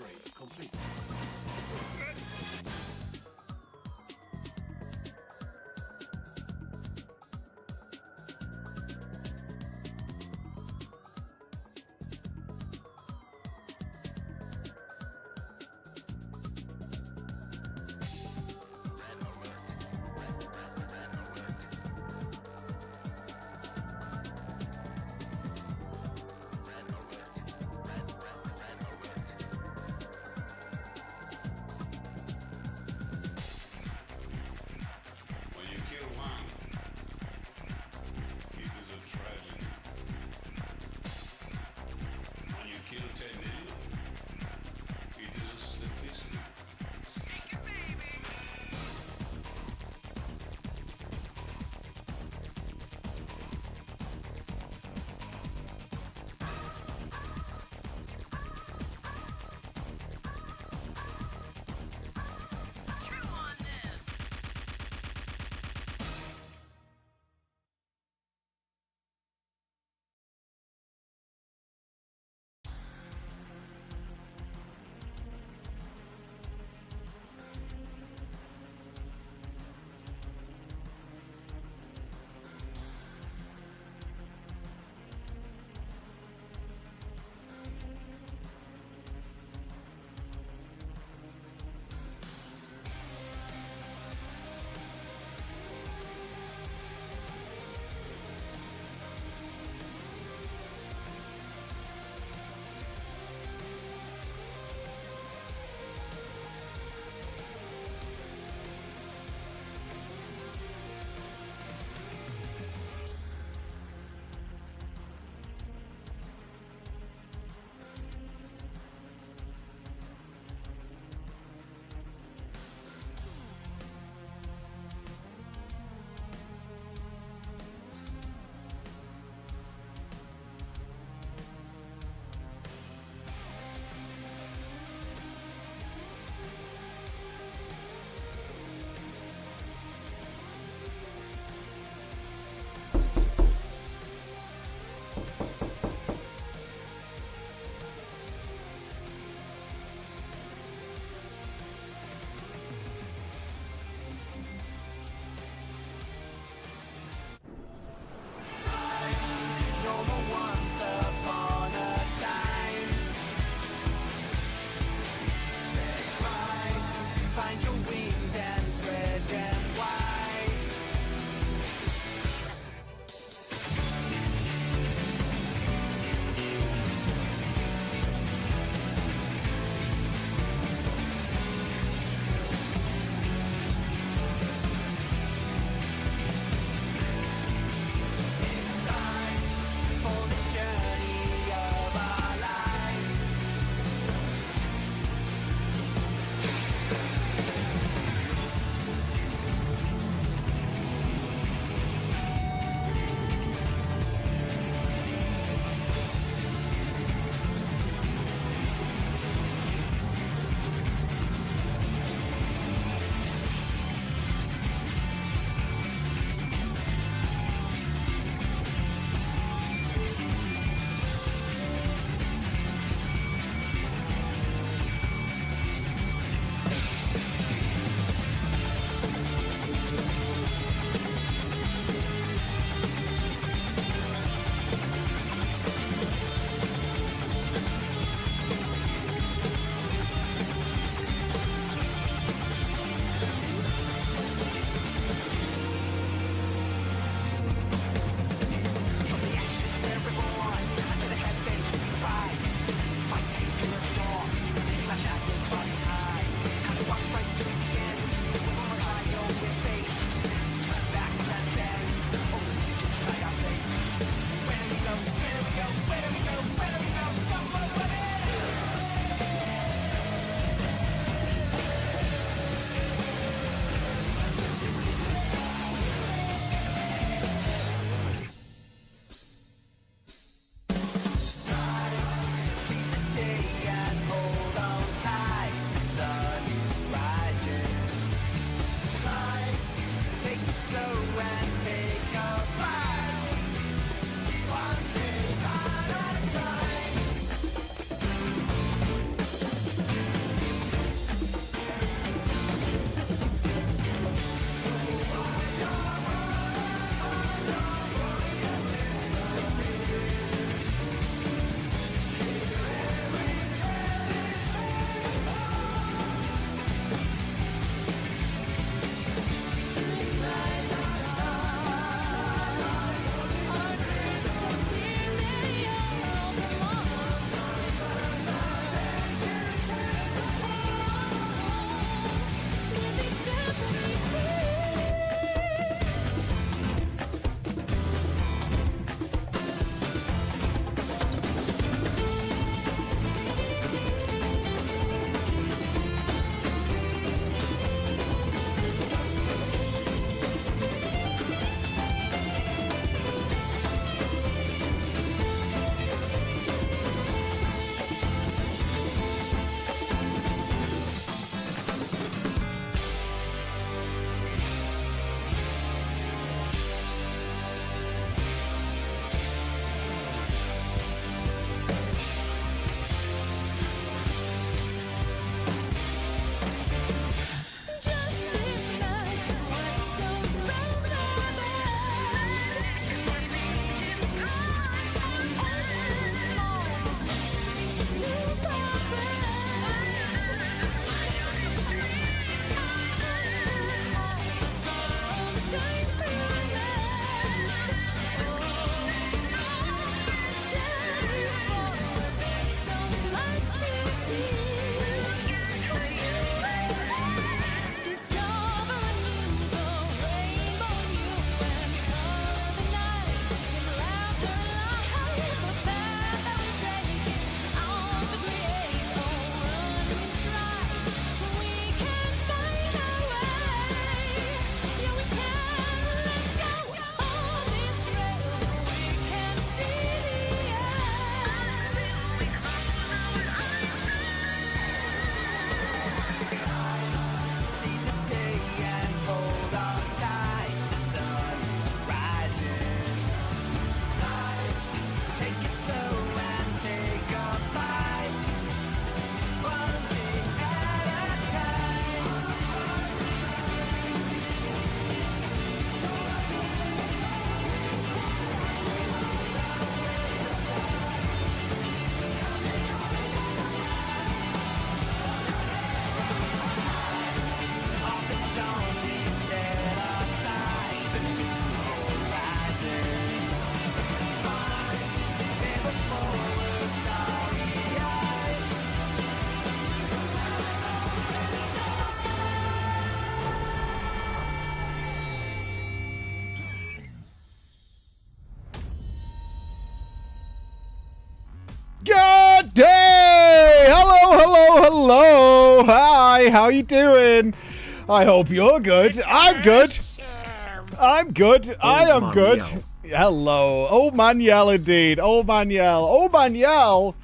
Upgrade complete. how you doing? I hope you're good. I'm good. I'm good. I am good. Hello. Old Maniel indeed. Old Maniel. Old Maniel,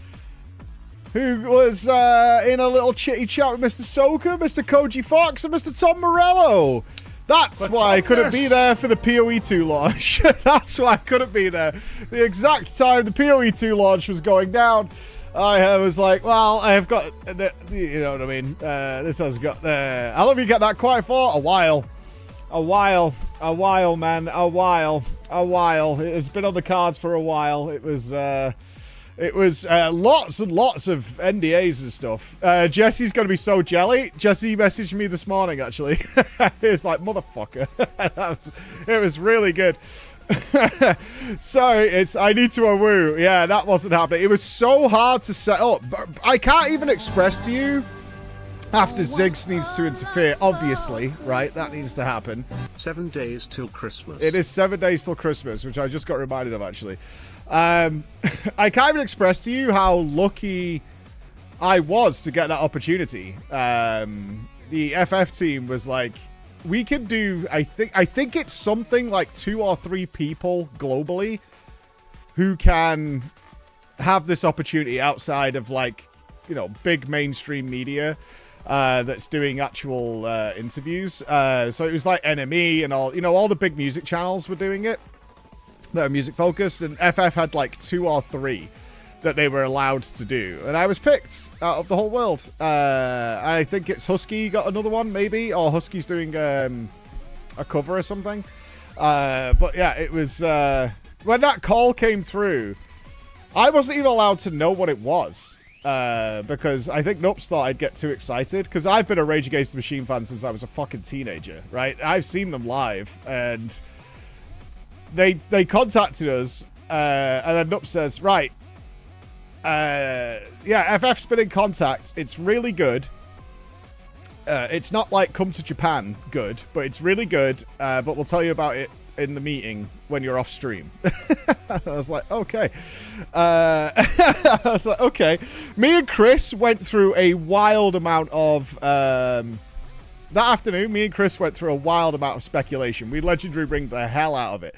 who was in a little chitty chat with Mr. Soka, Mr. Koji Fox, and Mr. Tom Morello. That's why I couldn't be there for the PoE2 launch. That's why I couldn't be there. The exact time the PoE2 launch was going down, I was like, well, I have got, you know what I mean? This has got, how long have you get that quiet for? A while. A while, man. A while. It has been on the cards for a while. It was lots and lots of NDAs and stuff. Jesse's going to be so jelly. Jesse messaged me this morning, actually. It's like, motherfucker. It was really good. Sorry, I need to woo. Yeah, that wasn't happening. It was so hard to set up. I can't even express to you after Ziggs needs to interfere, obviously, right? That needs to happen. 7 days till Christmas. It is 7 days till Christmas, which I just got reminded of, actually. I can't even express to you how lucky I was to get that opportunity. The FF team was like, we can do, I think it's something like 2 or 3 people globally who can have this opportunity outside of, like, you know, big mainstream media that's doing actual interviews. So it was like NME and all, you know, all the big music channels were doing it that are music focused, and FF had like 2 or 3 that they were allowed to do, and I was picked out of the whole world. I think it's Husky got another one, maybe, or Husky's doing a cover or something. But yeah, it was when that call came through, I wasn't even allowed to know what it was, because I think Nups thought I'd get too excited, because I've been a Rage Against the Machine fan since I was a fucking teenager, right? I've seen them live, and they contacted us, and then Nups says, right, yeah, FF's been in contact. It's really good. It's not like Come to Japan good, but it's really good. But we'll tell you about it in the meeting when you're off stream. I was like, okay. I was like, okay. Me and Chris went through a wild amount of that afternoon. Me and Chris went through a wild amount of speculation. We legendary ringed the hell out of it.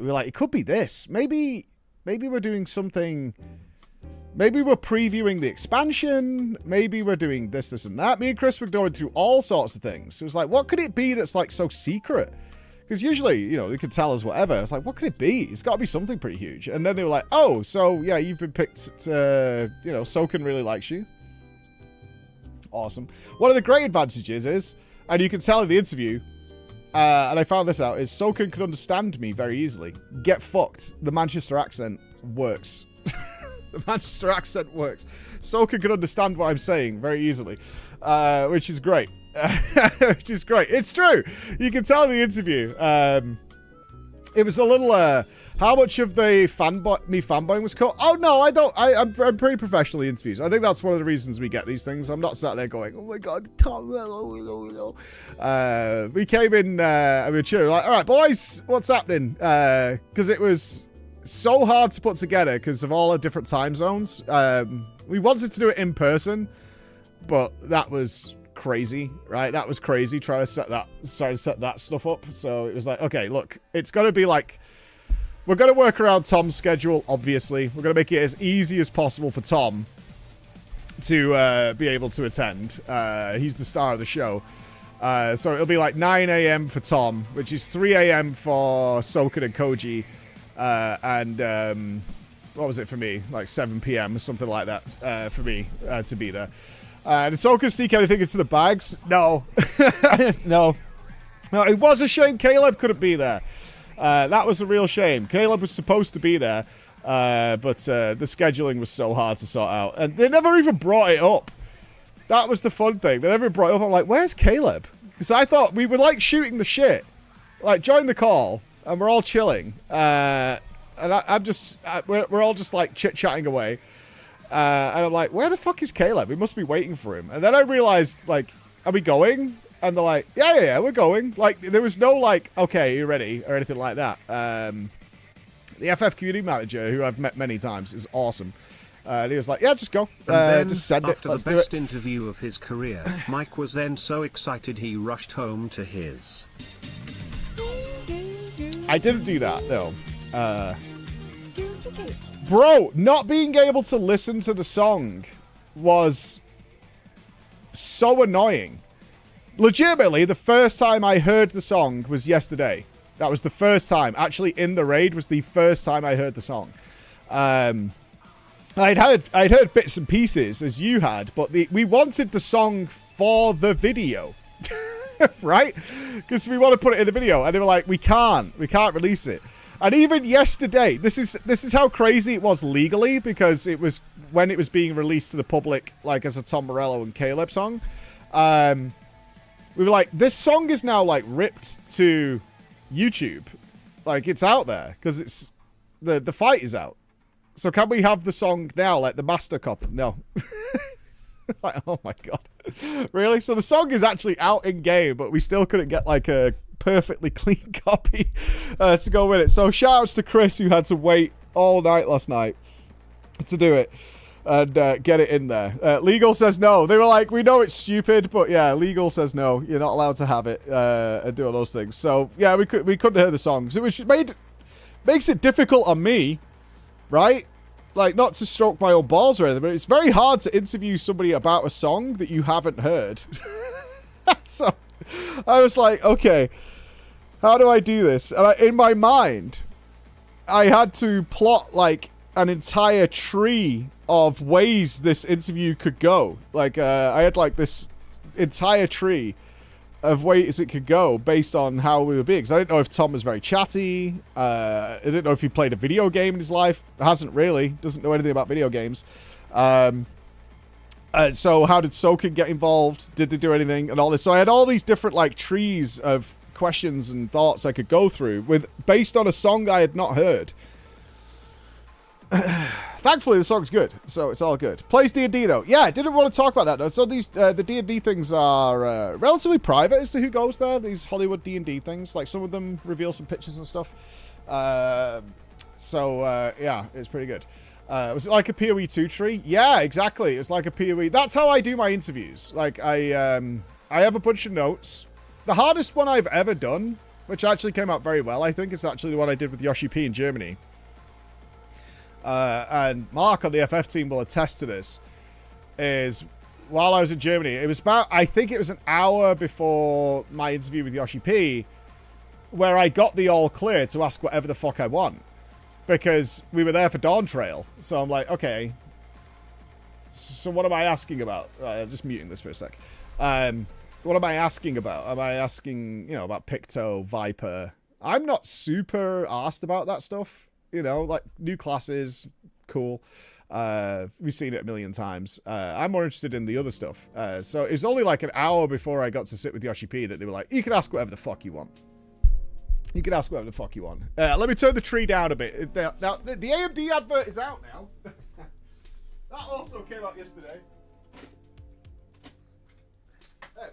We were like, it could be this. Maybe we're doing something. Maybe we're previewing the expansion. Maybe we're doing this, and that. Me and Chris were going through all sorts of things. It was like, what could it be that's like so secret? Because usually, you know, they could tell us whatever. It's like, what could it be? It's got to be something pretty huge. And then they were like, oh, so yeah, you've been picked to, you know, Soken really likes you. Awesome. One of the great advantages is, and you can tell in the interview, and I found this out, is Soken can understand me very easily. Get fucked. The Manchester accent works. The Manchester accent works. Soken can understand what I'm saying very easily, which is great. Which is great. It's true. You can tell in the interview. It was a little... how much of the fanboying was cut? Oh, no, I don't. I'm pretty professional in interviews. I think that's one of the reasons we get these things. I'm not sat there going, oh my God, Tom Morello. We came in, and we were cheering, like, all right, boys, what's happening? Because it was so hard to put together because of all the different time zones. We wanted to do it in person, but that was crazy, right? That was crazy trying to set that stuff up. So it was like, okay, look, it's got to be like, we're going to work around Tom's schedule, obviously. We're going to make it as easy as possible for Tom to be able to attend. He's the star of the show. So it'll be like 9 a.m. for Tom, which is 3 a.m. for Soken and Koji. And what was it for me? Like 7 p.m. or something like that for me to be there. Did Soken sneak anything into the bags? No. No. No, it was a shame Caleb couldn't be there. That was a real shame. Caleb was supposed to be there, but the scheduling was so hard to sort out. And they never even brought it up. That was the fun thing. They never brought it up. I'm like, where's Caleb? Because I thought we were like shooting the shit. Like, join the call, and we're all chilling. And we're all just like chit-chatting away. And I'm like, where the fuck is Caleb? We must be waiting for him. And then I realized, like, are we going? And they're like, yeah, we're going. Like, there was no, like, okay, you ready? Or anything like that. The FF community manager, who I've met many times, is awesome. And he was like, yeah, just go. And then, just send it. after Let's the do best it. interview of his career, Mike was then so excited he rushed home to his... I didn't do that, no. Bro, not being able to listen to the song was so annoying. Legitimately, the first time I heard the song was yesterday. That was the first time. Actually, in the raid was the first time I heard the song. I'd heard bits and pieces, as you had, but we wanted the song for the video. Right? Because we want to put it in the video. And they were like, we can't release it. And even yesterday, this is how crazy it was legally, because it was when it was being released to the public, like as a Tom Morello and Caleb song. We were like, this song is now like ripped to YouTube. Like, it's out there because it's the fight is out. So can we have the song now, like the master copy? No. Like, oh my god. Really? So the song is actually out in game, but we still couldn't get like a perfectly clean copy to go with it. So shout outs to Chris, who had to wait all night last night to do it and get it in there. Legal says no. They were like, we know it's stupid, but yeah, legal says no. You're not allowed to have it and do all those things. So yeah, we couldn't hear the songs, which makes it difficult on me, right? Like, not to stroke my own balls or anything, but it's very hard to interview somebody about a song that you haven't heard. So I was like, okay, how do I do this? And in my mind, I had to plot like an entire tree of ways this interview could go. Like, I had like this entire tree of ways it could go based on how we were being. Because I didn't know if Tom was very chatty. I didn't know if he played a video game in his life. Hasn't really. Doesn't know anything about video games. So how did Soken get involved? Did they do anything? And all this. So I had all these different like trees of questions and thoughts I could go through based on a song I had not heard. Thankfully, the song's good, so it's all good. Plays D&D, though. Yeah, I didn't want to talk about that, though. So these, the D&D things are relatively private as to who goes there. These Hollywood D&D things. Like, some of them reveal some pictures and stuff. Yeah, it's pretty good. Was it like a PoE2 tree? Yeah, exactly. It was like a PoE. That's how I do my interviews. Like, I have a bunch of notes. The hardest one I've ever done, which actually came out very well, I think, is actually the one I did with Yoshi P in Germany. And Mark on the FF team will attest to this, is while I was in Germany, it was about, I think it was an hour before my interview with Yoshi P, where I got the all clear to ask whatever the fuck I want. Because we were there for Dawn Trail. So I'm like, okay, so what am I asking about? Just muting this for a sec. What am I asking about? Am I asking, you know, about Picto, Viper? I'm not super asked about that stuff. You know, like new classes, cool. We've seen it a million times. I'm more interested in the other stuff. So it was only like an hour before I got to sit with Yoshi P that they were like, you can ask whatever the fuck you want. You can ask whatever the fuck you want. Let me turn the tree down a bit. Now, the AMD advert is out now. That also came out yesterday. There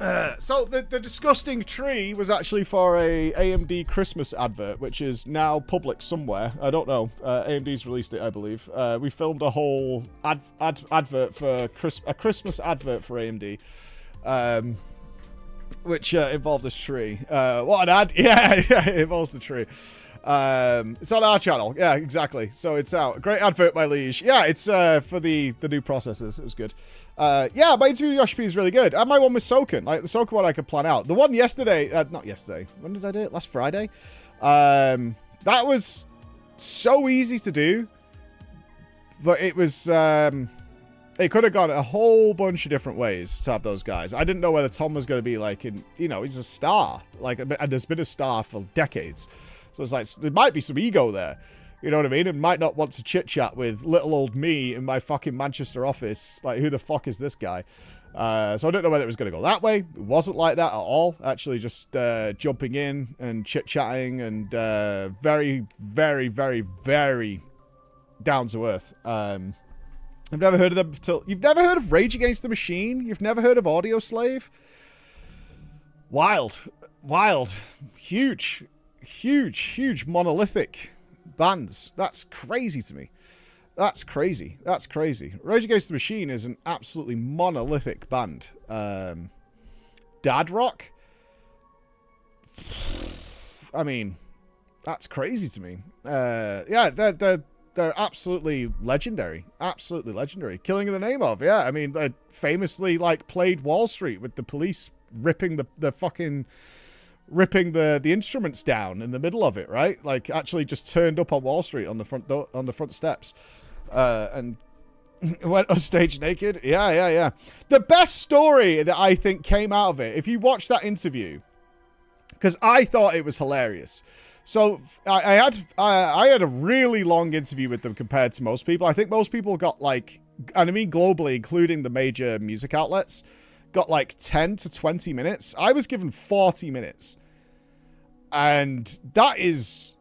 we go. So the disgusting tree was actually for a AMD Christmas advert, which is now public somewhere. I don't know. AMD's released it, I believe. We filmed a whole advert for a Christmas advert for AMD, which involved this tree. What an ad! Yeah, it involves the tree. It's on our channel. Yeah, exactly. So it's out. Great advert, my liege. Yeah, it's for the new processors. It was good. Yeah, my interview with Yoshi P is really good. And my one with Soken. Like, the Soken one I could plan out. The one yesterday, not yesterday. When did I do it? Last Friday? That was so easy to do. But it was, it could have gone a whole bunch of different ways to have those guys. I didn't know whether Tom was going to be like, you know, he's a star. Like, and there's been a star for decades. So it's like, there might be some ego there. You know what I mean? And might not want to chit-chat with little old me in my fucking Manchester office. Like, who the fuck is this guy? So I don't know whether it was going to go that way. It wasn't like that at all. Actually, just jumping in and chit-chatting and very, very, very, very down to earth. I've never heard of them until... You've never heard of Rage Against the Machine? You've never heard of Audio Slave? Wild. Wild. Huge, huge monolithic bands. That's crazy to me. That's crazy. That's crazy. Rage Against the Machine is an absolutely monolithic band. Dad Rock? I mean, that's crazy to me. Yeah, they're absolutely legendary. Absolutely legendary. Killing in the Name of, yeah. I mean, they famously, like, played Wall Street with the police ripping the instruments down in the middle of it, right? Like, actually just turned up on Wall Street on the front steps. And went on stage naked. Yeah. The best story that I think came out of it, if you watch that interview, because I thought it was hilarious. So I had a really long interview with them compared to most people. I think most people got like, and I mean globally, including the major music outlets, got like 10 to 20 minutes. I was given 40 minutes. And that is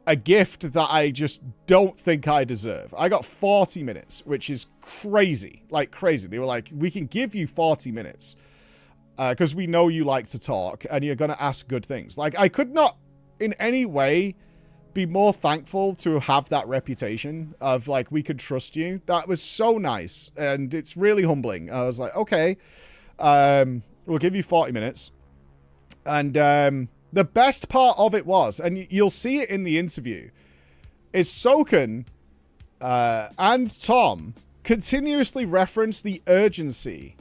a gift that I just don't think I deserve. I got 40 minutes, which is crazy. Like crazy. They were like, we can give you 40 minutes because we know you like to talk and you're going to ask good things. Like, I could not in any way be more thankful to have that reputation of like, we could trust you. That was so nice. And it's really humbling. I was like, okay, we'll give you 40 minutes. And, the best part of it was, and you'll see it in the interview, is Soken and Tom continuously reference the urgency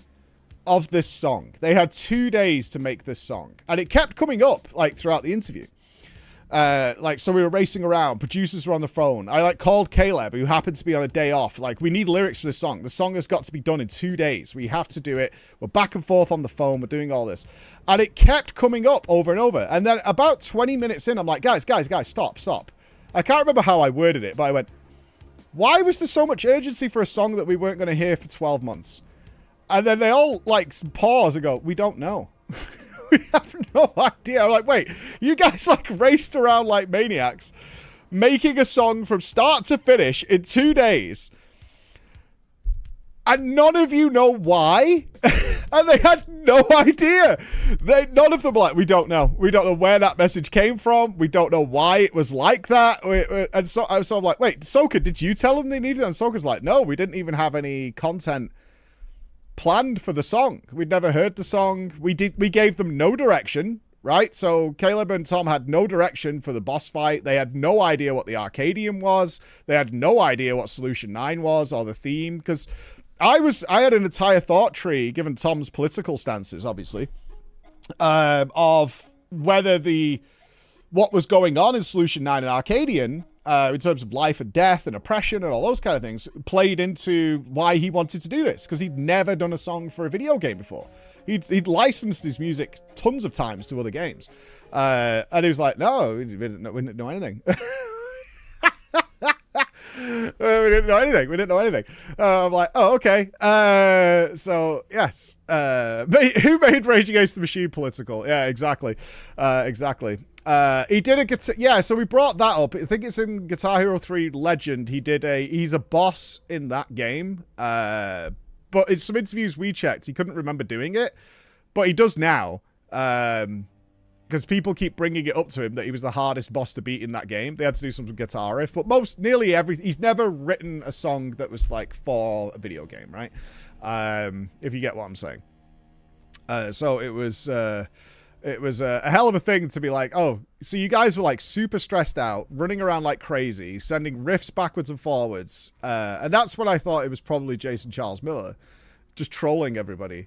of this song. They had 2 days to make this song, and it kept coming up like throughout the interview. Like, so we were racing around, producers were on the phone. I like called Caleb, who happened to be on a day off. Like, we need lyrics for this song. The song has got to be done in 2 days. We have to do it. We're back and forth on the phone. We're doing all this. And it kept coming up over and over. And then about 20 minutes in, I'm like, guys, stop. I can't remember how I worded it, but I went, why was there so much urgency for a song that we weren't going to hear for 12 months? And then they all like pause and go, we don't know. We have no idea. I'm like, wait, you guys like raced around like maniacs, making a song from start to finish in 2 days. And none of you know why. And they had no idea. None of them were like, we don't know. We don't know where that message came from. We don't know why it was like that. And so I'm like, wait, Soka, did you tell them they needed it? And Soka's like, no, we didn't even have any content planned for the song. We'd never heard the song. We gave them no direction, right? So Caleb and Tom had no direction for the boss fight. They had no idea what the Arcadium was. They had no idea what Solution 9 was or the theme, because I had an entire thought tree, given Tom's political stances, obviously, of whether what was going on in Solution 9 and Arcadian, in terms of life and death and oppression and all those kind of things, played into why he wanted to do this, because he'd never done a song for a video game before. He'd licensed his music tons of times to other games. And he was like, no, we didn't know anything. We didn't know anything. I'm like, oh, okay. So, yes. Who made Rage Against the Machine political? Yeah, exactly. He did a guitar. Yeah, so we brought that up. I think it's in Guitar Hero 3 Legend. He's a boss in that game. But in some interviews we checked, he couldn't remember doing it. But he does now. Because people keep bringing it up to him that he was the hardest boss to beat in that game. They had to do some guitar riff. But he's never written a song that was like for a video game, right? If you get what I'm saying. So it was a hell of a thing to be like, oh, so you guys were like super stressed out, running around like crazy, sending riffs backwards and forwards. And that's when I thought it was probably Jason Charles Miller just trolling everybody,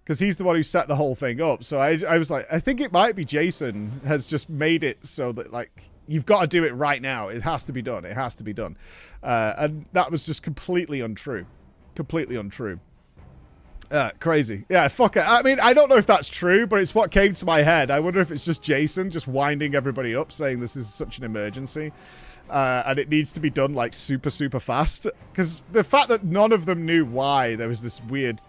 because he's the one who set the whole thing up. So I was like, I think it might be Jason has just made it so that like, you've got to do it right now. It has to be done. It has to be done. And that was just completely untrue. Crazy. Yeah, fuck it. I mean, I don't know if that's true, but it's what came to my head. I wonder if it's just Jason just winding everybody up, saying this is such an emergency. And it needs to be done like super, super fast. Because the fact that none of them knew why there was this weird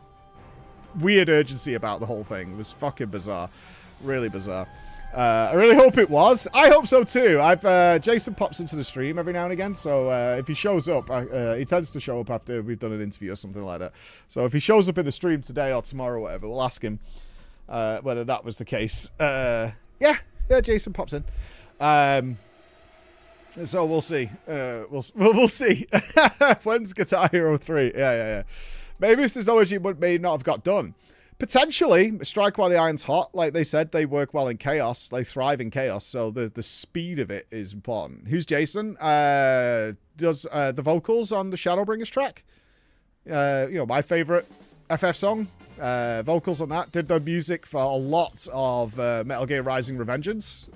urgency about the whole thing was fucking bizarre. Really bizarre. I really hope it was. I hope so too. Jason pops into the stream every now and again, so if he shows up, he tends to show up after we've done an interview or something like that. So if he shows up in the stream today or tomorrow or whatever, we'll ask him whether that was the case. Yeah, Jason pops in. So we'll see. We'll see. When's Guitar Hero 3? Yeah. Maybe if there's no issue, it may not have got done. Potentially, strike while the iron's hot. Like they said, they work well in chaos. They thrive in chaos. So the speed of it is important. Who's Jason? Does the vocals on the Shadowbringers track? My favorite FF song. Vocals on that. Did the music for a lot of Metal Gear Rising: Revengeance.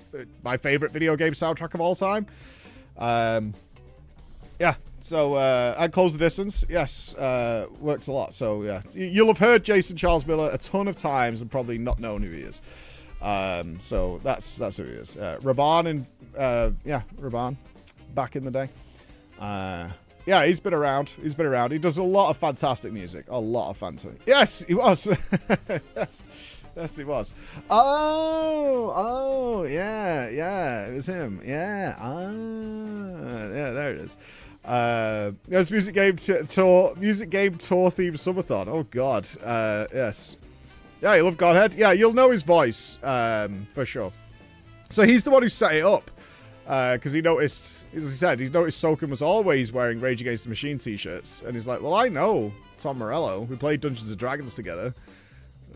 My favorite video game soundtrack of all time. Yeah. So, and Close the Distance, yes, works a lot. So, yeah, you'll have heard Jason Charles Miller a ton of times and probably not known who he is. So that's who he is. Raban Raban, back in the day. Yeah, he's been around. He does a lot of fantastic music. A lot of fantastic. Yes, he was. Yes, he was. Oh, yeah, it was him. Yeah, yeah, there it is. There's music game tour theme subathon. Oh God, yes, yeah, you love Godhead. Yeah, you'll know his voice for sure. So he's the one who set it up because he noticed, as he said, he's noticed Soken was always wearing Rage Against the Machine t-shirts, and he's like, well, I know Tom Morello. We played Dungeons and Dragons together,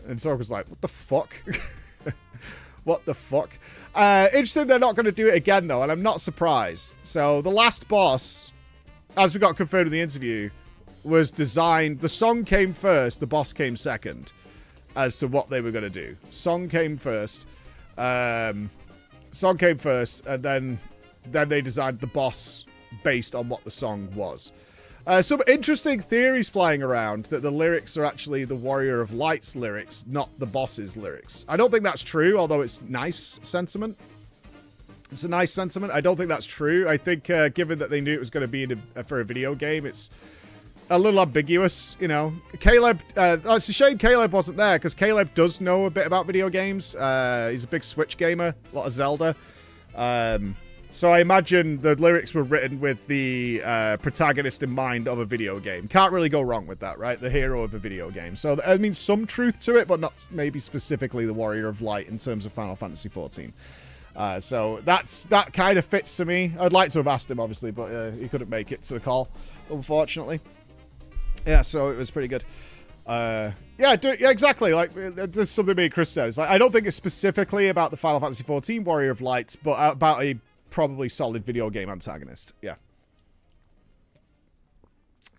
and Soken's like, what the fuck? What the fuck? Interesting, they're not going to do it again though, and I'm not surprised. So the last boss, as we got confirmed in the interview, was designed. The song came first, the boss came second, as to what they were going to do. Song came first, and then they designed the boss based on what the song was. Some interesting theories flying around that the lyrics are actually the Warrior of Light's lyrics, not the boss's lyrics. I don't think that's true, although it's nice sentiment. It's a nice sentiment. I don't think that's true. I think, given that they knew it was going to be for a video game, it's a little ambiguous, you know. Caleb, it's a shame Caleb wasn't there, because Caleb does know a bit about video games. He's a big Switch gamer, a lot of Zelda. So I imagine the lyrics were written with the protagonist in mind of a video game. Can't really go wrong with that, right? The hero of a video game. So, I mean, some truth to it, but not maybe specifically the Warrior of Light in terms of Final Fantasy XIV. So that kind of fits to me. I'd like to have asked him, obviously, but he couldn't make it to the call, unfortunately. Yeah, so it was pretty good. Yeah, exactly. Like, there's something me and Chris said. It's like, I don't think it's specifically about the Final Fantasy XIV Warrior of Light, but about a probably solid video game antagonist. Yeah.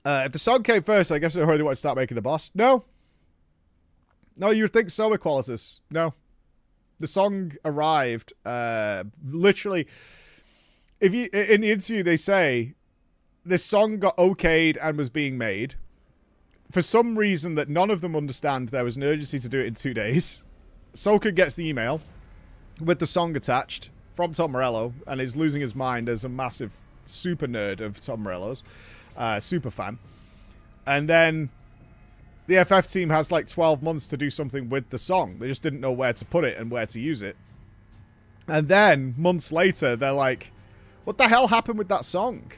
If the song came first, I guess I already want to start making a boss. No, you would think so, Equalitus. No. The song arrived, literally, in the interview they say, this song got okayed and was being made. For some reason that none of them understand, there was an urgency to do it in 2 days. Soken gets the email with the song attached from Tom Morello and is losing his mind as a massive super nerd of Tom Morello's, super fan. And then the FF team has like 12 months to do something with the song. They just didn't know where to put it and where to use it. And then, months later, they're like, what the hell happened with that song?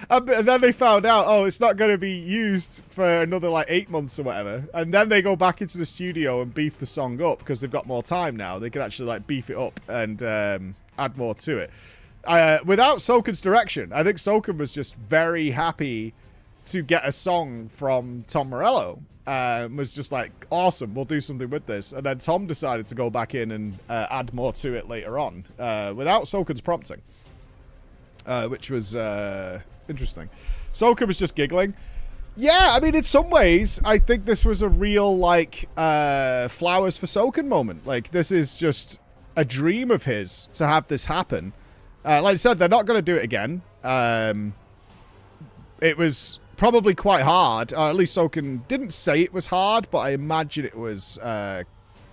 And then they found out, oh, it's not going to be used for another like 8 months or whatever. And then they go back into the studio and beef the song up because they've got more time now. They can actually like beef it up and add more to it. Without Soken's direction, I think Soken was just very happy to get a song from Tom Morello. Was just like, awesome, we'll do something with this. And then Tom decided to go back in and add more to it later on without Soken's prompting, which was interesting. Soken was just giggling. Yeah, I mean, in some ways, I think this was a real, like, flowers for Soken moment. Like, this is just a dream of his to have this happen. Like I said, they're not going to do it again. It was probably quite hard. At least Soken didn't say it was hard, but I imagine it was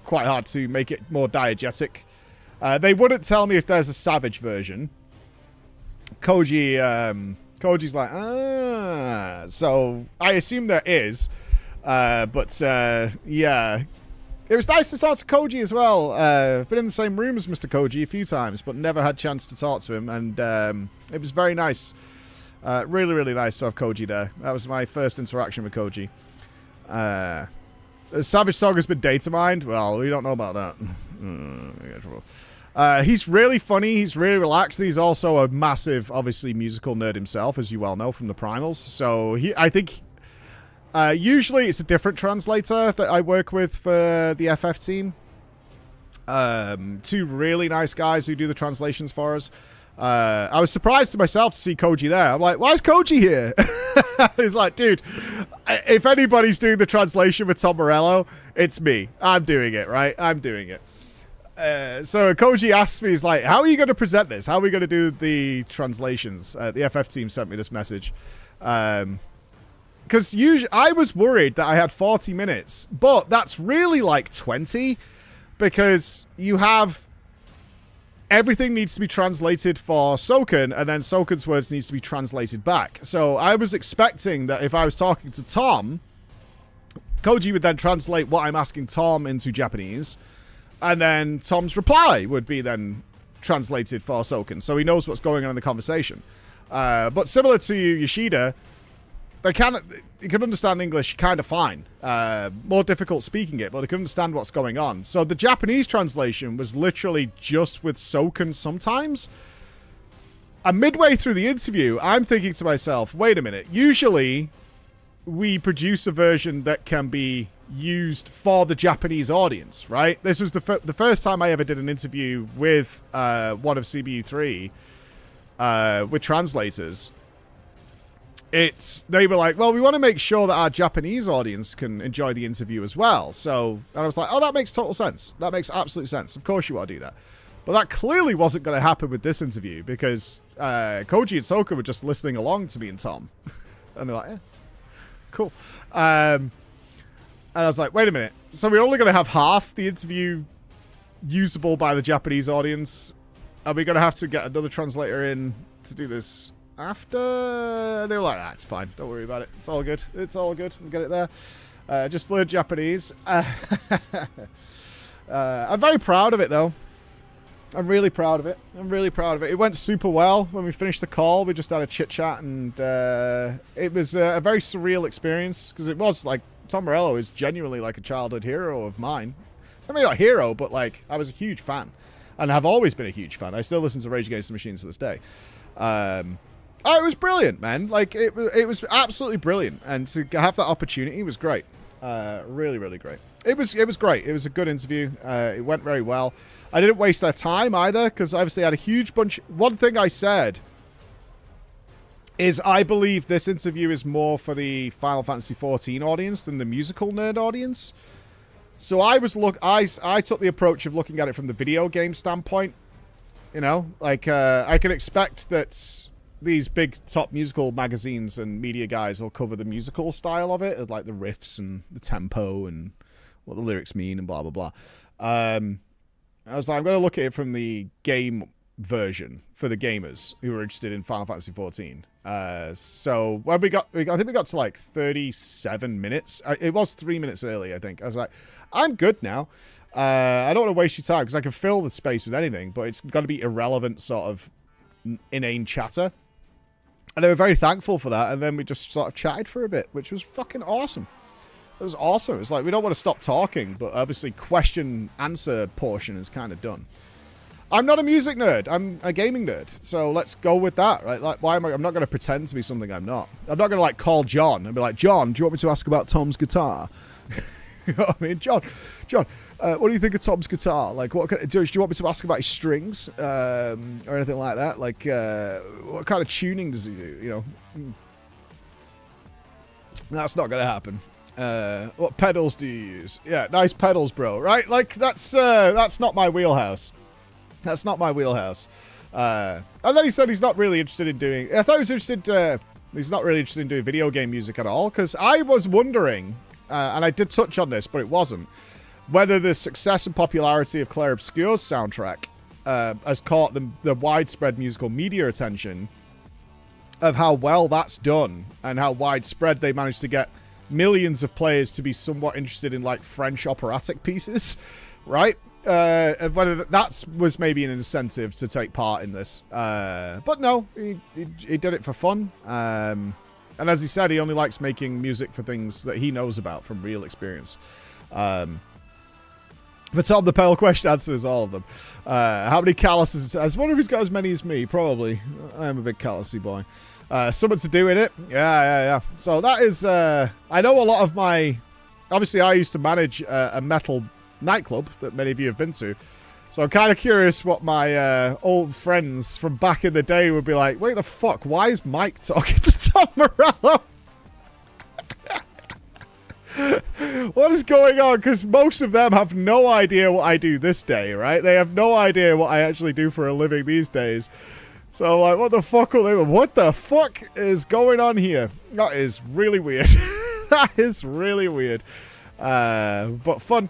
quite hard to make it more diegetic. They wouldn't tell me if there's a Savage version. Koji's like, so I assume there is. But yeah. It was nice to talk to Koji as well. I've been in the same room as Mr. Koji a few times, but never had a chance to talk to him. And it was very nice. Really, really nice to have Koji there. That was my first interaction with Koji. The Savage song has been data mined. Well, we don't know about that. He's really funny. He's really relaxed. He's also a massive, obviously, musical nerd himself, as you well know from the Primals. So I think usually it's a different translator that I work with for the FF team. Two really nice guys who do the translations for us. I was surprised to myself to see Koji there. I'm like, why is Koji here? He's like, dude, if anybody's doing the translation with Tom Morello, it's me. I'm doing it, right? I'm doing it. So Koji asked me, he's like, how are you going to present this? How are we going to do the translations? The FF team sent me this message. Because I was worried that I had 40 minutes, but that's really like 20 because you have everything needs to be translated for Soken, and then Soken's words needs to be translated back. So I was expecting that if I was talking to Tom, Koji would then translate what I'm asking Tom into Japanese, and then Tom's reply would be then translated for Soken, so he knows what's going on in the conversation. But similar to Yoshida, you can understand English kind of fine. More difficult speaking it, but they can understand what's going on. So the Japanese translation was literally just with Soken sometimes. And midway through the interview, I'm thinking to myself, wait a minute. Usually, we produce a version that can be used for the Japanese audience, right? This was the first time I ever did an interview with one of CBU3 with translators. They were like, well, we want to make sure that our Japanese audience can enjoy the interview as well. So, and I was like, oh, that makes total sense. That makes absolute sense. Of course you want to do that. But that clearly wasn't going to happen with this interview because Koji and Soka were just listening along to me and Tom. And they're like, yeah, cool. And I was like, wait a minute. So we're only going to have half the interview usable by the Japanese audience. Are we going to have to get another translator in to do this after? They were like, it's fine. Don't worry about it. It's all good. It's all good. We'll get it there. Just learn Japanese. I'm very proud of it, though. I'm really proud of it. I'm really proud of it. It went super well when we finished the call. We just had a chit-chat, and it was a very surreal experience, because it was, like, Tom Morello is genuinely, like, a childhood hero of mine. I mean, not hero, but, like, I was a huge fan, and have always been a huge fan. I still listen to Rage Against the Machine to this day. It was brilliant, man. Like, it was absolutely brilliant, and to have that opportunity was great. Really, really great. It was great. It was a good interview. It went very well. I didn't waste their time either, because obviously I had a huge bunch. One thing I said is I believe this interview is more for the Final Fantasy XIV audience than the musical nerd audience. So I took the approach of looking at it from the video game standpoint. You know, like I can expect that these big top musical magazines and media guys will cover the musical style of it, like the riffs and the tempo and what the lyrics mean and blah, blah, blah. I was like, I'm going to look at it from the game version for the gamers who are interested in Final Fantasy XIV. So when I think we got to like 37 minutes. It was 3 minutes early, I think. I was like, I'm good now. I don't want to waste your time because I can fill the space with anything, but it's got to be irrelevant sort of inane chatter. And they were very thankful for that, and then we just sort of chatted for a bit, which was fucking awesome. It was awesome. It's like, we don't want to stop talking, but obviously question-answer portion is kind of done. I'm not a music nerd. I'm a gaming nerd. So let's go with that, right? Like, I'm not going to pretend to be something I'm not. I'm not going to, like, call John and be like, John, do you want me to ask about Tom's guitar? You know what I mean? John, what do you think of Tom's guitar? Like, do you want me to ask about his strings or anything like that? Like, what kind of tuning does he do? You know, that's not going to happen. What pedals do you use? Yeah, nice pedals, bro. Right? Like, that's not my wheelhouse. That's not my wheelhouse. And then he said he's not really interested in doing. I thought he was interested. He's not really interested in doing video game music at all. Because I was wondering, and I did touch on this, but it wasn't, whether the success and popularity of Claire Obscure's soundtrack has caught the widespread musical media attention of how well that's done and how widespread they managed to get millions of players to be somewhat interested in, like, French operatic pieces, right? Whether that was maybe an incentive to take part in this. But no, he did it for fun. And as he said, he only likes making music for things that he knows about from real experience. For Tom, the pale question answers all of them. How many calluses? I was wondering if he's got as many as me. Probably. I am a big callusy boy. Something to do in it. Yeah. So that is... I know a lot of my... Obviously, I used to manage a metal nightclub that many of you have been to. So I'm kind of curious what my old friends from back in the day would be like. Wait the fuck, why is Mike talking to Tom Morello? What is going on? Because most of them have no idea what I do this day, right? They have no idea what I actually do for a living these days. So I'm like, what the fuck is going on here? That is really weird. That is really weird. But fun.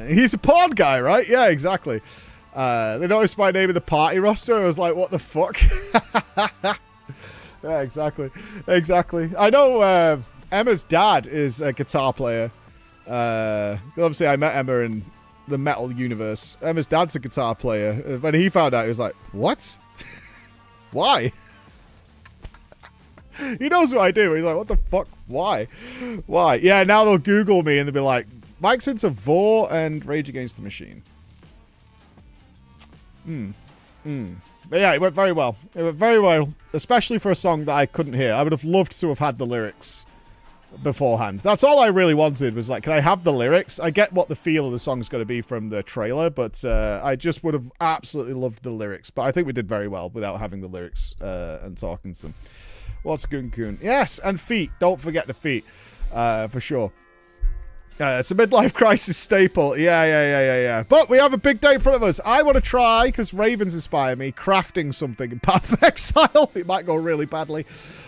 He's a pawn guy, right? Yeah, exactly. They noticed my name in the party roster. I was like, what the fuck? Yeah, exactly. I know Emma's dad is a guitar player. Obviously, I met Emma in the metal universe. Emma's dad's a guitar player. When he found out, he was like, what? Why? He knows what I do. He's like, what the fuck? Why? Yeah, now they'll Google me and they'll be like, Mike's into Vor and Rage Against the Machine. But yeah, it went very well. Especially for a song that I couldn't hear. I would have loved to have had the lyrics beforehand. That's all I really wanted was like, can I have the lyrics? I get what the feel of the song's going to be from the trailer, but I just would have absolutely loved the lyrics. But I think we did very well without having the lyrics and talking to them. What's Goon? Yes, and feet. Don't forget the feet, for sure. It's a midlife crisis staple. Yeah. But we have a big day in front of us. I want to try, because Ravens inspire me, crafting something in Path of Exile. It might go really badly.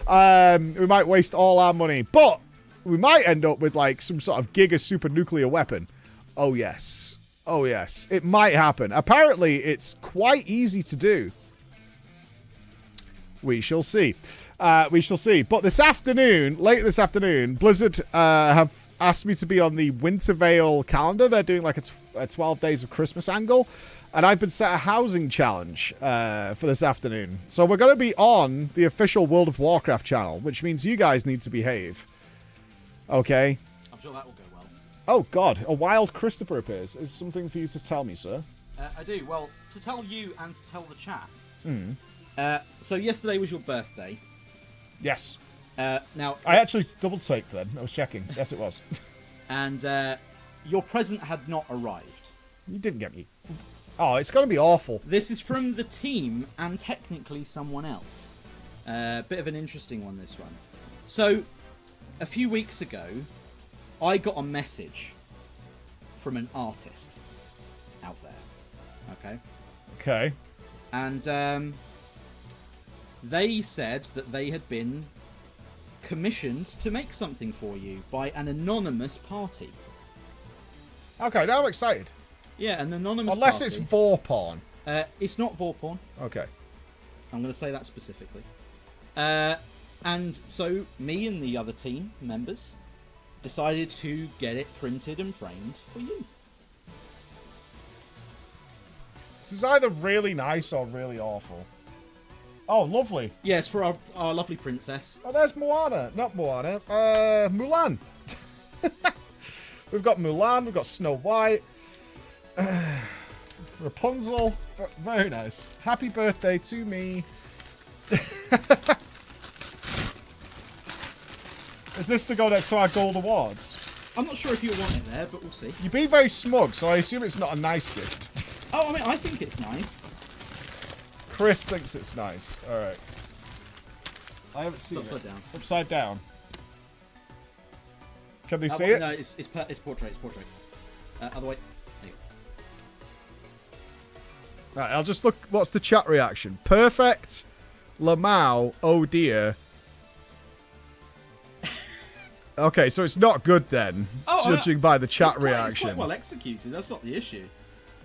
We might waste all our money. But we might end up with like some sort of giga super nuclear weapon. Oh, yes. It might happen. Apparently, it's quite easy to do. We shall see. But later this afternoon, Blizzard have asked me to be on the Wintervale calendar. They're doing like a 12 days of Christmas angle. And I've been set a housing challenge for this afternoon. So we're going to be on the official World of Warcraft channel, which means you guys need to behave. Okay? I'm sure that will go well. Oh, God. A wild Christopher appears. Is something for you to tell me, sir? I do. Well, to tell you and to tell the chat. So yesterday was your birthday. Yes. Now I actually double-taked then. I was checking. Yes, it was. And your present had not arrived. You didn't get me. Oh, it's going to be awful. This is from the team and technically someone else. Bit of an interesting one, this one. So, a few weeks ago, I got a message from an artist out there. Okay. And they said that they had been commissioned to make something for you by an anonymous party. Okay, now I'm excited. Yeah, an anonymous Unless party. it's Vorporn. It's not Vorporn. Okay. I'm going to say that specifically. And so me and the other team members decided to get it printed and framed for you. This is either really nice or really awful. Oh, lovely. Yes, for our lovely princess. Oh, there's Moana. Not Moana. Mulan. We've got Mulan. We've got Snow White. Rapunzel. Very nice. Happy birthday to me. Is this to go next to our gold awards? I'm not sure if you want it there, but we'll see. You're being very smug, so I assume it's not a nice gift. Oh, I mean, I think it's nice. Chris thinks it's nice. All right. I haven't seen It's upside it. down. Upside down. Can they see it? No, it's portrait. It's portrait. Other way. There you go. Right, I'll just look. What's the chat reaction? Perfect. Lamau. Oh dear. Okay, so it's not good then, judging by the chat reaction. It's quite well executed. That's not the issue.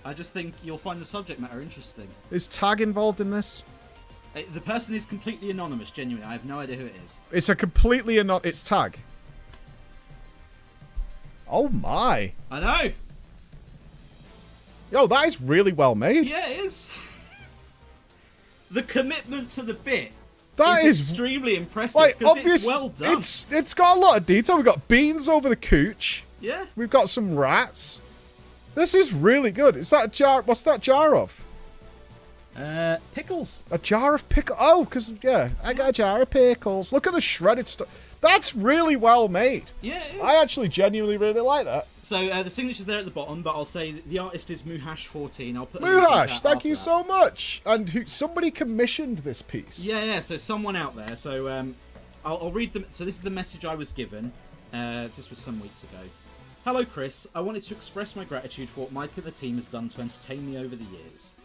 I just think you'll find the subject matter interesting. Is Tag involved in this? The person is completely anonymous, genuinely. I have no idea who it is. It's a completely It's Tag. Oh my. I know. Yo, that is really well made. Yeah, it is. The commitment to the bit that is extremely impressive. Like, because it's well done. It's got a lot of detail. We've got beans over the cooch. Yeah. We've got some rats. This is really good. Is that a jar? What's that jar of? Pickles. A jar of pickles. Oh, because, yeah, I got a jar of pickles. Look at the shredded stuff. That's really well made. Yeah, it is. I actually genuinely really like that. So the signature's there at the bottom, but I'll say the artist is Muhash14. I'll put Muhash, thank you so much. And somebody commissioned this piece. Yeah, so someone out there. So I'll read them. So this is the message I was given. This was some weeks ago. Hello, Chris. I wanted to express my gratitude for what Mike and the team has done to entertain me over the years.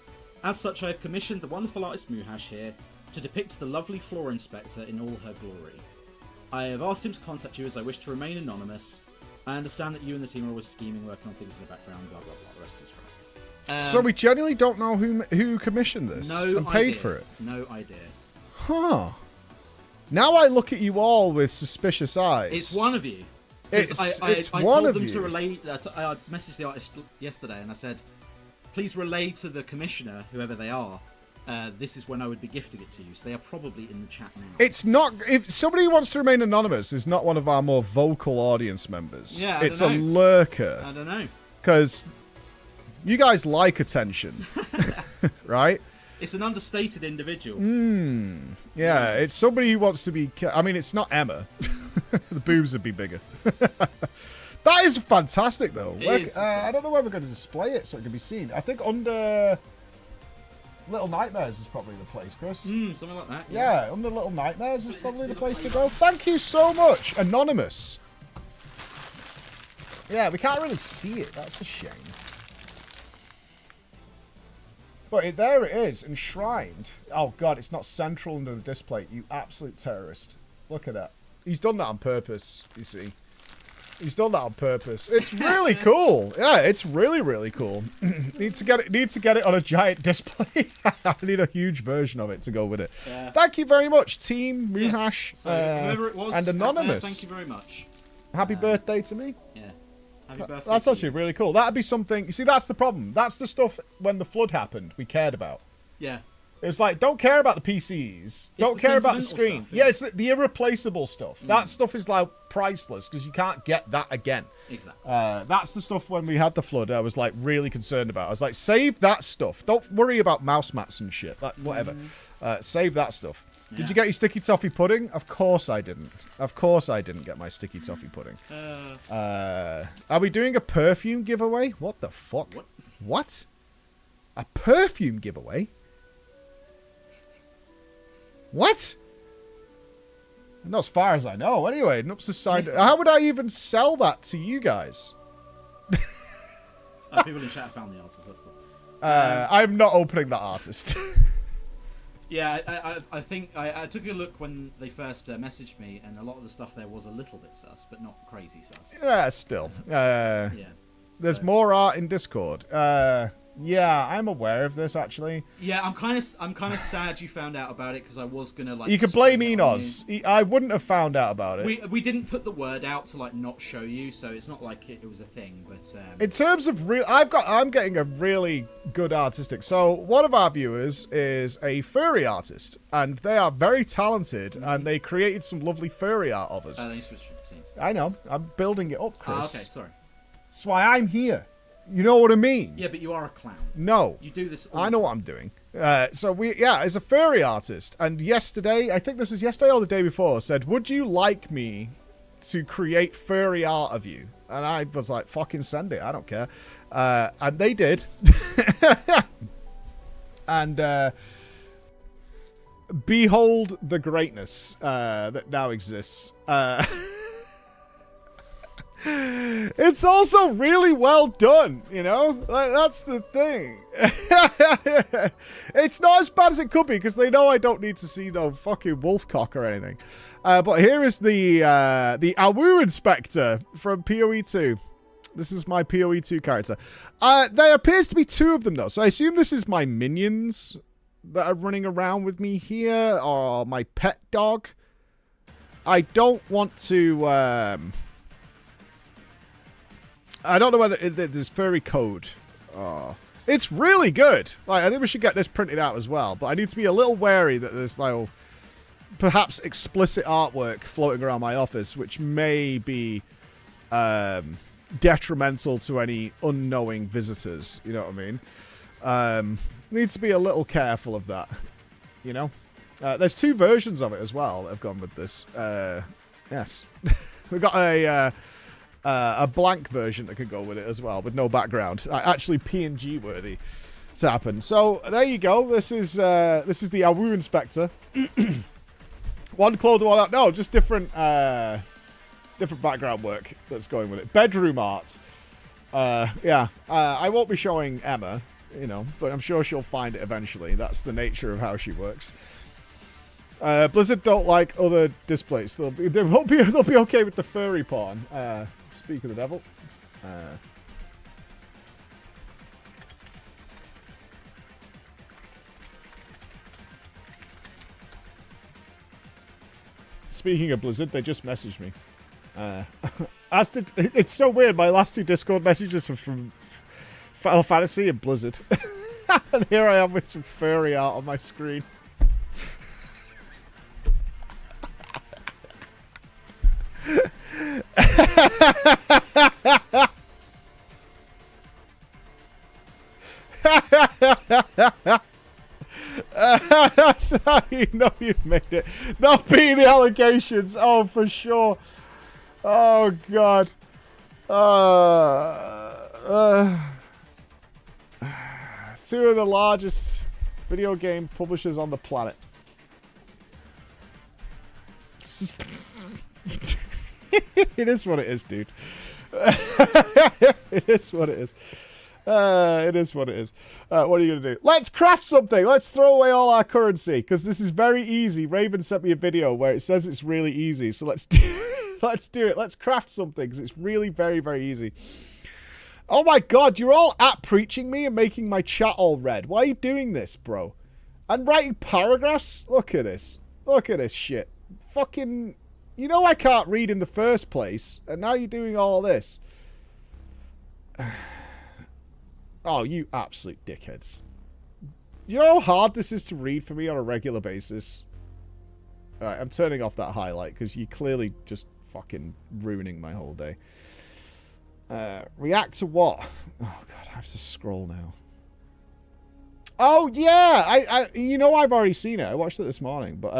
As such, I have commissioned the wonderful artist Muhash here to depict the lovely Floor Inspector in all her glory. I have asked him to contact you as I wish to remain anonymous. I understand that you and the team are always scheming, working on things in the background, blah, blah, blah. The rest is for us. So we genuinely don't know who commissioned this and paid for it. No idea. Huh. Now I look at you all with suspicious eyes. It's one of you. It's I one told of them you. to relay. I messaged the artist yesterday and I said, please relay to the commissioner, whoever they are, this is when I would be gifting it to you. So they are probably in the chat now. It's not. If somebody wants to remain anonymous, is not one of our more vocal audience members. Yeah, it's a lurker. I don't know. Because you guys like attention, right? It's an understated individual. Yeah, it's somebody who wants to be. I mean, it's not Emma. The boobs would be bigger. That is fantastic, though. I don't know where we're going to display it so it can be seen. I think under Little Nightmares is probably the place, Chris. Something like that. Yeah, under Little Nightmares is probably the place to go. Thank you so much, Anonymous. Yeah, we can't really see it. That's a shame. But there it is, enshrined. Oh, God, it's not central under the display. You absolute terrorist. Look at that. He's done that on purpose, you see. He's done that on purpose. It's really cool. Yeah, it's really, really cool. Need to get it on a giant display. I need a huge version of it to go with it. Yeah. Thank you very much, Team Muhash. Yes. So whoever it was, and Anonymous. Thank you very much. Happy birthday to me. Yeah. Happy birthday. That's actually really cool. That'd be something. You see, that's the problem. That's the stuff when the flood happened we cared about. Yeah. It was like, don't care about the PCs. Don't care about the screen. Stuff, yeah, it's the irreplaceable stuff. That stuff is like priceless because you can't get that again. Exactly. That's the stuff when we had the flood I was like really concerned about. I was like, save that stuff. Don't worry about mouse mats and shit. Whatever. Save that stuff. Yeah. Did you get your sticky toffee pudding? Of course I didn't. Of course I didn't get my sticky toffee pudding. Are we doing a perfume giveaway? What the fuck? What? A perfume giveaway? What? Not as far as I know. Anyway, Nups has signed. How would I even sell that to you guys? People in chat found the artist. That's cool. I'm not opening that artist. Yeah, I think I took a look when they first messaged me, and a lot of the stuff there was a little bit sus, but not crazy sus. Yeah, still. Yeah. There's more art in Discord. Yeah, I'm aware of this actually. Yeah, I'm kind of sad you found out about it because I was gonna like. You could blame Enos. I wouldn't have found out about it. We didn't put the word out to like not show you, so it's not like it was a thing. But in terms of I'm getting a really good artistic. So one of our viewers is a furry artist, and they are very talented, and they created some lovely furry art of us. Then you switched scenes. I know. I'm building it up, Chris. Okay, sorry. That's why I'm here. You know what I mean? Yeah, but you are a clown. No. You do this. I know what I'm doing. So as a furry artist, and yesterday, I think this was yesterday or the day before, said, would you like me to create furry art of you? And I was like, fucking send it. I don't care. And they did. And behold the greatness that now exists. It's also really well done, you know? Like, that's the thing. It's not as bad as it could be, because they know I don't need to see no fucking wolf cock or anything. But here is the Awu Inspector from PoE2. This is my PoE2 character. There appears to be two of them, though. So I assume this is my minions that are running around with me here, or my pet dog. I don't want to... I don't know whether there's furry code. Oh, it's really good. Like, I think we should get this printed out as well. But I need to be a little wary that there's like perhaps explicit artwork floating around my office, which may be detrimental to any unknowing visitors. You know what I mean? Needs to be a little careful of that. You know? There's 2 versions of it as well that have gone with this. Yes. We've got a blank version that could go with it as well, with no background. Actually PNG worthy to happen. So there you go. This is the Awu Inspector. One clothed, one out. No, just different background work that's going with it. Bedroom art. Yeah. I won't be showing Emma, you know, but I'm sure she'll find it eventually. That's the nature of how she works. Blizzard don't like other displays. They'll be okay with the furry porn. Speak of the devil. Speaking of Blizzard, they just messaged me. It's so weird. My last 2 Discord messages are from Final Fantasy and Blizzard. And here I am with some furry art on my screen. That's how you know you've made it. Not being the allegations. Oh, for sure. Oh, God. 2 of the largest video game publishers on the planet. It is what it is, dude. It is what it is. It is what it is. What are you going to do? Let's craft something. Let's throw away all our currency, because this is very easy. Raven sent me a video where it says it's really easy. So let's do it. Let's craft something, because it's really very, very easy. Oh my God, you're all preaching me and making my chat all red. Why are you doing this, bro? I'm writing paragraphs? Look at this. Look at this shit. Fucking... You know I can't read in the first place, and now you're doing all this. Oh, you absolute dickheads. You know how hard this is to read for me on a regular basis? Alright, I'm turning off that highlight, because you're clearly just fucking ruining my whole day. React to what? Oh, God, I have to scroll now. Oh, yeah! You know I've already seen it. I watched it this morning, but,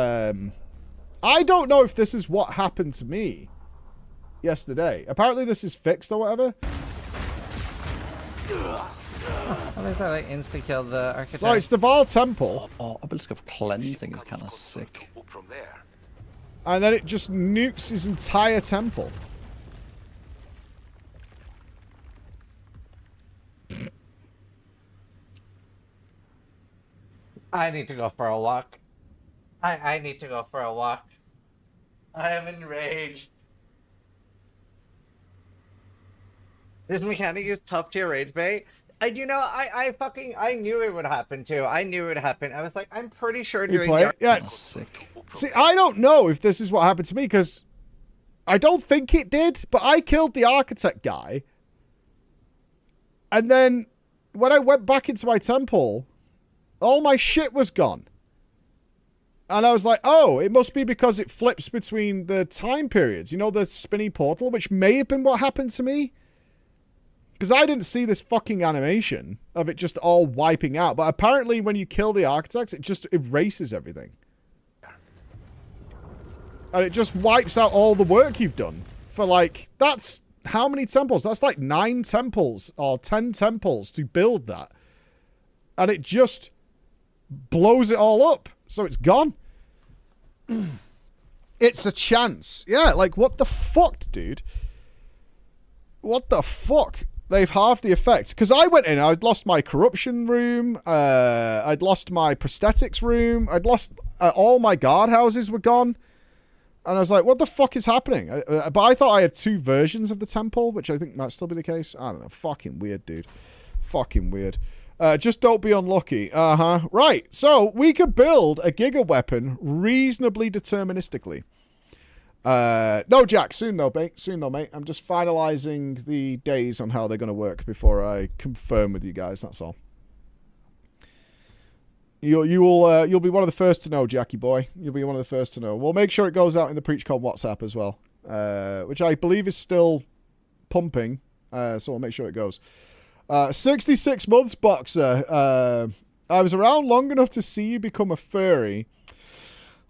I don't know if this is what happened to me yesterday. Apparently this is fixed or whatever. At least I like insta-killed the architect. So it's the Val Temple. Oh, Obelisk of Cleansing is kind of sick. And then it just nukes his entire temple. I need to go for a walk. I need to go for a walk. I am enraged. This mechanic is top tier rage bait. I knew it would happen too. I knew it would happen. I was like, I'm pretty sure doing that. Yeah, it's sick. See, I don't know if this is what happened to me, because I don't think it did, but I killed the architect guy. And then when I went back into my temple, all my shit was gone. And I was like, oh, it must be because it flips between the time periods. You know, the spinny portal, which may have been what happened to me. Because I didn't see this fucking animation of it just all wiping out. But apparently when you kill the architects, it just erases everything. And it just wipes out all the work you've done. For like, that's how many temples? That's like 9 temples or 10 temples to build that. And it just blows it all up. So it's gone. It's a chance. Yeah, like, what the fuck, dude? What the fuck? They've halved the effect. Because I went in, I'd lost my corruption room. I'd lost my prosthetics room. I'd lost... all my guardhouses were gone. And I was like, what the fuck is happening? But I thought I had 2 versions of the temple, which I think might still be the case. I don't know. Fucking weird, dude. Fucking weird. Just don't be unlucky. Right. So we could build a giga weapon reasonably deterministically. No, Jack. Soon though, mate. Soon though, mate. I'm just finalizing the days on how they're going to work before I confirm with you guys. That's all. You'll be one of the first to know, Jackie boy. You'll be one of the first to know. We'll make sure it goes out in the PreachCon WhatsApp as well, which I believe is still pumping. So we'll make sure it goes. 66 months, Boxer. I was around long enough to see you become a furry.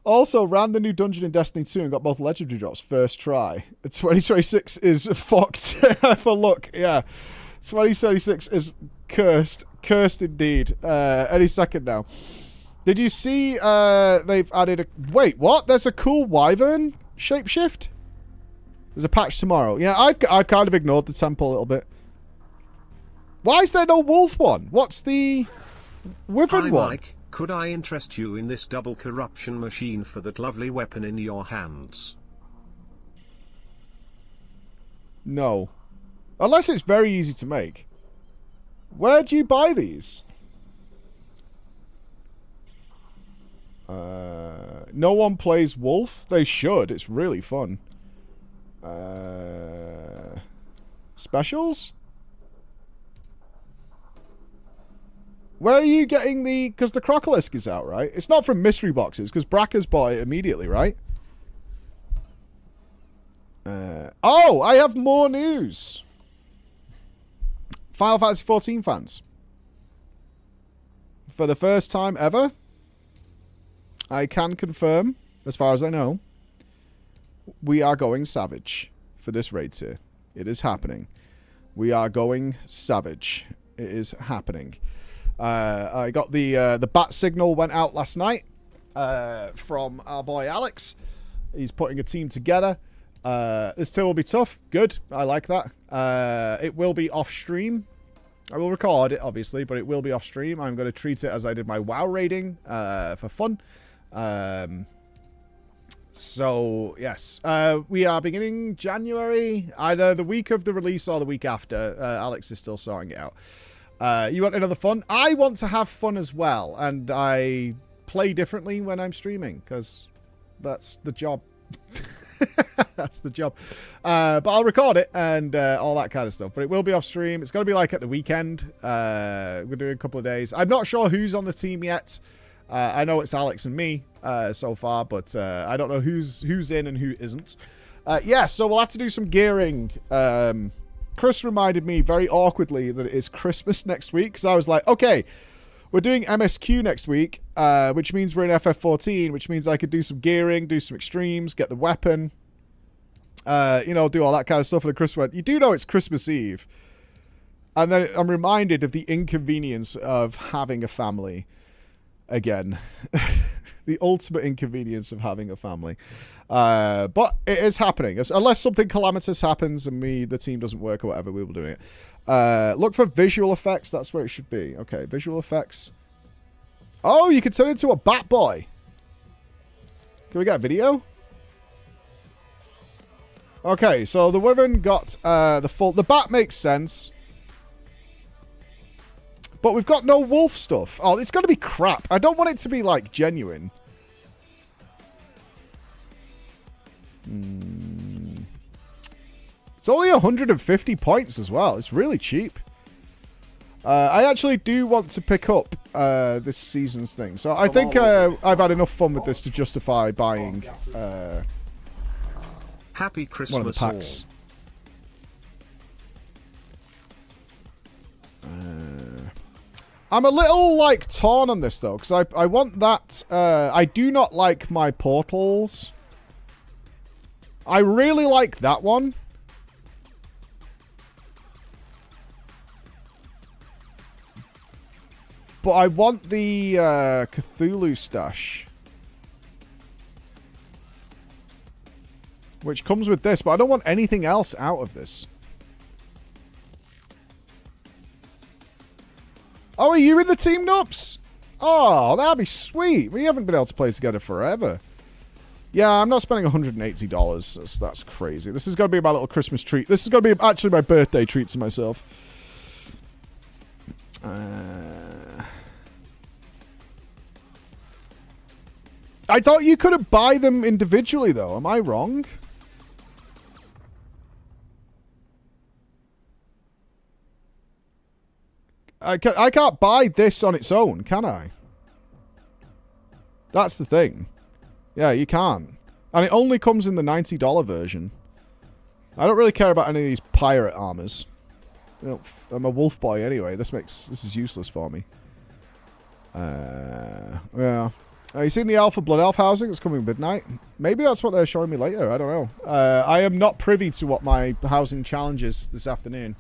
Also, ran the new dungeon in Destiny 2 and got both legendary drops first try. 2026 is fucked for luck. Yeah. 2026 is cursed. Cursed indeed. Any second now. Did you see they've added a... Wait, what? There's a cool wyvern shapeshift? There's a patch tomorrow. Yeah, I've kind of ignored the temple a little bit. Why is there no wolf one? What's the wyvern one? Mike, could I interest you in this double corruption machine for that lovely weapon in your hands? No. Unless it's very easy to make. Where do you buy these? No one plays Wolf? They should. It's really fun. Specials? Where are you getting the... Because the Crocolisk is out, right? It's not from mystery boxes, because Bracker's bought it immediately, right? Oh, I have more news. Final Fantasy 14 fans. For the first time ever, I can confirm, as far as I know, we are going Savage for this raid tier. It is happening. We are going Savage. It is happening. I got the bat signal went out last night from our boy Alex. He's putting a team together. This tier will be tough. Good. I like that. It will be off stream. I will record it, obviously, but it will be off stream. I'm going to treat it as I did my WoW raiding for fun. So, yes. We are beginning January, either the week of the release or the week after. Alex is still sorting it out. You want another fun? I want to have fun as well, and I play differently when I'm streaming, because that's the job. That's the job. But I'll record it and all that kind of stuff. But it will be off stream. It's going to be like at the weekend. We're doing a couple of days. I'm not sure who's on the team yet. I know it's Alex and me so far, but I don't know who's in and who isn't. Yeah, so we'll have to do some gearing. Chris reminded me very awkwardly that it is Christmas next week, because I was like, okay, we're doing MSQ next week, which means we're in FF14, which means I could do some gearing, do some extremes, get the weapon, you know, do all that kind of stuff. And Chris went, you do know it's Christmas Eve. And then I'm reminded of the inconvenience of having a family again. The ultimate inconvenience of having a family. But it is happening. Unless something calamitous happens and the team doesn't work or whatever, we will do it. Look for visual effects. That's where it should be. Okay, visual effects. Oh, you can turn into a bat boy. Can we get a video? Okay, so the Wyvern got the bat makes sense. But we've got no wolf stuff. Oh, it's going to be crap. I don't want it to be, like, genuine. It's only 150 points as well. It's really cheap. I actually do want to pick up this season's thing. So I think I've had enough fun with this to justify buying Happy Christmas one of the packs. I'm a little, like, torn on this, though, because I want that... I do not like my portals. I really like that one. But I want the Cthulhu stash. Which comes with this, but I don't want anything else out of this. Oh, are you in the team, Nups? Oh, that'd be sweet. We haven't been able to play together forever. Yeah, I'm not spending $180. That's crazy. This is going to be my little Christmas treat. This is going to be actually my birthday treat to myself. I thought you couldn't buy them individually, though. Am I wrong? I can't buy this on its own, can I? That's the thing. Yeah, you can't. And it only comes in the $90 version. I don't really care about any of these pirate armors. I'm a wolf boy anyway. This is useless for me. Yeah. You seen the Alpha Blood Elf housing? It's coming midnight. Maybe that's what they're showing me later. I don't know. I am not privy to what my housing challenge is this afternoon.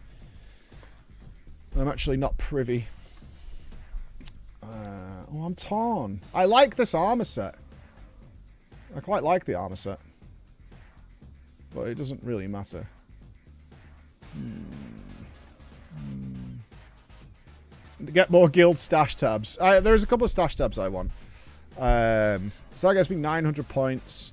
I'm actually not privy. Oh, I'm torn. I like this armor set. I quite like the armor set. But it doesn't really matter. Get more guild stash tabs. There's a couple of stash tabs I want. So that gets me 900 points.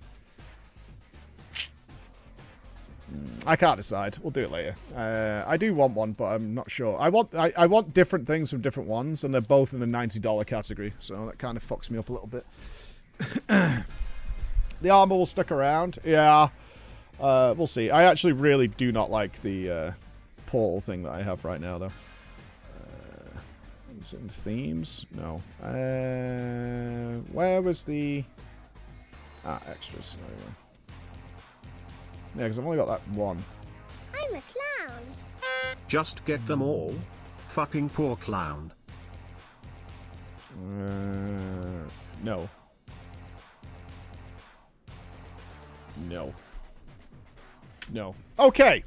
I can't decide. We'll do it later. I do want one, but I'm not sure. I want different things from different ones, and they're both in the $90 category, so that kind of fucks me up a little bit. The armor will stick around. Yeah. We'll see. I actually really do not like the portal thing that I have right now, though. Is it in themes? No. Where was the... extras. There we go. Yeah, because I've only got that one. I'm a clown. Just get them all. Fucking poor clown. No. No. No. Okay.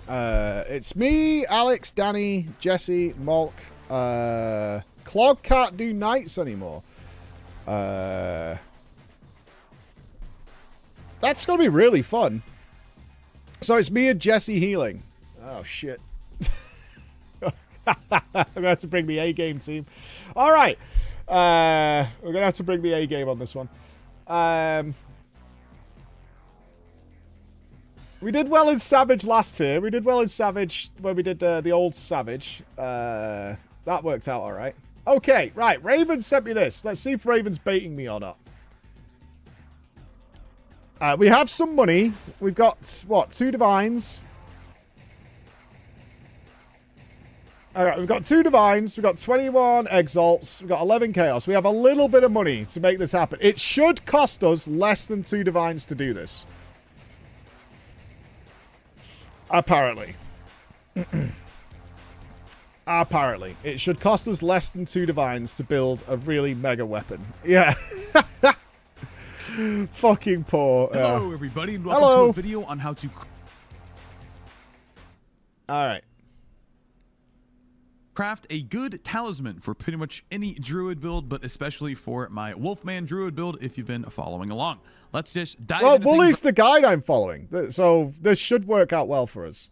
It's me, Alex, Danny, Jesse, Malk. Clog can't do nights anymore. That's gonna be really fun. So it's me and Jesse healing. Oh shit. I'm gonna have to bring the A game team. All right. We're gonna have to bring the A game on this one. We did well in Savage last year. We did well in Savage when we did the old Savage. That worked out all right. Okay, right. Raven sent me this. Let's see if Raven's baiting me or not. We have some money. We've got, what, 2 divines. All right, we've got 2 divines. We've got 21 exalts. We've got 11 chaos. We have a little bit of money to make this happen. It should cost us less than 2 divines to do this. Apparently. Apparently. It should cost us less than 2 divines to build a really mega weapon. Yeah. Fucking poor. Hello, everybody, and welcome Hello. to a video on how to Alright. craft a good talisman for pretty much any druid build, but especially for my Wolfman druid build if you've been following along. Let's just dive Well, into Wooly's things. the guide I'm following. So this should work out well for us.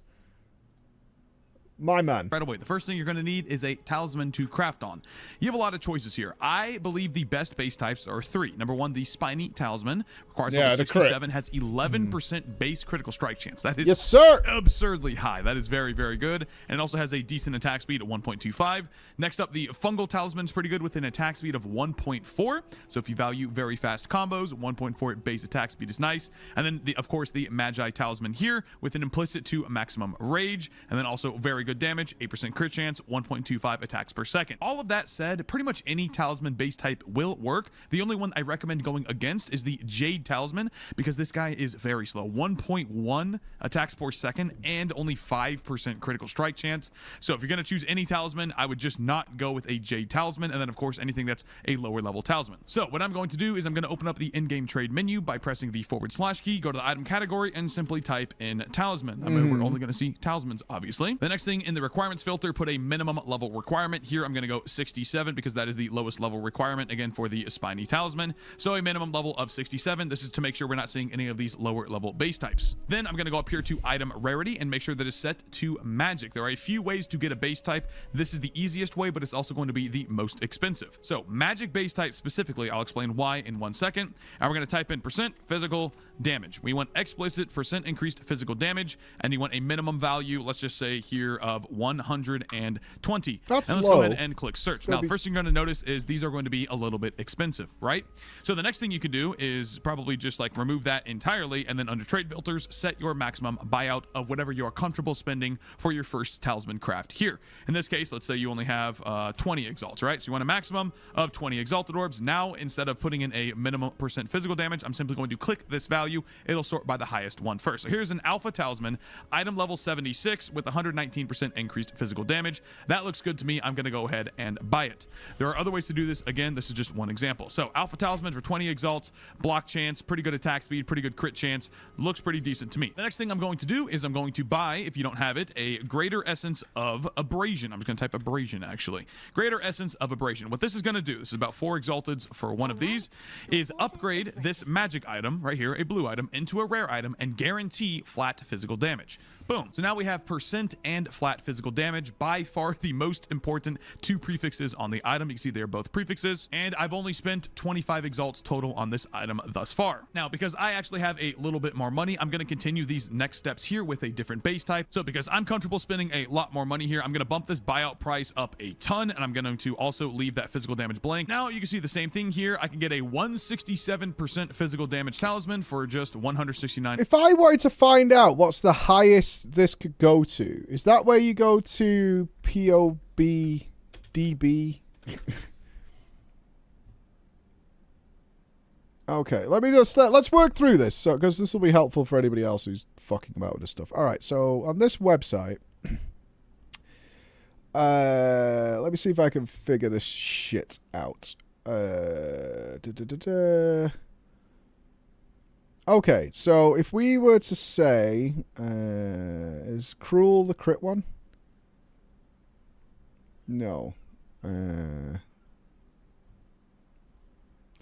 My man. Right away, the first thing you're going to need is a talisman to craft on. You have a lot of choices here. I believe the best base types are 3. Number 1, the spiny talisman requires level the crit. 67, has 11% base critical strike chance. That is Yes, sir. absurdly high. That is very, very good. And it also has a decent attack speed at 1.25. Next up, the fungal talisman is pretty good with an attack speed of 1.4. So if you value very fast combos, 1.4 base attack speed is nice. And then, of course, the magi talisman here with an implicit to maximum rage. And then also very good damage, 8% crit chance, 1.25 attacks per second. All of that said, pretty much any talisman base type will work. The only one I recommend going against is the Jade talisman, because this guy is very slow. 1.1 attacks per second and only 5% critical strike chance. So if you're going to choose any talisman, I would just not go with a Jade talisman, and then of course anything that's a lower level talisman. So what I'm going to do is I'm going to open up the in-game trade menu by pressing the / key, go to the item category, and simply type in talisman. I mean, we're only going to see talismans, obviously. The next thing in the requirements filter, put a minimum level requirement. Here I'm going to go 67 because that is the lowest level requirement, again, for the spiny talisman. So a minimum level of 67. This is to make sure we're not seeing any of these lower level base types. Then I'm going to go up here to item rarity and make sure that it's set to magic. There are a few ways to get a base type. This is the easiest way, but it's also going to be the most expensive. So magic base type specifically, I'll explain why in 1 second. And we're going to type in % physical damage. We want explicit % increased physical damage, and you want a minimum value, let's just say here, of 120. That's and let's low. go ahead and click search. Now, the first thing you're going to notice is these are going to be a little bit expensive, right? So the next thing you could do is probably just like remove that entirely, and then under trade filters, set your maximum buyout of whatever you are comfortable spending for your first talisman craft here. In this case, let's say you only have 20 exalts, right? So you want a maximum of 20 exalted orbs. Now, instead of putting in a minimum % physical damage, I'm simply going to click this value. It'll sort by the highest one first. So here's an alpha talisman, item level 76 with 119% 20% increased physical damage. That looks good to me. I'm going to go ahead and buy it. There are other ways to do this. Again, this is just one example. So Alpha Talisman for 20 exalts, block chance, pretty good attack speed, pretty good crit chance. Looks pretty decent to me. The next thing I'm going to do is I'm going to buy, if you don't have it, a Greater Essence of Abrasion. I'm just going to type Abrasion, actually. Greater Essence of Abrasion. What this is going to do, this is about 4 exalteds for one of these, is upgrade this magic item right here, a blue item, into a rare item and guarantee flat physical damage. Boom. So now we have percent and flat physical damage, by far the most important 2 prefixes on the item. You can see they're both prefixes, and I've only spent 25 exalts total on this item thus far. Now, because I actually have a little bit more money, I'm going to continue these next steps here with a different base type. So because I'm comfortable spending a lot more money here, I'm going to bump this buyout price up a ton, and I'm going to also leave that physical damage blank. Now you can see the same thing here. I can get a 167% physical damage talisman for just 169. If I wanted to find out what's the highest this could go to, is that where you go to PoE2? Okay, let's work through this, so because this will be helpful for anybody else who's fucking about with this stuff. All right, so on this website, let me see if I can figure this shit out. Okay, so if we were to say, is Cruel the crit one? No.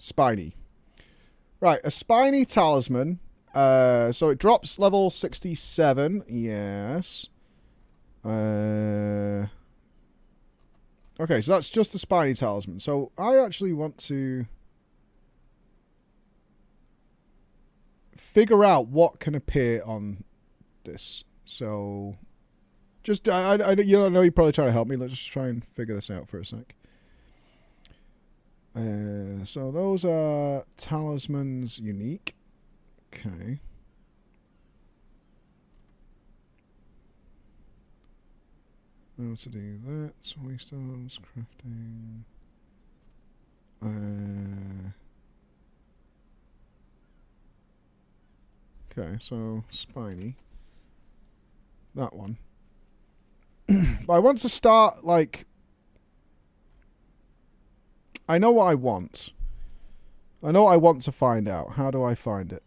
Spiny. Right, a Spiny Talisman. So it drops level 67. Yes. Okay, so that's just a Spiny Talisman. So I actually want to figure out what can appear on this. So just I know you're probably trying to help me. Let's just try and figure this out for a sec. So those are talismans unique. Okay. How to do that? Waystones, crafting. Okay, so Spiny. That one. But I want to start, like... I know what I want. I know what I want to find out. How do I find it?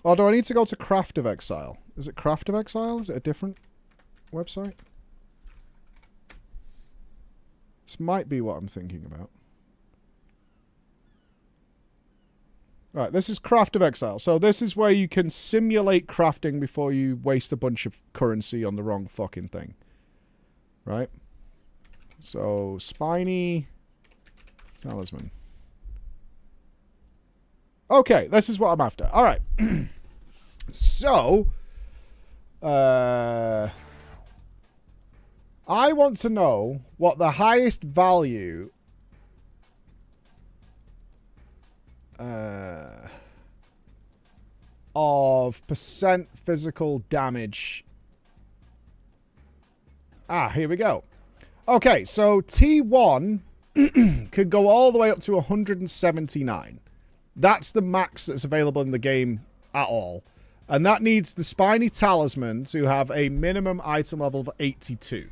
Or do I need to go to Craft of Exile? Is it Craft of Exile? Is it a different website? This might be what I'm thinking about. Right, this is Craft of Exile. So this is where you can simulate crafting before you waste a bunch of currency on the wrong fucking thing. Right? So, Spiny Talisman. Okay, this is what I'm after. Alright. So, I want to know what the highest value of percent physical damage. Here we go. Okay, so T1 could go all the way up to 179. That's the max that's available in the game at all. And that needs the Spiny Talisman to have a minimum item level of 82.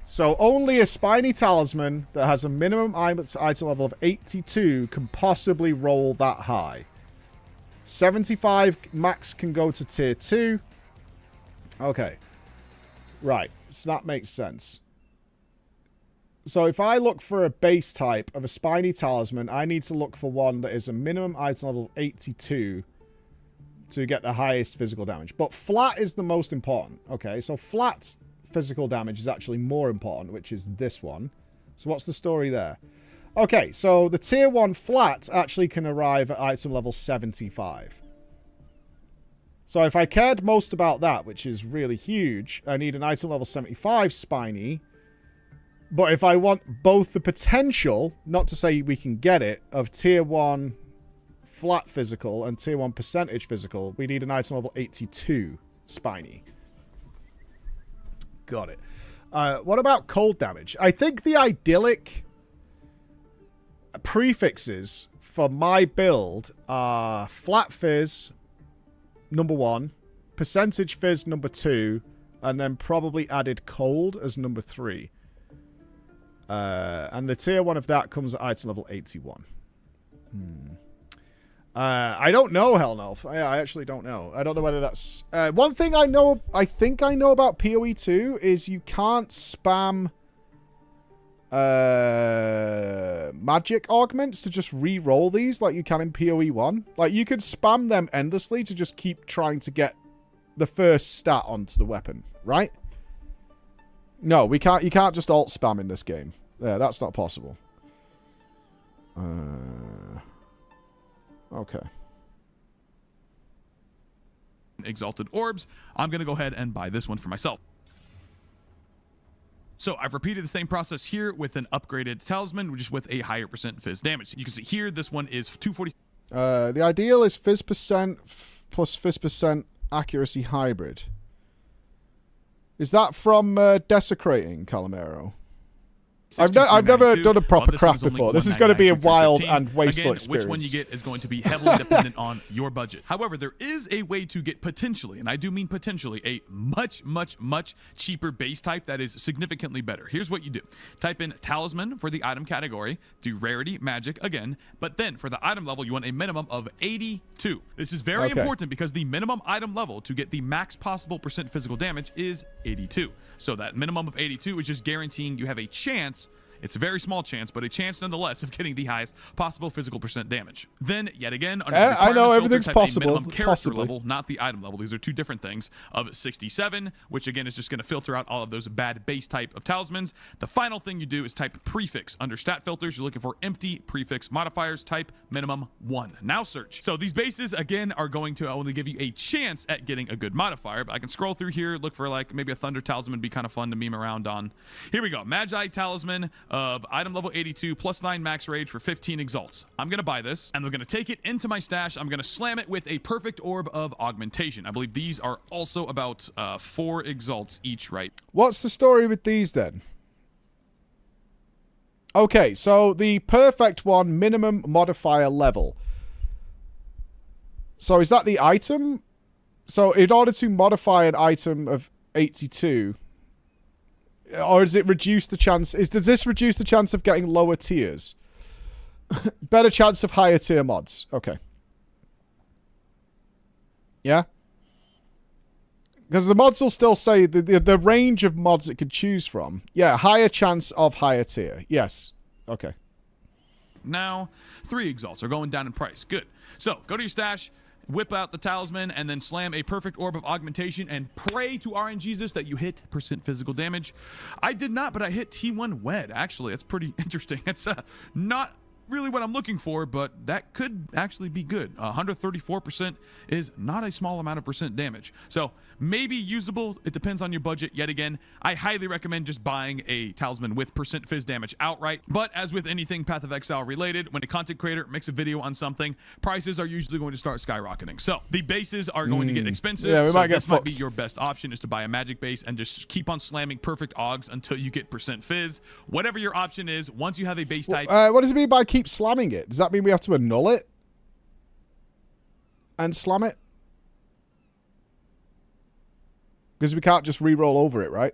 So only a Spiny Talisman that has a minimum item level of 82 can possibly roll that high. 75 max can go to tier 2. Okay. Right, so that makes sense. So if I look for a base type of a Spiny Talisman, I need to look for one that is a minimum item level of 82 to get the highest physical damage. But flat is the most important. Okay, so flat physical damage is actually more important, which is this one. So what's the story there? Okay, so the tier 1 flat actually can arrive at item level 75. So if I cared most about that, which is really huge, I need an item level 75 Spiny. But if I want both the potential, not to say we can get it, of tier 1 flat physical and tier 1 percentage physical, we need an item level 82 Spiny. Got it. What about cold damage? I think the idyllic prefixes for my build are flat fizz, number 1, percentage fizz, number 2, and then probably added cold as number 3. And the tier 1 of that comes at item level 81. I don't know, Hell no. I actually don't know. I don't know whether that's... one thing I think I know about PoE2 is you can't spam magic augments to just re-roll these like you can in PoE1. Like, you could spam them endlessly to just keep trying to get the first stat onto the weapon, right? No, we can't. You can't just alt spam in this game. Yeah, that's not possible. Okay. Exalted orbs. I'm going to go ahead and buy this one for myself. So I've repeated the same process here with an upgraded talisman, just with a higher percent fizz damage. You can see here, this one is 240. The ideal is fizz percent plus fizz percent accuracy hybrid. Is that from Desecrating, Calamero? I've never done a proper craft before. This is going to be a wild and wasteful experience. Which one you get is going to be heavily dependent on your budget. However, there is a way to get potentially, and I do mean potentially, a much, much, much cheaper base type that is significantly better. Here's what you do. Type in Talisman for the item category, do Rarity, Magic again, but then for the item level, you want a minimum of 82. This is very important because the minimum item level to get the max possible percent physical damage is 82. So that minimum of 82 is just guaranteeing you have a chance. It's a very small chance, but a chance nonetheless of getting the highest possible physical percent damage. Then, yet again, under the I know everything's filter, type possible. minimum character level, not the item level. These are two different things. Of 67, which again is just going to filter out all of those bad base type of talismans. The final thing you do is type prefix. Under stat filters, you're looking for empty prefix modifiers. Type minimum 1. Now search. So these bases again are going to only give you a chance at getting a good modifier. But I can scroll through here, look for like maybe a Thunder Talisman, be kind of fun to meme around on. Here we go. Magi Talisman of item level 82 plus 9 max rage for 15 exalts. I'm going to buy this and we're going to take it into my stash. I'm going to slam it with a perfect orb of augmentation. I believe these are also about 4 exalts each, right? What's the story with these then? Okay, so the perfect one, minimum modifier level. So is that the item? So in order to modify an item of 82... Or does it reduce the chance... Does this reduce the chance of getting lower tiers? Better chance of higher tier mods. Okay. Yeah? Because the mods will still say the range of mods it could choose from. Yeah, higher chance of higher tier. Yes. Okay. Now, 3 exalts are going down in price. Good. So, go to your stash, whip out the talisman, and then slam a perfect orb of augmentation and pray to RNGesus that you hit percent physical damage. I did not, but I hit T1 Wed. Actually, that's pretty interesting. It's not really what I'm looking for, but that could actually be good. 134% is not a small amount of percent damage. So maybe usable. It depends on your budget. Yet again, I highly recommend just buying a talisman with percent fizz damage outright. But as with anything Path of Exile related, when a content creator makes a video on something, prices are usually going to start skyrocketing. So the bases are going to get expensive. Yeah, this might be your best option, is to buy a magic base and just keep on slamming perfect augs until you get percent fizz. Whatever your option is, once you have a base type. What does it mean by keep slamming it? Does that mean we have to annul it and slam it? Because we can't just re-roll over it, right?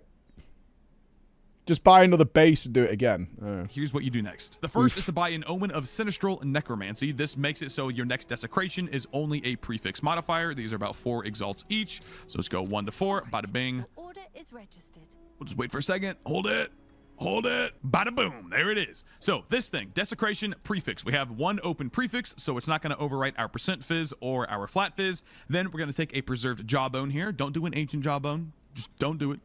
Just buy another base and do it again. Here's what you do next. The first is to buy an Omen of Sinistral Necromancy. This makes it so your next Desecration is only a prefix modifier. These are about 4 exalts each. So let's go 1 to 4. Bada bing. Order is registered. We'll just wait for a second. Hold it. Hold it. Bada boom. There it is. So this thing, Desecration prefix. We have 1 open prefix, so it's not going to overwrite our percent fizz or our flat fizz. Then we're going to take a preserved jawbone here. Don't do an ancient jawbone. Just don't do it.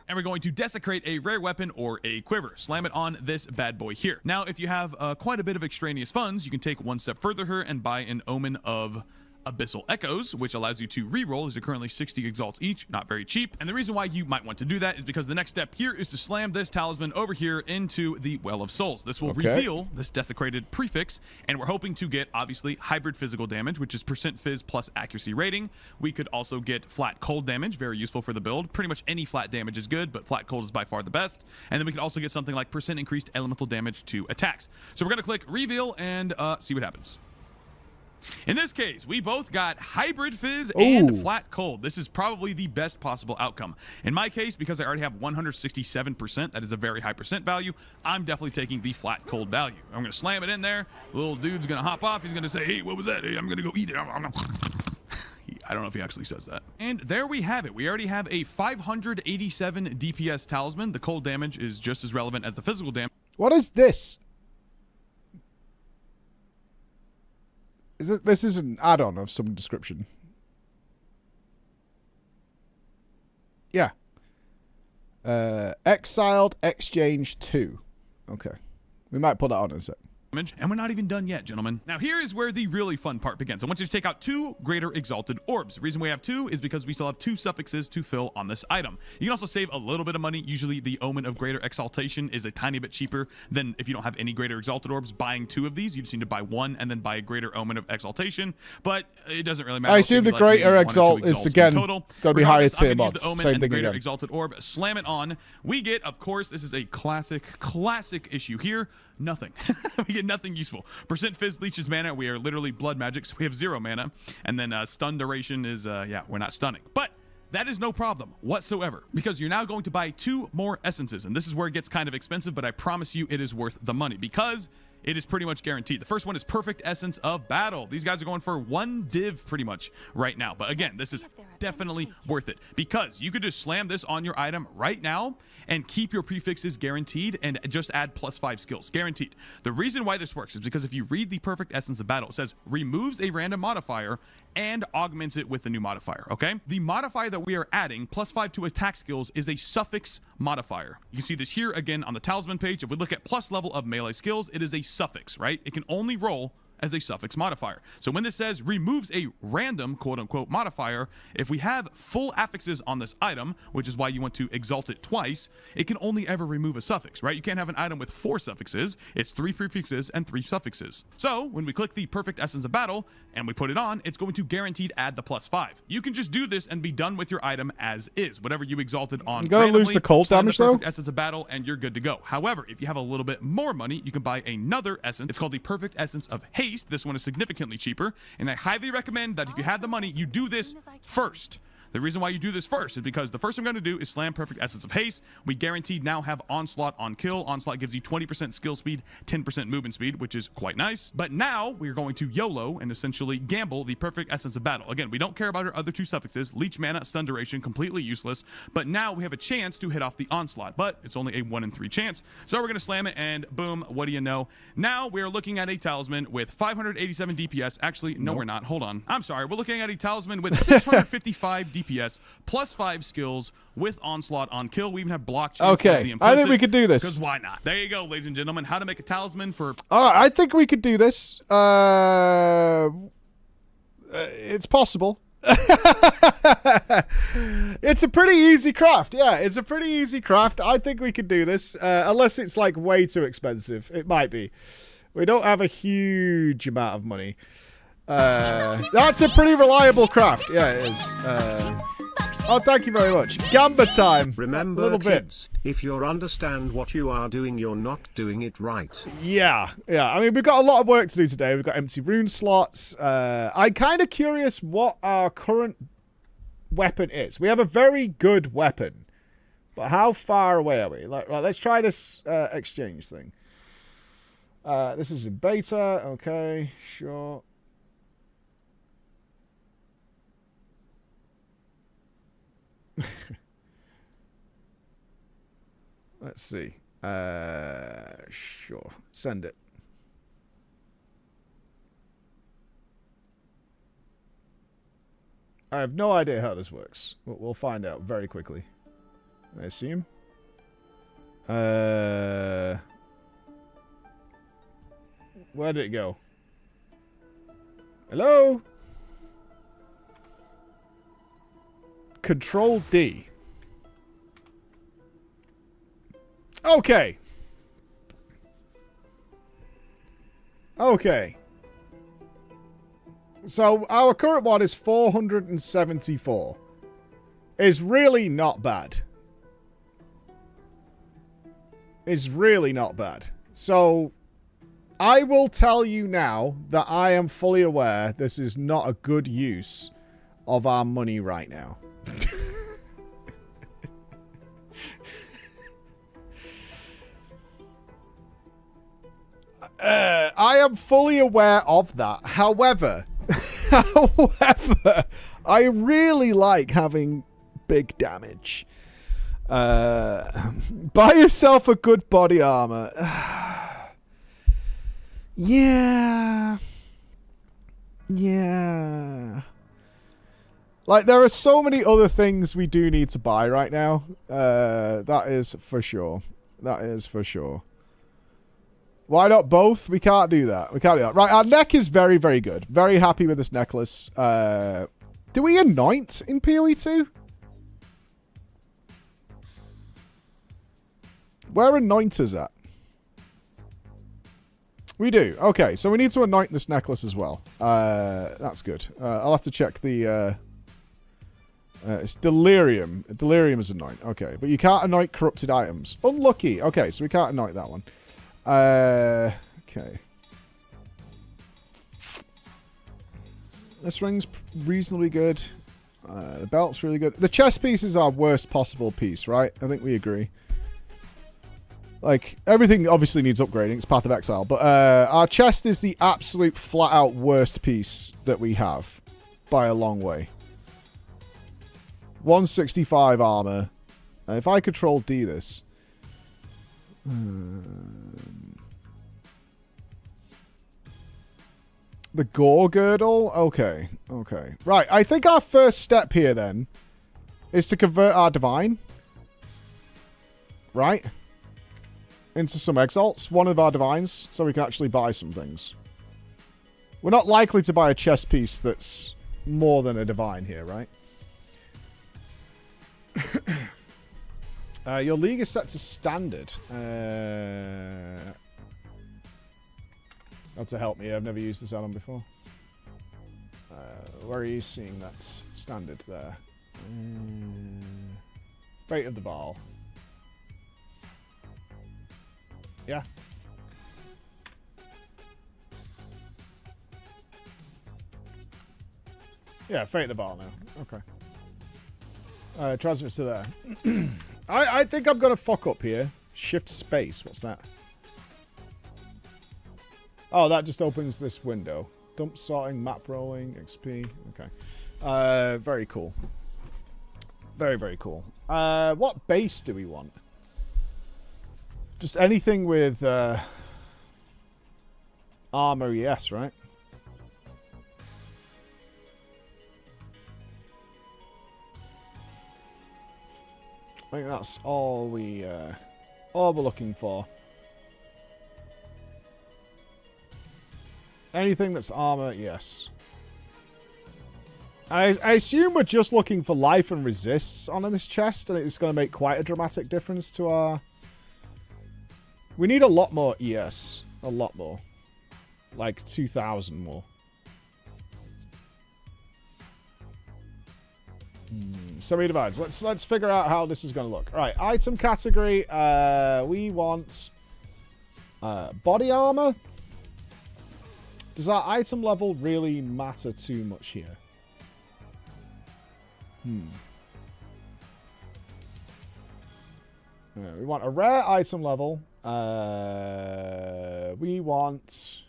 And we're going to desecrate a rare weapon or a quiver. Slam it on this bad boy here. Now, if you have quite a bit of extraneous funds, you can take 1 step further here and buy an Omen of Abyssal Echoes, which allows you to reroll. These are currently 60 exalts each, not very cheap. And the reason why you might want to do that is because the next step here is to slam this talisman over here into the Well of Souls. This will reveal this desecrated prefix, and we're hoping to get, obviously, hybrid physical damage, which is percent phys plus accuracy rating. We could also get flat cold damage, very useful for the build. Pretty much any flat damage is good, but flat cold is by far the best. And then we could also get something like percent increased elemental damage to attacks. So we're going to click reveal and see what happens. In this case, we both got hybrid fizz and flat cold. This is probably the best possible outcome. In my case, because I already have 167%, that is a very high percent value, I'm definitely taking the flat cold value. I'm going to slam it in there. The little dude's going to hop off. He's going to say, hey, what was that? Hey, I'm going to go eat it. I don't know if he actually says that. And there we have it. We already have a 587 DPS talisman. The cold damage is just as relevant as the physical damage. What is this? This is an add-on of some description. Yeah. Exiled Exchange 2. Okay. We might put that on in a sec. And we're not even done yet, gentlemen. Now here is where the really fun part begins. I want you to take out 2 greater exalted orbs. The reason we have 2 is because we still have 2 suffixes to fill on this item. You can also save a little bit of money. Usually the omen of greater exaltation is a tiny bit cheaper than if you don't have any greater exalted orbs. Buying 2 of these, you just need to buy 1 and then buy a greater omen of exaltation. But it doesn't really matter. I assume the greater exalt is again going to be higher tier mods. Same thing greater again. Exalted orb, slam it on. We get, of course, this is a classic issue here. Nothing. We get nothing useful. Percent fizz leeches mana. We are literally blood magic, so we have 0 mana. And then stun duration is, yeah, we're not stunning. But that is no problem whatsoever, because you're now going to buy 2 more essences. And this is where it gets kind of expensive, but I promise you it is worth the money, because it is pretty much guaranteed. The first one is Perfect Essence of Battle. These guys are going for 1 div pretty much right now. But again, this is definitely worth it, because you could just slam this on your item right now and keep your prefixes guaranteed and just add +5 skills. Guaranteed. The reason why this works is because if you read the Perfect Essence of Battle, it says removes a random modifier and augments it with a new modifier, okay? The modifier that we are adding, +5 to attack skills, is a suffix modifier. You can see this here again on the Talisman page. If we look at plus level of melee skills, it is a suffix, right? It can only roll as a suffix modifier. So when this says removes a random quote-unquote modifier, if we have full affixes on this item, which is why you want to exalt it twice, it can only ever remove a suffix, right? You can't have an item with 4 suffixes. It's 3 prefixes and 3 suffixes. So when we click the Perfect Essence of Battle and we put it on, it's going to guaranteed add the +5. You can just do this and be done with your item as is. Whatever you exalted on, you gotta lose the cold damage though. Perfect Essence of Battle and you're good to go. However, if you have a little bit more money, you can buy another essence. It's called the Perfect Essence of Haste. This one is significantly cheaper, and I highly recommend that if you have the money, you do this first. The reason why you do this first is because the first thing I'm going to do is slam Perfect Essence of Haste. We guaranteed now have Onslaught on kill. Onslaught gives you 20% skill speed, 10% movement speed, which is quite nice. But now we're going to YOLO and essentially gamble the Perfect Essence of Battle. Again, we don't care about our other 2 suffixes. Leech mana, stun duration, completely useless. But now we have a chance to hit off the Onslaught, but it's only a 1 in 3 chance. So we're going to slam it, and boom, what do you know? Now we're looking at a talisman with 587 DPS. Actually, no, we're not. Hold on. I'm sorry. We're looking at a talisman with 655 DPS, +5 skills with Onslaught on kill. We even have blockchain. Okay, I think we could do this. Because why not? There you go, ladies and gentlemen. How to make a talisman for... I think we could do this. It's possible. It's a pretty easy craft. Yeah, it's a pretty easy craft. I think we could do this. Unless it's like way too expensive. It might be. We don't have a huge amount of money. That's a pretty reliable craft. Yeah, it is. Oh, thank you very much. Gamba time. Remember, a little kids, bit. if you understand what you are doing, you're not doing it right. Yeah. I mean, we've got a lot of work to do today. We've got empty rune slots. I'm kind of curious what our current weapon is. We have a very good weapon, but how far away are we? Let's try this exchange thing. This is in beta. Okay, sure. Let's see. Sure. Send it. I have no idea how this works. We'll find out very quickly, I assume. Where did it go? Hello? Control D. Okay. Okay. So our current one is 474. It's really not bad. It's really not bad. So I will tell you now that I am fully aware this is not a good use of our money right now. I am fully aware of that. However, I really like having big damage. Buy yourself a good body armor. Yeah. Yeah. Like, there are so many other things we do need to buy right now. That is for sure. That is for sure. Why not both? We can't do that. We can't do that. Right, our neck is very, very good. Very happy with this necklace. Do we anoint in PoE2? Where are anointers at? We do. Okay, so we need to anoint this necklace as well. That's good. I'll have to check the... it's Delirium. Delirium is anoint. Okay, but you can't anoint corrupted items. Unlucky. Okay, so we can't anoint that one. Okay. This ring's reasonably good. The belt's really good. The chest piece is our worst possible piece, right? I think we agree. Like, everything obviously needs upgrading. It's Path of Exile. But our chest is the absolute flat-out worst piece that we have. By a long way. 165 armor. And if I Control D this... the Gore Girdle? Okay. Okay. Right. I think our first step here, then, is to convert our Divine. Right? Into some Exalts. One of our Divines. So we can actually buy some things. We're not likely to buy a chest piece that's more than a Divine here, right? Your league is set to standard. That's to help me. I've never used this add-on before. Where are you seeing that standard there? Fate of the Baal. Yeah. Yeah, Fate of the Baal now. Okay. Transfers to there. I think I'm going to fuck up here. Shift space. What's that? Oh, that just opens this window. Dump sorting, map rolling, XP. Okay. Very cool. Very, very cool. What base do we want? Just anything with armor, yes, right? I think that's all we're looking for. Anything that's armor, yes. I assume we're just looking for life and resists on this chest, and it's going to make quite a dramatic difference to our... We need a lot more ES. A lot more. Like 2,000 more. Semi-divides. Let's figure out how this is going to look. All right, item category. We want body armor. Does our item level really matter too much here? We want a rare item level. We want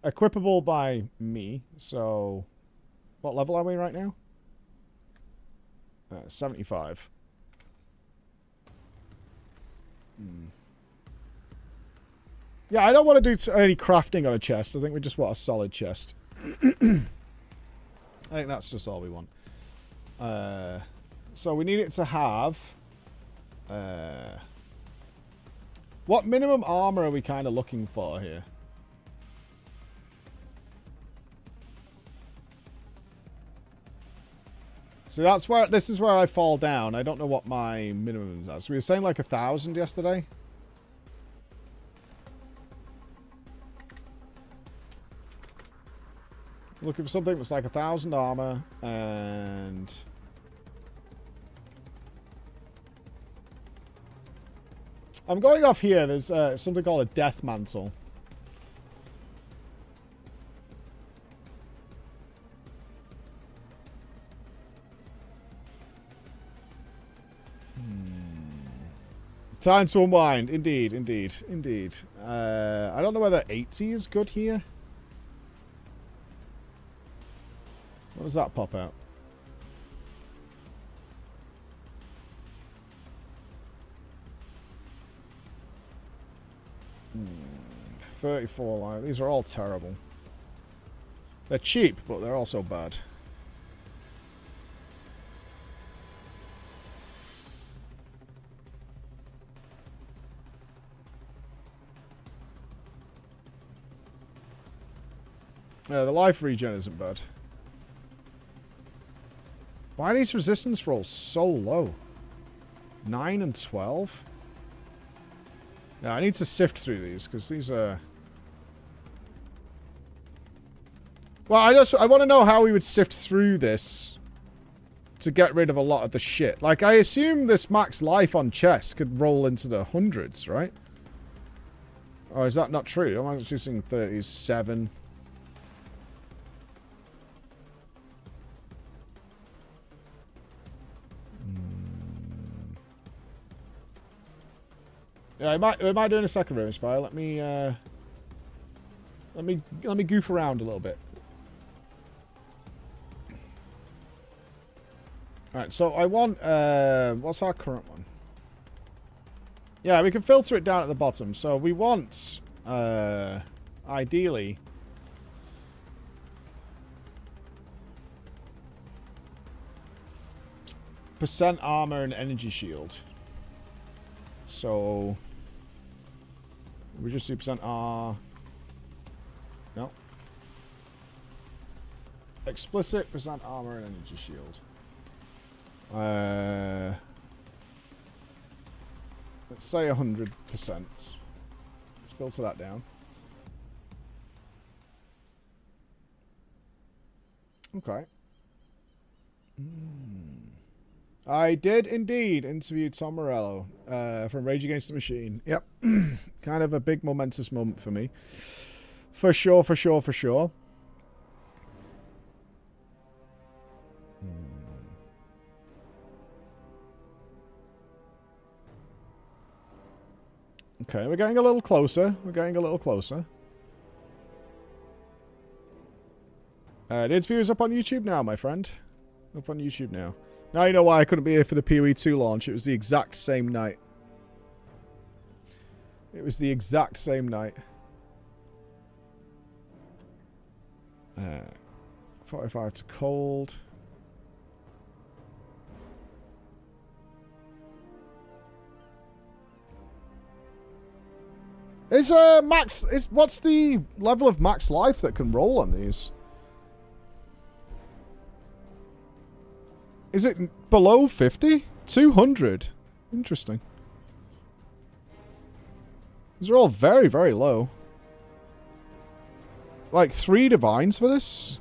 equipable by me. So, what level are we right now? 75. Yeah, I don't want to do any crafting on a chest. I think we just want a solid chest. I think that's just all we want. So we need it to have... what minimum armor are we kind of looking for here? So that's where, this is where I fall down. I don't know what my minimums are. So we were saying like 1,000 yesterday. Looking for something that's like 1,000 armor and... I'm going off here. There's something called a death mantle. Time to unwind. Indeed, indeed, indeed. I don't know whether 80 is good here. What does that pop out? 34 line. These are all terrible. They're cheap, but they're also bad. Yeah, the life regen isn't bad. Why are these resistance rolls so low? 9 and 12? Yeah, I need to sift through these, because these are... Well, I want to know how we would sift through this to get rid of a lot of the shit. Like, I assume this max life on chest could roll into the hundreds, right? Or is that not true? I'm actually seeing 37. Yeah, I might do in a second room, Spy. Let me goof around a little bit. Alright, so I want what's our current one? Yeah, we can filter it down at the bottom. So we want ideally percent armor and energy shield. So we just do percent R. No. Explicit percent armor and energy shield. Let's say 100%. Let's filter that down. Okay. I did indeed interview Tom Morello from Rage Against the Machine. Yep. Kind of a big momentous moment for me. For sure, for sure, for sure. Okay, we're getting a little closer. We're getting a little closer. The interview is up on YouTube now, my friend. Up on YouTube now. Now you know why I couldn't be here for the PoE2 launch. It was the exact same night. It was the exact same night. 45 to cold. What's the level of max life that can roll on these? Is it below 50? 200. Interesting. These are all very, very low. Like 3 divines for this?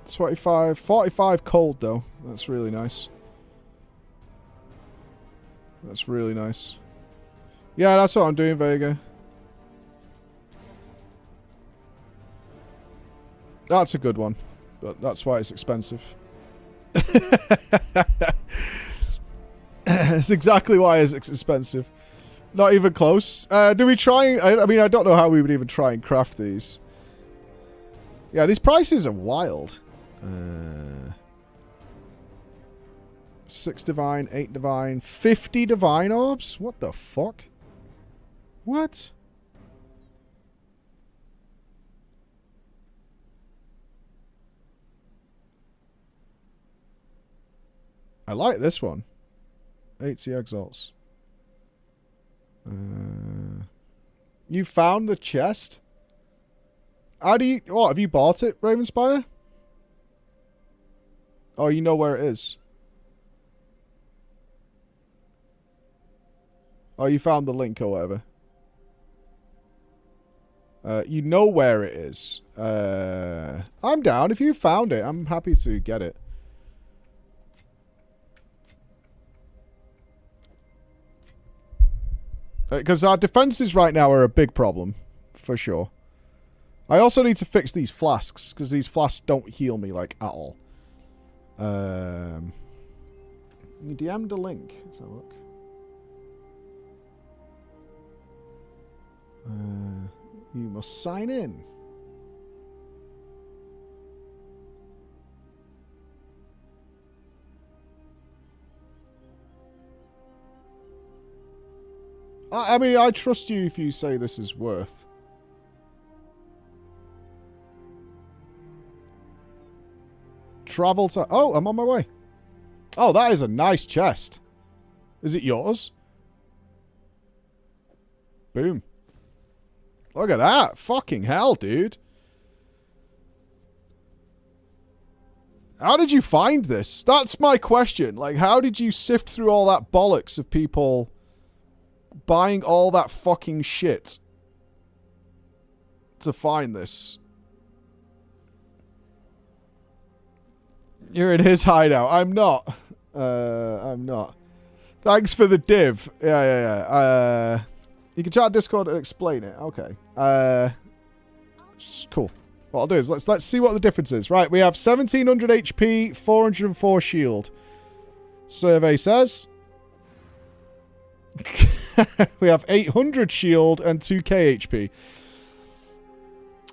$25, 45 cold though. That's really nice. That's really nice. Yeah, that's what I'm doing, Vega. That's a good one. But that's why it's expensive. It's exactly why it's expensive. Not even close. Do we try... I mean, I don't know how we would even try and craft these. Yeah, these prices are wild. 6 divine, 8 divine, 50 divine orbs? What the fuck? What? I like this one. 80 exalts. You found the chest? How do you... What, have you bought it, Ravenspire? Oh, you know where it is. Oh, you found the link or whatever. You know where it is. I'm down. If you found it, I'm happy to get it. Because our defenses right now are a big problem. For sure. I also need to fix these flasks. Because these flasks don't heal me, like, at all. You DM'd a link. Let's have a look. You must sign in. I mean, I trust you if you say this is worth. Travel to... Oh, I'm on my way. Oh, that is a nice chest. Is it yours? Boom. Look at that. Fucking hell, dude. How did you find this? That's my question. Like, how did you sift through all that bollocks of people buying all that fucking shit to find this? You're in his hideout. I'm not. I'm not. Thanks for the div. Yeah. You can chat Discord and explain it. Okay. Cool. What I'll do is let's see what the difference is. Right, we have 1700 HP, 404 shield. Survey says. We have 800 shield and 2k HP.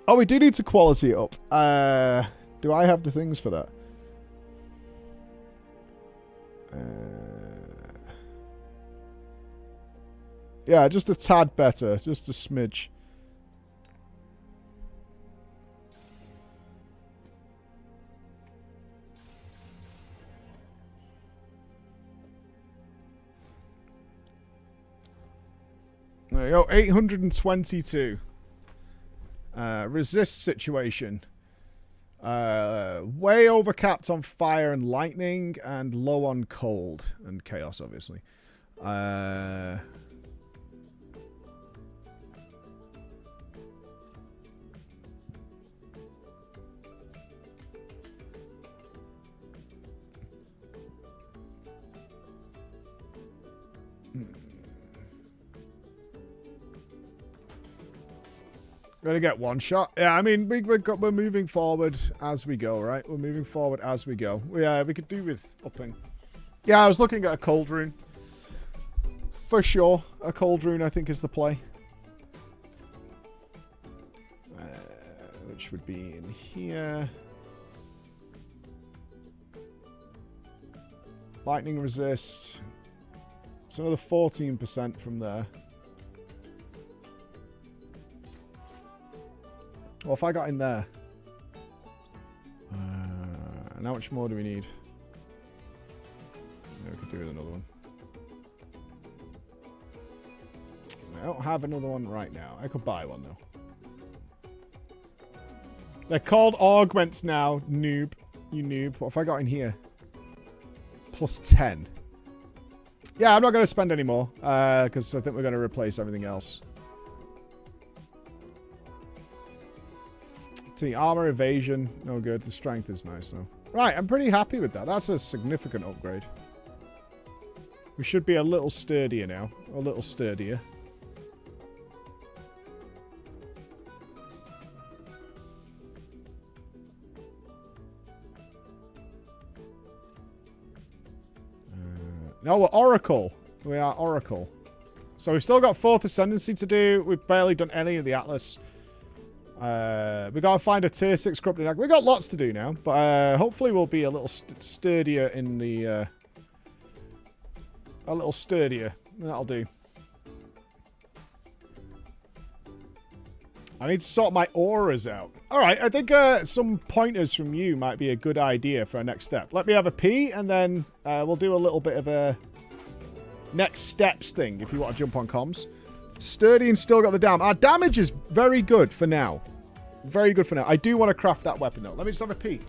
Oh, we do need to quality it up. Do I have the things for that? Yeah, just a tad better. Just a smidge. There you go. 822. Resist situation. Way overcapped on fire and lightning, and low on cold and chaos, obviously. Gonna get one shot. Yeah, I mean, we're moving forward as we go, right? We're moving forward as we go. Yeah, we could do with upping. Yeah, I was looking at a cold rune. For sure, a cold rune I think is the play. Which would be in here. Lightning resist. It's another 14% from there. Well, if I got in there. And how much more do we need? Yeah, we could do with another one. I don't have another one right now. I could buy one, though. They're called augments now, noob. You noob. What have I got in here? Plus 10. Yeah, I'm not going to spend any more. Because I think we're going to replace everything else. See, armor, evasion, no good. The strength is nice, though. Right, I'm pretty happy with that. That's a significant upgrade. We should be a little sturdier now. A little sturdier. No, we're Oracle. We are Oracle. So we've still got 4th Ascendancy to do. We've barely done any of the Atlas. We gotta find a tier 6 corrupted act. We got lots to do now, but hopefully we'll be a little sturdier in the a little sturdier. That'll do. I need to sort my auras out. All right, I think some pointers from you might be a good idea for our next step. Let me have a pee, and then we'll do a little bit of a next steps thing if you want to jump on comms. Sturdy and still got the damage. Our damage is very good for now. Very good for now. I do want to craft that weapon, though. Let me just have a peek.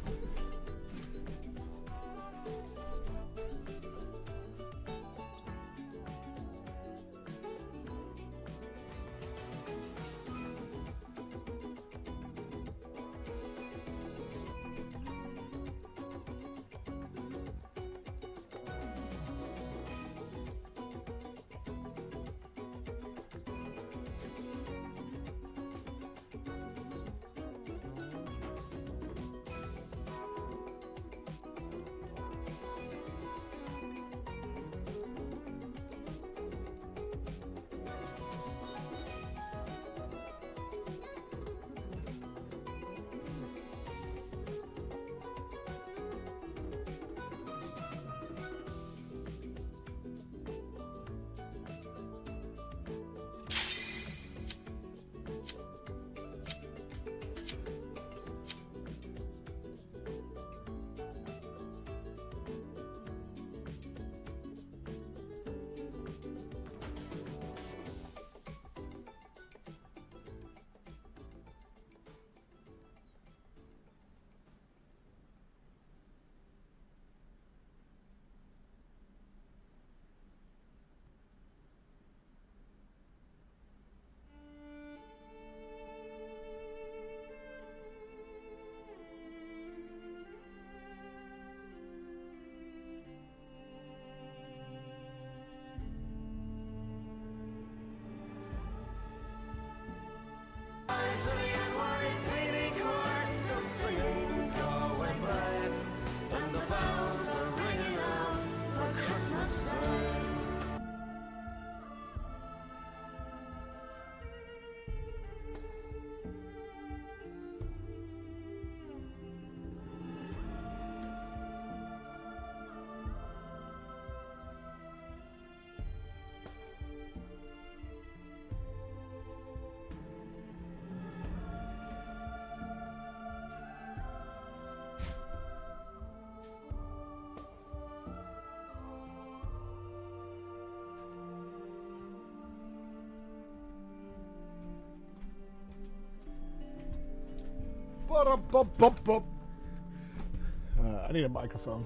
I need a microphone.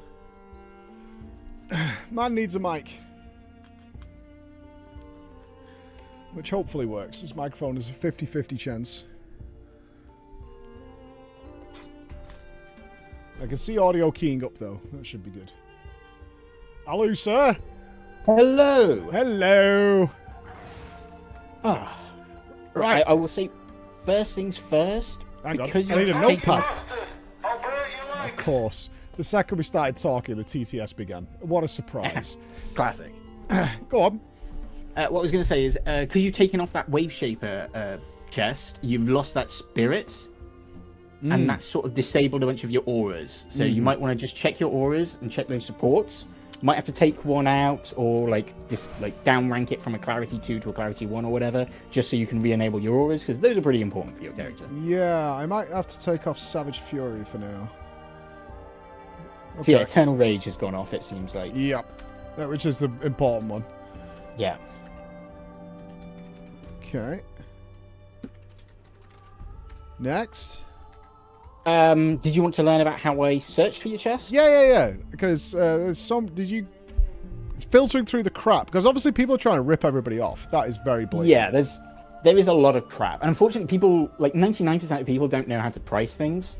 Man needs a mic. Which hopefully works. This microphone is a 50-50 chance. I can see audio keying up though. That should be good. Hello, sir. Hello. Hello. Ah, Right. I will say, first things first. Hang on. Because I need a you've notepad. taken- Of course. The second we started talking, the TTS began. What a surprise. Classic. Go on. What I was going to say is, because you've taken off that Wave Shaper chest, you've lost that spirit, and that's sort of disabled a bunch of your auras. So you might want to just check your auras and check those supports. You might have to take one out, or down rank it from a Clarity 2 to a Clarity 1 or whatever, just so you can re-enable your auras, because those are pretty important for your character. Yeah, I might have to take off Savage Fury for now. Okay. So yeah, Eternal Rage has gone off, it seems like. Yep. Which is the important one. Yeah. Okay. Next. Did you want to learn about how I searched for your chest? Yeah. Because there's some. It's filtering through the crap. Because obviously people are trying to rip everybody off. That is very blatant. Yeah, there is a lot of crap. And unfortunately, people, like 99% of people don't know how to price things.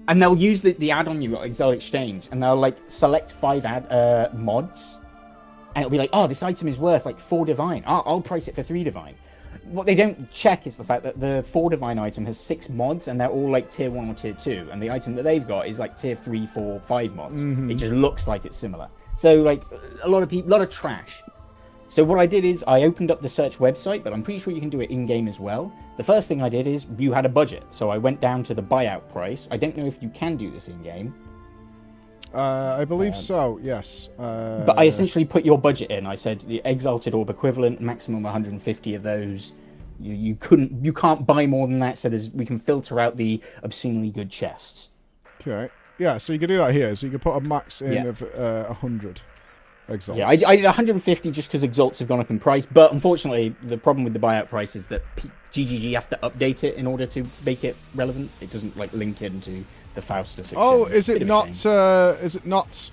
And they'll use the add-on you got, Exile Exchange, and they'll like select 5 mods, and it'll be like, oh, this item is worth like 4 divine. I'll price it for 3 divine. What they don't check is the fact that the 4 divine item has 6 mods, and they're all like tier 1 or tier 2, and the item that they've got is like tier 3, 4, 5 mods. It just looks like it's similar. So like a lot of trash. So what I did is I opened up the search website, but I'm pretty sure you can do it in-game as well. The first thing I did is you had a budget, so I went down to the buyout price. I don't know if you can do this in-game. I believe so, yes. But I essentially put your budget in. I said the Exalted Orb equivalent, maximum 150 of those. You can't buy more than that, so we can filter out the obscenely good chests. Okay. Yeah, so you can do that here. So you can put a max in of 100. exalts. Yeah, I did 150 just because exalts have gone up in price, but unfortunately, the problem with the buyout price is that GGG have to update it in order to make it relevant. It doesn't like link into the Faustus exchange. Oh, is Bit it of a not? shame. Is it not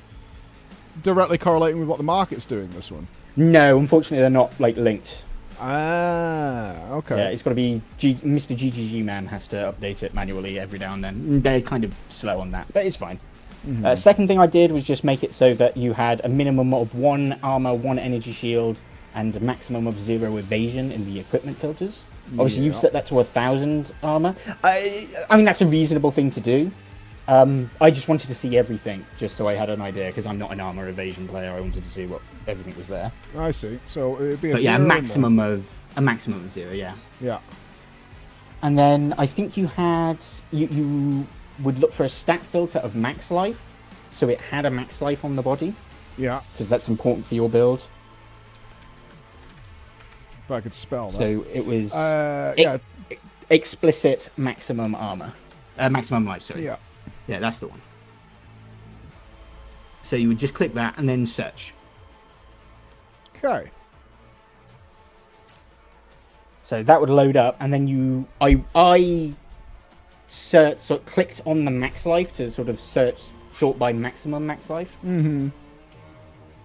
directly correlating with what the market's doing? This one. No, unfortunately, they're not like linked. Ah, okay. Yeah, it's got to be Mr. GGG man has to update it manually every now and then. They're kind of slow on that, but it's fine. Second thing I did was just make it so that you had a minimum of 1 armor, 1 energy shield, and a maximum of 0 evasion in the equipment filters. Obviously, you've set that to 1,000 armor. I mean, that's a reasonable thing to do. I just wanted to see everything, just so I had an idea, because I'm not an armor evasion player. I wanted to see what everything was there. I see. So it'd be a But zero yeah, and a maximum of 0. Yeah. Yeah. And then I think you had you would look for a stat filter of max life, so it had a max life on the body, Yeah. because that's important for your build. If I could spell that. So it was yeah. explicit maximum armor, maximum life. Sorry. Yeah. Yeah, that's the one. So you would just click that and then search. Okay. So that would load up, and then I search, so clicked on the max life to sort of sort by maximum max life. Mm-hmm.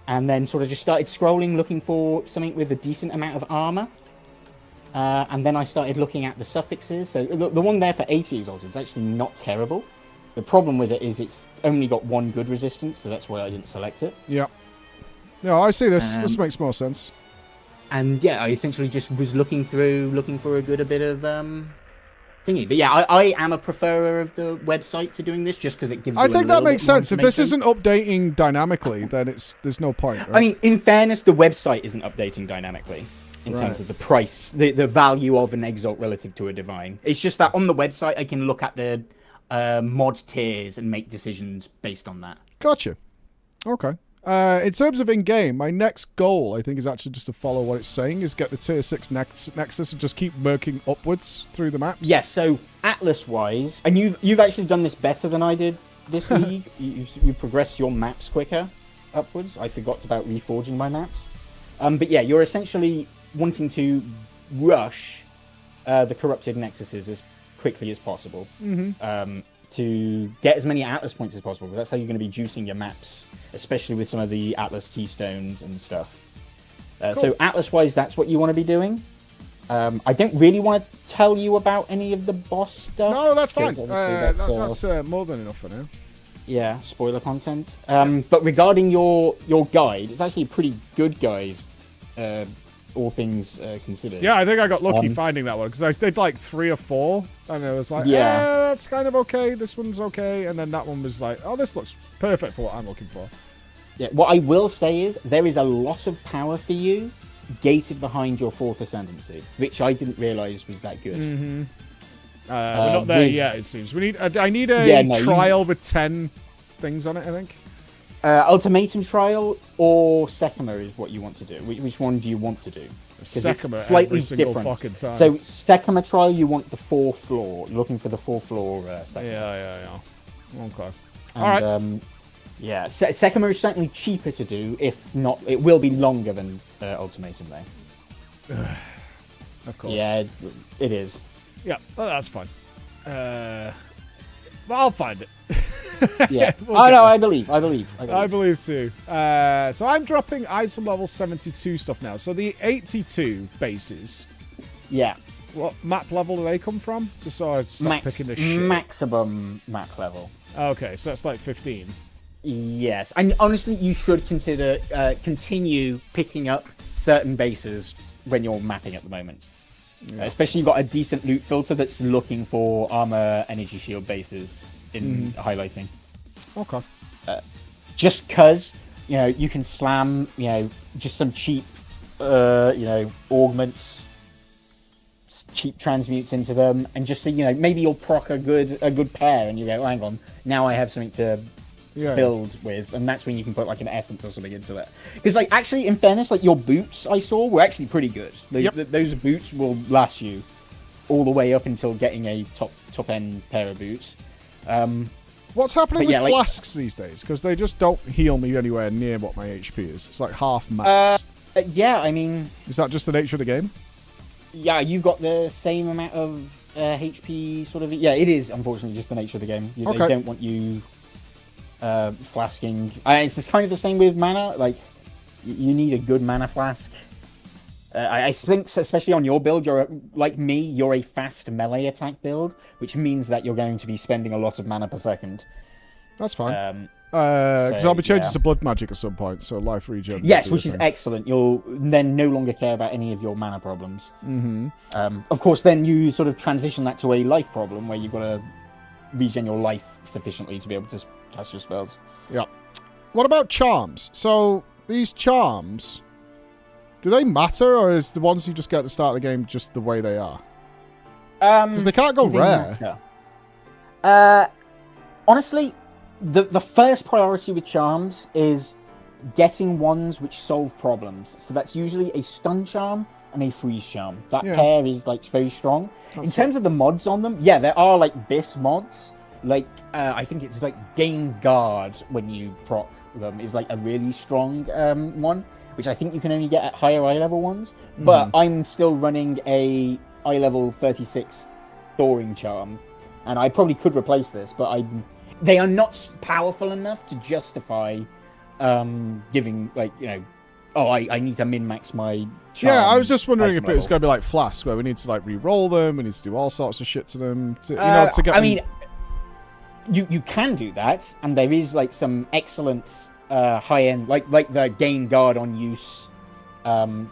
And then sort of just started scrolling, looking for something with a decent amount of armor. And then I started looking at the suffixes. So the one there for 80 exalted is actually not terrible. The problem with it is it's only got 1 good resistance, so that's why I didn't select it. Yeah. No, I see this. This makes more sense. And yeah, I essentially just was looking for a bit of thingy. But yeah, I am a preferer of the website to doing this, just because it gives you I think that makes sense. If this information. isn't updating dynamically, then there's no point. Right? I mean, in fairness, the website isn't updating dynamically in terms of the price, the value of an exalt relative to a divine. It's just that on the website, I can look at the mod tiers and make decisions based on that. Gotcha. Okay. In terms of in-game, my next goal, I think, is actually just to follow what it's saying, is get the tier 6 Nexus and just keep working upwards through the maps. Yes, so Atlas-wise, and you've actually done this better than I did this league. You progress your maps quicker upwards. I forgot about reforging my maps. But yeah, you're essentially wanting to rush the corrupted Nexuses as quickly as possible. Mm-hmm. To get as many Atlas points as possible, because that's how you're going to be juicing your maps, especially with some of the Atlas keystones and stuff. Cool. So Atlas-wise, that's what you want to be doing. I don't really want to tell you about any of the boss stuff. No, that's fine. 'cause That's more than enough for now. yeah, spoiler content. But regarding your guide, it's actually a pretty good guide, all things considered. Yeah, I think I got lucky finding that one, because I did like 3 or 4, and it was like, Yeah. that's kind of okay, this one's okay, and then that one was like, oh, this looks perfect for what I'm looking for. Yeah, what I will say is there is a lot of power for you gated behind your 4th Ascendancy, which I didn't realise was that good. Mm-hmm. We're not there yet, it seems. I need a trial with 10 things on it, I think. Ultimatum Trial or Sekima is what you want to do. Which one do you want to do? Sekima slightly every single different. fucking time. So Sekima Trial, you want the 4th floor. You're looking for the 4th floor Sekima. Yeah. Okay. And, All right. Yeah, Sekima is certainly cheaper to do. If not, it will be longer than Ultimatum, though. Of course. Yeah, it is. Yeah, well, that's fine. Well, I'll find it. Yeah. We'll Oh get no, there. I I believe too. So I'm dropping item level 72 stuff now. So the 82 bases, Yeah. what map level do they come from? Just so I stop picking the shit. Maximum map level. Okay, so that's like 15. Yes, and honestly, you should consider continue picking up certain bases when you're mapping at the moment. Yeah. Especially you've got a decent loot filter that's looking for armor, energy shield bases in highlighting. Okay. Just because you can slam just some cheap augments, cheap transmutes into them, and just see maybe you'll proc a good pair, and you go, hang on, now I have something to build with, and that's when you can put like an essence or something into it. Because actually, in fairness, your boots I saw were actually pretty good. Those boots will last you all the way up until getting a top end pair of boots. What's happening But with yeah, like- flasks these days? Because they just don't heal me anywhere near what my HP is. It's like half max. Yeah, I mean, Is that just the nature of the game? yeah, you've got the same amount of HP sort of. Yeah, it is unfortunately just the nature of the game. They Okay. don't want you flasking. It's kind of the same with mana. Like, you need a good mana flask. I think, especially on your build, like me, you're a fast melee attack build, which means that you're going to be spending a lot of mana per second. That's fine. So, Because I'll be changing yeah. to blood magic at some point, so life regen. Yes, will be which a is thing. excellent. You'll then no longer care about any of your mana problems. Mhm. Of course, then you sort of transition that to a life problem where you've got to regen your life sufficiently to be able to cast your spells. Yeah. What about charms? So these charms, do they matter, or is the ones you just get at the start of the game just the way they are? Because they can't go Do they rare. matter? Honestly, the first priority with charms is getting ones which solve problems. So that's usually a stun charm and a freeze charm. That Yeah. pair is like very strong. In That's terms of the mods on them, yeah, there are like BIS mods. Like I think it's like gain guard when you proc them is like a really strong one, which I think you can only get at higher eye level ones. But I'm still running a eye level 36 Thoring charm, and I probably could replace this, but they are not powerful enough to justify giving, like, you know, oh, I need to min-max my charm. Yeah, I was just wondering item if it was level. going to be like Flask, where we need to like re-roll them, we need to do all sorts of shit to them, to, you know, to get. I them... mean, you can do that, and there is like some excellent high-end, like the gain guard on use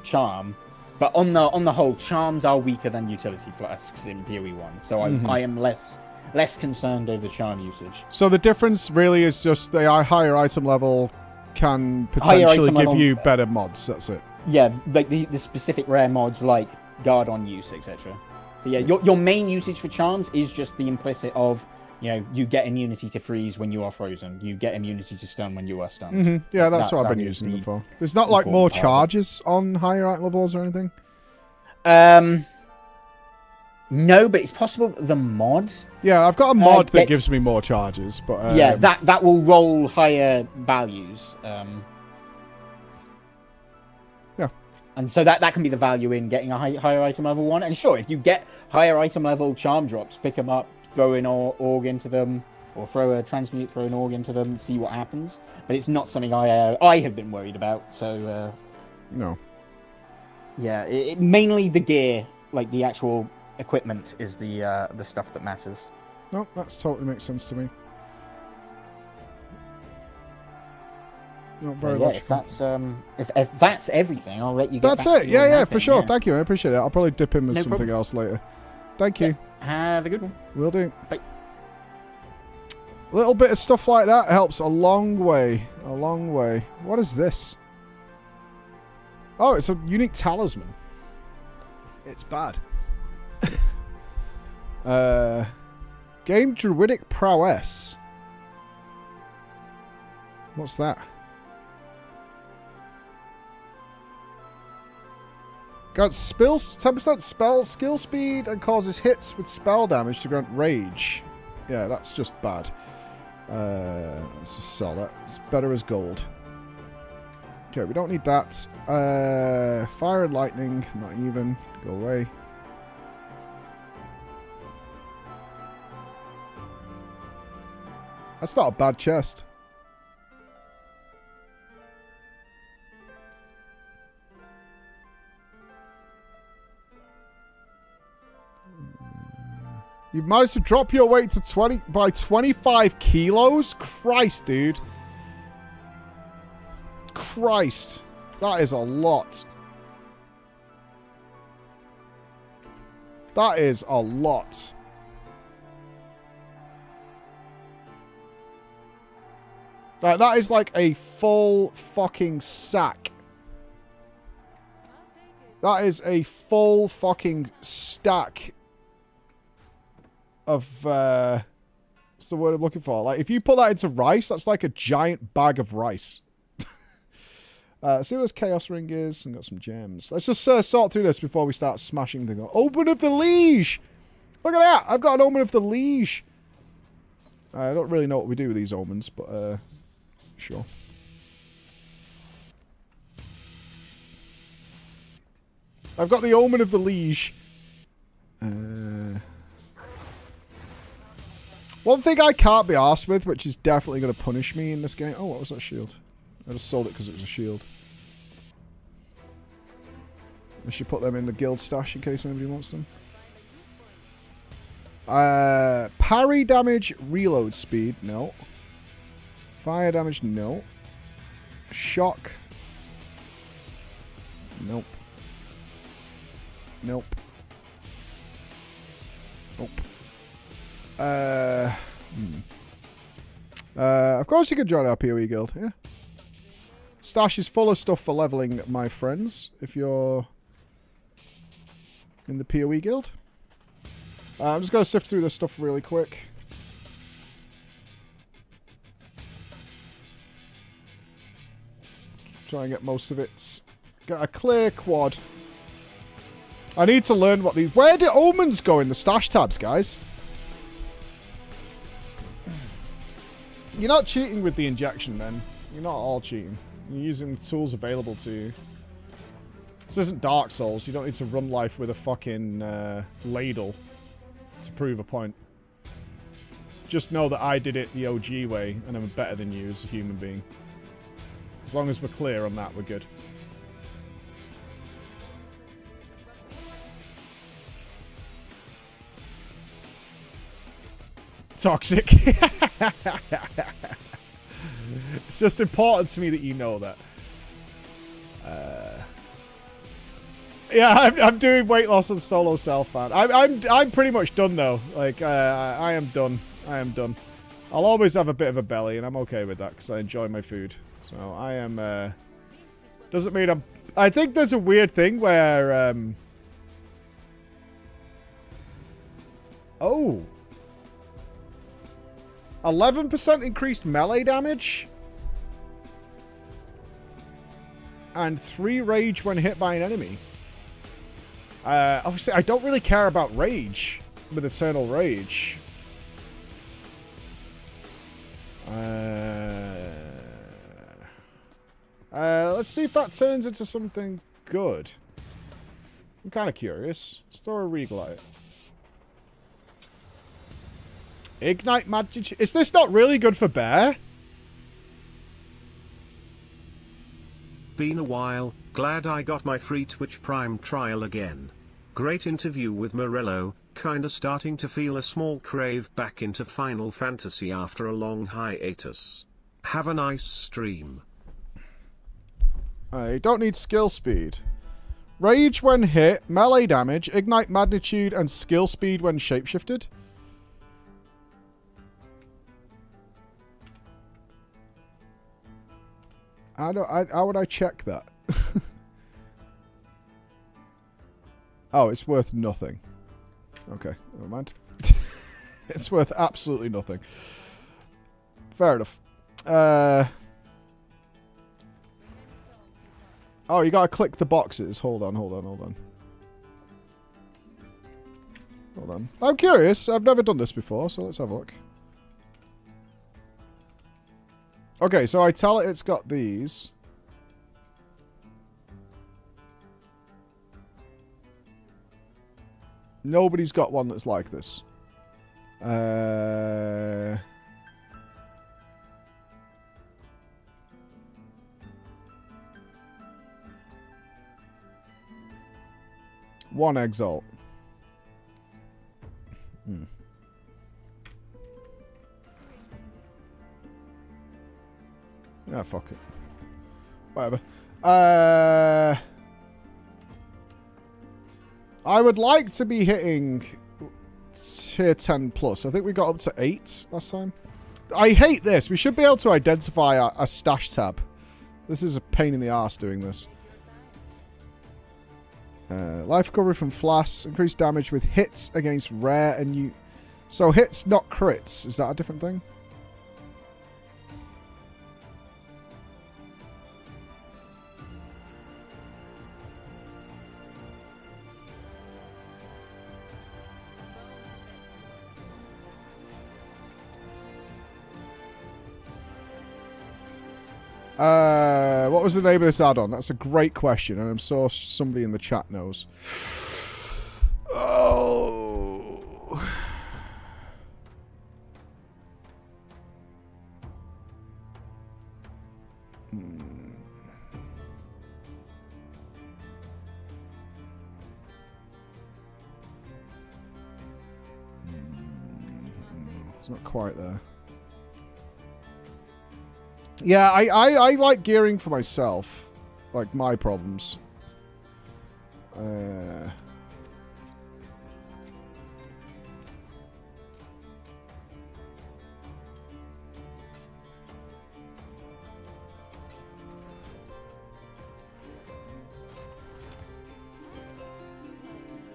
charm. But on the whole, charms are weaker than utility flasks in PoE1, so I am less concerned over charm usage. So the difference really is just the higher item level can Higher potentially item give level- you better mods. That's it. Yeah, like the specific rare mods like guard on use, etc. But yeah, your main usage for charms is just the implicit of, you know, you get immunity to freeze when you are frozen. You get immunity to stun when you are stunned. Yeah, that's what I've been is using the them for. There's not like more important part of it. charges on higher item levels or anything. No, but it's possible that the mod. Yeah, I've got a mod that gets- gives me more charges, but Yeah, that will roll higher values. Yeah. And so that can be the value in getting a higher item level one. And sure, if you get higher item level charm drops, pick them up, throw an org into them, or throw a transmute, throw an org into them, see what happens. But it's not something I have been worried about. So no. yeah, mainly the gear, like the actual equipment, is the stuff that matters. No, that totally makes sense to me. Not very Yeah, much. if that's everything, I'll let you get That's back it. to your Yeah, napping, for sure. yeah. Thank you. I appreciate it. I'll probably dip in with No something problem. else later. Thank you. Have a good one. Will do. Bye. A little bit of stuff like that helps a long way. A long way. What is this? Oh, it's a unique talisman. It's bad. Game Druidic Prowess. What's that? Got 10% spell skill speed and causes hits with spell damage to grant rage. Yeah, that's just bad. Let's just sell that. It's better as gold. Okay, we don't need that. Fire and lightning, not even. Go away. That's not a bad chest. You've managed to drop your weight to 25 kilos? Christ, dude. Christ. That is a lot. That is a lot. That is like a full fucking sack. That is a full fucking stack of what's the word I'm looking for? Like, if you put that into rice, that's like a giant bag of rice. See what this chaos ring is, and got some gems. Let's just sort through this before we start smashing things. Omen of the Liege. Look at that! I've got an Omen of the Liege. I don't really know what we do with these omens, but sure. I've got the Omen of the Liege. One thing I can't be arsed with, which is definitely going to punish me in this game. Oh, what was that shield? I just sold it because it was a shield. I should put them in the guild stash in case anybody wants them. Parry damage, reload speed, no. Fire damage, no. Shock. Nope. Nope. Nope. Of course you could join our PoE guild, yeah. Stash is full of stuff for leveling, my friends, if you're in the PoE guild. I'm just going to sift through this stuff really quick. Try and get most of it. Get a clear quad. I need to learn what these... Where do omens go in the stash tabs, guys? You're not cheating with the injection, then. You're not all cheating. You're using the tools available to you. This isn't Dark Souls. You don't need to run life with a fucking ladle to prove a point. Just know that I did it the OG way, and I'm better than you as a human being. As long as we're clear on that, we're good. Toxic. It's just important to me that you know that. Yeah, I'm doing weight loss on solo self fan. I'm pretty much done though. Like I am done. I am done. I'll always have a bit of a belly, and I'm okay with that because I enjoy my food. So I am. Doesn't mean I'm. I think there's a weird thing where. Oh. 11% increased melee damage. And 3 rage when hit by an enemy. Obviously, I don't really care about rage with Eternal Rage. Let's see if that turns into something good. I'm kind of curious. Let's throw a Regal at it. Ignite magic. Is this not really good for Bear? Been a while, glad I got my free Twitch Prime trial again. Great interview with Morello, kinda starting to feel a small crave back into Final Fantasy after a long hiatus. Have a nice stream. You don't need skill speed. Rage when hit, melee damage, ignite magnitude, and skill speed when shapeshifted. How would I check that? Oh, it's worth nothing. Okay, never mind. It's worth absolutely nothing. Fair enough. Oh, you gotta click the boxes. Hold on. Hold on. I'm curious. I've never done this before, so let's have a look. Okay, so I tell it it's got these. Nobody's got one that's like this. One exalt. Ah, fuck it. Whatever. I would like to be hitting tier 10 plus. I think we got up to 8 last time. I hate this. We should be able to identify a stash tab. This is a pain in the arse doing this. Life recovery from flasks. Increased damage with hits against rare and you. So hits, not crits. Is that a different thing? What was the name of this add-on? That's a great question, and I'm sure somebody in the chat knows. Oh. It's not quite there. Yeah, I like gearing for myself. Like my problems.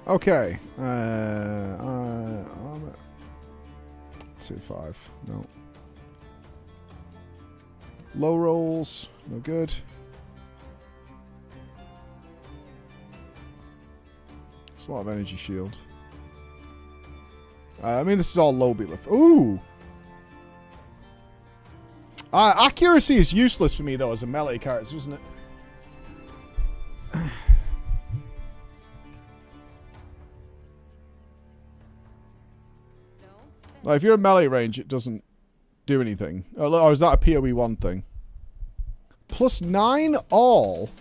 Okay. 2-5. No. Low rolls. No good. It's a lot of energy shield. I mean, this is all low beat lift. Ooh! Accuracy is useless for me, though, as a melee character, isn't it? Like, if you're in melee range, it doesn't do anything. Oh, is that a PoE1 thing? +9 all?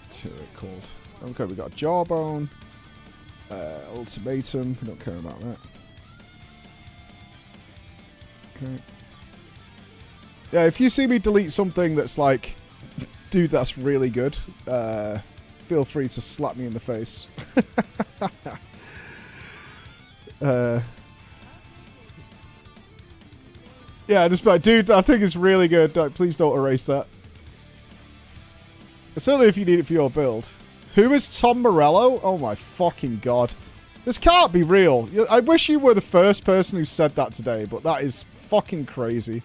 What's it called? Okay, we got a Jawbone. Ultimatum. We don't care about that. Okay. Yeah, if you see me delete something that's like... Dude, that's really good. Feel free to slap me in the face. Yeah, just like, dude, that thing is really good. Please don't erase that. Certainly if you need it for your build. Who is Tom Morello? Oh my fucking god. This can't be real. I wish you were the first person who said that today, but that is fucking crazy.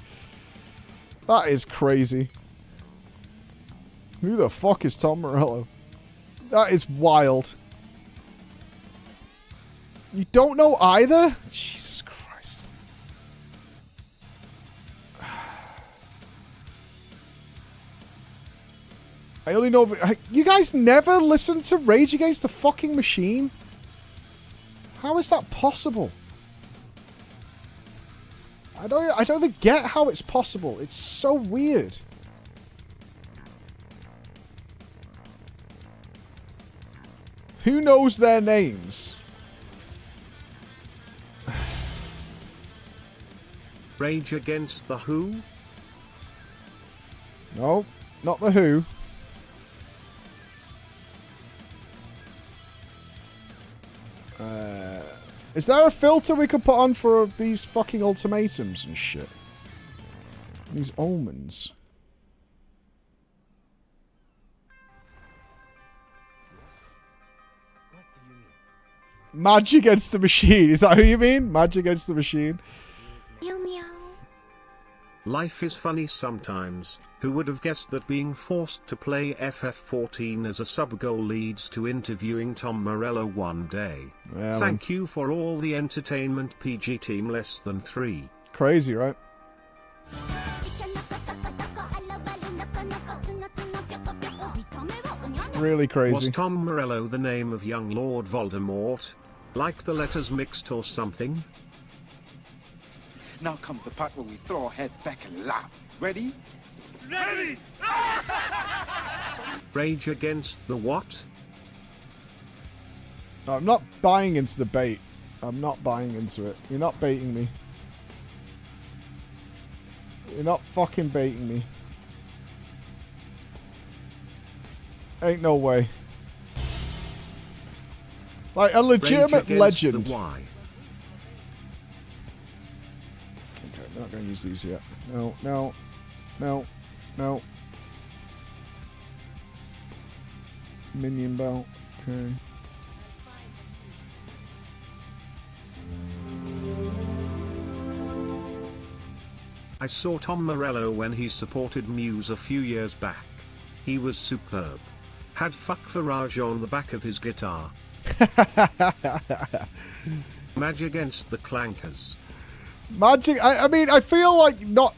That is crazy. Who the fuck is Tom Morello? That is wild. You don't know either? Jesus Christ. I only know... You guys never listen to Rage Against the fucking Machine? How is that possible? I don't even get how it's possible. It's so weird. Who knows their names? Rage Against the Who? No, not the Who. Is there a filter we could put on for these fucking ultimatums and shit? These omens. Madge Against the Machine. Is that who you mean? Madge Against the Machine. Meow meow. Life is funny sometimes. Who would have guessed that being forced to play FF14 as a sub-goal leads to interviewing Tom Morello one day? Yeah, Thank you for all the entertainment, PG Team less than 3. Crazy, right? Really crazy. Was Tom Morello the name of young Lord Voldemort? Like the letters mixed or something? Now comes the part where we throw our heads back and laugh. Ready? Ready! Rage Against the what? I'm not buying into the bait. I'm not buying into it. You're not baiting me. You're not fucking baiting me. Ain't no way. Like a legitimate legend. Why? Okay, I'm not going to use these yet. No, no, no, no. Minion belt. Okay. I saw Tom Morello when he supported Muse a few years back. He was superb. Had fuck Farage on the back of his guitar. Magic against the clankers. Magic. I mean, I feel like not.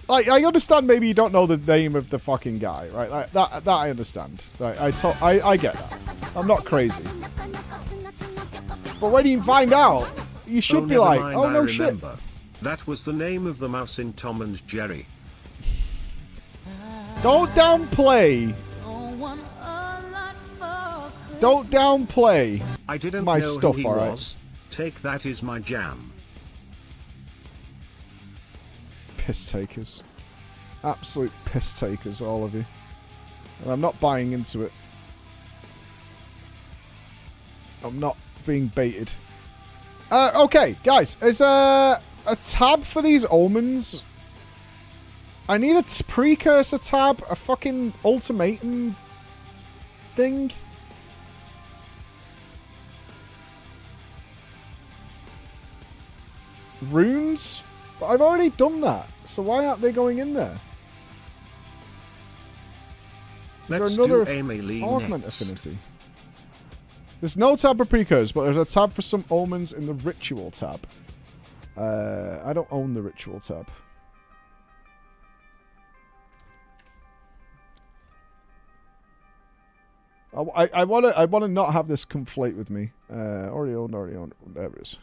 Like, I understand maybe you don't know the name of the fucking guy, right? Like, that I understand. Right? I get that. I'm not crazy. But when you find out, you should be like, mind, oh, no I shit. remember. That was the name of the mouse in Tom and Jerry. Don't downplay. Don't downplay I didn't my know stuff, who he alright? was. Take that is my jam. Piss takers. Absolute piss takers, all of you. And I'm not buying into it. I'm not being baited. Okay, guys. Is there a tab for these omens? I need a precursor tab. A fucking ultimatum thing. Runes? But I've already done that. So why aren't they going in there? Is Let's there another do Emily augment next. affinity? There's no tab for precursors, but there's a tab for some omens in the ritual tab. I don't own the ritual tab. I wanna not have this conflate with me. Already owned. There it is.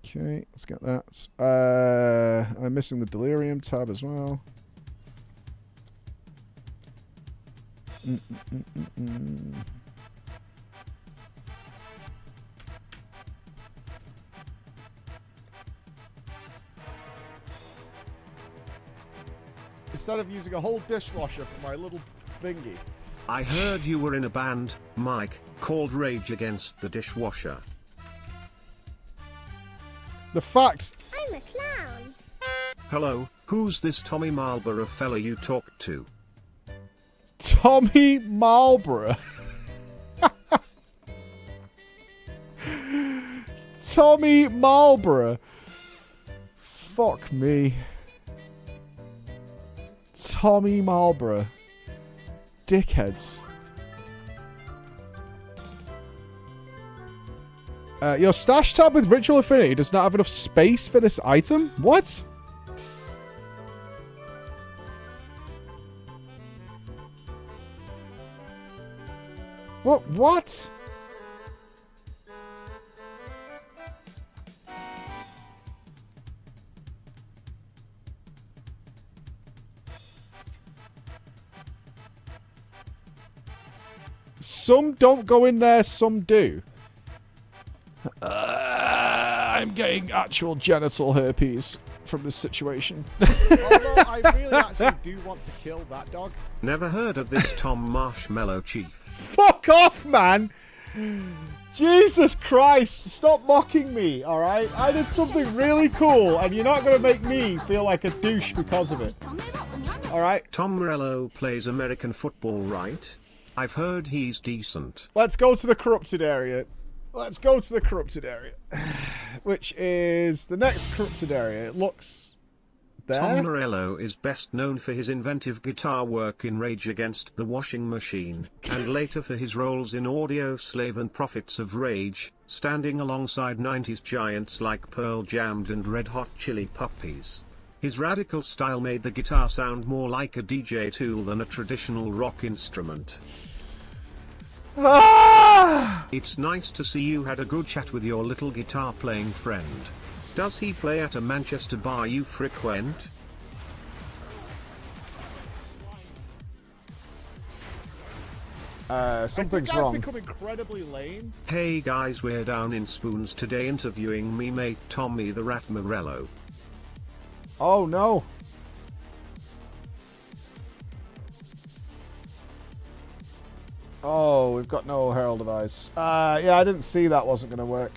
Okay, let's get that. I'm missing the delirium tab as well. Instead of using a whole dishwasher for my little thingy. I heard you were in a band, Mike, called Rage Against the Dishwasher. The facts. I'm a clown. Hello, who's this Tommy Marlborough fella you talked to? Tommy Marlborough. Tommy Marlborough. Fuck me. Tommy Marlborough. Dickheads. Your stash tab with Ritual Affinity does not have enough space for this item? What? What? Some don't go in there, some do. I'm getting actual genital herpes from this situation. Although I really actually do want to kill that dog. Never heard of this Tom Marshmallow Chief. Fuck off, man! Jesus Christ, stop mocking me, alright? I did something really cool, and you're not going to make me feel like a douche because of it. Alright? Tom Morello plays American football, right? I've heard he's decent. Let's go to the corrupted area. Let's go to the corrupted area. Which is the next corrupted area. It looks there. Tom Morello is best known for his inventive guitar work in Rage Against the Washing Machine, and later for his roles in Audio Slave and Prophets of Rage, standing alongside 90s giants like Pearl Jam and Red Hot Chili Puppies. His radical style made the guitar sound more like a DJ tool than a traditional rock instrument. Ah! It's nice to see you had a good chat with your little guitar playing friend. Does he play at a Manchester bar you frequent? Something's I think wrong. I've become incredibly lame. Hey guys, we're down in Spoons today interviewing me mate Tommy the Rat Morello. Oh no. Oh, we've got no Herald device. Yeah, I didn't see that wasn't going to work.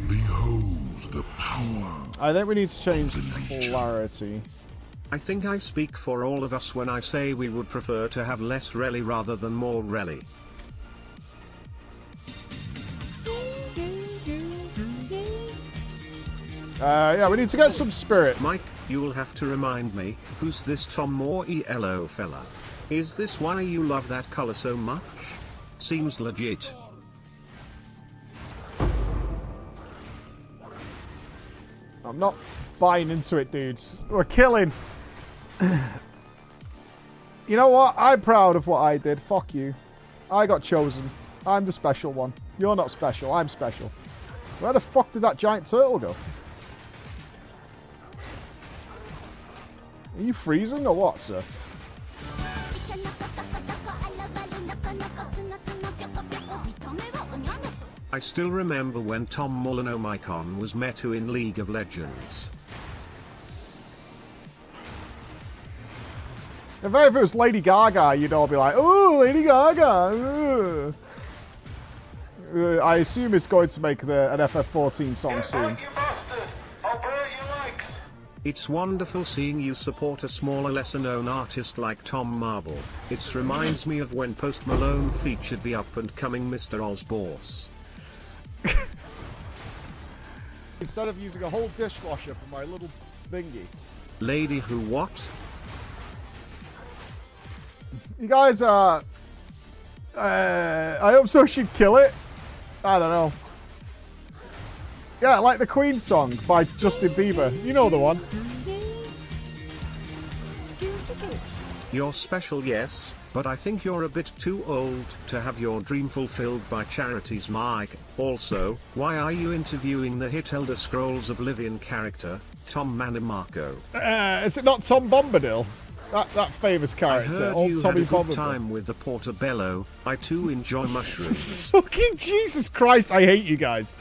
Behold the power. I think we need to change clarity. I think I speak for all of us when I say we would prefer to have less Rally rather than more Rally. Yeah, we need to get some spirit. Mike, you'll have to remind me, who's this Tom Morello fella? Is this why you love that color so much? Seems legit. I'm not buying into it, dudes. We're killing. You know what? I'm proud of what I did. Fuck you. I got chosen. I'm the special one. You're not special. I'm special. Where the fuck did that giant turtle go? Are you freezing or what, sir? I still remember when Tom Morello Mycon was Metu in League of Legends. If it was Lady Gaga, you'd all be like, "Oh, Lady Gaga." I assume it's going to make an FF14 song soon. It's wonderful seeing you support a smaller, lesser-known artist like Tom Marble. It reminds me of when Post Malone featured the up-and-coming Mr. Osborne. Instead of using a whole dishwasher for my little thingy. Lady who what? You guys, I hope so should kill it. I don't know. Yeah, like the Queen song by Justin Bieber. You know the one. You're special, yes, but I think you're a bit too old to have your dream fulfilled by charities, Mike. Also, why are you interviewing the hit Elder Scrolls Oblivion character, Tom Manimarco? Is it not Tom Bombadil? That famous I character, heard old you Tommy had a good Bombadil. time with the portobello. I too enjoy mushrooms. Fucking Jesus Christ, I hate you guys.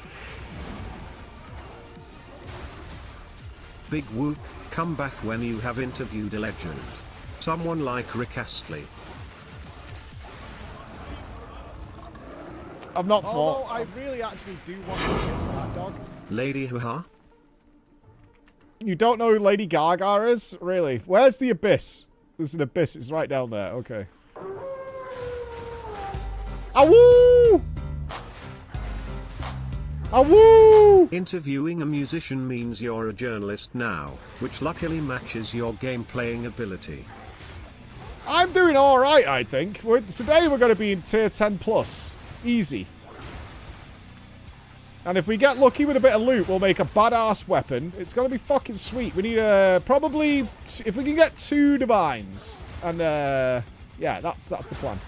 Big whoop, come back when you have interviewed a legend. Someone like Rick Astley. I'm not for. I really actually do want to kill that dog. Lady who, huh? You don't know who Lady Gaga is? Really? Where's the abyss? There's an abyss. It's right down there. Okay. Awoo! Awoo! Interviewing a musician means you're a journalist now, which luckily matches your game playing ability. I'm doing alright, I think. Today we're going to be in tier 10 plus. Easy. And if we get lucky with a bit of loot, we'll make a badass weapon. It's going to be fucking sweet. We need probably, if we can get 2 divines. And yeah, that's the plan.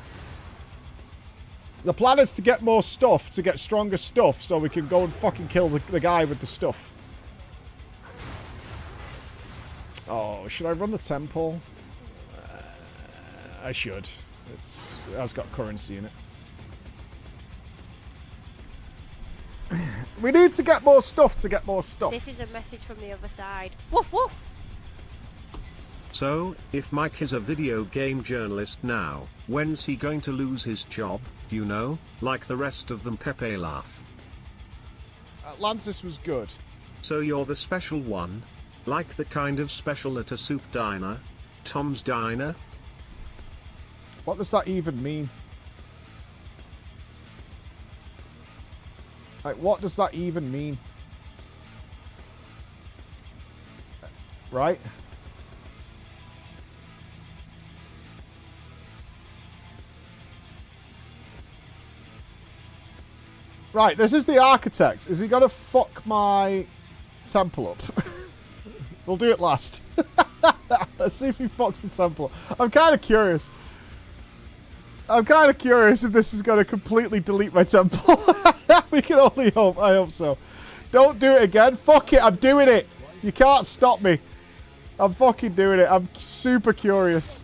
The plan is to get more stuff, to get stronger stuff, so we can go and fucking kill the guy with the stuff. Oh, should I run the temple? I should. It has got currency in it. We need to get more stuff to get more stuff. This is a message from the other side. Woof woof! So, if Mike is a video game journalist now, when's he going to lose his job, you know, like the rest of them? Pepe laugh. Atlantis was good. So you're the special one? Like the kind of special at a soup diner? Tom's Diner? What does that even mean? Like, what does that even mean? Right? Right, this is the architect. Is he gonna fuck my temple up? We'll do it last. Let's see if he fucks the temple. I'm kind of curious. I'm kind of curious if this is going to completely delete my temple. We can only hope. I hope so. Don't do it again. Fuck it. I'm doing it. You can't stop me. I'm fucking doing it. I'm super curious.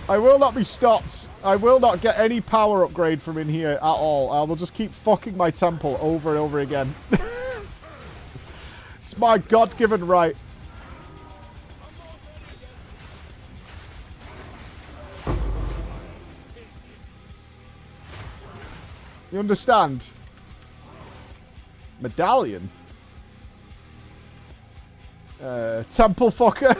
I will not be stopped. I will not get any power upgrade from in here at all. I will just keep fucking my temple over and over again. It's my God-given right. You understand? Medallion? Temple fucker.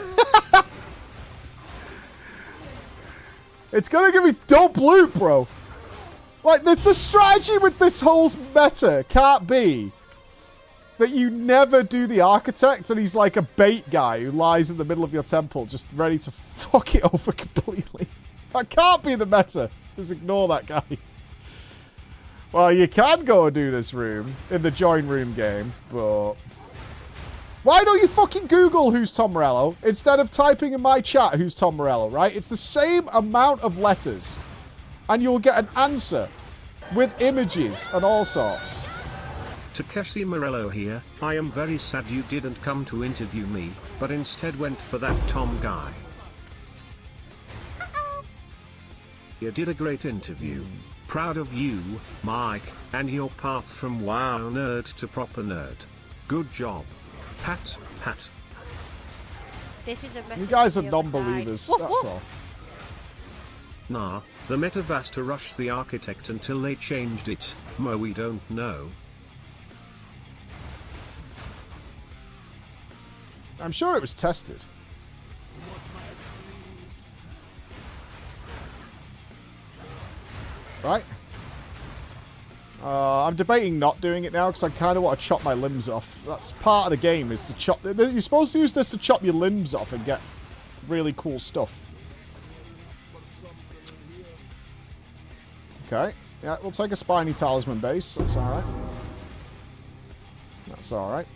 It's gonna give me double loot, bro. Like, the strategy with this whole meta can't be that you never do the architect, and he's like a bait guy who lies in the middle of your temple, just ready to fuck it over completely. That can't be the meta. Just ignore that guy. Well, you can go and do this room in the join room game, but... Why don't you fucking Google who's Tom Morello instead of typing in my chat who's Tom Morello, right? It's the same amount of letters, and you'll get an answer with images and all sorts. Takeshi Morello here. I am very sad you didn't come to interview me, but instead went for that Tom guy. You did a great interview. Proud of you, Mike, and your path from WoW nerd to proper nerd. Good job. Pat, pat. This is a message. You guys are from the other non-believers, side. that's Woof, all. woof. Nah, the metaverse to rush the architect until they changed it. Mo, we don't know. I'm sure it was tested. Right? I'm debating not doing it now because I kind of want to chop my limbs off. That's part of the game, is to chop... You're supposed to use this to chop your limbs off and get really cool stuff. Okay. Yeah, we'll take a spiny talisman base. That's alright. That's alright.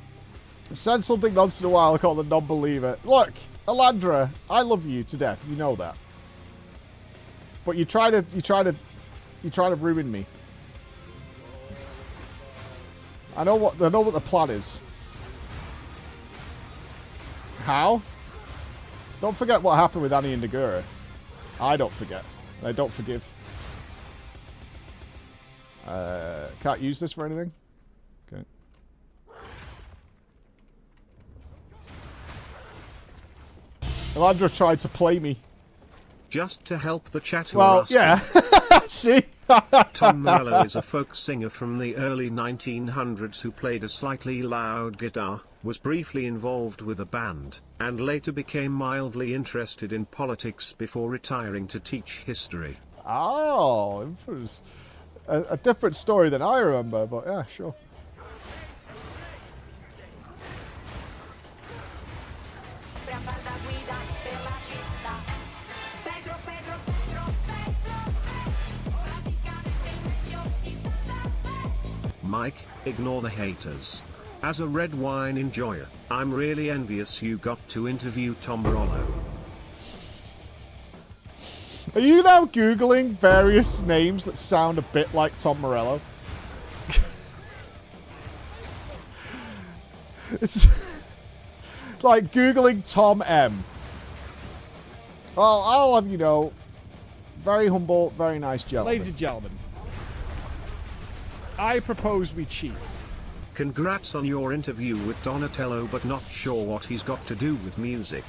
I said something nonsense a while called the non-believer. Look, Alandra, I love you to death. You know that. But you try to ruin me. I know what the plan is. How? Don't forget what happened with Annie and Nagura. I don't forget. I don't forgive. Can't use this for anything? Okay. Elandra tried to play me. Just to help the chat. Well, yeah. See? Tom Morello is a folk singer from the early 1900s who played a slightly loud guitar, was briefly involved with a band, and later became mildly interested in politics before retiring to teach history. Oh, it was a different story than I remember, but yeah, sure. Mike, ignore the haters. As a red wine enjoyer, I'm really envious you got to interview Tom Morello. Are you now Googling various names that sound a bit like Tom Morello? It's like Googling Tom M. Well, I'll have you know, very humble, very nice gentleman. Ladies and gentlemen, I propose we cheat. Congrats on your interview with Donatello, but not sure what he's got to do with music.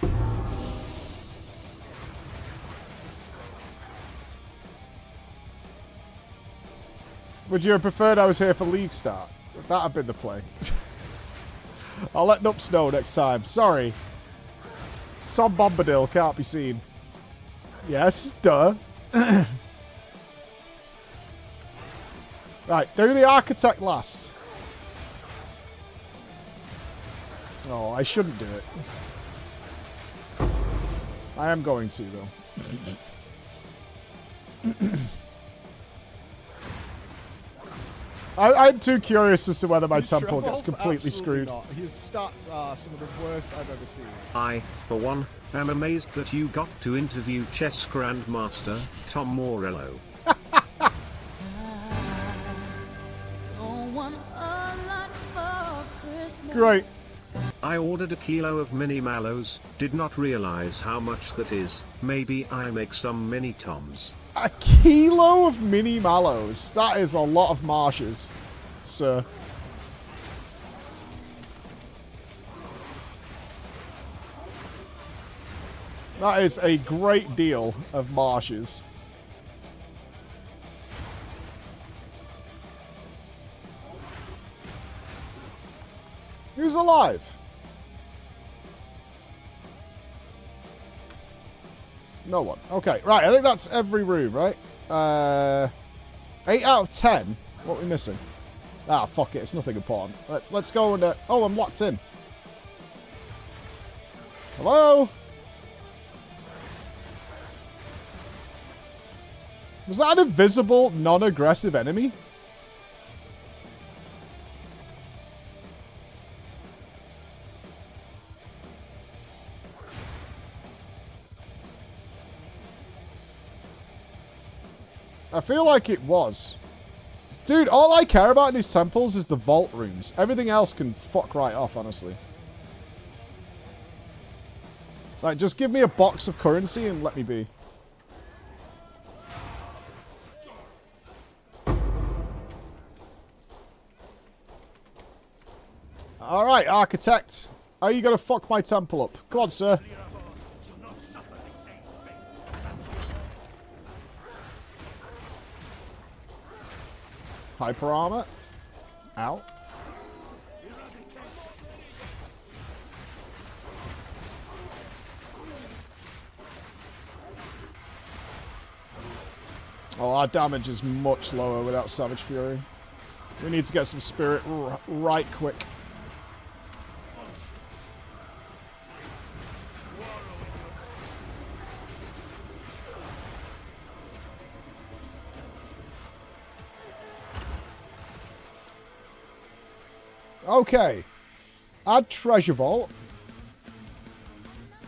Would you have preferred I was here for League start? That had been the play. I'll let Nups know next time. Sorry. Tom Bombadil can't be seen. Yes, duh. Right, do the architect last. Oh, I shouldn't do it. I am going to, though. I'm too curious as to whether my temple gets completely screwed. Not. His stats are some of the worst I've ever seen. I, for one, am amazed that you got to interview chess grandmaster Tom Morello. Great. I ordered a kilo of mini mallows, did not realize how much that is. Maybe I make some mini toms. A kilo of mini mallows. That is a lot of marshes, sir. That is a great deal of marshes. Who's alive? No one. Okay, right. I think that's every room, right? 8 out of 10. What are we missing? Ah, fuck it. It's nothing important. Let's go and... oh, I'm locked in. Hello? Was that an invisible, non-aggressive enemy? I feel like it was. Dude, all I care about in these temples is the vault rooms. Everything else can fuck right off, honestly. Like, just give me a box of currency and let me be. Alright, Architect. How are you gonna fuck my temple up? Come on, sir. Hyper armor. Ow. Oh, our damage is much lower without Savage Fury. We need to get some spirit right quick. Okay. Add treasure vault.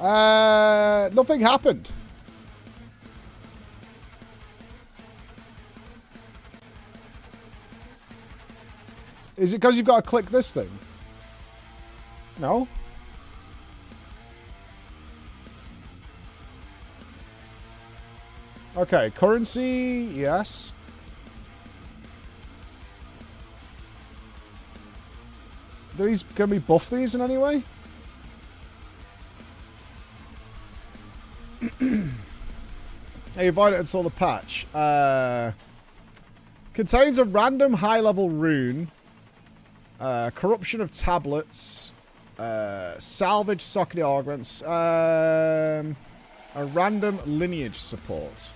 Nothing happened. Is it because you've got to click this thing? No? Okay, currency, yes. Can we buff these in any way? Hey, avoid it until the patch. Contains a random high-level rune. Corruption of tablets. Salvage socket augments. A random lineage support.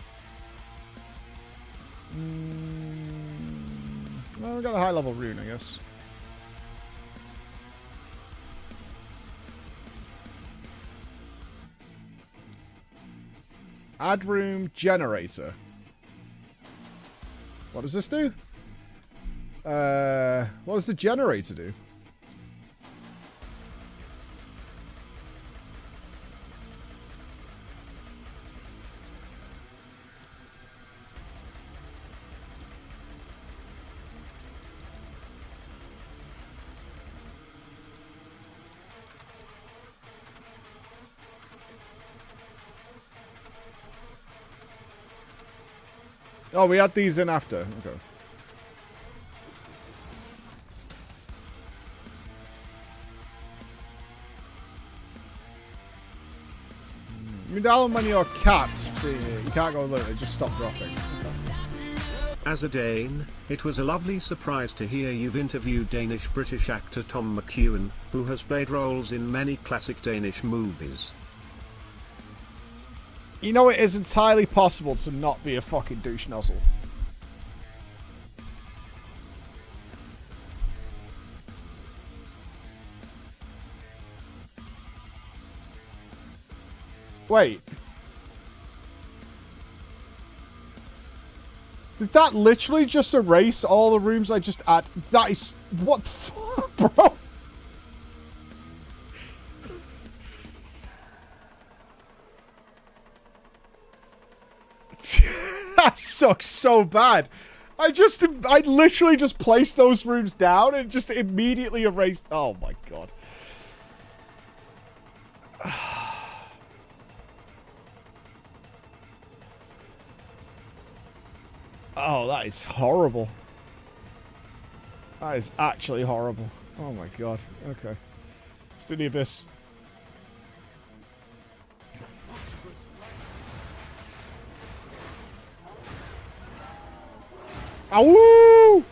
Well, we got the high-level rune, I guess. Add room generator. What does this do? What does the generator do? Oh, we had these in after. Okay. You down when your cat, you can't go low, it just stop dropping. Okay. As a Dane, it was a lovely surprise to hear you've interviewed Danish-British actor Tom McEwan, who has played roles in many classic Danish movies. You know, it is entirely possible to not be a fucking douche nozzle. Wait. Did that literally just erase all the rooms I just add? That is... What the fuck, bro? That sucks so bad. I literally just placed those rooms down and just immediately erased. Oh my god. Oh, that is horrible. That is actually horrible. Oh my god. Okay. Let's do the abyss. Ow!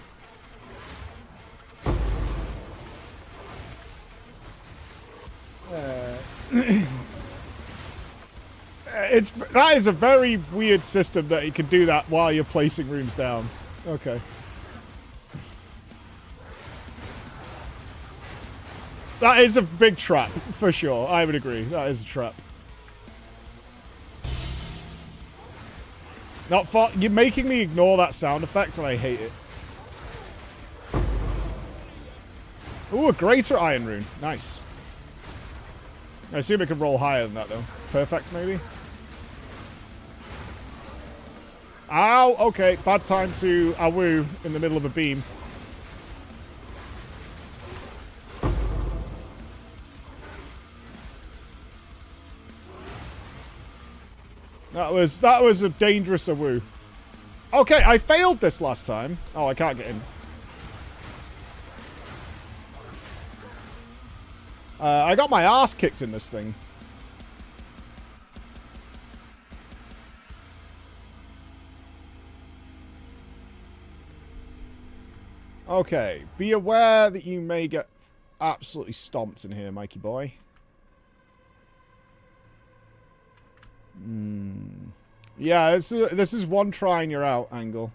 That is a very weird system that you can do that while you're placing rooms down. Okay. That is a big trap, for sure. I would agree. That is a trap. Not far. You're making me ignore that sound effect, and I hate it. Ooh, a greater iron rune. Nice. I assume it can roll higher than that, though. Perfect, maybe? Ow! Okay, bad time to awoo in the middle of a beam. That was a dangerous awoo. Okay, I failed this last time. Oh, I can't get in. I got my ass kicked in this thing. Okay, be aware that you may get absolutely stomped in here, Mikey boy. Yeah, this is one try and you're out angle.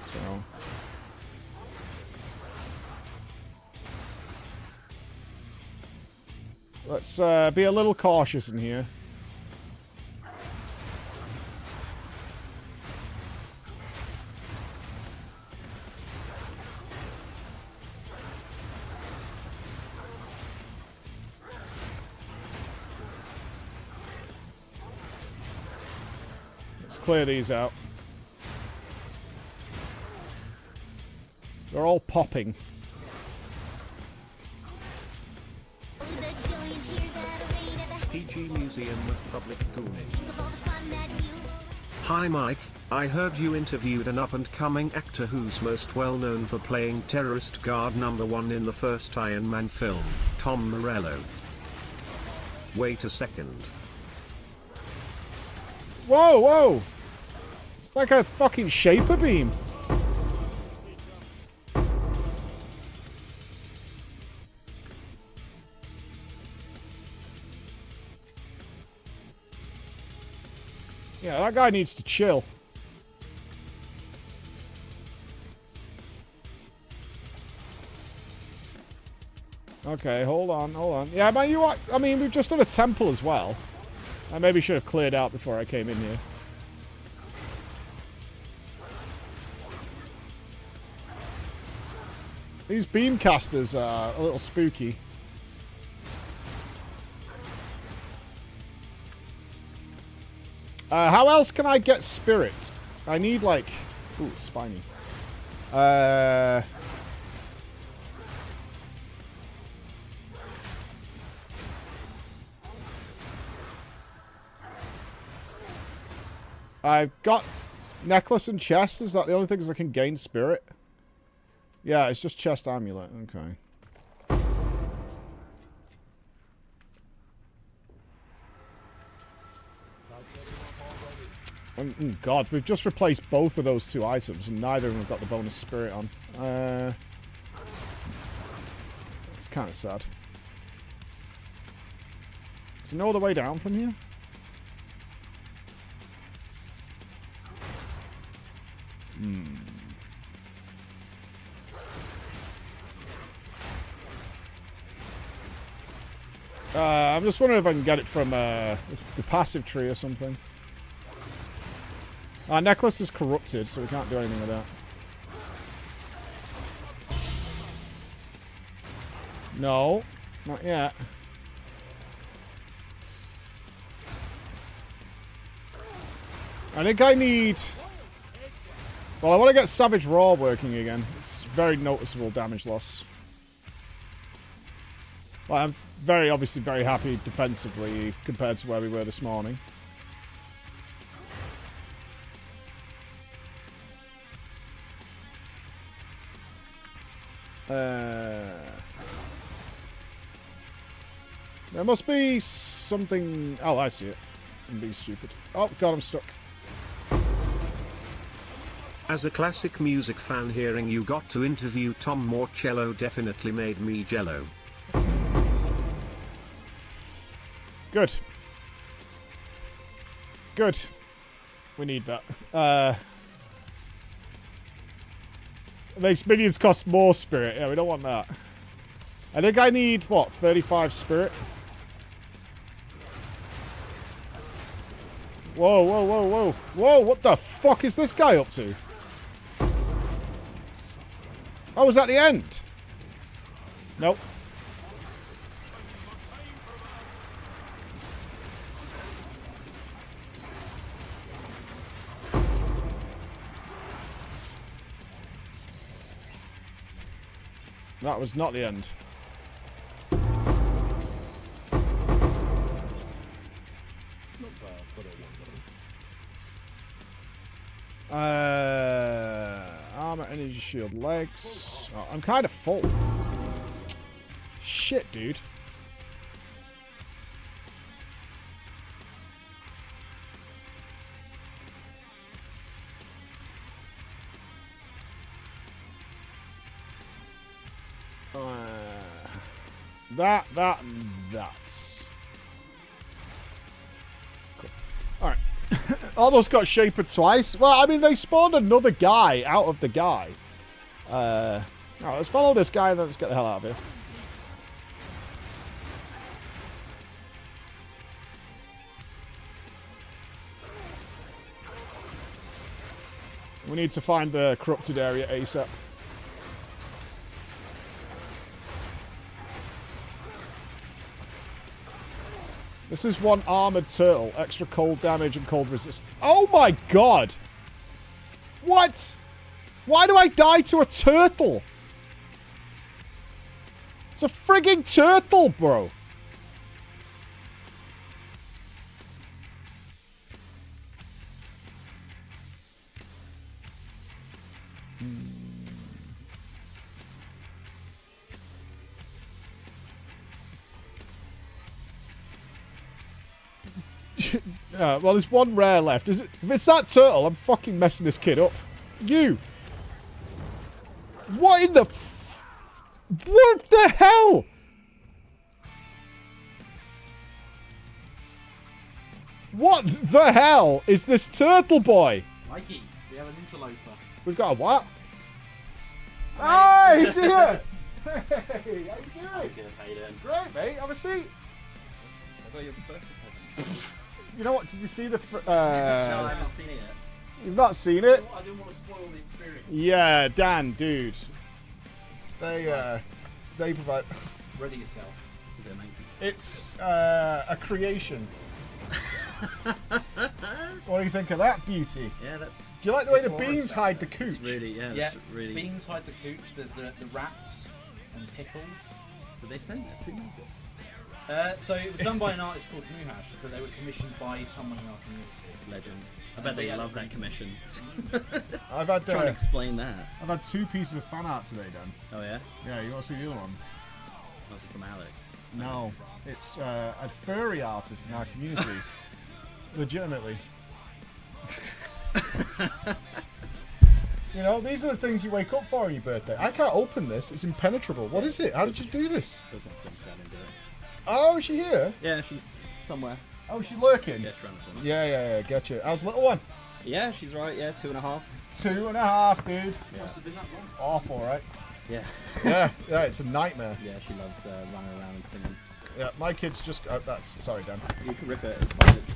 So. Let's be a little cautious in here. Let's clear these out. They're all popping. PG Museum of Public Gooning. Hi Mike, I heard you interviewed an up-and-coming actor who's most well known for playing terrorist guard #1 in the first Iron Man film, Tom Morello. Wait a second. Whoa, whoa! It's like a fucking shaper beam. Yeah, that guy needs to chill. Okay, hold on, hold on. Yeah, man, I mean, we've just done a temple as well. I maybe should have cleared out before I came in here. These beam casters are a little spooky. How else can I get spirit? I need, like... Ooh, spiny. I've got necklace and chest. Is that the only things I can gain spirit? Yeah, it's just chest amulet. Okay. God, we've just replaced both of those two items, and neither of them have got the bonus spirit on. It's kind of sad. Is there no other way down from here? I'm just wondering if I can get it from the passive tree or something. Our necklace is corrupted, so we can't do anything with that. No, not yet. I think I need... Well, I want to get Savage Raw working again. It's very noticeable damage loss. Well, I'm obviously very happy defensively compared to where we were this morning. There must be something... Oh, I see it. I'm being stupid. Oh, God, I'm stuck. As a classic music fan, hearing you got to interview Tom Morello definitely made me jello. Good. Good. We need that. It makes minions cost more spirit. Yeah, we don't want that. I think I need, what, 35 spirit? Whoa, whoa, whoa, whoa. Whoa, what the fuck is this guy up to? Oh, was that the end? Nope. That was not the end. Armor, energy shield, legs. Oh, I'm kind of full. Shit, dude. That, and that. Cool. Alright. Almost got shapered twice. Well, I mean, they spawned another guy out of the guy. Alright, let's follow this guy and then let's get the hell out of here. We need to find the corrupted area ASAP. This is one armored turtle. Extra cold damage and cold resist. Oh my god! What? Why do I die to a turtle? It's a frigging turtle, bro. Well, there's one rare left. Is it? If it's that turtle, I'm fucking messing this kid up. You. What in the? What the hell? What the hell is this turtle boy? Mikey, we have an interloper. We've got a what? Hi, he's here. Hey, how you doing? Good, how you doing? Great, mate. Have a seat. I got your birthday present. You know what? Did you see the? No, I haven't seen it yet. You've not seen it? I didn't want to spoil the experience. Yeah, Dan, dude. They provide. Ready yourself. Is it amazing? It's a creation. What do you think of that beauty? Yeah, that's. Do you like the way the before beans expected. hide the cooch? It's really, yeah, Yeah, that's really. beans hide the cooch. There's the rats and pickles. Did they send this? Who made this? So it was done by an artist called Muhash, but they were commissioned by someone in our community. Legend. I bet they love that commission. I've had Trying to explain that. I've had 2 pieces of fan art today, Dan. Oh yeah. Yeah, you want to see the other one? Was it from Alex? No, it's a furry artist in our community. Legitimately. You know, these are the things you wake up for on your birthday. I can't open this. It's impenetrable. What is it? How did you do this? That was my friend said I didn't do it. Oh, is she here? Yeah, she's somewhere. Oh, she's lurking? Yeah, she's around the corner. Yeah, getcha. How's the little one? Yeah, she's right. Yeah, 2.5. 2.5, dude. Yeah. Must have been that long. Awful, right? Yeah. Yeah, it's a nightmare. Yeah, she loves running around and singing. Yeah, my kids just. Sorry, Dan. You can rip it. It's fine. It's.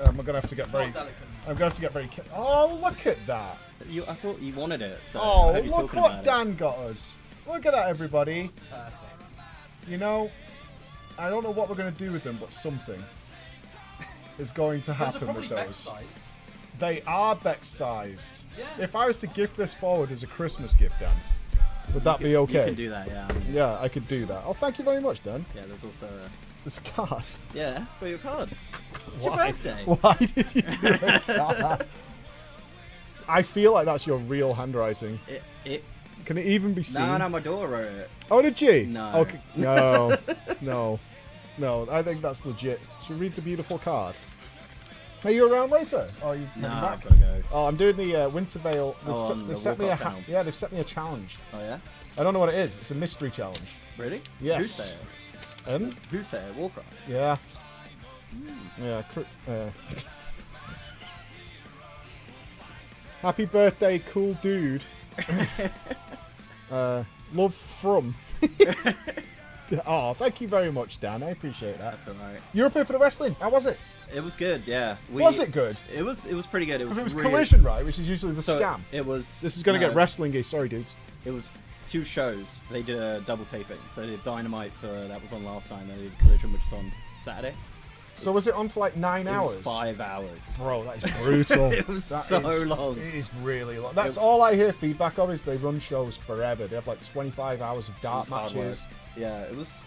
I'm gonna have to get very. I'm gonna have to get very. Oh, look at that! I thought you wanted it. So I Oh, hope you're look talking what about Dan got us. Look at that, everybody. Perfect. You know, I don't know what we're gonna do with them, but something is going to Those are happen probably with those. Beck-sized. They are Beck-sized. Yeah. If I was to gift this forward as a Christmas gift, Dan, would that be okay? You can do that, yeah. Yeah, I could do that. Oh, thank you very much, Dan. Yeah, there's also There's a card. Yeah, for your card. It's Why? your birthday. Why did you do a card? I feel like that's your real handwriting. Can it even be seen? No, my daughter wrote it. Oh, did she? No. Okay. No. No. I think that's legit. Should we read the beautiful card? Are you around later? Or are you No, heading back? I've gotta go. Oh, I'm doing the Wintervale. On They've the walkout channel. yeah, they've set me a challenge. Oh yeah? I don't know what it is. It's a mystery challenge. Really? Yes. Who said it? Who said it? Warcraft? Yeah. Yeah. Happy birthday, cool dude. Love from. Oh, thank you very much, Dan. I appreciate that. That's alright. You were up here for the wrestling. How was it? It was good, yeah. Was it good? It was pretty good. It was Because it was really... Collision, right? Which is usually the So, scam. It was... This is going to get wrestling-y. Sorry, dudes. It was 2 shows. They did a double taping. So they did Dynamite that was on last time. They did Collision, which was on Saturday. So was it on for like 9 hours? It was 5 hours. Bro, that is brutal. It was so long. It is really long. That's all I hear feedback of is they run shows forever. They have like 25 hours of dart matches. Yeah, it was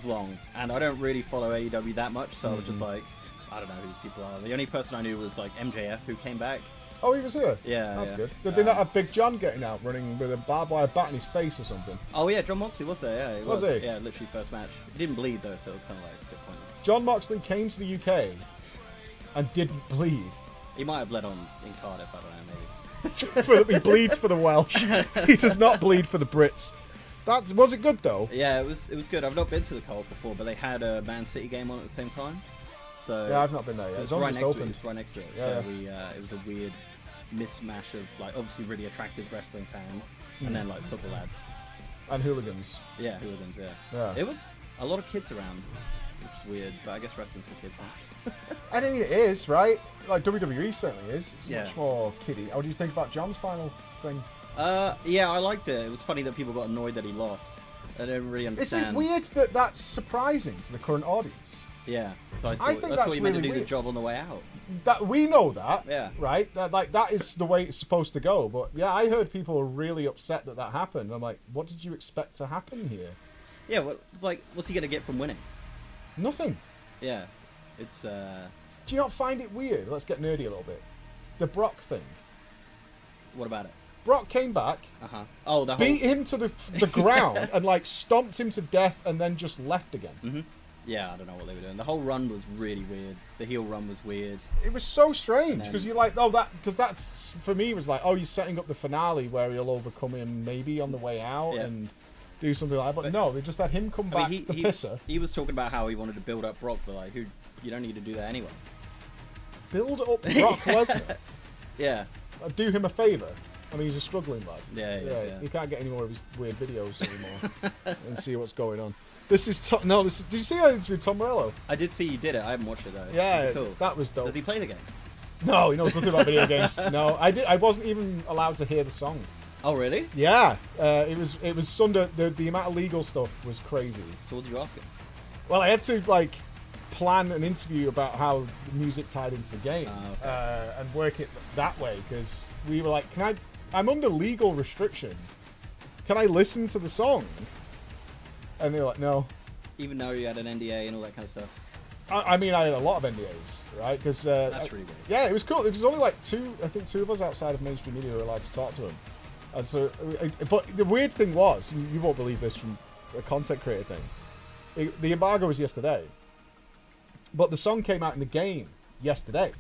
long. And I don't really follow AEW that much, so I was just like, I don't know who these people are. The only person I knew was like MJF, who came back. Oh, he was here? Yeah, That's yeah. good. Did they not have Big John getting out running with a barbed wire bat in his face or something? Oh yeah, John Moxley was there, yeah. Was he? Yeah, literally first match. He didn't bleed though, so it was kind of like a bit pointless. John Moxley came to the UK and didn't bleed. He might have bled in Cardiff, I don't know, maybe. He bleeds for the Welsh. He does not bleed for the Brits. Was it good though? Yeah, it was good. I've not been to the Cardiff before, but they had a Man City game on at the same time. So yeah, I've not been there yet. It's only right just next opened. to it. It's right next to it. Yeah, so yeah. it was a weird mismatch of like obviously really attractive wrestling fans and then like football lads. And hooligans. Yeah, hooligans, Yeah. It was a lot of kids around, which is weird, but I guess wrestling's for kids, huh? I mean, it is, right? Like WWE certainly is. It's Yeah. much more kiddie. What do you think about John's final thing? Yeah, I liked it. It was funny that people got annoyed that he lost. I don't really Is understand. it weird that that's surprising to the current audience? Yeah, so I think that's thought you meant really to do weird. the job on the way out. That we know that, Yeah. right? That is the way it's supposed to go. But yeah, I heard people were really upset that happened. I'm like, what did you expect to happen here? Yeah, well, it's like, what's he gonna get from winning? Nothing. Yeah, it's. Do you not find it weird? Let's get nerdy a little bit. The Brock thing. What about it? Brock came back, Oh, the beat whole. him to the ground, and like stomped him to death, and then just left again. Yeah, I don't know what they were doing. The whole run was really weird. The heel run was weird. It was so strange then- because you're like, oh, that's for me was like, oh, you're setting up the finale where he'll overcome him maybe on the way out Yeah. and do something like that. But no, they just had him come back, the pisser. He was talking about how he wanted to build up Brock, but like, you don't need to do that anyway. Build up Brock Lesnar. Yeah. Do him a favour. I mean, he's a struggling lad. Yeah, he is, yeah. You can't get any more of his weird videos anymore and see what's going on. This is did you see how it's with Tom Morello? I did see you did it. I haven't watched it though. Yeah, Is it cool? that was dope. Does he play the game? No, he knows nothing about video games. No, I wasn't even allowed to hear the song. Oh really? Yeah, it was Sunday. The amount of legal stuff was crazy. So what did you ask him? Well, I had to like plan an interview about how the music tied into the game and work it that way because we were like, I'm under legal restriction. Can I listen to the song? And they were like, no. Even though you had an NDA and all that kind of stuff. I mean, I had a lot of NDAs, right? Because That's really weird. yeah, it was cool. It was only like two of us outside of mainstream media who were allowed to talk to him. And so, but the weird thing was, you won't believe this from a content creator thing. The embargo was yesterday, but the song came out in the game yesterday,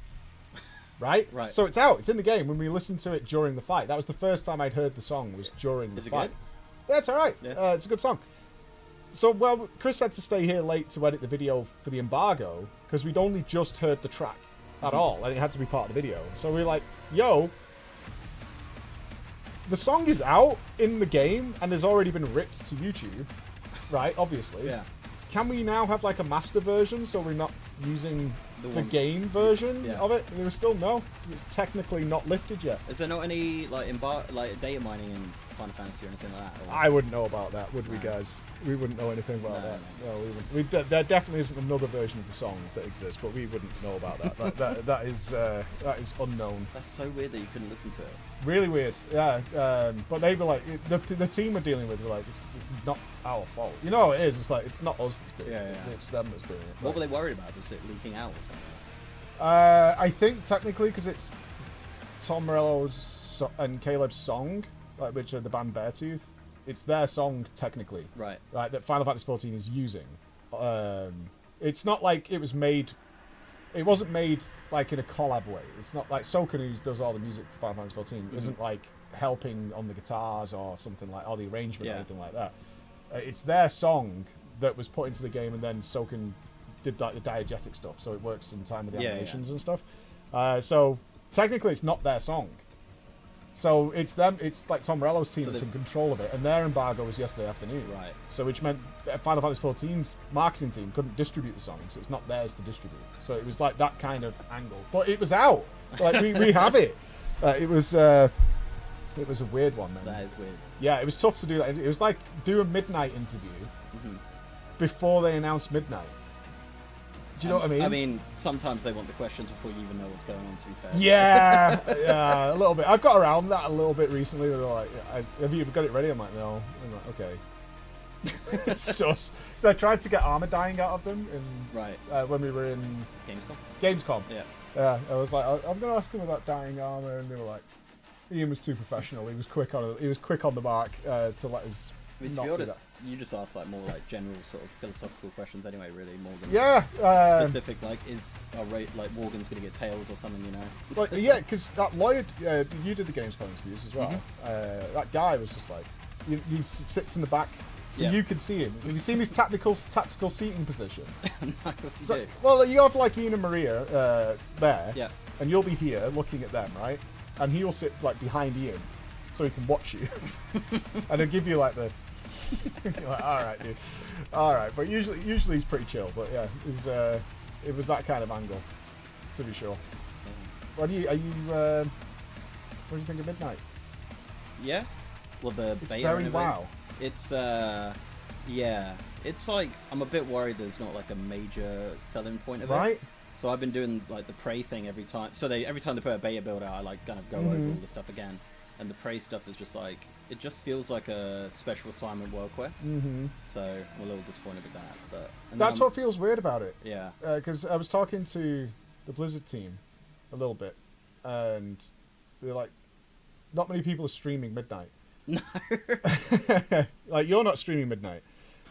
right? Right. So it's out. It's in the game. When we listened to it during the fight, that was the first time I'd heard the song was during the Is it fight. good? Yeah, it's all right. Yeah. It's a good song. So, well, Chris had to stay here late to edit the video for the embargo because we'd only just heard the track at all, and it had to be part of the video. So we were like, yo, the song is out in the game and has already been ripped to YouTube, right? Obviously. Yeah. Can we now have like a master version so we're not using the one- game version Yeah. of it? And there was still no. It's technically not lifted yet. Is there not any like data mining in Final Fantasy or anything like that? Or... I wouldn't know about that, would we, No. guys? We wouldn't know anything about No, that. No, we wouldn't. There definitely isn't another version of the song that exists, but we wouldn't know about that. That is unknown. That's so weird that you couldn't listen to it. Really weird. Yeah. But they were like, the team we're dealing with were like, it's not our fault. You know how it is. It's like it's not us that's doing it. Yeah. It's them that's doing it. What were they worried about? Was it leaking out or something? I think technically because it's Tom Morello's and Caleb's song, like, which are the band Beartooth. It's their song technically, Right. Right, that Final Fantasy 14 is using. It's not like it was made. It wasn't made like in a collab way. It's not like Soken, who does all the music for Final Fantasy 14, isn't like helping on the guitars or something like, or the arrangement or anything like that. It's their song that was put into the game, and then Soken did like the diegetic stuff, so it works in time with the animations and stuff. So technically, it's not their song. So it's them. It's like Tom Morello's team So that's in they've- control of it, and their embargo was yesterday afternoon. Right. So which meant Final Fantasy XIV's marketing team couldn't distribute the song, so it's not theirs to distribute. So it was like that kind of angle, but it was out. Like we have it. It was a weird one, man. That is weird. Yeah, it was tough to do that. It was like do a midnight interview before they announced midnight. Do you know what I mean? I mean, sometimes they want the questions before you even know what's going on, to be fair. Yeah, yeah, a little bit. I've got around that a little bit recently. They're like, have you got it ready? I'm like, no. I'm like, okay. Sus. So I tried to get armor dying out of them when we were in Gamescom. Yeah. Yeah, I was like, I'm going to ask him about dying armor, and they were like, Ian was too professional. He was quick on the mark to let us. I mean, to not be do honest, that. you just ask like more like general sort of philosophical questions anyway, really, more than specific. Like, is like Morgan's gonna get tails or something, you know? Like, yeah, because that lawyer, you did the Gamescom interviews as well. That guy was just like, he sits in the back, so you can see him. Have you seen his tactical seating position? No, what's he So, do? well, you have like Ian and Maria there, Yeah. and you'll be here looking at them, right? And he will sit like behind Ian, so he can watch you, and he'll give you like the. You're like, all right, dude. All right, but usually he's pretty chill. But yeah, it was that kind of angle, to be sure. What do you think of Midnight? Yeah. Well, the It's beta very and everything, WoW. It's yeah. It's like I'm a bit worried there's not like a major selling point of it. Right. So I've been doing like the Prey thing every time. So every time they put a beta build out, I like kind of go over all the stuff again. And the Prey stuff is just like, it just feels like a special assignment world quest. So I'm a little disappointed with that. But That's what feels weird about it. Yeah. Because I was talking to the Blizzard team a little bit, and they're like, not many people are streaming Midnight. No. Like, you're not streaming Midnight.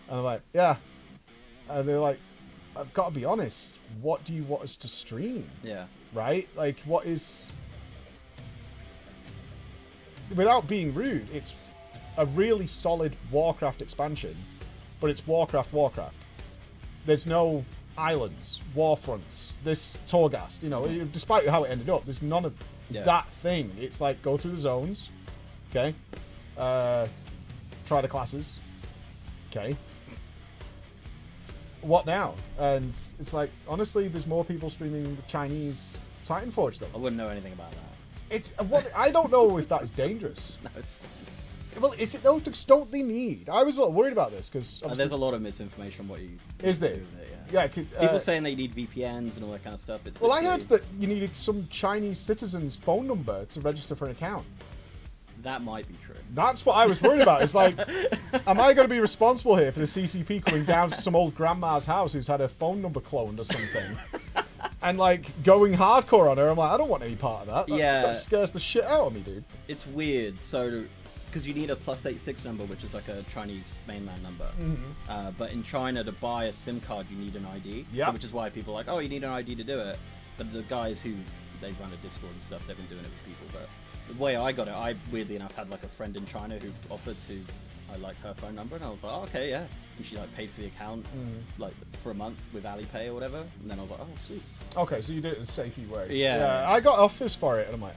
And I'm like, yeah. And they're like, I've got to be honest, what do you want us to stream? Yeah. Right? Like, what is... Without being rude, it's a really solid Warcraft expansion, but it's Warcraft. There's no islands, warfronts, this Torghast, you know, despite how it ended up, there's none of that thing. It's like, go through the zones, okay? Try the classes, okay? What now? And it's like, honestly, there's more people streaming the Chinese Titanforge than I wouldn't know anything about that. it's what I don't know if that is dangerous. No, it's fine. Well, is it though? Don't they need? I was a little worried about this because There's a lot of misinformation on what you is there? do with it, Yeah, people saying they need VPNs and all that kind of stuff. It's well, I heard literally- that you needed some Chinese citizen's phone number to register for an account. that might be true. That's what I was worried about. It's like, am I going to be responsible here for the CCP coming down to some old grandma's house who's had her phone number cloned or something? And like going hardcore on her, I'm like, I don't want any part of that. That scares the shit out of me, dude. It's weird. So, because you need a +86 number, which is like a Chinese mainland number. But in China, to buy a SIM card, you need an ID. Yeah. So, which is why people are like, oh, you need an ID to do it. But the guys who they run a Discord and stuff, they've been doing it with people. But the way I got it, I weirdly enough had like a friend in China who offered to. I like her phone number, and I was like, oh, okay, yeah. And she like paid for the account, like for a month with Alipay or whatever. And then I was like, oh, sweet. Okay, so you did it the safey way. Yeah. I got offers for it, and I'm like,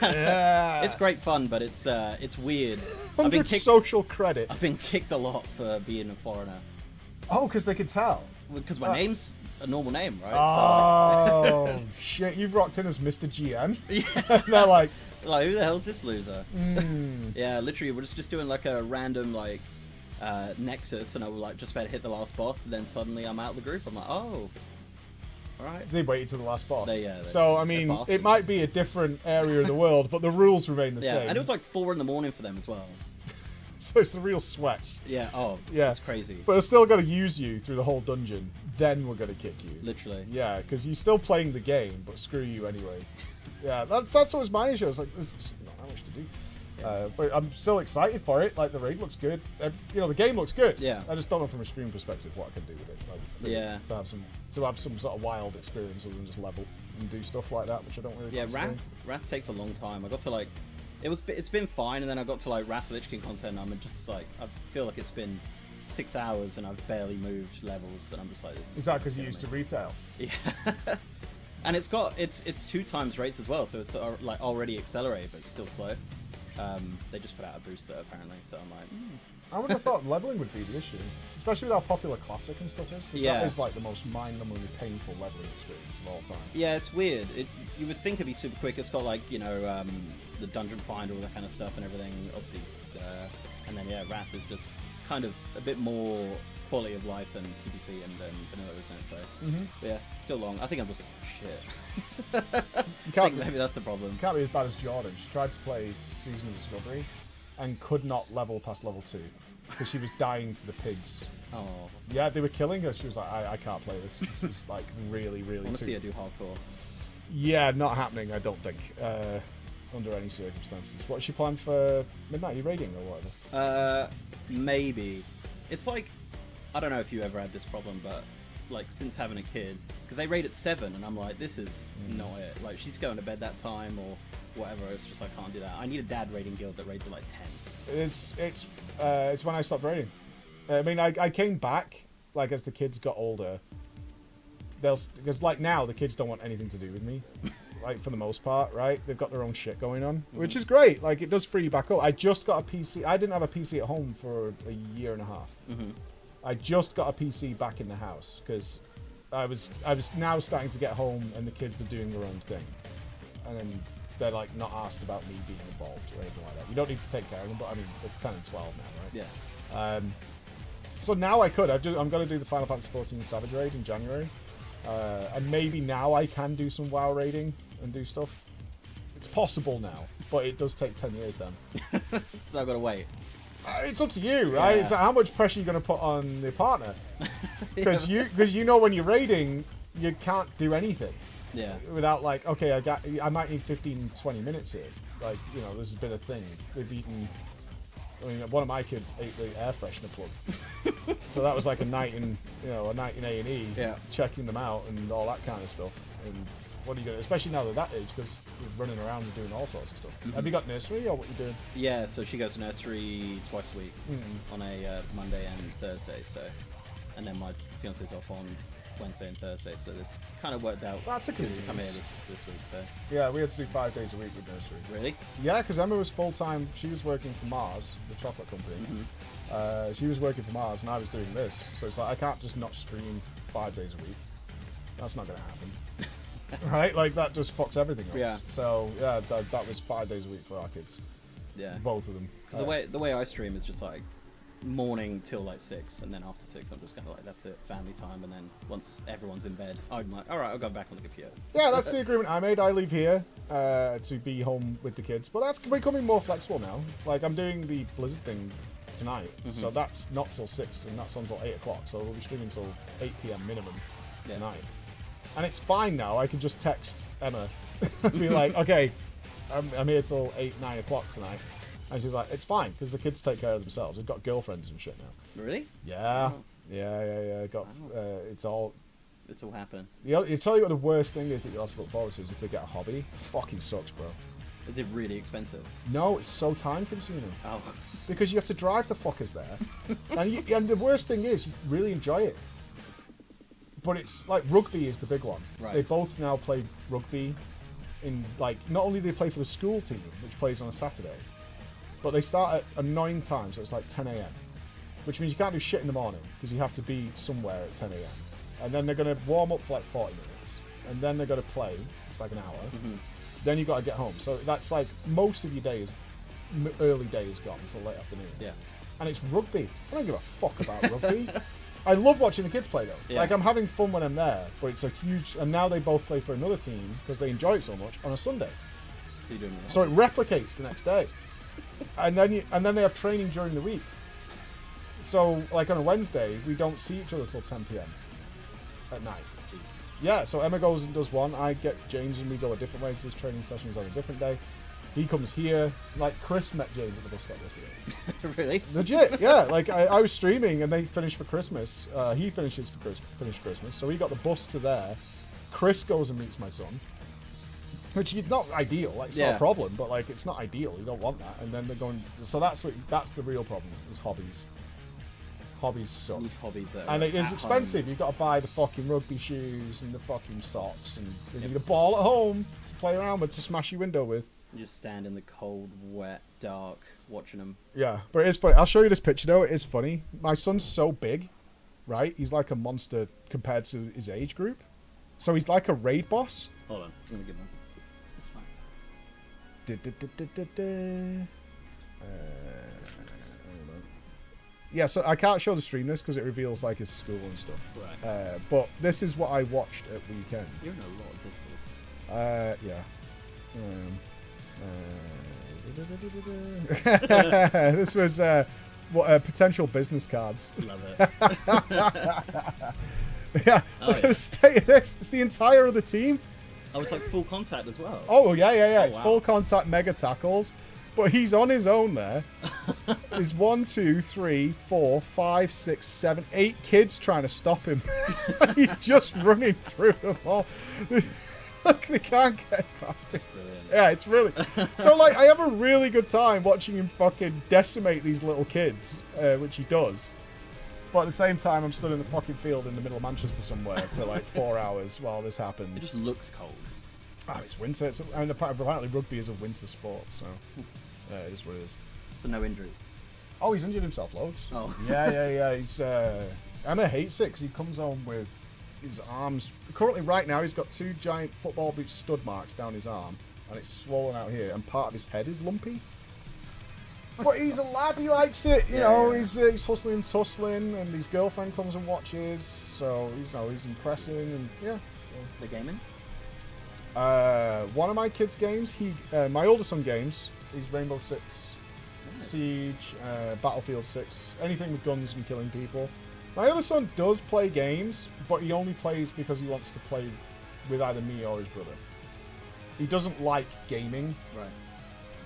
yeah. It's great fun, but it's weird. 100 social credit. I've been kicked a lot for being a foreigner. Oh, because they could tell. Because my name's a normal name, right? Oh, shit. You've rocked in as Mr. GM. Yeah. They're like, who the hell's this loser? Yeah, literally, we're just doing like a random like Nexus, and I was like just about to hit the last boss, and then suddenly I'm out of the group. I'm like, oh, all right. They waited to the last boss. So I mean, it might be a different area of the world, but the rules remain the same. And it was like 4 in the morning for them as well. So it's the real sweats. Yeah. Oh, yeah. It's crazy. But they're still going to use you through the whole dungeon. Then we're going to kick you. Literally. Yeah, because you're still playing the game, but screw you anyway. Yeah, that's what was my issue. I was like, there's just not that much to do. But I'm still excited for it. Like, the raid looks good. The game looks good. Yeah. I just don't know from a stream perspective what I can do with it. Like, to have some sort of wild experience other than just level and do stuff like that, which I don't really. Yeah, Wrath takes a long time. I got to like, it's been fine, and then I got to like Wrath Lich King content, and I'm just like, I feel like it's been 6 hours, and I've barely moved levels, and I'm just like, this is that because you used to retail? Yeah. And it's 2 times rates as well, so it's like already accelerated, but it's still slow. They just put out a booster apparently, so I'm like, I would have thought leveling would be the issue, especially with how popular Classic and stuff is. Because that is like the most mind-numbingly painful leveling experience of all time. Yeah, it's weird. You would think it'd be super quick. It's got like the dungeon finder, all that kind of stuff and everything. Obviously, and then Wrath is just kind of a bit more quality of life than TBC and vanilla, isn't it? So but yeah, still long. I think I'm just shit. Maybe that's the problem. Can't be as bad as Jordan. She tried to play Season of Discovery and could not level past level 2 because she was dying to the pigs. Oh. Yeah, they were killing her. She was like, I can't play this. This is like really, really. I want to see her do hardcore. Yeah, not happening. I don't think. Under any circumstances. What's she planning for midnight? Are you raiding or whatever? Maybe. It's like, I don't know if you ever had this problem, but like since having a kid, because they raid at 7, and I'm like, this is not it. Like she's going to bed that time or whatever. It's just I can't do that. I need a dad raiding guild that raids at like 10. It's when I stopped raiding. I mean, I came back like as the kids got older. Because like now the kids don't want anything to do with me. Like for the most part, right? They've got their own shit going on, which is great. Like it does free you back up. I just got a PC. I didn't have a PC at home for a year and a half. I just got a PC back in the house because I was now starting to get home and the kids are doing their own thing, and they're like not asked about me being involved or anything like that. You don't need to take care of them, but I mean they're 10 and 12 now, right? Yeah. So now I could. I'm going to do the Final Fantasy 14 Savage raid in January, and maybe now I can do some WoW raiding and do stuff. It's possible now, but it does take 10 years then. So I've got to wait. It's up to you, right? Yeah. It's like how much pressure you're going to put on the partner, because you know when you're raiding, you can't do anything. Yeah. Without like, okay, I might need 15-20 minutes here. Like, you know, this has been a thing. They've eaten. I mean, one of my kids ate the air freshener plug, so that was like a night in A&E, checking them out and all that kind of stuff. And what are you doing? Especially now they're that age, because you're running around and doing all sorts of stuff. Have you got nursery or what you doing? Yeah, so she goes to nursery twice a week on a Monday and Thursday. So, and then my fiance's off on Wednesday and Thursday. So this kind of worked out. That's a good to come here this week. So yeah, we had to do 5 days a week with nursery. Really? Yeah, because Emma was full time. She was working for Mars, the chocolate company. She was working for Mars, and I was doing this. So it's like I can't just not stream 5 days a week. That's not going to happen. Right, like that just fucks everything up. Yeah. So yeah, that was 5 days a week for our kids. Yeah. Both of them. Because the way I stream is just like morning till like 6, and then after 6 I'm just kind of like, that's it, family time. And then once everyone's in bed, I'm like, all right, I'll go back on the computer. Yeah, that's the agreement I made. I leave here to be home with the kids, but that's becoming more flexible now. Like I'm doing the Blizzard thing tonight, so that's not till 6, and that's until 8 o'clock. So we'll be streaming till 8 p.m. minimum tonight. And it's fine now. I can just text Emma and be like, okay, I'm here till 8, 9 o'clock tonight. And she's like, it's fine, because the kids take care of themselves. They've got girlfriends and shit now. Really? Yeah. Oh. Yeah. It's all happening. You tell you what the worst thing is that you'll have to look forward to is if they get a hobby. Fucking sucks, bro. Is it really expensive? No, it's so time consuming. Oh. Because you have to drive the fuckers there. and the worst thing is, you really enjoy it. But it's like rugby is the big one. Right. They both now play rugby in like, not only do they play for the school team, which plays on a Saturday, but they start at a 9 time, so it's like 10 a.m. Which means you can't do shit in the morning because you have to be somewhere at 10 a.m. And then they're going to warm up for like 40 minutes. And then they're going to play. It's like an hour. Then you've got to get home. So that's like most of your day is, early day is gone until late afternoon. Yeah. And it's rugby. I don't give a fuck about rugby. I love watching the kids play though. Yeah. Like I'm having fun when I'm there, but it's a huge. And now they both play for another team because they enjoy it so much on a Sunday. So it replicates the next day, and then they have training during the week. So like on a Wednesday, we don't see each other till 10 p.m. at night. Jeez. Yeah. So Emma goes and does one. I get James and we go a different way because his training session is on a different day. He comes here. Like Chris met James at the bus stop yesterday. Really? Legit, yeah. Like I was streaming and they finished for Christmas. He finished Christmas, so he got the bus to there. Chris goes and meets my son, which is not ideal. Like it's not a problem, but like it's not ideal. You don't want that. And then they're going. So that's the real problem is hobbies. hobbies suck. Niche hobbies that And are it is at expensive. home. You've got to buy the fucking rugby shoes and the fucking socks, and you need a ball at home to play around with, to smash your window with. You just stand in the cold, wet, dark, watching them. Yeah, but it is funny. I'll show you this picture though. It is funny. My son's so big, right? He's like a monster compared to his age group. So he's like a raid boss. Hold on, I'm gonna give them. It's fine. Hold on. Yeah, so I can't show the stream this because it reveals like his school and stuff. Right. But this is what I watched at weekend. You're in a lot of Discords. Yeah. This was potential business cards. Love it. Yeah, Oh, look at yeah. the state of this. It's the entire of the team. Oh, it's like full contact as well. Oh, yeah. It's wow. full contact mega tackles. But he's on his own there. There's 1, 2, 3, 4, 5, 6, 7, 8 kids trying to stop him. He's just running through them all. Look, they can't get past him. Brilliant. Yeah, it's really... So, like, I have a really good time watching him fucking decimate these little kids, which he does. But at the same time, I'm stood in the fucking field in the middle of Manchester somewhere for like 4 hours while this happens. It just looks cold. Oh, it's winter. And apparently rugby is a winter sport, so it is what it is. So no injuries. Oh, he's injured himself loads. Oh. Yeah. He's Emma hates it 'cause he comes home with his arms. Currently, right now, he's got 2 giant football boot stud marks down his arm, and it's swollen out here, and part of his head is lumpy. But he's a lad, he likes it, you know. Yeah. He's hustling and tussling, and his girlfriend comes and watches, so he's impressing, and yeah. The gaming? One of my kids' games, my older son games, is Rainbow Six, Nice. Siege, Battlefield 6, anything with guns and killing people. My other son does play games, but he only plays because he wants to play with either me or his brother. He doesn't like gaming. Right.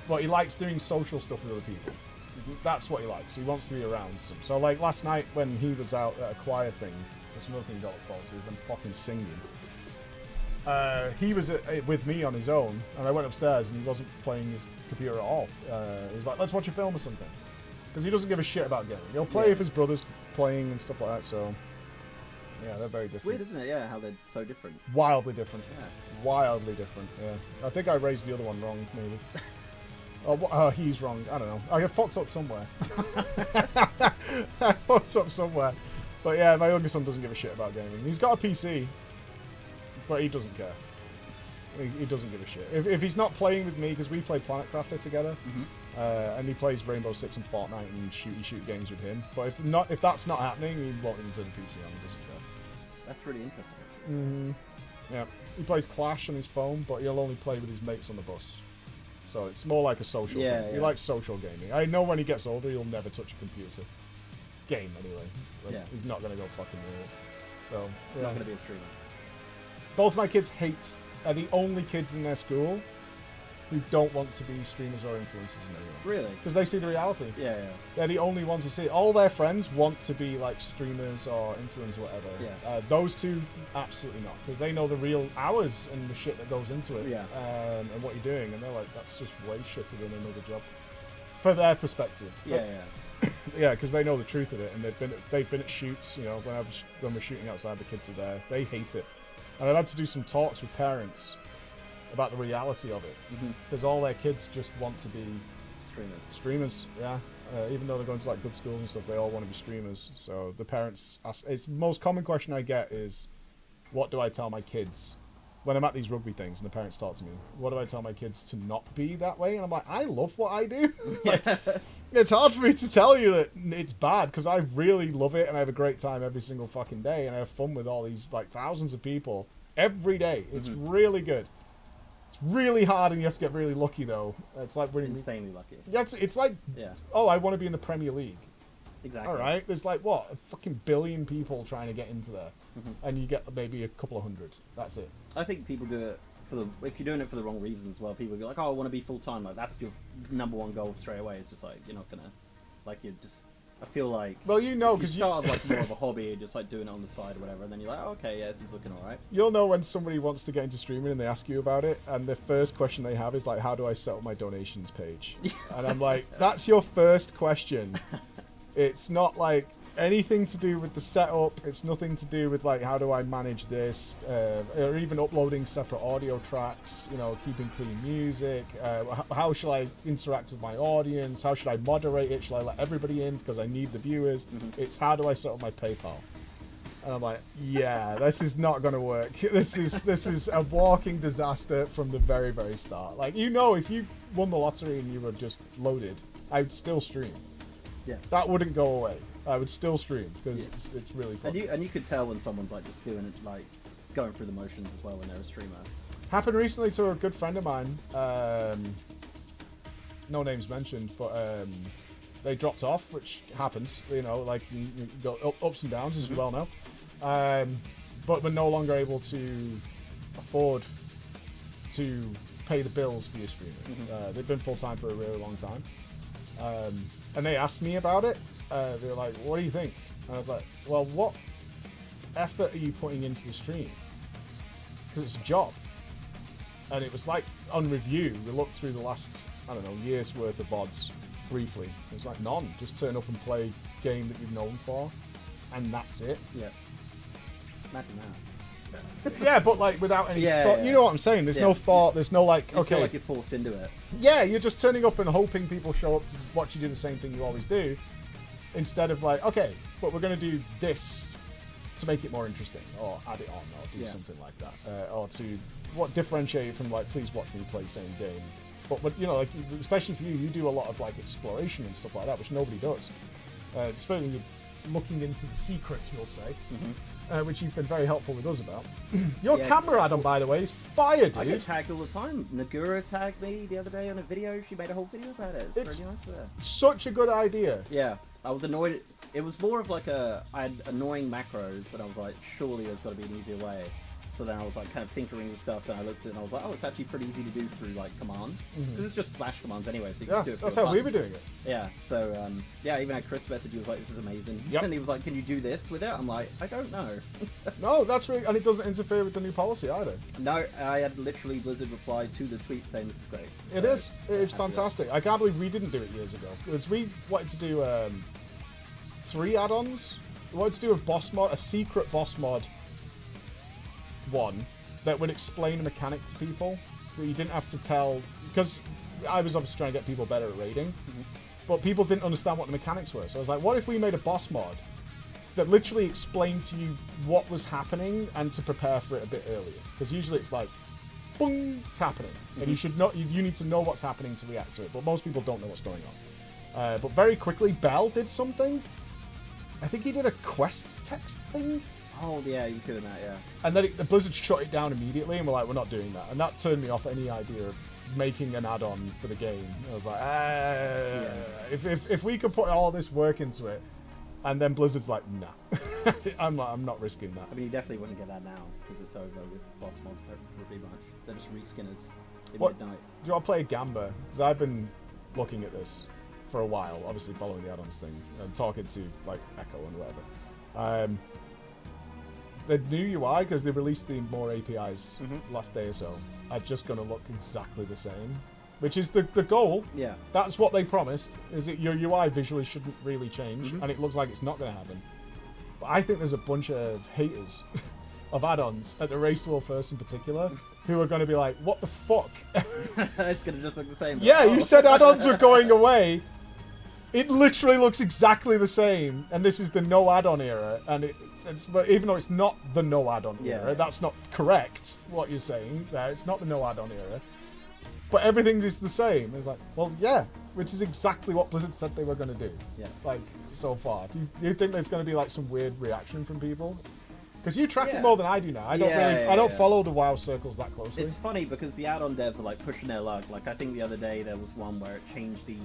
But he likes doing social stuff with other people. That's what he likes. He wants to be around some. So, like, last night when he was out at a choir thing, that's another thing he got look forward to, is them fucking singing. He was with me on his own, and I went upstairs, and he wasn't playing his computer at all. He was like, let's watch a film or something. Because he doesn't give a shit about gaming. He'll play if his brother's playing and stuff like that, so... Yeah, they're very different. It's weird, isn't it? Yeah, how they're so different. Wildly different. Yeah. Wildly different, yeah. I think I raised the other one wrong, maybe. Oh, he's wrong. I don't know. I got fucked up somewhere. I fucked up somewhere. But yeah, my younger son doesn't give a shit about gaming. He's got a PC, but he doesn't care. He doesn't give a shit. If he's not playing with me, because we play Planet Crafter together, and he plays Rainbow Six and Fortnite and shoot games with him. But if that's not happening, he won't even turn the PC on. He doesn't care. That's really interesting, actually. Yeah. He plays Clash on his phone, but he'll only play with his mates on the bus. So it's more like a social game. He likes social gaming. I know when he gets older, he'll never touch a computer. Game, anyway. Like, he's not going to go fucking near it. So, yeah. Not going to be a streamer. Both my kids are the only kids in their school who don't want to be streamers or influencers in any way. Really? Because they see the reality. Yeah. They're the only ones who see it. All their friends want to be like streamers or influencers or whatever. Yeah. Those two, absolutely not. Because they know the real hours and the shit that goes into it. Yeah. And what you're doing. And they're like, that's just way shitter than another job. For their perspective. Yeah. Yeah, because they know the truth of it. And they've been at shoots, you know, when we're shooting outside, the kids are there. They hate it. And I've had to do some talks with parents about the reality of it, because all their kids just want to be streamers. Yeah, even though they're going to like good schools and stuff, they all want to be streamers. So the parents ask. It's the most common question I get is, what do I tell my kids when I'm at these rugby things and the parents talk to me? What do I tell my kids to not be that way? And I'm like, I love what I do. Like, it's hard for me to tell you that it's bad, because I really love it and I have a great time every single fucking day, and I have fun with all these like thousands of people every day. It's really good. It's really hard, and you have to get really lucky, though. It's like winning. Insanely lucky. Yeah, it's like, oh, I want to be in the Premier League. Exactly. All right, there's like, what, a fucking billion people trying to get into there, and you get maybe a couple of hundred. That's it. I think people do it if you're doing it for the wrong reasons. Well, people go like, oh, I want to be full time. Like, that's your number one goal straight away. It's just like, you're not gonna, like, you're just. I feel like, well, you know, because you started like more of a hobby, just like doing it on the side or whatever, and then you're like, oh, okay, yeah, this is looking all right. You'll know when somebody wants to get into streaming and they ask you about it, and the first question they have is like, how do I set up my donations page? And I'm like, that's your first question. It's not like, anything to do with the setup. It's nothing to do with like how do I manage this, or even uploading separate audio tracks. You know, keeping clean music. How shall I interact with my audience? How should I moderate it? Should I let everybody in because I need the viewers? It's how do I set up my PayPal? And I'm like, yeah, this is not going to work. This is a walking disaster from the very, very start. Like, you know, if you won the lottery and you were just loaded, I'd still stream. Yeah. That wouldn't go away. I would still stream because it's really fun. And you could tell when someone's like just doing it, like going through the motions as well when they're a streamer. Happened recently to a good friend of mine. No names mentioned, but they dropped off, which happens. You know, like you go ups and downs, as you well know. But we're no longer able to afford to pay the bills via streaming. They've been full-time for a really long time. And they asked me about it. They were like, what do you think? And I was like, well, what effort are you putting into the stream? Because it's a job. And it was like, on review, we looked through the last, I don't know, year's worth of VODs briefly. It was like, none. Just turn up and play a game that you're known for. And that's it. Yeah. Imagine that. Yeah, but like without any thought. Yeah. You know what I'm saying? There's no thought. There's no like, You okay. feel like you're forced into it. Yeah, you're just turning up and hoping people show up to watch you do the same thing you always do. Instead of like, okay, but we're going to do this to make it more interesting. Or add it on or do something like that. Or to differentiate it from like, please watch me play the same game. But you know, like, especially for you do a lot of like exploration and stuff like that, which nobody does. Especially when you're looking into the secrets, we'll say. Which you've been very helpful with us about. Your camera add-on, by the way, is fire, dude. I get tagged all the time. Nagura tagged me the other day on a video. She made a whole video about it. It's very nice of her. Such a good idea. Yeah, I was annoyed. It was more of like I had annoying macros, and I was like, surely there's got to be an easier way. So then I was like kind of tinkering with stuff, and I looked at it and I was like, oh, it's actually pretty easy to do through like commands. Because it's just slash commands anyway, so you can just do it. That's how we were doing it. Yeah, so yeah, even had Chris message, he was like, this is amazing. Yep. And he was like, can you do this with it? I'm like, I don't know. No, that's really, and it doesn't interfere with the new policy either. No, I had literally Blizzard reply to the tweet saying this is great. So, it is fantastic. I can't believe we didn't do it years ago. Because we wanted to do 3 add-ons. We wanted to do a secret boss mod one that would explain a mechanic to people that you didn't have to tell, because I was obviously trying to get people better at raiding, but people didn't understand what the mechanics were. So I was like, what if we made a boss mod that literally explained to you what was happening and to prepare for it a bit earlier? Because usually it's like, boom, it's happening, and you need to know what's happening to react to it. But most people don't know what's going on. But very quickly, Bell did something. I think he did a quest text thing. Oh yeah, you doing that, yeah. And then the Blizzard shut it down immediately, and we're like, we're not doing that. And that turned me off any idea of making an add-on for the game. I was like, if we could put all this work into it, and then Blizzard's like, nah, I'm not risking that. I mean, you definitely wouldn't get that now because it's over with boss mods pretty much. They're just reskinners in midnight. Do you want to play a Gamba? Because I've been looking at this for a while, obviously following the add-ons thing and talking to like Echo and whatever. The new UI, because they released the more APIs last day or so, are just going to look exactly the same, which is the goal. Yeah. That's what they promised, is that your UI visually shouldn't really change, and it looks like it's not going to happen. But I think there's a bunch of haters of add-ons, at the Race to World First in particular, who are going to be like, what the fuck? It's going to just look the same. Yeah, you said add-ons were going away. It literally looks exactly the same, and this is the no add-on era, and but even though it's not the no add-on era, that's not correct, what you're saying there. It's not the no add-on era. But everything is the same. It's like, well, yeah, which is exactly what Blizzard said they were going to do. Yeah. Like, so far. Do you think there's going to be, like, some weird reaction from people? Because you track it more than I do now. I don't follow the WoW circles that closely. It's funny because the add-on devs are, like, pushing their luck. Like, I think the other day there was one where it changed the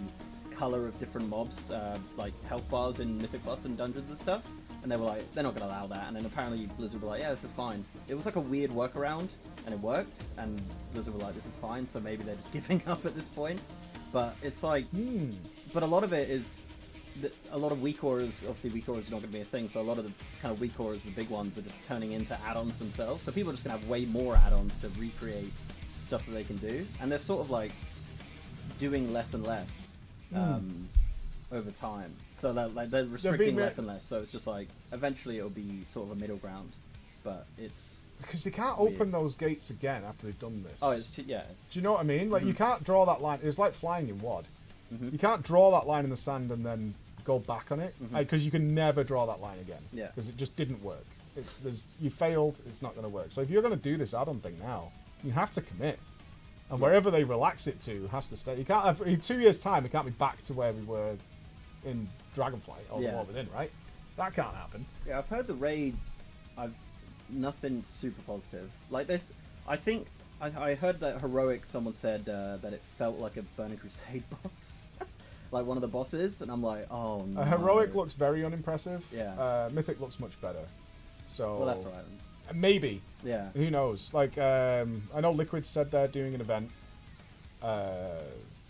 color of different mobs, like health bars in Mythic Plus and dungeons and stuff. And they were like, they're not going to allow that. And then apparently Blizzard were like, yeah, this is fine. It was like a weird workaround, and it worked. And Blizzard were like, this is fine, so maybe they're just giving up at this point. But it's like, but a lot of it is, a lot of weak auras, obviously weak auras are not going to be a thing, so a lot of the kind of weak auras, the big ones, are just turning into add-ons themselves. So people are just going to have way more add-ons to recreate stuff that they can do. And they're sort of like doing less and less. over time. So they're restricting less and less. So it's just like eventually it'll be sort of a middle ground, but it's because they can't weird. open those gates again after they've done this. Oh, it's yeah. Do you know what I mean? Like you can't draw that line. It's like flying in WoD. You can't draw that line in the sand and then go back on it because you can never draw that line again. Yeah. Because it just didn't work. You failed. It's not going to work. So if you're going to do this add-on thing now, you have to commit. And wherever they relax it to has to stay. You can't have, in 2 years' time. We can't be back to where we were in Dragonflight or the War Within, right? That can't happen. Yeah, I've heard the raid. I've nothing super positive. Like this, I think I heard that heroic. Someone said that it felt like a Burning Crusade boss, like one of the bosses, and I'm like, oh no. Heroic looks very unimpressive. Yeah. Mythic looks much better. So. Well, that's all right. Maybe. Yeah. Who knows? Like, I know Liquid said they're doing an event.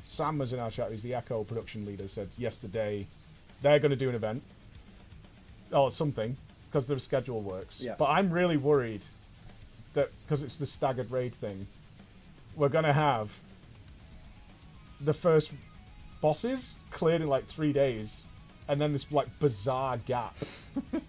Sam was in our chat, who's the Echo production leader, said yesterday they're going to do an event. Or something, because their schedule works. Yeah. But I'm really worried that, because it's the staggered raid thing, we're going to have the first bosses cleared in like 3 days, and then this like bizarre gap.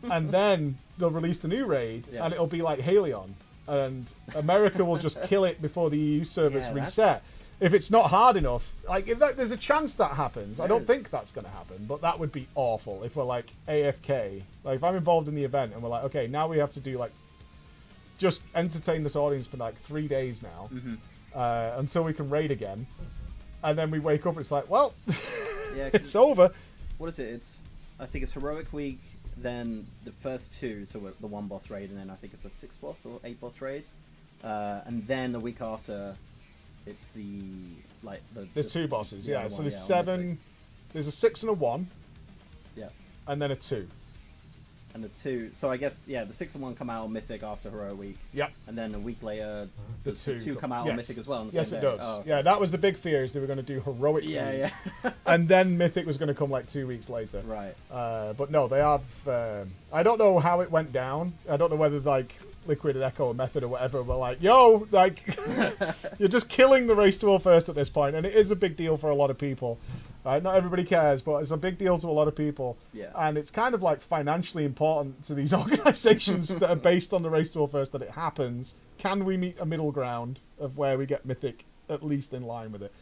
And then they'll release the new raid, and it'll be like Halion, and America will just kill it before the EU servers reset. If it's not hard enough, like there's a chance that happens. I don't think that's going to happen, but that would be awful if we're like AFK. Like if I'm involved in the event and we're like, okay, now we have to do like just entertain this audience for like 3 days now until we can raid again, and then we wake up. It's like, well, it's over. What is it? I think it's Heroic Week, then the first two, so the one boss raid, and then I think it's a 6 boss or 8 boss raid, and then the week after, it's there's 2 bosses, yeah. So there's 7. There's a 6 and a 1. Yeah. And then a 2. And the 2. So I guess the 6 and 1 come out on Mythic after Heroic Week. Yep. And then a week later, the 2 come out on Mythic as well. On the yes, same it day. does. Oh, okay. Yeah, that was the big fear, is they were going to do Heroic Week. Yeah. And then Mythic was going to come like 2 weeks later. Right. But no, they have. I don't know how it went down. I don't know whether like Liquid and Echo or Method or whatever were like, yo, like you're just killing the race to all first at this point, and it is a big deal for a lot of people. Not everybody cares, but it's a big deal to a lot of people. Yeah. And it's kind of like financially important to these organizations that are based on the race to all first that it happens. Can we meet a middle ground of where we get Mythic at least in line with it?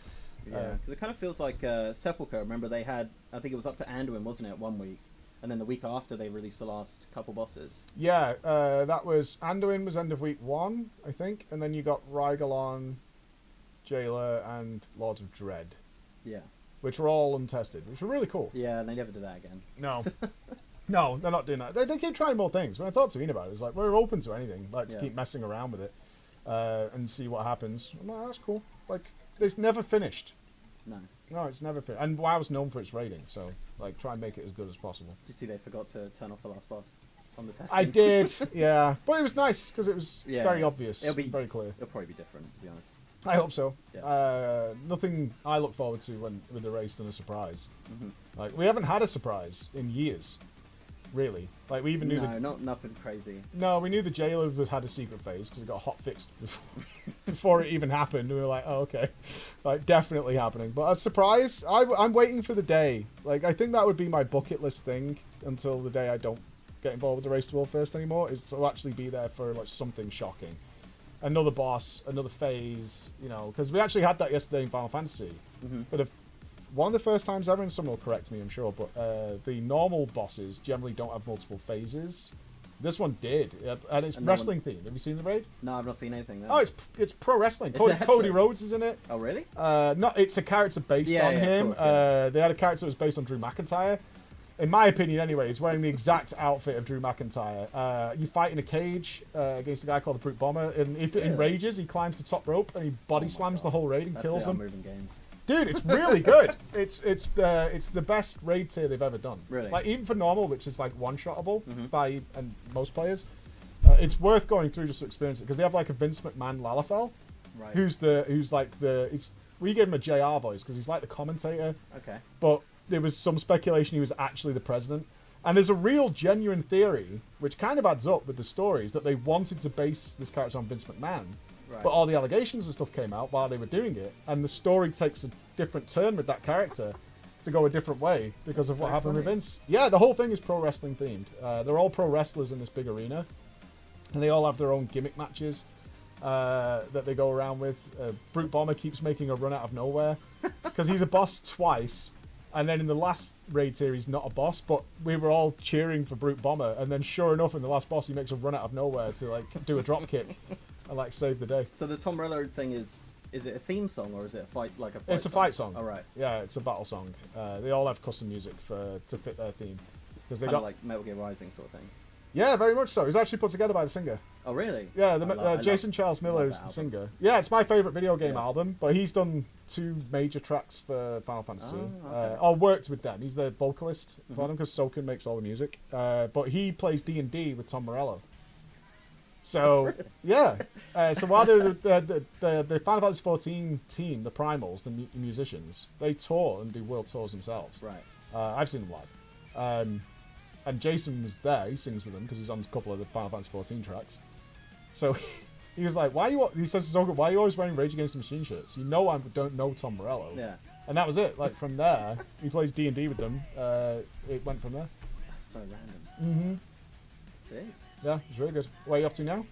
Yeah, because it kind of feels like Sepulchre. Remember, they had, I think it was up to Anduin, wasn't it, 1 week? And then the week after, they released the last couple bosses. Yeah, that was... Anduin was end of week 1, I think. And then you got Rygalon, Jailer, and Lords of Dread. Yeah. Which were all untested, which were really cool. Yeah, and they never did that again. No. No, they're not doing that. They keep trying more things. When I talked to Ian about it, it's like, we're open to anything. Like, to keep messing around with it and see what happens. I'm like, that's cool. Like, it's never finished. No, it's never finished. And WoW's known for its rating, so, like, try and make it as good as possible. Did you see they forgot to turn off the last boss on the testing? I did, yeah. But it was nice, because it was very obvious. It'll be very clear. It'll probably be different, to be honest. I hope so. Yeah. Nothing I look forward to with the race than a surprise. Like, we haven't had a surprise in years, really. Like, we even knew nothing crazy. No, we knew the Jailer had a secret phase because it got hot fixed before it even happened. We were like, oh, okay. Like, definitely happening. But a surprise, I'm waiting for the day. Like, I think that would be my bucket list thing until the day I don't get involved with the Race to World First anymore, is to actually be there for, like, something shocking. Another boss, another phase, you know, because we actually had that yesterday in Final Fantasy. But one of the first times ever, and someone will correct me, I'm sure, but the normal bosses generally don't have multiple phases. This one did, and it's wrestling themed. Have you seen the raid? No, I've not seen anything. Oh, it's pro wrestling. It's Cody Rhodes is in it. Oh, really? No, it's a character based on him. Of course, they had a character that was based on Drew McIntyre. In my opinion, anyway, he's wearing the exact outfit of Drew McIntyre. You fight in a cage against a guy called the Brute Bomber, and if it enrages, he climbs the top rope and he body slams the whole raid and kills them. Moving games. Dude, it's really good. It's the best raid tier they've ever done. Really? Like, even for normal, which is like one-shottable by most players, it's worth going through just to experience it, because they have like a Vince McMahon Lalafell, right? We gave him a JR voice because he's like the commentator. Okay. But there was some speculation he was actually the president. And there's a real genuine theory, which kind of adds up with the stories, that they wanted to base this character on Vince McMahon. Right. But all the allegations and stuff came out while they were doing it, and the story takes a different turn with that character. to go a different way because That's of what so happened with funny. Vince. Yeah, the whole thing is pro wrestling themed. They're all pro wrestlers in this big arena, and they all have their own gimmick matches that they go around with. Brute Bomber keeps making a run out of nowhere because he's a boss twice, and then in the last raid here he's not a boss, but we were all cheering for Brute Bomber, and then sure enough in the last boss he makes a run out of nowhere to like do a drop kick and like save the day. So the Tom Morello thing is it a theme song or is it a fight It's a fight song. All right. Yeah, it's a battle song. They all have custom music to fit their theme because they Kind of got like Metal Gear Rising sort of thing. yeah, very much so. It was actually put together by the singer. Oh really? Yeah, I Jason Charles Miller is that the album. singer. Yeah, it's my favorite video game Yeah. album, but he's done 2 major tracks for Final Fantasy. Oh, okay. Or worked with them. He's the vocalist Mm-hmm. for them because Soken makes all the music. But he plays D&D with Tom Morello. So yeah, so while they're the Final Fantasy 14 team, the Primals, the musicians, they tour and do world tours themselves. Right. I've seen them live. And Jason was there. He sings with them because he's on a couple of the Final Fantasy 14 tracks. So he was like, "Why are you?" He says to Soken, "Why are you always wearing Rage Against the Machine shirts? You know I don't know Tom Morello." Yeah. And that was it. Like from there, he plays D&D with them. It went from there. That's so random. Mm-hmm. Sick. Yeah, it's really good. Where are you off to now?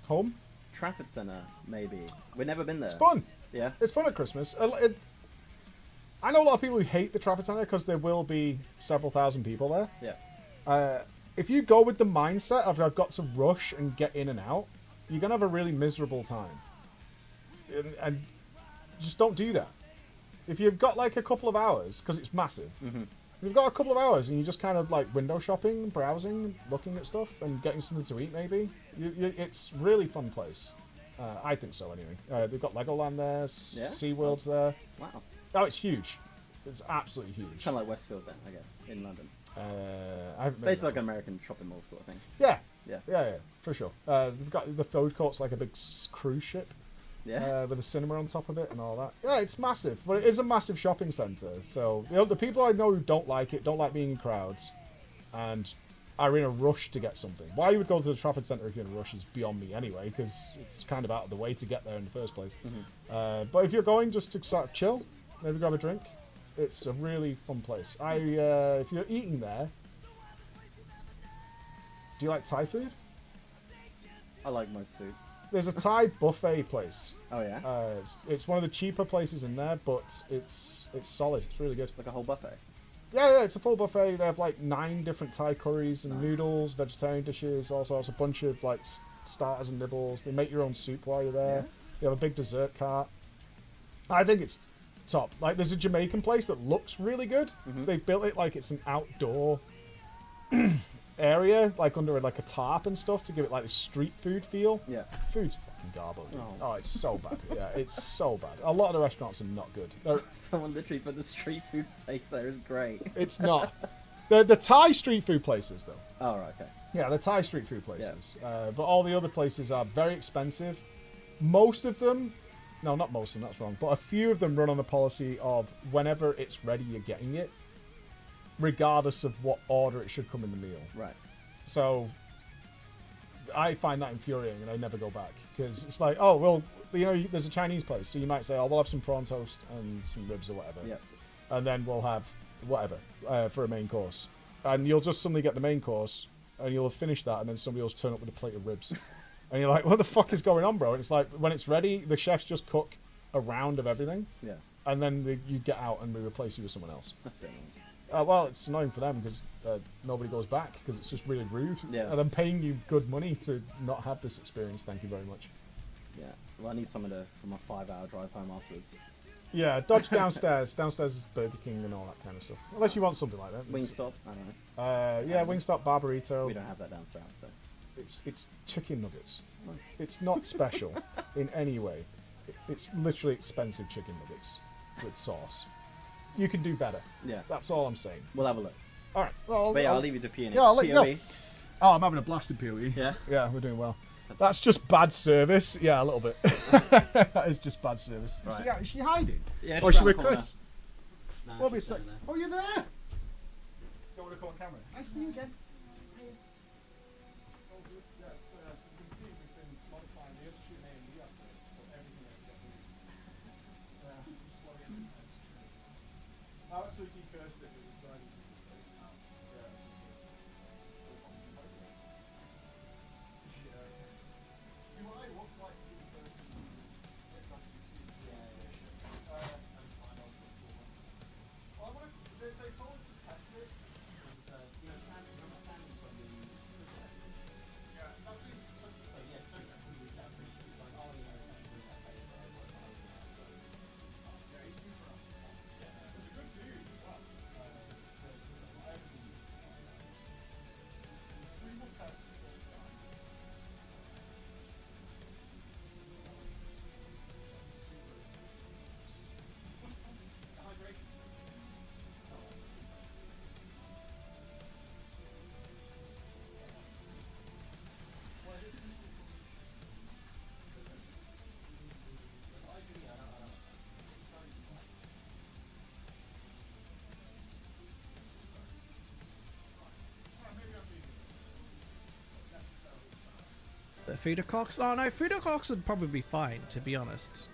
Home? Trafford Centre, maybe. We've never been there. It's fun. Yeah. It's fun at Christmas. I know a lot of people who hate the Trafford Centre because there will be several thousand people there. Yeah. If you go with the mindset of I've got to rush and get in and out, you're going to have a really miserable time. And just don't do that. If you've got like a couple of hours, because it's massive, Mm-hmm. if you've got a couple of hours and you're just kind of like window shopping, browsing, looking at stuff and getting something to eat maybe, it's really fun place. I think so anyway. They've got Legoland there, Yeah? SeaWorld's there. Wow. Oh, it's huge. It's absolutely huge. It's kind of like Westfield then, I guess, in London. I haven't been Basically there. like an American shopping mall sort of thing. Yeah. Yeah. Yeah, for sure. They've got the food court's like a big cruise ship. Yeah. With a cinema on top of it and all that. Yeah, it's massive, but it is a massive shopping centre. So the people I know who don't like being in crowds, and are in a rush to get something. Why you would go to the Trafford Centre if you're in a rush is beyond me anyway, because it's kind of out of the way to get there in the first place. Mm-hmm. But if you're going just to sort of chill, maybe grab a drink, it's a really fun place. If you're eating there, do you like Thai food? I like most food. There's a Thai buffet place. Oh yeah? It's one of the cheaper places in there, but it's solid. It's really good. Like a whole buffet? Yeah, it's a full buffet. They have like 9 different Thai curries and noodles, vegetarian dishes, all sorts, a bunch of like starters and nibbles. They make your own soup while you're there. Yeah. They have a big dessert cart. I think it's top. Like there's a Jamaican place that looks really good. Mm-hmm. They built it like it's an outdoor area, like under like a tarp and stuff to give it like a street food feel. Yeah. Food's fucking garbage. Oh. Oh, it's so bad. Yeah, it's so bad. A lot of the restaurants are not good. Someone literally put the street food place there is great. It's not. The Thai street food places, though. Oh, right, okay. Yeah, the Thai street food places. But all the other places are very expensive. Most of them, no, not most of them, that's wrong, but a few of them run on the policy of whenever it's ready, you're getting it, regardless of what order it should come in the meal. Right. So I find that infuriating, and I never go back because it's like, oh well, you know, there's a Chinese place, so you might say, oh, we'll have some prawn toast and some ribs or whatever, Yeah. and then we'll have whatever for a main course, and you'll just suddenly get the main course, and you'll have finished that, and then somebody will turn up with a plate of ribs, and you're like, what the fuck is going on, bro? And it's like when it's ready, the chefs just cook a round of everything, Yeah. and then you get out and we replace you with someone else. That's a bit annoying. Well, it's annoying for them because nobody goes back because it's just really rude. Yeah. And I'm paying you good money to not have this experience. Thank you very much. Yeah. Well, I need someone for my 5-hour drive home afterwards. Yeah, dodge downstairs. Downstairs is Burger King and all that kind of stuff. Unless you want something like that. Wingstop? I don't know. Yeah, Wingstop, Barburrito. We don't have that down south, so. It's chicken nuggets. Nice. It's not special in any way. It's literally expensive chicken nuggets with sauce. You can do better. Yeah. That's all I'm saying. We'll have a look. All right. Well, But yeah, I'll leave you to PE. Yeah, I'll let you know. POE. Oh, I'm having a blast in PoE. Yeah? Yeah, we're doing well. That's just bad service. Yeah, a little bit. That is just bad service. Right. Is she hiding? Yeah, Or is she's she with around the Chris? Nah, We'll be she's sec- down there. Oh, you're there. Don't want to come on camera. I see you again. Actually, The feeder cocks? Oh no, feeder cocks would probably be fine, to be honest.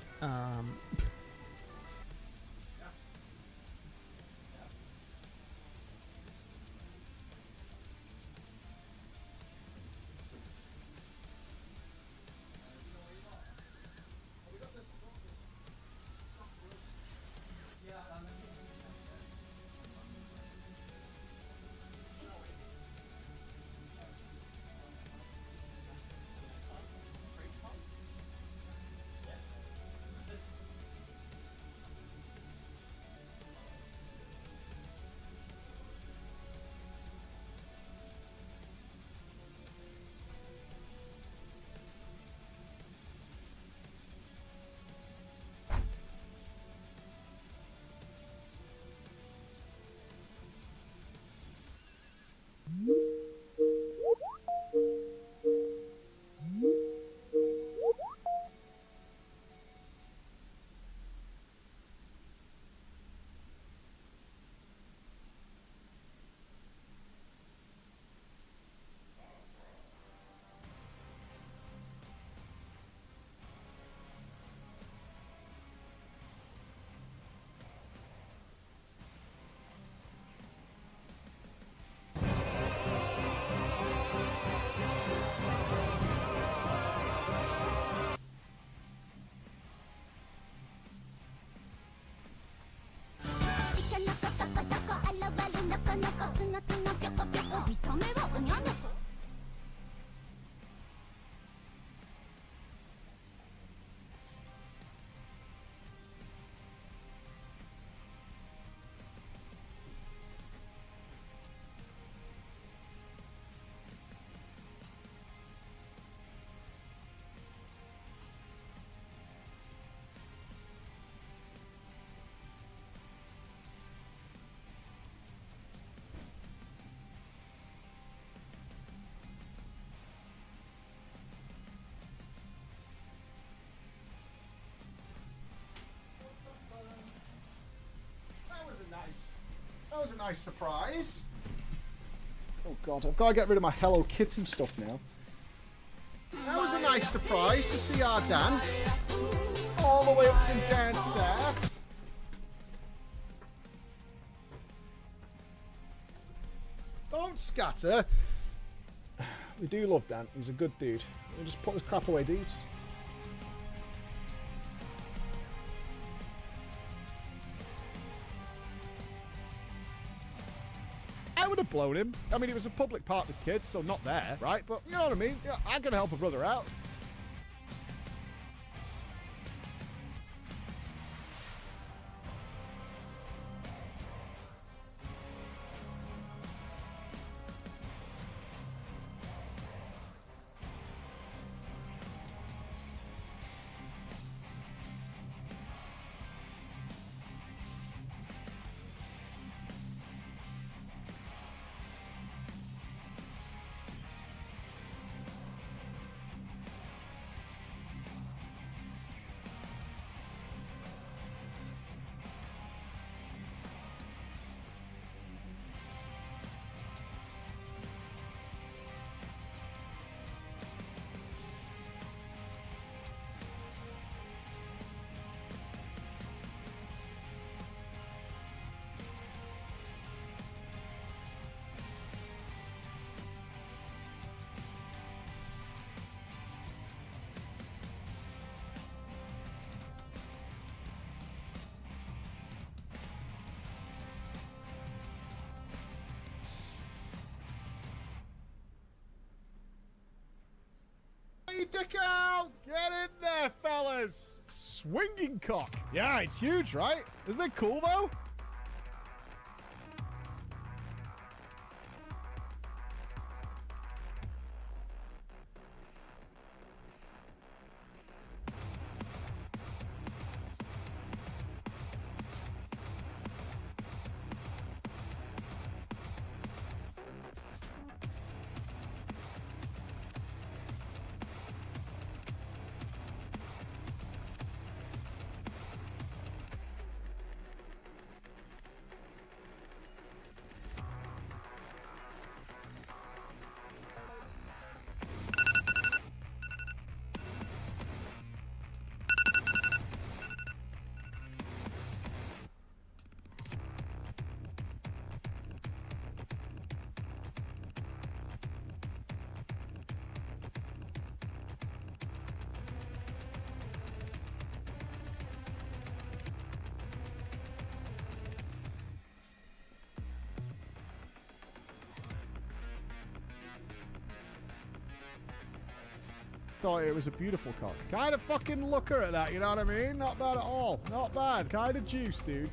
That was a nice surprise. Oh god, I've got to get rid of my Hello Kitty stuff now. That was a nice surprise to see our Dan all the way up from down south. Don't scatter. We do love Dan. He's a good dude. We'll just put this crap away, dudes. I would have blown him. I mean, it was a public park with kids, so not there, right? But you know what I mean? Yeah, I can help a brother out. dick out! Get in there, fellas! Swinging cock. Yeah, it's huge, right? Isn't it cool, though? Thought it was a beautiful cock. Kind of fucking looker at that, you know what I mean? Not bad at all. Not bad. Kind of juice, dude.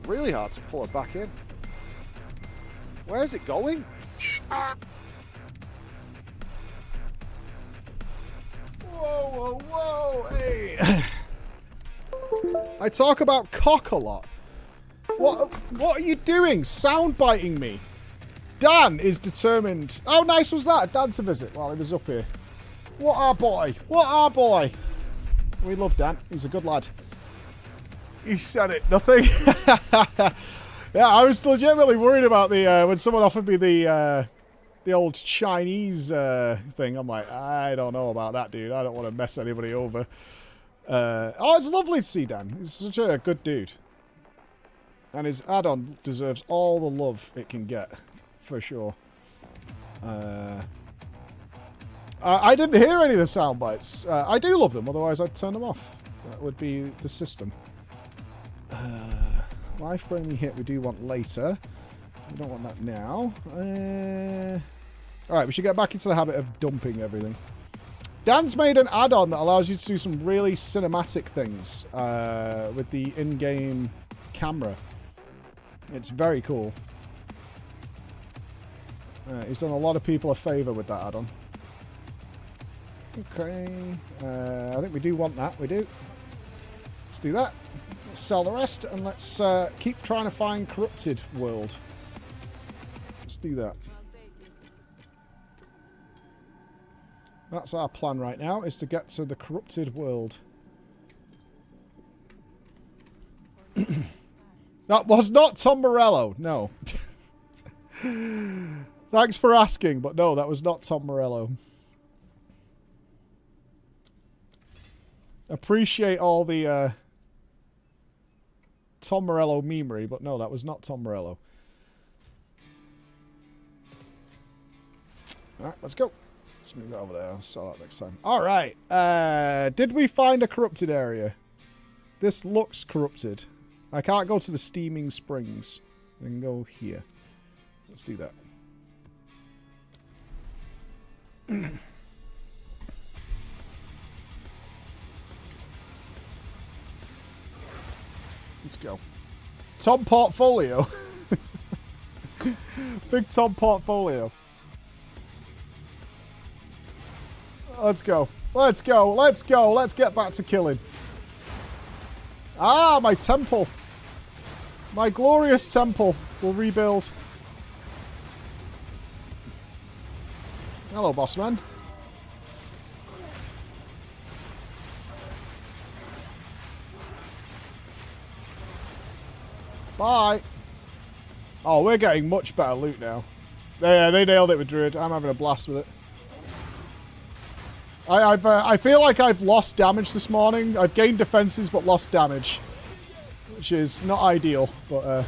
Really hard to pull it back in. Where is it going? Whoa, whoa, whoa, hey. I talk about cock a lot. What are you doing? Sound biting me. Dan is determined. How nice was that? Dan to visit while he was up here. What our boy. What our boy. We love Dan. He's a good lad. You said it. Nothing. Yeah, I was legitimately worried about the when someone offered me the old Chinese thing. I'm like, I don't know about that, dude. I don't want to mess anybody over. Oh, it's lovely to see Dan. He's such a good dude. And his add-on deserves all the love it can get, for sure. I didn't hear any of the sound bites. I do love them, otherwise I'd turn them off. That would be the system. Life brainy hit we do want later. We don't want that now. Alright, we should get back into the habit of dumping everything. Dan's made an add-on that allows you to do some really cinematic things with the in-game camera. It's very cool. He's done a lot of people a favour with that add-on. Okay. I think we do want that. We do. Let's do that. Let's sell the rest, and let's keep trying to find Corrupted World. Let's do that. That's our plan right now, is to get to the Corrupted World. That was not Tom Morello, no. Thanks for asking, but no, that was not Tom Morello. Appreciate all the Tom Morello memery, but no, that was not Tom Morello. Alright, let's go. Let's move that over there. I'll sell that next time. Alright. Did we find a corrupted area? This looks corrupted. I can't go to the Steaming Springs. I can go here. Let's do that. Let's go. Tom Portfolio. Big Tom Portfolio. Let's go. Let's go. Let's go. Let's get back to killing. Ah, my temple. My glorious temple will rebuild. Hello, boss man. Bye. Oh, we're getting much better loot now. Yeah, they nailed it with Druid. I'm having a blast with it. I feel like I've lost damage this morning. I've gained defenses but lost damage, which is not ideal, but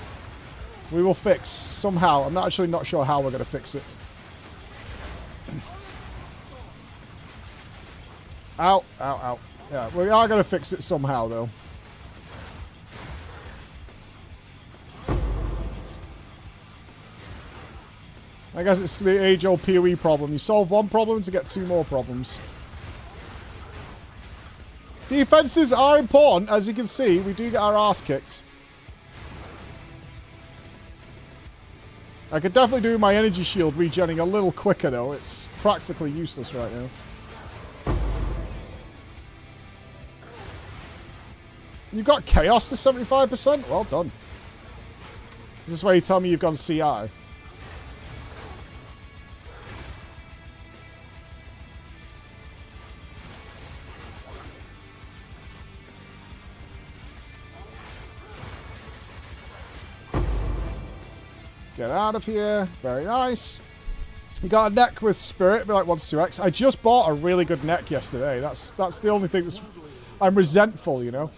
we will fix somehow. I'm not sure how we're going to fix it. Ow, ow, ow. Yeah, we are going to fix it somehow, though. I guess it's the age-old PoE problem. You solve one problem to get two more problems. Defenses are important. As you can see, we do get our arse kicked. I could definitely do my energy shield regenning a little quicker, though. It's practically useless right now. You got Chaos to 75%? Well done. Is this where you tell me you've gone CI? Get out of here. Very nice. You got a neck with Spirit, be like 1-2x. I just bought a really good neck yesterday. That's the only thing that's... I'm resentful, you know?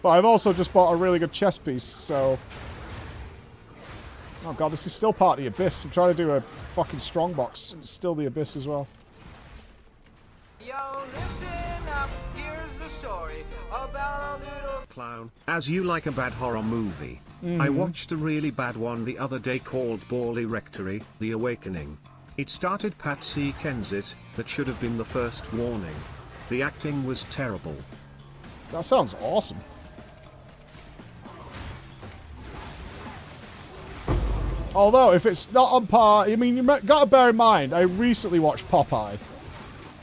But I've also just bought a really good chest piece, so... Oh god, this is still part of the Abyss. I'm trying to do a fucking strongbox. It's still the Abyss as well. Yo, listen up. Here's the story about a little clown. As you like a bad horror movie. I watched a really bad one the other day called Bally Rectory, The Awakening. It started Patsy Kensit, that should have been the first warning. The acting was terrible. That sounds awesome. Although, if it's not on par... I mean, you've got to bear in mind, I recently watched Popeye.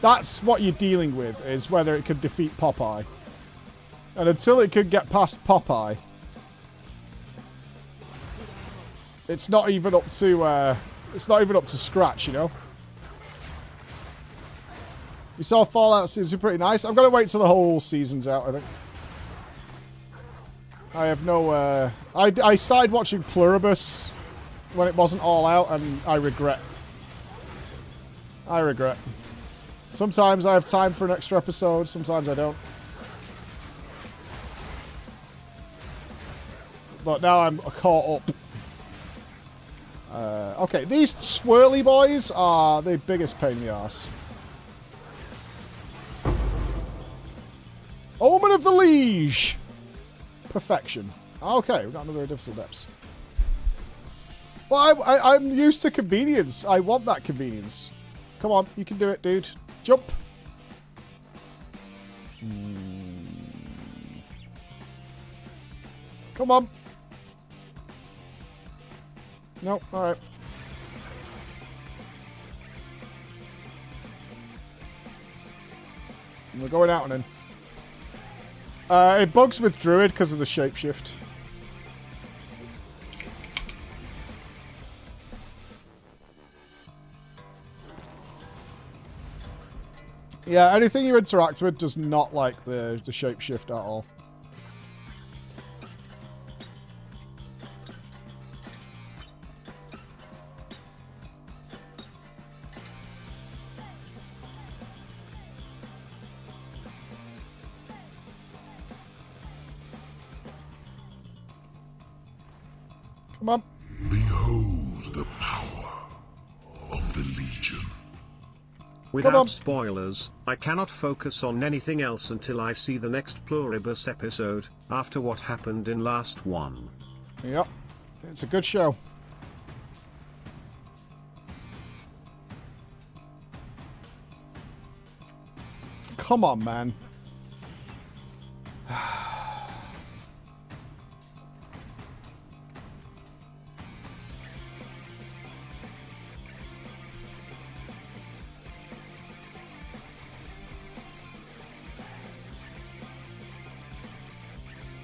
That's what you're dealing with, is whether it could defeat Popeye. And until it could get past Popeye, it's not even up to... it's not even up to scratch, you know? You saw Fallout seems pretty nice. I'm going to wait till the whole season's out, I think. I have no... I started watching Pluribus when it wasn't all out, and I regret. I regret. Sometimes I have time for an extra episode, sometimes I don't. But now I'm caught up. Okay, these swirly boys are the biggest pain in the arse. Omen of the Liege! Perfection. Okay, we've got another difficult depths. Well, I'm used to convenience. I want that convenience. Come on, you can do it, dude. Jump. Come on. No, alright. We're going out and in. It bugs with Druid because of the shapeshift. Yeah, anything you interact with does not like the shapeshift at all. Come on. Behold the power of the Legion. Without spoilers, I cannot focus on anything else until I see the next Pluribus episode, after what happened in last one. Yep. It's a good show. Come on, man.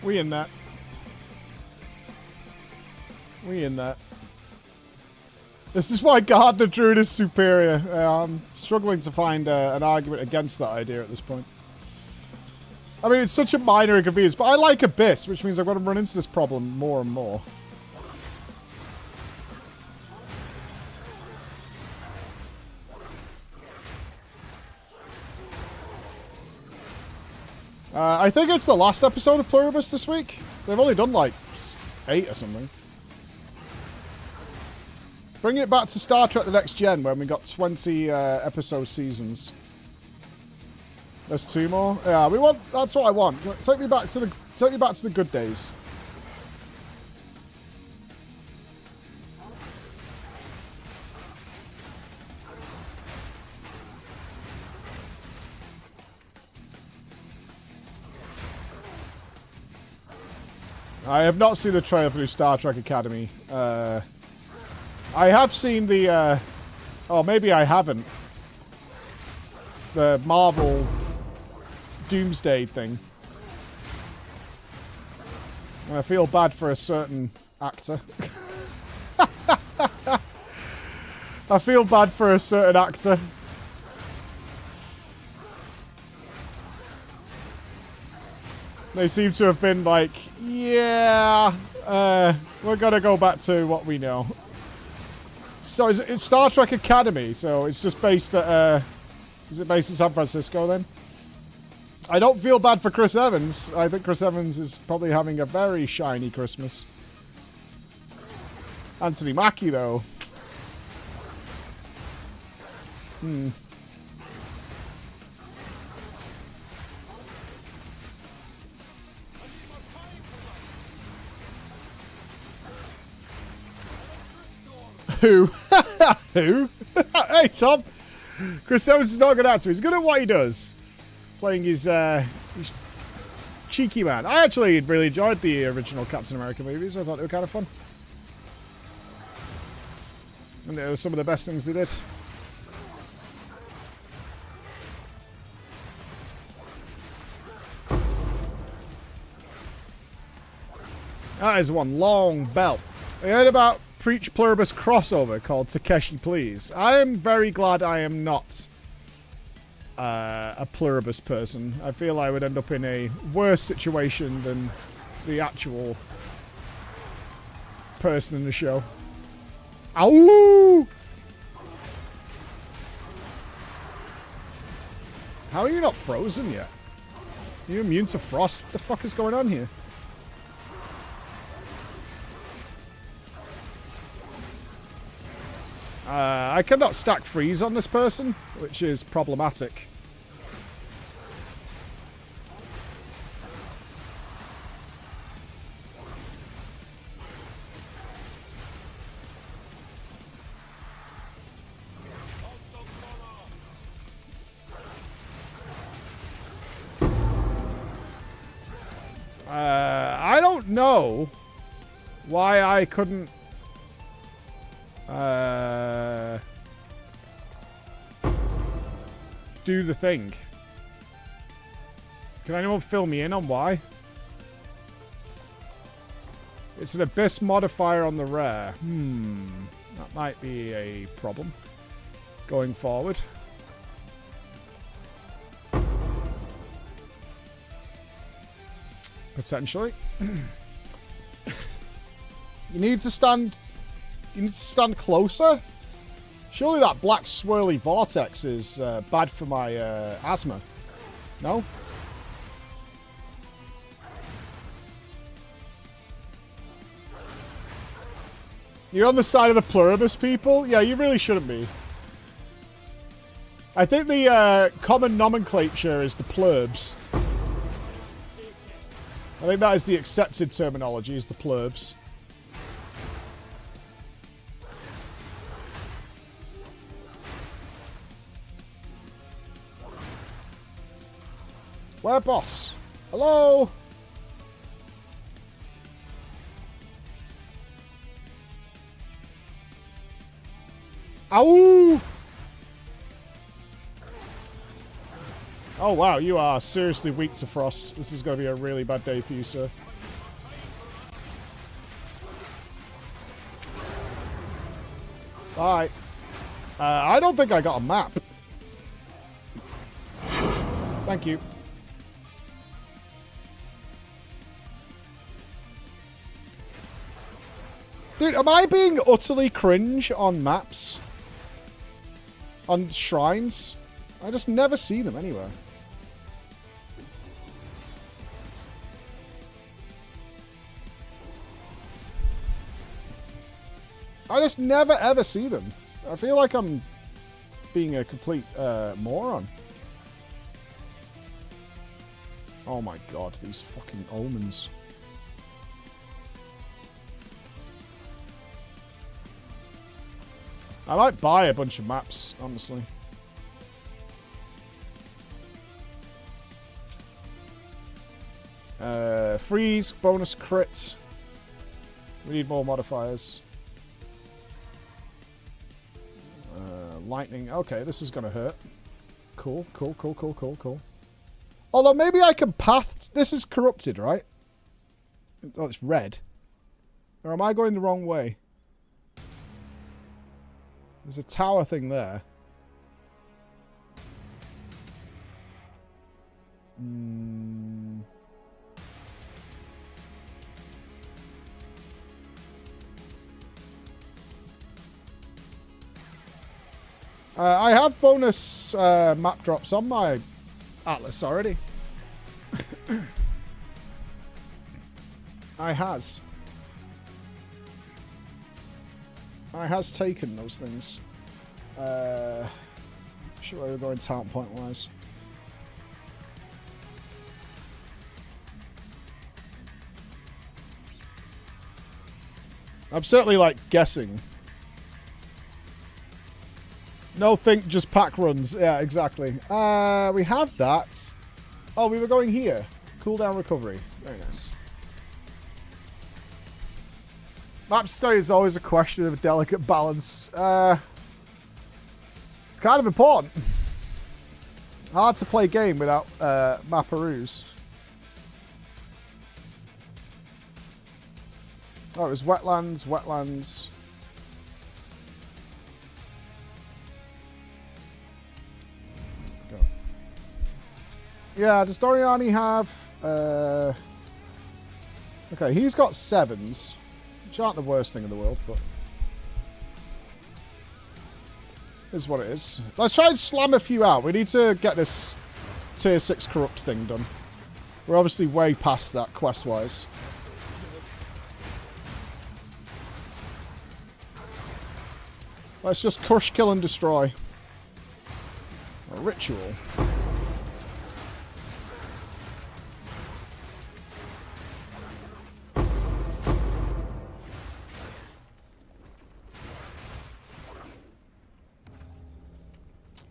We in that. We in that. This is why Gardner Druid is superior. I'm struggling to find an argument against that idea at this point. I mean, it's such a minor inconvenience, but I like Abyss, which means I've got to run into this problem more and more. I think it's the last episode of Pluribus this week. They've only done like 8 or something. Bring it back to Star Trek The Next Gen when we got 20 episode seasons. There's 2 more. Yeah, we want. That's what I want. Take me back to the good days. I have not seen the trailer for Star Trek Academy. I have seen the... oh, maybe I haven't. The Marvel Doomsday thing. I feel bad for a certain actor. I feel bad for a certain actor. They seem to have been like, yeah, we're gonna go back to what we know. So it's Star Trek Academy, so it's just based at, is it based in San Francisco then? I don't feel bad for Chris Evans. I think Chris Evans is probably having a very shiny Christmas. Anthony Mackie, though. Who? Who? Hey, Tom. Chris Evans is not a good actor. He's good at what he does. Playing his cheeky man. I actually really enjoyed the original Captain America movies. I thought they were kind of fun. And it was some of the best things they did. That is one long belt. I heard about Preach Pluribus crossover called Takeshi Please. I am very glad I am not a Pluribus person. I feel I would end up in a worse situation than the actual person in the show. Ow! How are you not frozen yet? Are you immune to frost? What the fuck is going on here? I cannot stack freeze on this person, which is problematic. I don't know why I couldn't do the thing. Can anyone fill me in on why? It's an Abyss modifier on the rare. That might be a problem going forward. Potentially. You need to stand closer. Surely that black swirly vortex is bad for my asthma. No? You're on the side of the Pluribus people? Yeah, you really shouldn't be. I think the common nomenclature is the plurbs. I think that is the accepted terminology, is the plurbs. Where, boss? Hello? Ow! Oh, wow, you are seriously weak to frost. This is going to be a really bad day for you, sir. Alright. I don't think I got a map. Thank you. Dude, am I being utterly cringe on maps? On shrines? I just never see them anywhere. I just never ever see them. I feel like I'm being a complete moron. Oh my god, these fucking omens. I might buy a bunch of maps, honestly. Freeze, bonus crit. We need more modifiers. Lightning. Okay, this is gonna hurt. Cool, cool, cool, cool, cool, cool. Although maybe I can path... This is corrupted, right? Oh, it's red. Or am I going the wrong way? There's a tower thing there. I have bonus map drops on my Atlas already. I has taken those things. Sure where we're going talent point wise. I'm certainly like guessing. No think, just pack runs. Yeah, exactly. We have that. Oh, we were going here. Cooldown recovery. Very nice. Map study is always a question of a delicate balance. It's kind of important. Hard to play game without maparoos. Oh, it was wetlands, wetlands. Go. Yeah, does Doriani have... Okay, he's got 7s. Which aren't the worst thing in the world, but... This is what it is. Let's try and slam a few out. We need to get this tier 6 corrupt thing done. We're obviously way past that quest-wise. Let's just crush, kill, and destroy. A ritual.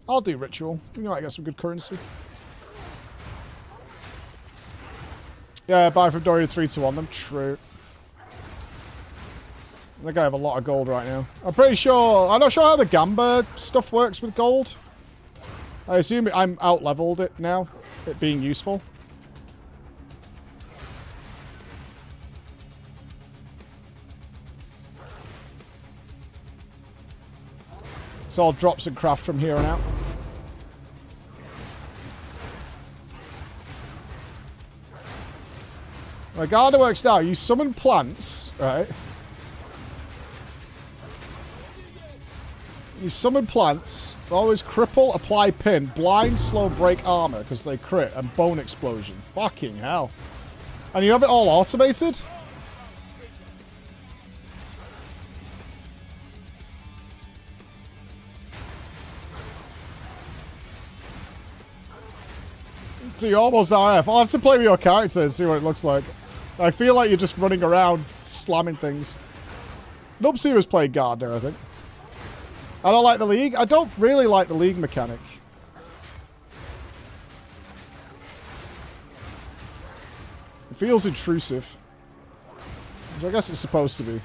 I'll do ritual. We might get some good currency. Yeah, buy from Dory 3 to 1 them. True. I think I have a lot of gold right now. I'm pretty sure... I'm not sure how the Gamba stuff works with gold. I assume I'm out-leveled it now, it being useful. It's all drops and craft from here on out. Like, how it works now, you summon plants, right? You summon plants, always cripple, apply pin, blind, slow, break armor, because they crit, and bone explosion. Fucking hell. And you have it all automated? So you're almost RF. I'll have to play with your character and see what it looks like. I feel like you're just running around slamming things. Nupsy was playing Gardner, I think. I don't like the League. I don't really like the League mechanic. It feels intrusive. Which I guess it's supposed to be.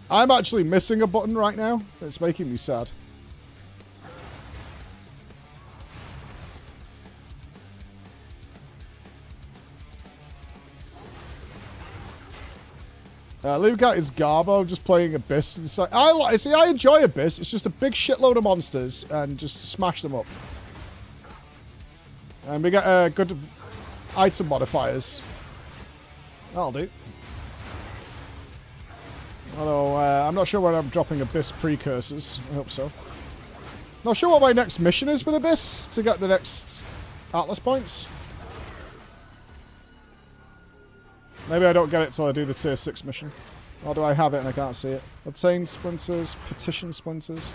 I'm actually missing a button right now. It's making me sad. Lugat is Garbo, just playing Abyss. It's like, I enjoy Abyss. It's just a big shitload of monsters and just smash them up. And we get good item modifiers. That'll do. Although, I'm not sure when I'm dropping Abyss precursors. I hope so. Not sure what my next mission is with Abyss to get the next Atlas points. Maybe I don't get it till I do the tier 6 mission. Or do I have it and I can't see it? Obtain splinters, petition splinters.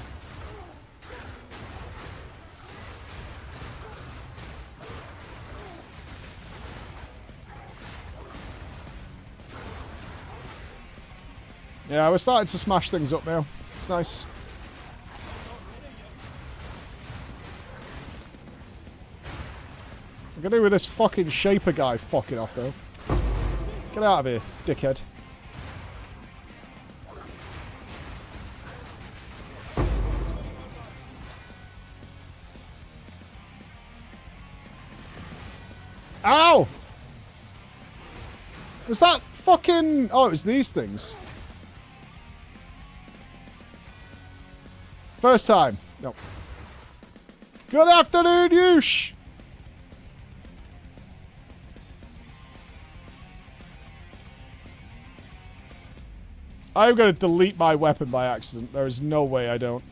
Yeah, we're starting to smash things up now. It's nice. I'm gonna do with this fucking Shaper guy fucking off though. Get out of here, dickhead. Ow! Was that fucking... Oh, it was these things. First time. No. Good afternoon, Yush! I'm going to delete my weapon by accident. There is no way I don't.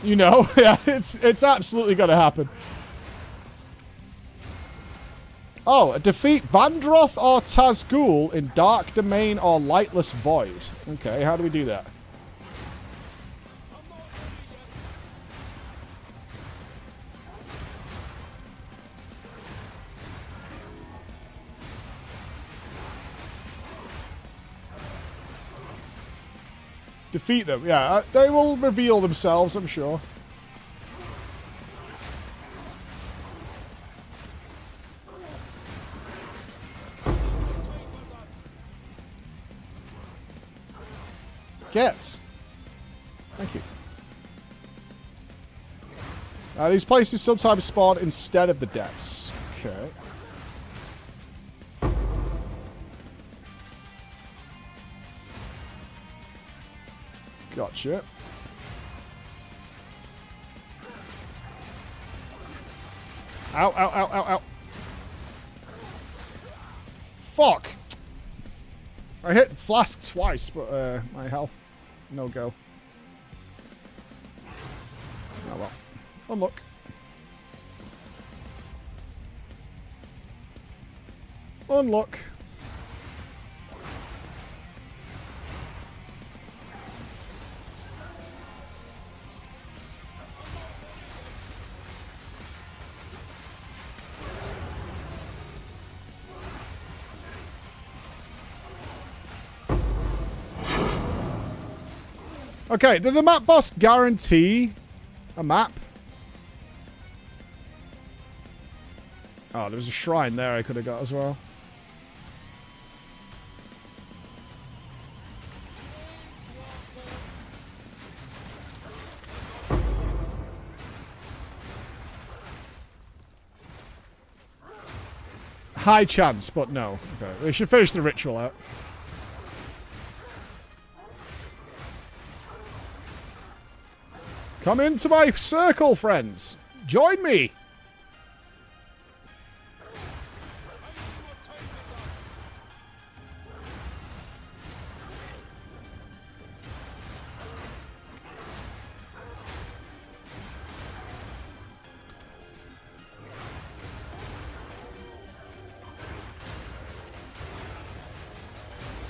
You know, yeah, it's absolutely going to happen. Oh, defeat Vandroth or Tazgul in Dark Domain or Lightless Void. Okay, how do we do that? Defeat them, yeah. They will reveal themselves, I'm sure. Get. Thank you. These places sometimes spawn instead of the depths. Okay. Gotcha. Ow, ow, ow, ow, ow. Fuck. I hit Flask twice, but my health, no go. Oh well. Unlock. Unlock. Okay, did the map boss guarantee a map? Oh, there was a shrine there I could have got as well. High chance, but no. Okay, we should finish the ritual out. Come into my circle, friends. Join me.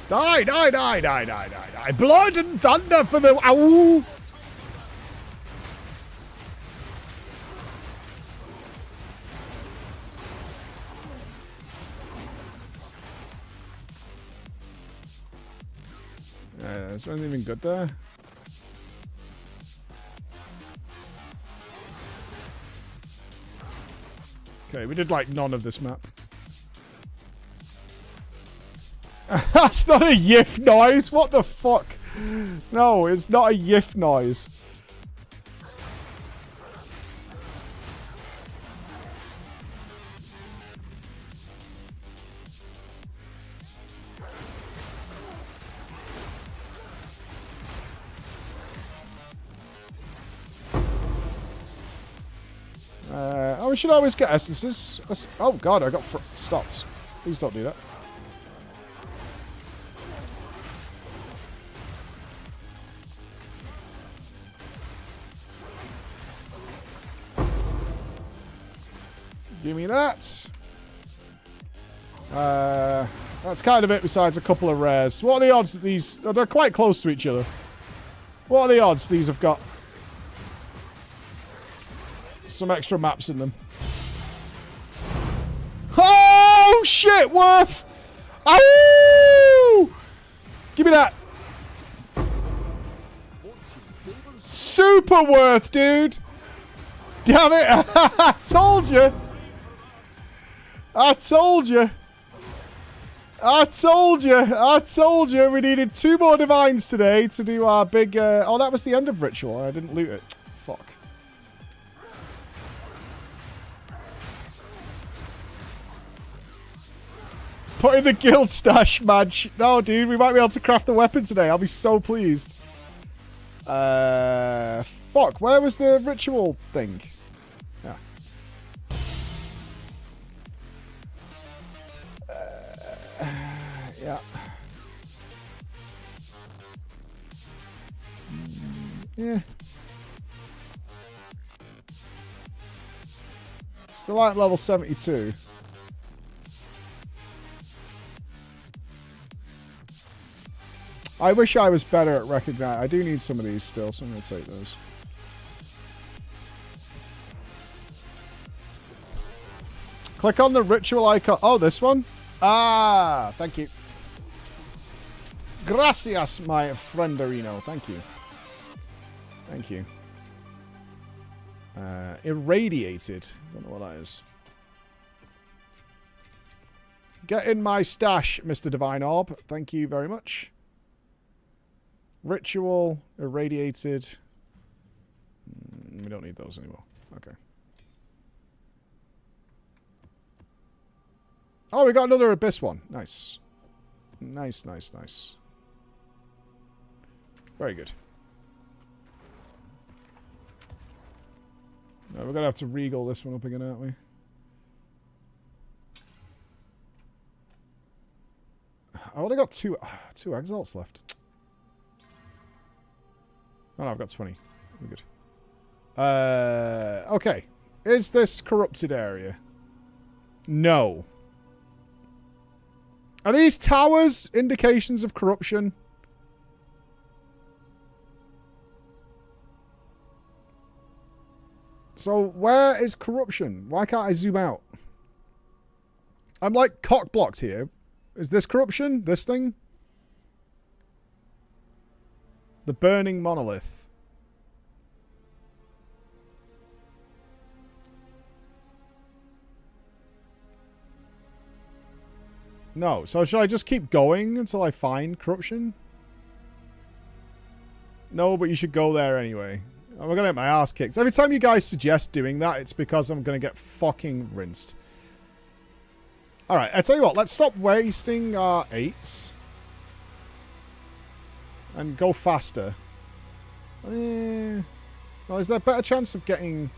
Die, die, die, die, die, die, die. Blood and thunder for the... Ow! Is there anything good there? Okay, we did like none of this map. That's not a yiff noise. What the fuck? No, it's not a yiff noise. Oh, we should always get essences. Oh god, I got stopped. Please don't do that. Give me that. That's kind of it besides a couple of rares. What are the odds that these... They're quite close to each other. What are the odds these have got some extra maps in them? Oh, shit, worth! Oh! Give me that. Super worth, dude. Damn it. I told you. I told you. I told you. I told you. We needed 2 more divines today to do our big... oh, that was the end of ritual. I didn't loot it. Fuck. Put in the guild stash, Madge. No, dude. We might be able to craft the weapon today. I'll be so pleased. Fuck. Where was the ritual thing? Yeah. Yeah. Yeah. Still at level 72. I wish I was better at recognize. I do need some of these still, so I'm going to take those. Click on the ritual icon. Oh, this one? Ah, thank you. Gracias, my frienderino. Thank you. Thank you. Irradiated. Don't know what that is. Get in my stash, Mr. Divine Orb. Thank you very much. Ritual, irradiated. We don't need those anymore. Okay. Oh, we got another abyss one. Nice. Nice, nice, nice. Very good. Now we're going to have to regal this one up again, aren't we? I only got two exalts left. Oh, no, I've got 20. We're good. Okay. Is this corrupted area? No. Are these towers indications of corruption? So, where is corruption? Why can't I zoom out? I'm like cock-blocked here. Is this corruption? This thing? The burning monolith. No. So should I just keep going until I find corruption? No, but you should go there anyway. I'm gonna get my ass kicked. Every time you guys suggest doing that, it's because I'm gonna get fucking rinsed. Alright, I tell you what, let's stop wasting our 8s. And go faster. Well, is there a better chance of getting...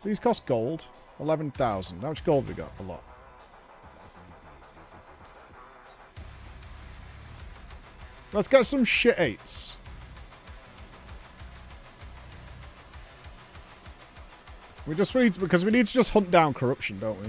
These cost gold. 11,000. How much gold we got? A lot. Let's get some shit 8s. We just need... Because we need to just hunt down corruption, don't we?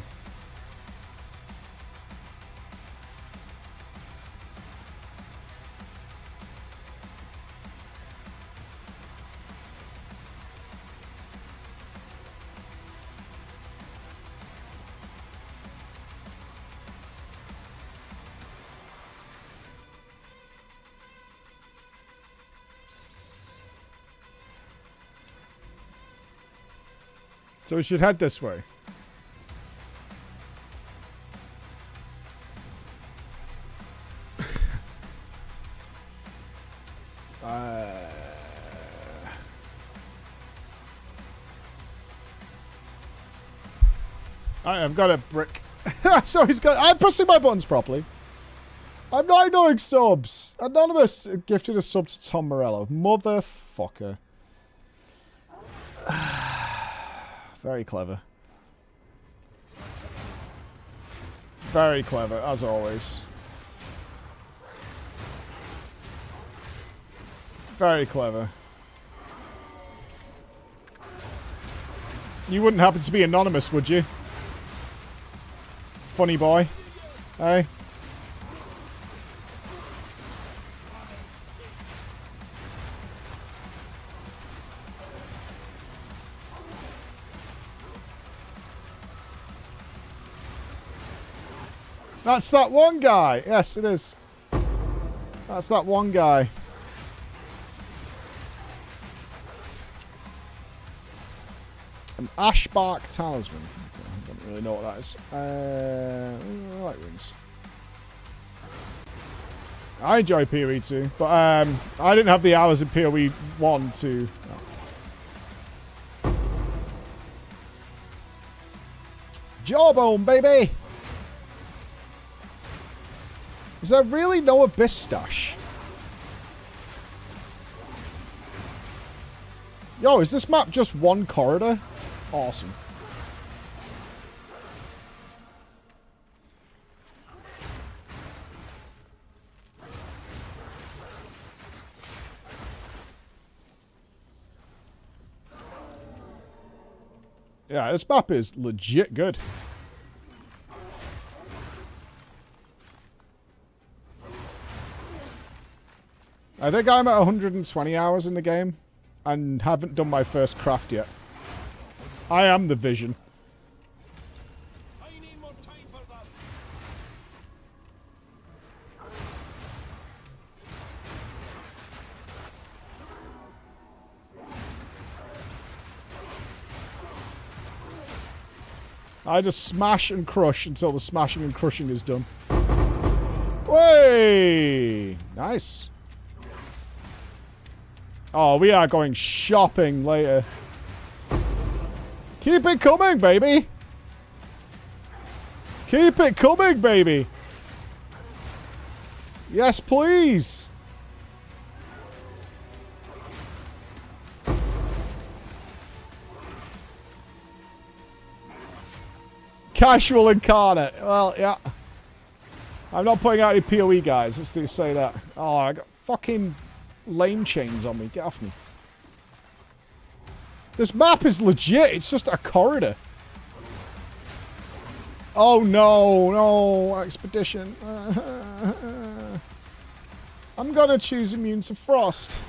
So we should head this way. I've got a brick. So he's got. I'm pressing my buttons properly. I'm not ignoring subs. Anonymous gifted a sub to Tom Morello. Motherfucker. Very clever. Very clever, as always. Very clever. You wouldn't happen to be anonymous, would you? Funny boy. Hey? That's that one guy. Yes, it is. That's that one guy. An Ashbark Talisman. Okay, I don't really know what that is. Light rings. I enjoy PoE2, but I didn't have the hours in PoE1 to... Oh. Jawbone, baby! Is there really no Abyss stash? Yo, is this map just one corridor? Awesome. Yeah, this map is legit good. I think I'm at 120 hours in the game and haven't done my first craft yet. I am the vision. I need more time for that. I just smash and crush until the smashing and crushing is done. Way! Nice. Oh, we are going shopping later. Keep it coming, baby. Keep it coming, baby. Yes, please. Casual incarnate. Well, yeah. I'm not putting out any PoE, guys. Let's do say that. Oh, I got fucking lane chains on me. Get off me. This map is legit. It's just a corridor. Oh, no. No. Expedition. I'm gonna choose immune to frost.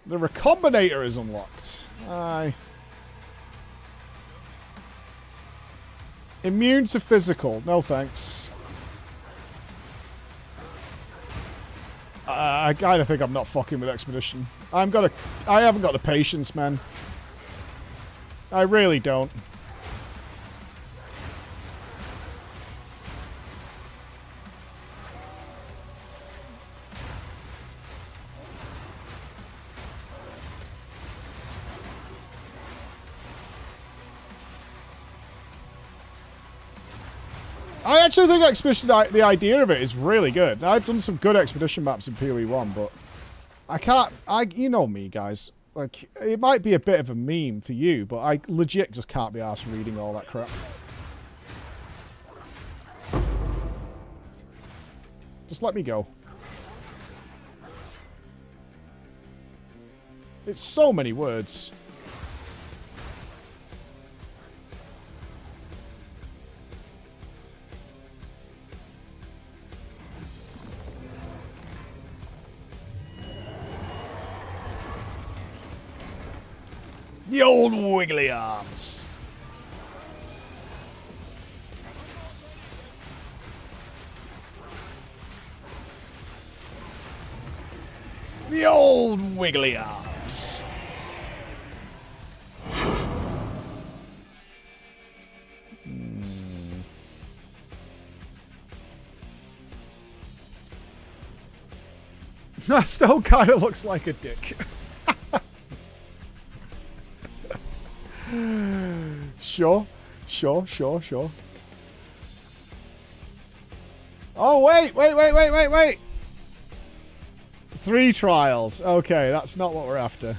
The recombinator is unlocked. Aye. Immune to physical. No thanks. I kind of think I'm not fucking with Expedition. I haven't got the patience, man. I really don't. I actually think Expedition, the idea of it is really good. I've done some good Expedition maps in PoE1, but I can't, you know me, guys. Like, it might be a bit of a meme for you, but I legit just can't be arsed reading all that crap. Just let me go. It's so many words. The old wiggly arms. The old wiggly arms. That still kind of looks like a dick. Sure. Oh, wait. 3 trials. Okay, that's not what we're after.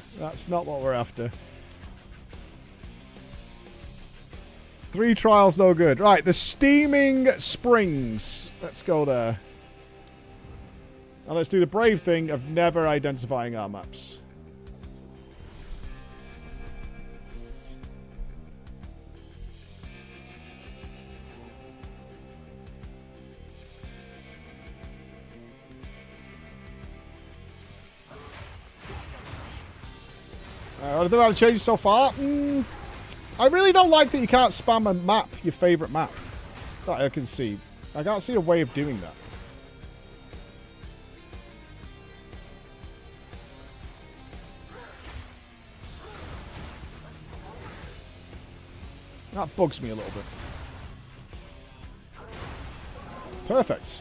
3 trials, no good. Right, the Steaming Springs. Let's go there. Now let's do the brave thing of never identifying our maps. What have I changed so far? I really don't like that you can't spam a map, your favourite map. That I can see. I can't see a way of doing that. That bugs me a little bit. Perfect.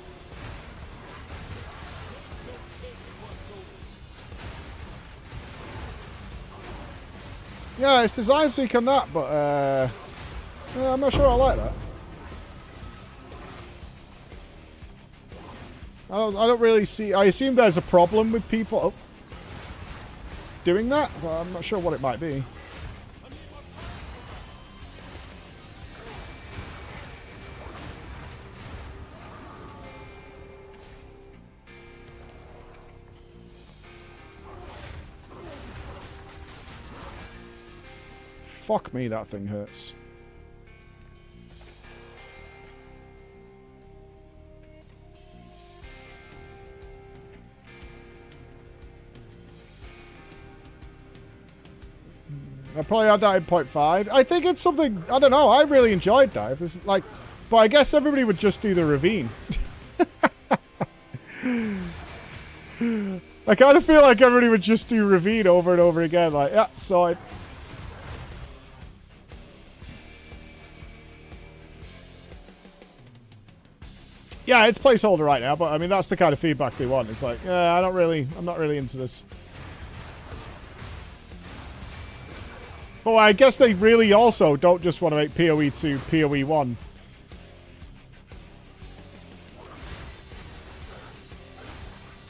Yeah, it's designed so you can that, but yeah, I'm not sure I like that. I don't really see. I assume there's a problem with people doing that, but I'm not sure what it might be. Fuck me, that thing hurts. I probably had that in 0.5. I think it's something, I don't know, I really enjoyed that. If this is like, but I guess everybody would just do the ravine. I kind of feel like everybody would just do ravine over and over again. Like, yeah, so I... Yeah, it's placeholder right now, but I mean, that's the kind of feedback they want. It's like, I'm not really into this. But I guess they really also don't just want to make PoE2 PoE1.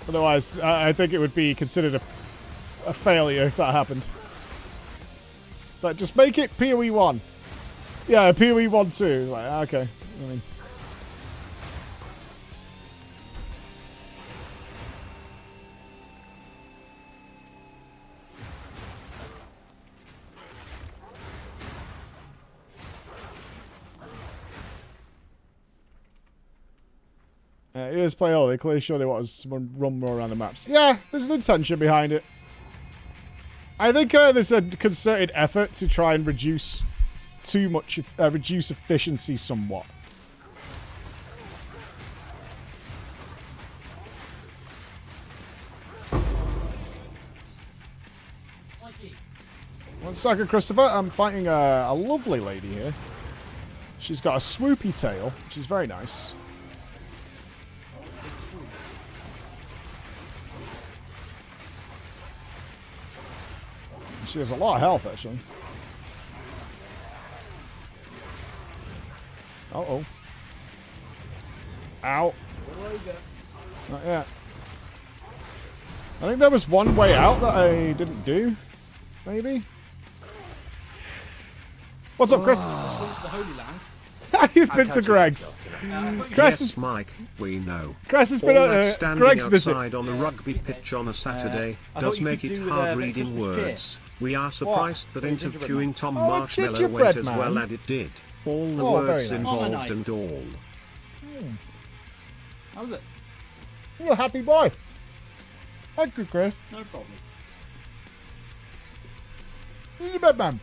Otherwise, I think it would be considered a failure if that happened. But just make it PoE1. Yeah, PoE1 too. Like, okay. I mean... it is play all. They clearly showed they want us to run more around the maps. Yeah, there's an intention behind it. I think there's a concerted effort to try and reduce reduce efficiency somewhat. One second, Christopher. I'm fighting a lovely lady here. She's got a swoopy tail, which is very nice. She has a lot of health, actually. Uh-oh. Ow. Not yet. I think there was one way out that I didn't do. Maybe? What's up, Chris? You've been to Greg's. Yes, Mike, we know. Chris has been at Greg's visit. Outside on the rugby pitch on a Saturday does make it hard reading words. We are surprised that interviewing Tom Marshmallow went as well as it did. All the words involved and all. How was it? You're a happy boy. Thank you, Chris. No problem. You're the bed man.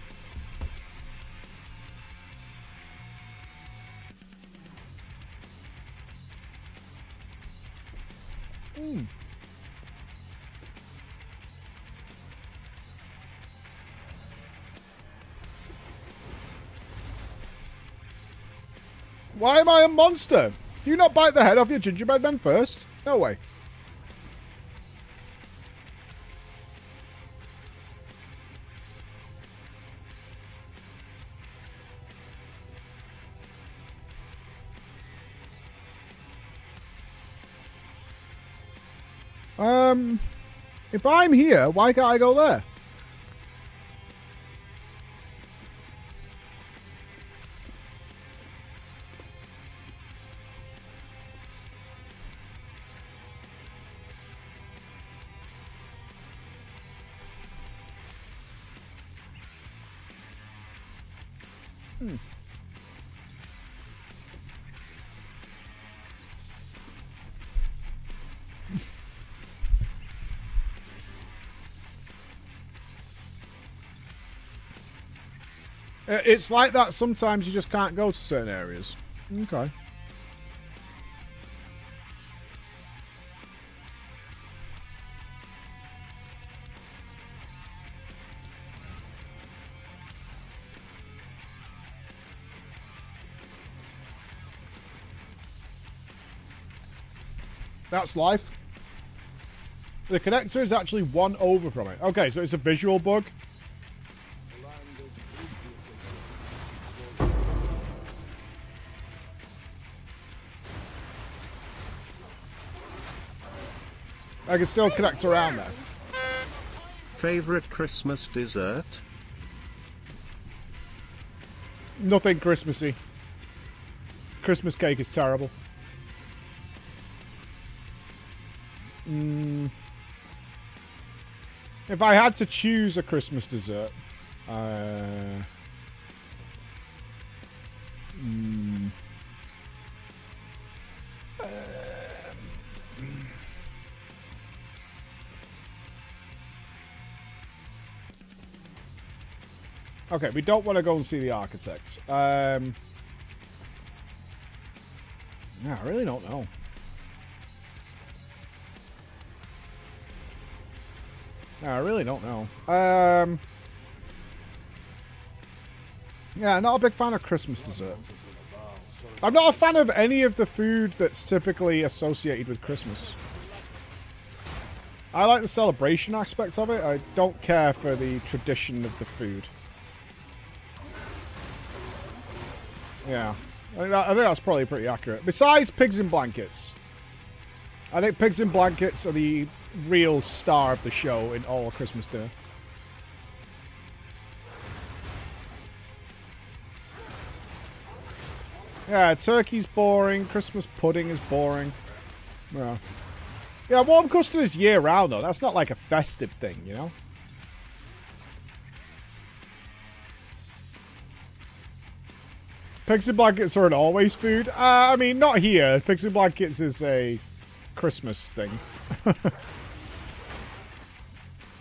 Why am I a monster? Do you not bite the head off your gingerbread man first? No way. If I'm here, why can't I go there? It's like that. Sometimes you just can't go to certain areas. Okay. That's life. The connector is actually one over from it. Okay, so it's a visual bug. I can still connect around there. Favorite Christmas dessert? Nothing Christmassy. Christmas cake is terrible. If I had to choose a Christmas dessert, okay, we don't want to go and see the architect. Yeah, I really don't know. No, I really don't know. Yeah, not a big fan of Christmas dessert. I'm not a fan of any of the food that's typically associated with Christmas. I like the celebration aspect of it. I don't care for the tradition of the food. Yeah. I think that's probably pretty accurate. Besides pigs in blankets. I think pigs in blankets are the real star of the show in all Christmas dinner. Yeah, turkey's boring. Christmas pudding is boring. Yeah. Yeah, warm custard is year round though. That's not like a festive thing, you know? Pigs in blankets are an always food. I mean, not here. Pigs in blankets is a Christmas thing.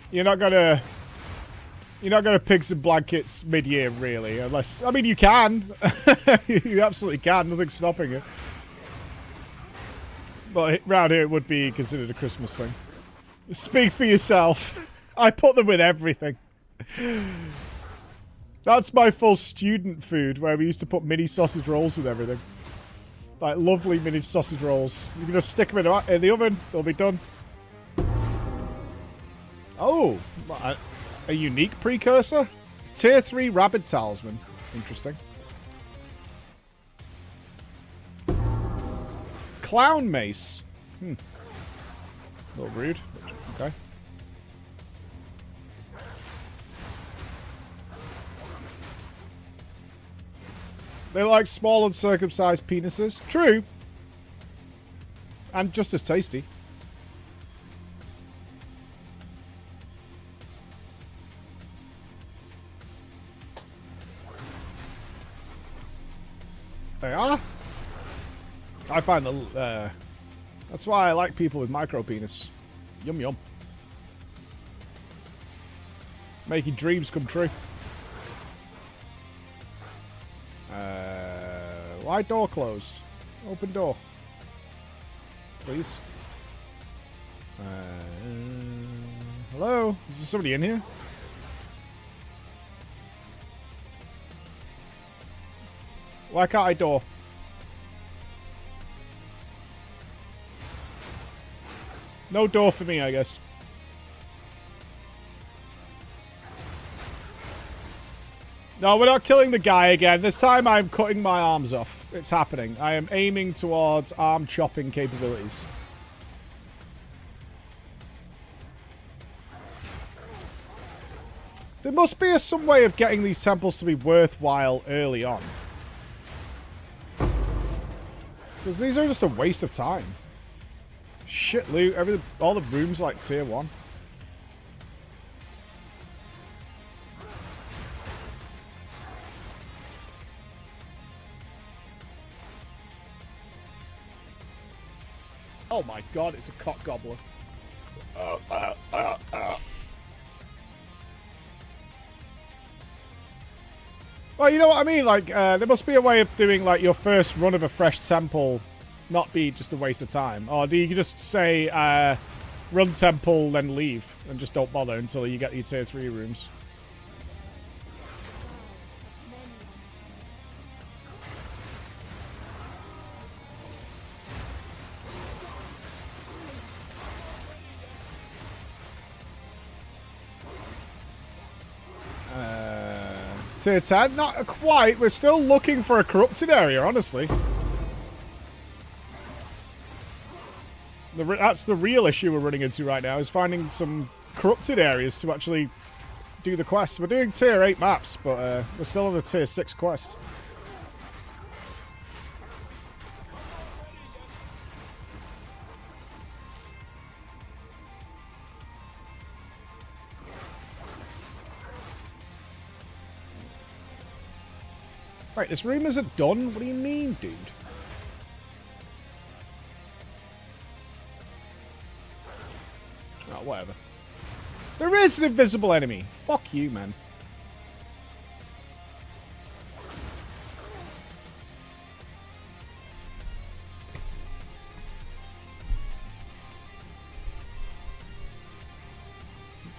You're not gonna pigs and blankets mid-year, really, unless, I mean, you can. You absolutely can. Nothing's stopping it. But round here, it would be considered a Christmas thing. Speak for yourself. I put them with everything. That's my full student food, where we used to put mini sausage rolls with everything. Like, lovely mini sausage rolls. You can just stick them in the oven. They'll be done. Oh, a unique precursor? Tier 3 Rabid Talisman. Interesting. Clown Mace. A little rude. Okay. They like small uncircumcised penises. True. And just as tasty. They are. I find the that's why I like people with micro penis. Yum yum. Making dreams come true. Why door closed? Open door. Please. Hello? Is there somebody in here? Why can't I door? No door for me, I guess. No, we're not killing the guy again. This time I'm cutting my arms off. It's happening. I am aiming towards arm chopping capabilities. There must be some way of getting these temples to be worthwhile early on. Because these are just a waste of time. Shit loot. All the rooms are like tier 1. Oh my god, it's a cock gobbler. Well, you know what I mean? Like, there must be a way of doing, like, your first run of a fresh temple not be just a waste of time. Or do you just say, run temple, then leave, and just don't bother until you get your tier 3 rooms? Tier 10? Not quite. We're still looking for a corrupted area, honestly. That's the real issue we're running into right now, is finding some corrupted areas to actually do the quest. We're doing tier 8 maps, but we're still on the tier 6 quest. Right, this room isn't done? What do you mean, dude? Oh, whatever. There is an invisible enemy. Fuck you, man.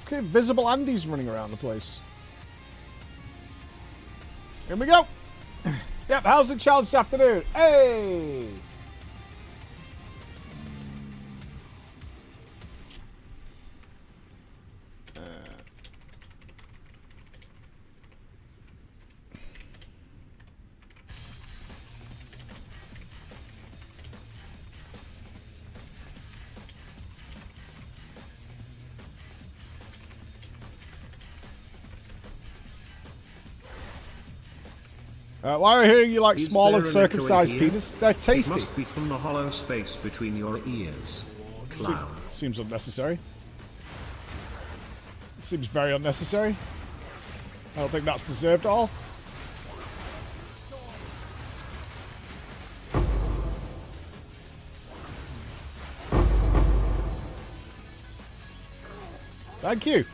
Okay, invisible Andy's running around the place. Here we go. Yep, how's the child this afternoon? Hey! Why are you hearing you like small and circumcised penis? They're tasty. It must be from the hollow space between your ears. Clown. Seems unnecessary. It seems very unnecessary. I don't think that's deserved at all. Thank you.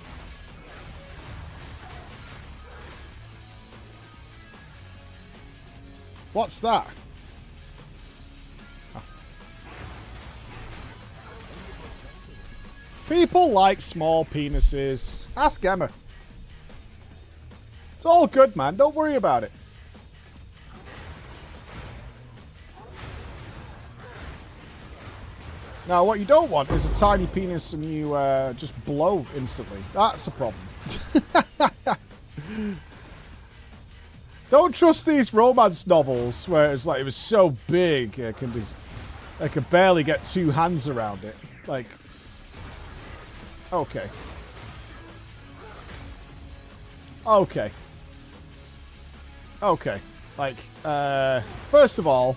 What's that? Oh. People like small penises. Ask Emma. It's all good, man. Don't worry about it. Now, what you don't want is a tiny penis and you just blow instantly. That's a problem. Don't trust these romance novels where it's like it was so big I could barely get 2 hands around it. Like, okay. Okay. Okay. Like, first of all,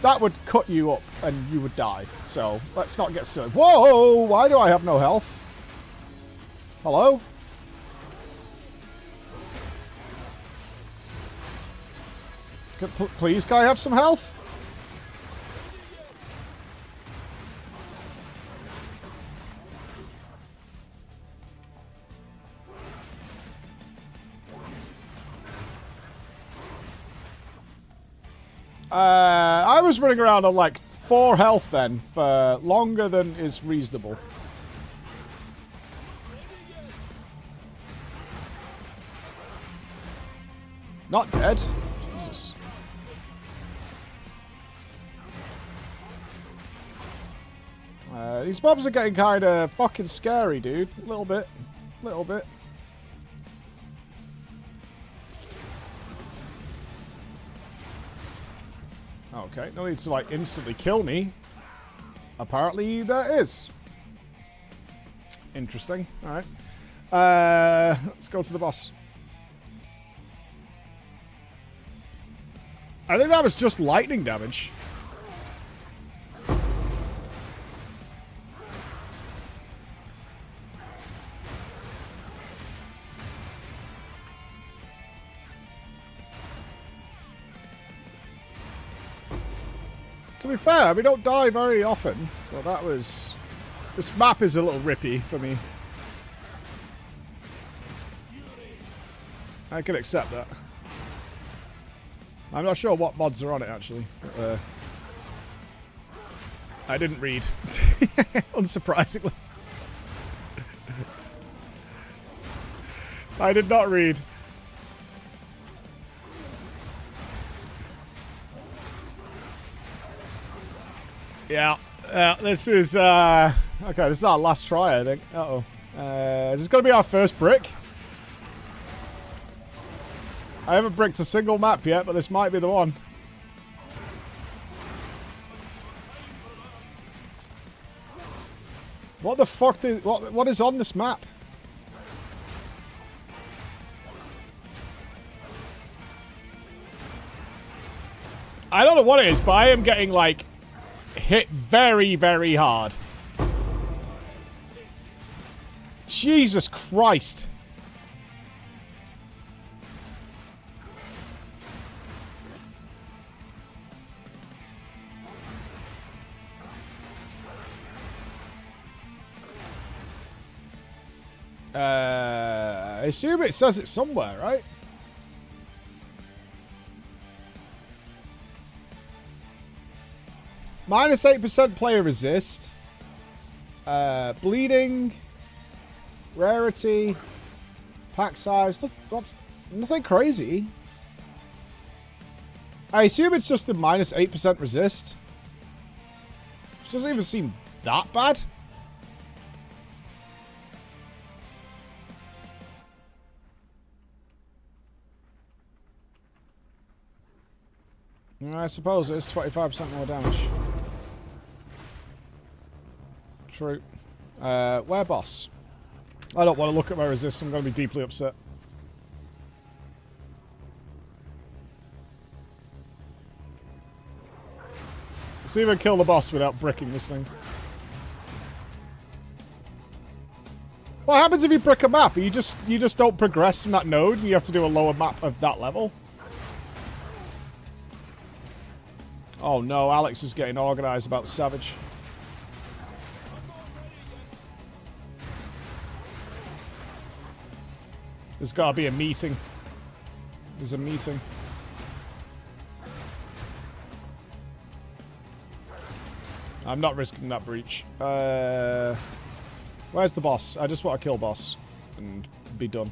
that would cut you up and you would die. So, let's not get silly. Whoa! Why do I have no health? Hello? Please, can I have some health? I was running around on like 4 health then, for longer than is reasonable. Not dead. Jesus. These mobs are getting kind of fucking scary, dude. A little bit. Little bit. Okay, no need to, like, instantly kill me. Apparently, there is. Interesting. Alright. Let's go to the boss. I think that was just lightning damage. To be fair, we don't die very often, but that was... This map is a little rippy for me. I can accept that. I'm not sure what mods are on it, actually. But, I didn't read. Unsurprisingly. I did not read. Yeah. This is, okay, this is our last try, I think. Uh-oh. Is this going to be our first brick? I haven't bricked a single map yet, but this might be the one. What the fuck what is on this map? I don't know what it is, but I am getting, like, hit very, very hard. Jesus Christ. I assume it says it somewhere, right? Minus 8% player resist. Bleeding. Rarity. Pack size. What's nothing crazy. I assume it's just the minus 8% resist. Which doesn't even seem that bad. I suppose it is 25% more damage. True. Where boss? I don't want to look at my resist. I'm going to be deeply upset. Let's even kill the boss without bricking this thing. What happens if you brick a map? You just don't progress from that node and you have to do a lower map of that level? Oh no, Alex is getting organized about Savage. There's gotta be a meeting. There's a meeting. I'm not risking that breach. Where's the boss? I just want to kill boss and be done.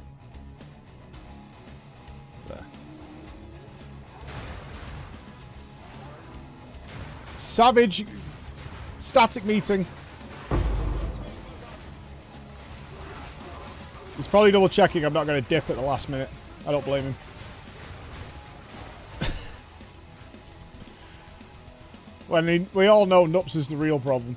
There. Savage static meeting. He's probably double checking I'm not going to dip at the last minute. I don't blame him. When we all know Nups is the real problem.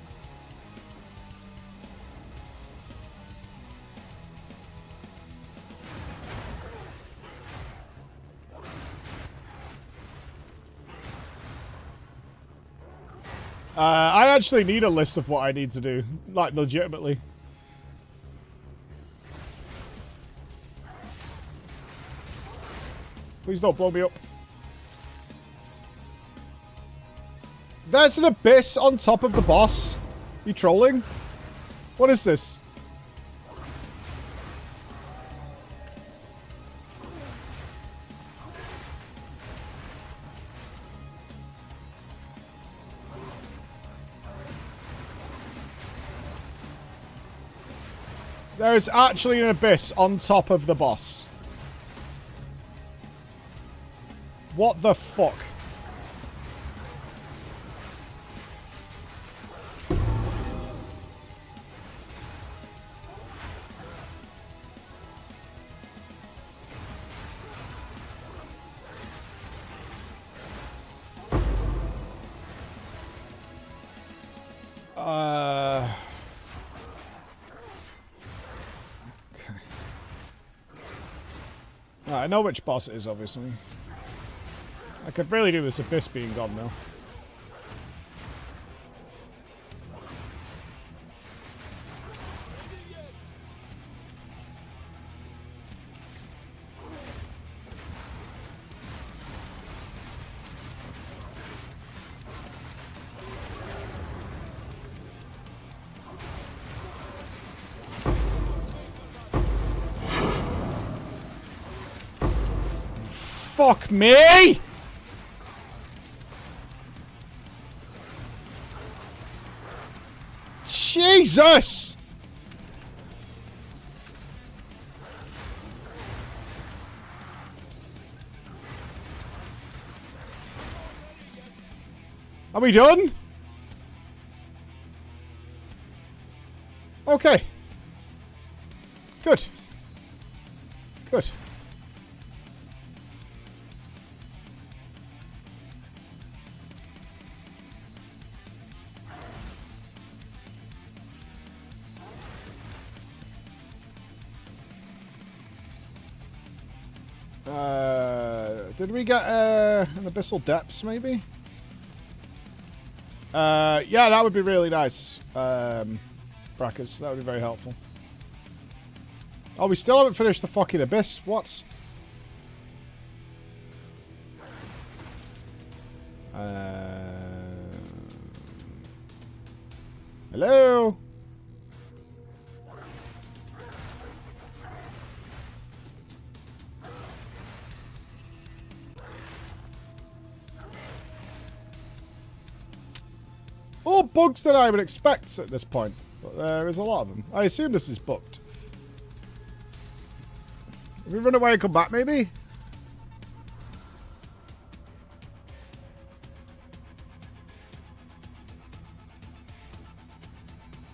I actually need a list of what I need to do. Like, legitimately. Please don't blow me up. There's an abyss on top of the boss. You trolling? What is this? There is actually an abyss on top of the boss. What the fuck? Okay. I know which boss it is, obviously. I could really do this Abyss being gone, though. Fuck me! Jesus! Are we done? Okay. Good. Good. Did we get an Abyssal Depths, maybe? Yeah, that would be really nice. Brackets, that would be very helpful. Oh, we still haven't finished the fucking Abyss. What? Hello? All bugs that I would expect at this point. But there is a lot of them. I assume this is booked. If we run away and come back, maybe?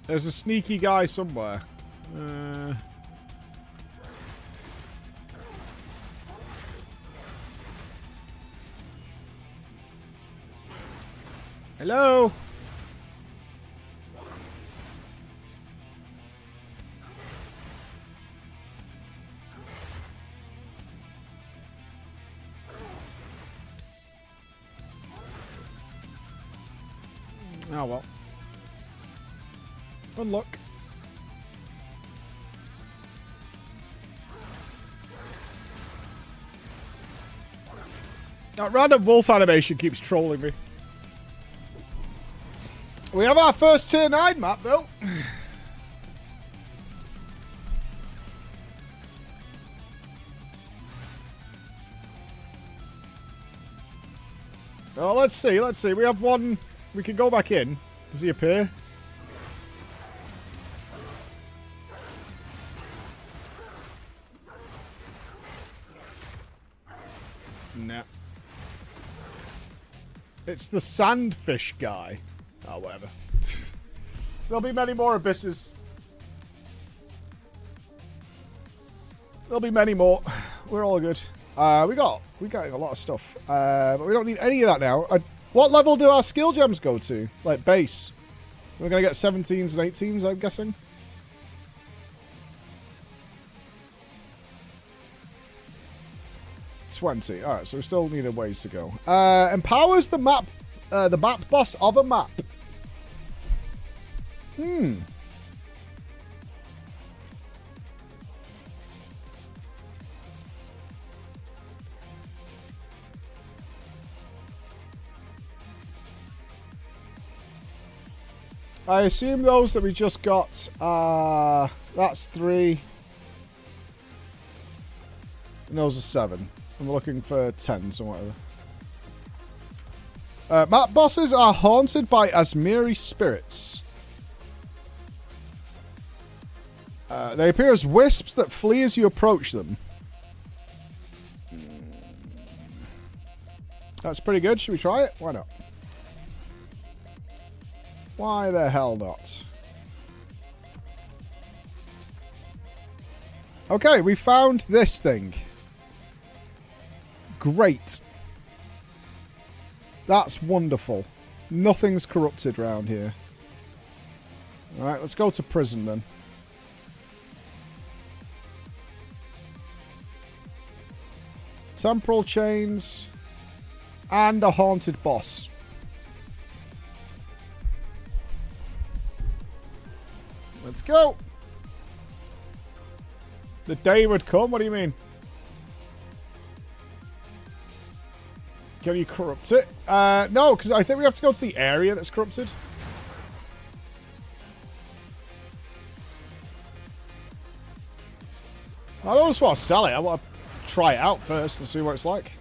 There's a sneaky guy somewhere. Hello? Oh well. Good luck. That random wolf animation keeps trolling me. We have our first tier 9 map though. Oh, let's see, let's see. We have one. We can go back in. Does he appear? Nah. It's the sandfish guy. Oh, whatever. There'll be many more abysses. There'll be many more. We're all good. We got a lot of stuff. But we don't need any of that now. What level do our skill gems go to? Like base? We're going to get 17s and 18s, I'm guessing. $20. Alright, so we still need a ways to go. Empowers the map boss of a map. I assume those that we just got, that's 3. And those are 7. And we're looking for 10s or whatever. Map bosses are haunted by Asmiri spirits. They appear as wisps that flee as you approach them. That's pretty good. Should we try it? Why not? Why the hell not? Okay, we found this thing. Great. That's wonderful. Nothing's corrupted around here. Alright, let's go to prison then. Temporal chains. And a haunted boss. Let's go. The day would come? What do you mean? Can you corrupt it? No, because I think we have to go to the area that's corrupted. I don't just want to sell it. I want to try it out first and see what it's like.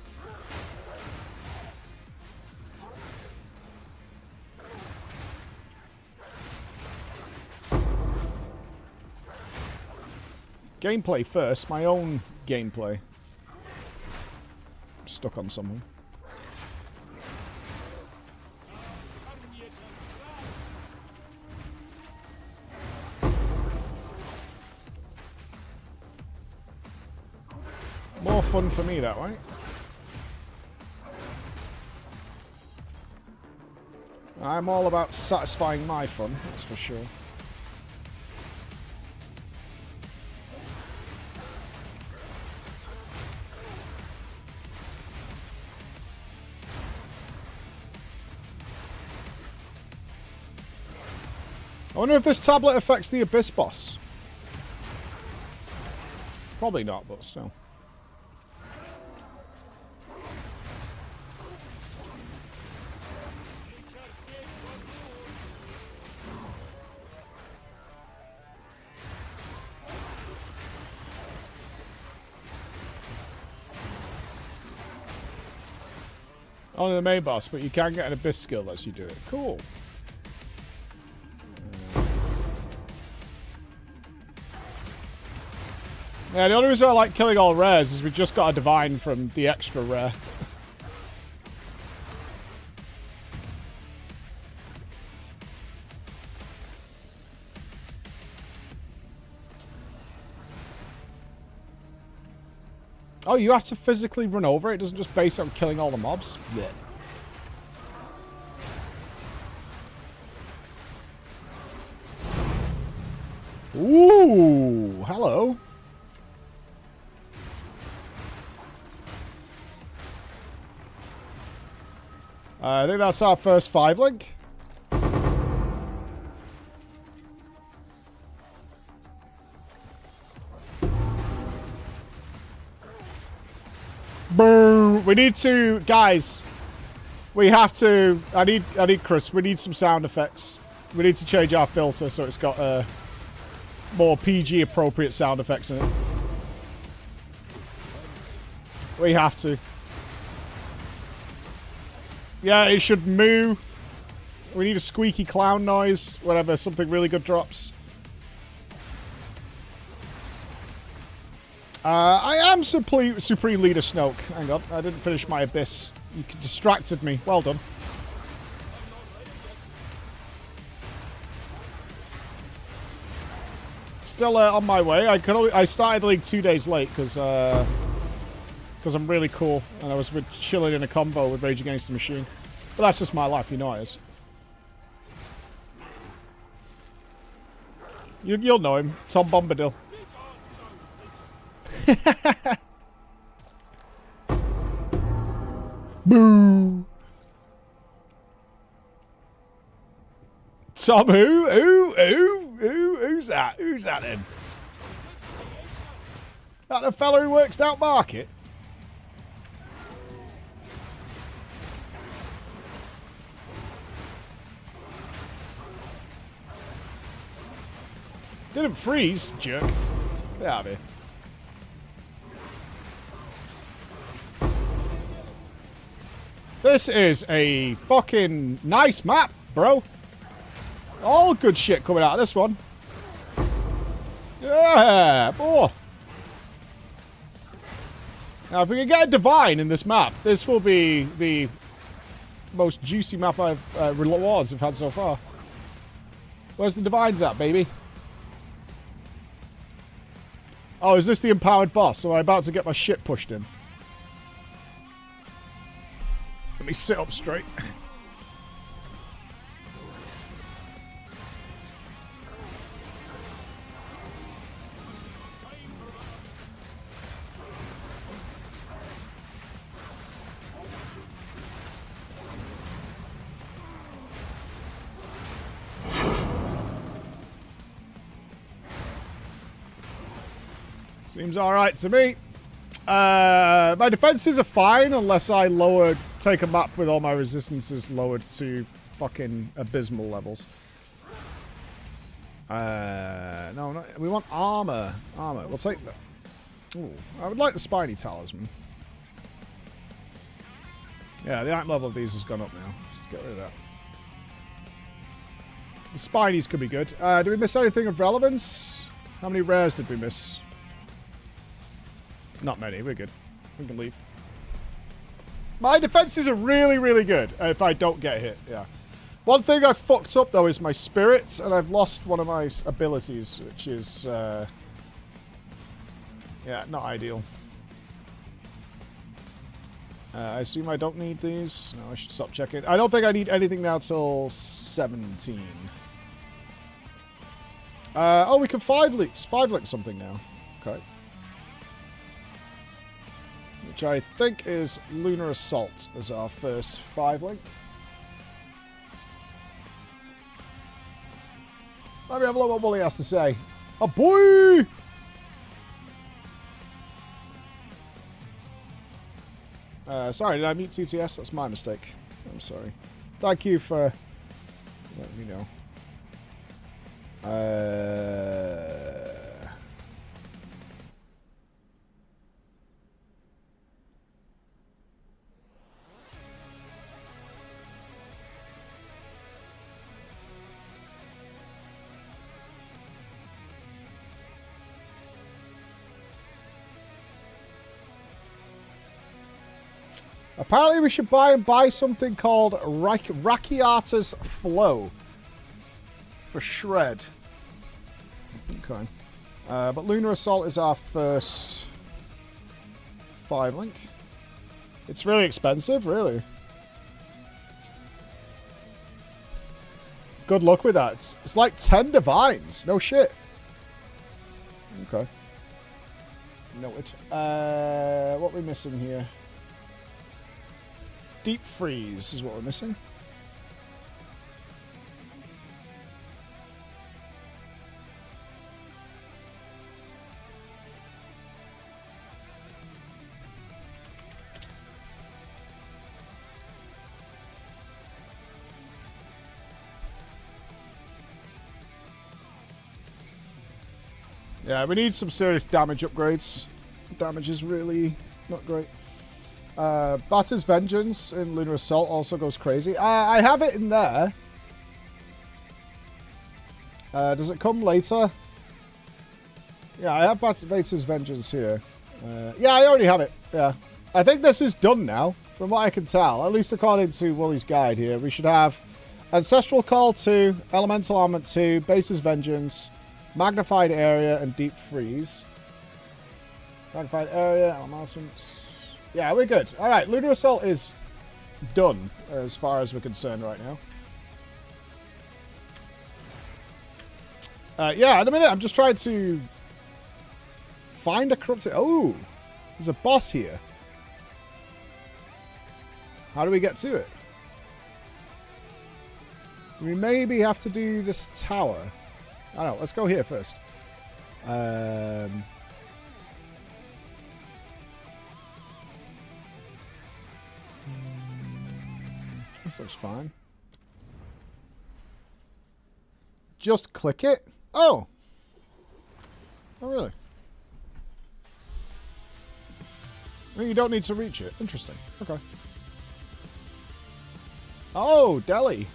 Gameplay first. My own gameplay. I'm stuck on something. More fun for me that way. I'm all about satisfying my fun, that's for sure. I wonder if this tablet affects the Abyss boss. Probably not, but still. Only the main boss, but you can get an Abyss skill lets you do it. Cool. Yeah, the only reason I like killing all rares is we just got a divine from the extra rare. Oh, you have to physically run over it? It doesn't just base on killing all the mobs? Yeah. Ooh, hello. I think that's our first 5 link. Boom. We need to, guys. We have to. I need Chris. We need some sound effects. We need to change our filter so it's got more PG appropriate sound effects in it. We have to. Yeah, it should moo. We need a squeaky clown noise whenever something really good drops. I am Supreme Leader Snoke. Hang on, I didn't finish my Abyss. You distracted me. Well done. Still on my way. I started the league 2 days late because I'm really cool and I was chilling in a combo with Rage Against the Machine. But that's just my life, you know it is. You'll know him, Tom Bombadil. Boo! Tom who? Who's that? Who's that then? That the fella who works down market? Didn't freeze, jerk. Get out of here. This is a fucking nice map, bro. All good shit coming out of this one. Yeah, boy. Now, if we can get a divine in this map, this will be the most juicy map rewards I've had so far. Where's the divines at, baby? Oh, is this the empowered boss? So I'm about to get my shit pushed in. Let me sit up straight. Seems alright to me. My defenses are fine unless I take a map with all my resistances lowered to fucking abysmal levels. No, we want armor. Armor, we'll take that. Ooh, I would like the spiny talisman. Yeah, the item level of these has gone up now. Let's get rid of that. The spinies could be good. Did we miss anything of relevance? How many rares did we miss? Not many. We're good. We can leave. My defenses are really, really good if I don't get hit. Yeah. One thing I've fucked up, though, is my spirit, and I've lost one of my abilities, which is, yeah, not ideal. I assume I don't need these. No, I should stop checking. I don't think I need anything now till 17. Oh, we can 5-link something now. Okay. Which I think is Lunar Assault as our first 5-link. Let me have a look what Wooly has to say. Oh boy! Sorry, did I mute TTS? That's my mistake. I'm sorry. Thank you for letting me know. Apparently we should buy something called Rakiata's Flow for Shred. Okay. But Lunar Assault is our first 5-link. It's really expensive, really. Good luck with that. It's like 10 divines. No shit. Okay. Noted. What are we missing here? Deep Freeze is what we're missing. Yeah, we need some serious damage upgrades. Damage is really not great. Batter's Vengeance in Lunar Assault also goes crazy. I have it in there. Does it come later? Yeah, I have Batter's Vengeance here. Yeah, I already have it. Yeah. I think this is done now, from what I can tell. At least according to Wooly's guide here. We should have Ancestral Call 2, Elemental Armament 2, Batter's Vengeance, Magnified Area, and Deep Freeze. Magnified Area, Elementals. Yeah, we're good. Alright, Lunar Assault is done as far as we're concerned right now. Yeah, in a minute, I'm just trying to find a corrupted... Oh! There's a boss here. How do we get to it? We maybe have to do this tower. I don't know, let's go here first. This looks fine. Just click it? Oh! Oh, really? Well, you don't need to reach it. Interesting. Okay. Oh, Delhi.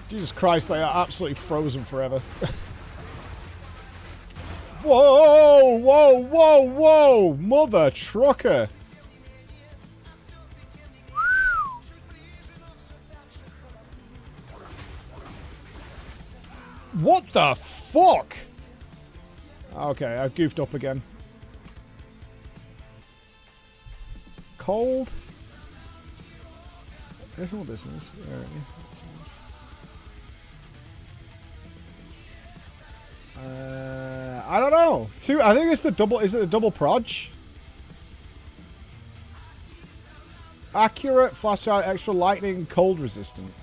Jesus Christ, they are absolutely frozen forever. Whoa, whoa, whoa, whoa! Mother trucker! What the fuck? Okay, I've goofed up again. Cold? Personal business. I don't know. I think it's the double. Is it the double proj? Accurate, fast charge, extra lightning, cold resistant.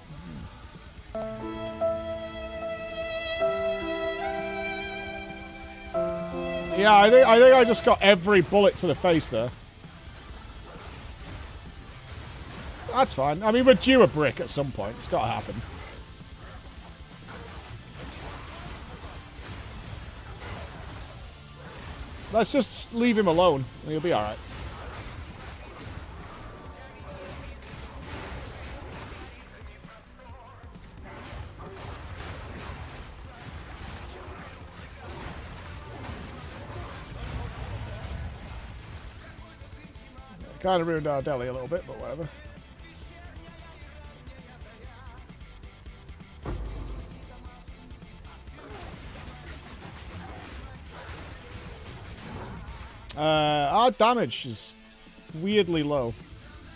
Yeah, I think I just got every bullet to the face there. That's fine. I mean, we're due a brick at some point. It's got to happen. Let's just leave him alone, and he'll be alright. Kind of ruined our deli a little bit, but whatever. Our damage is weirdly low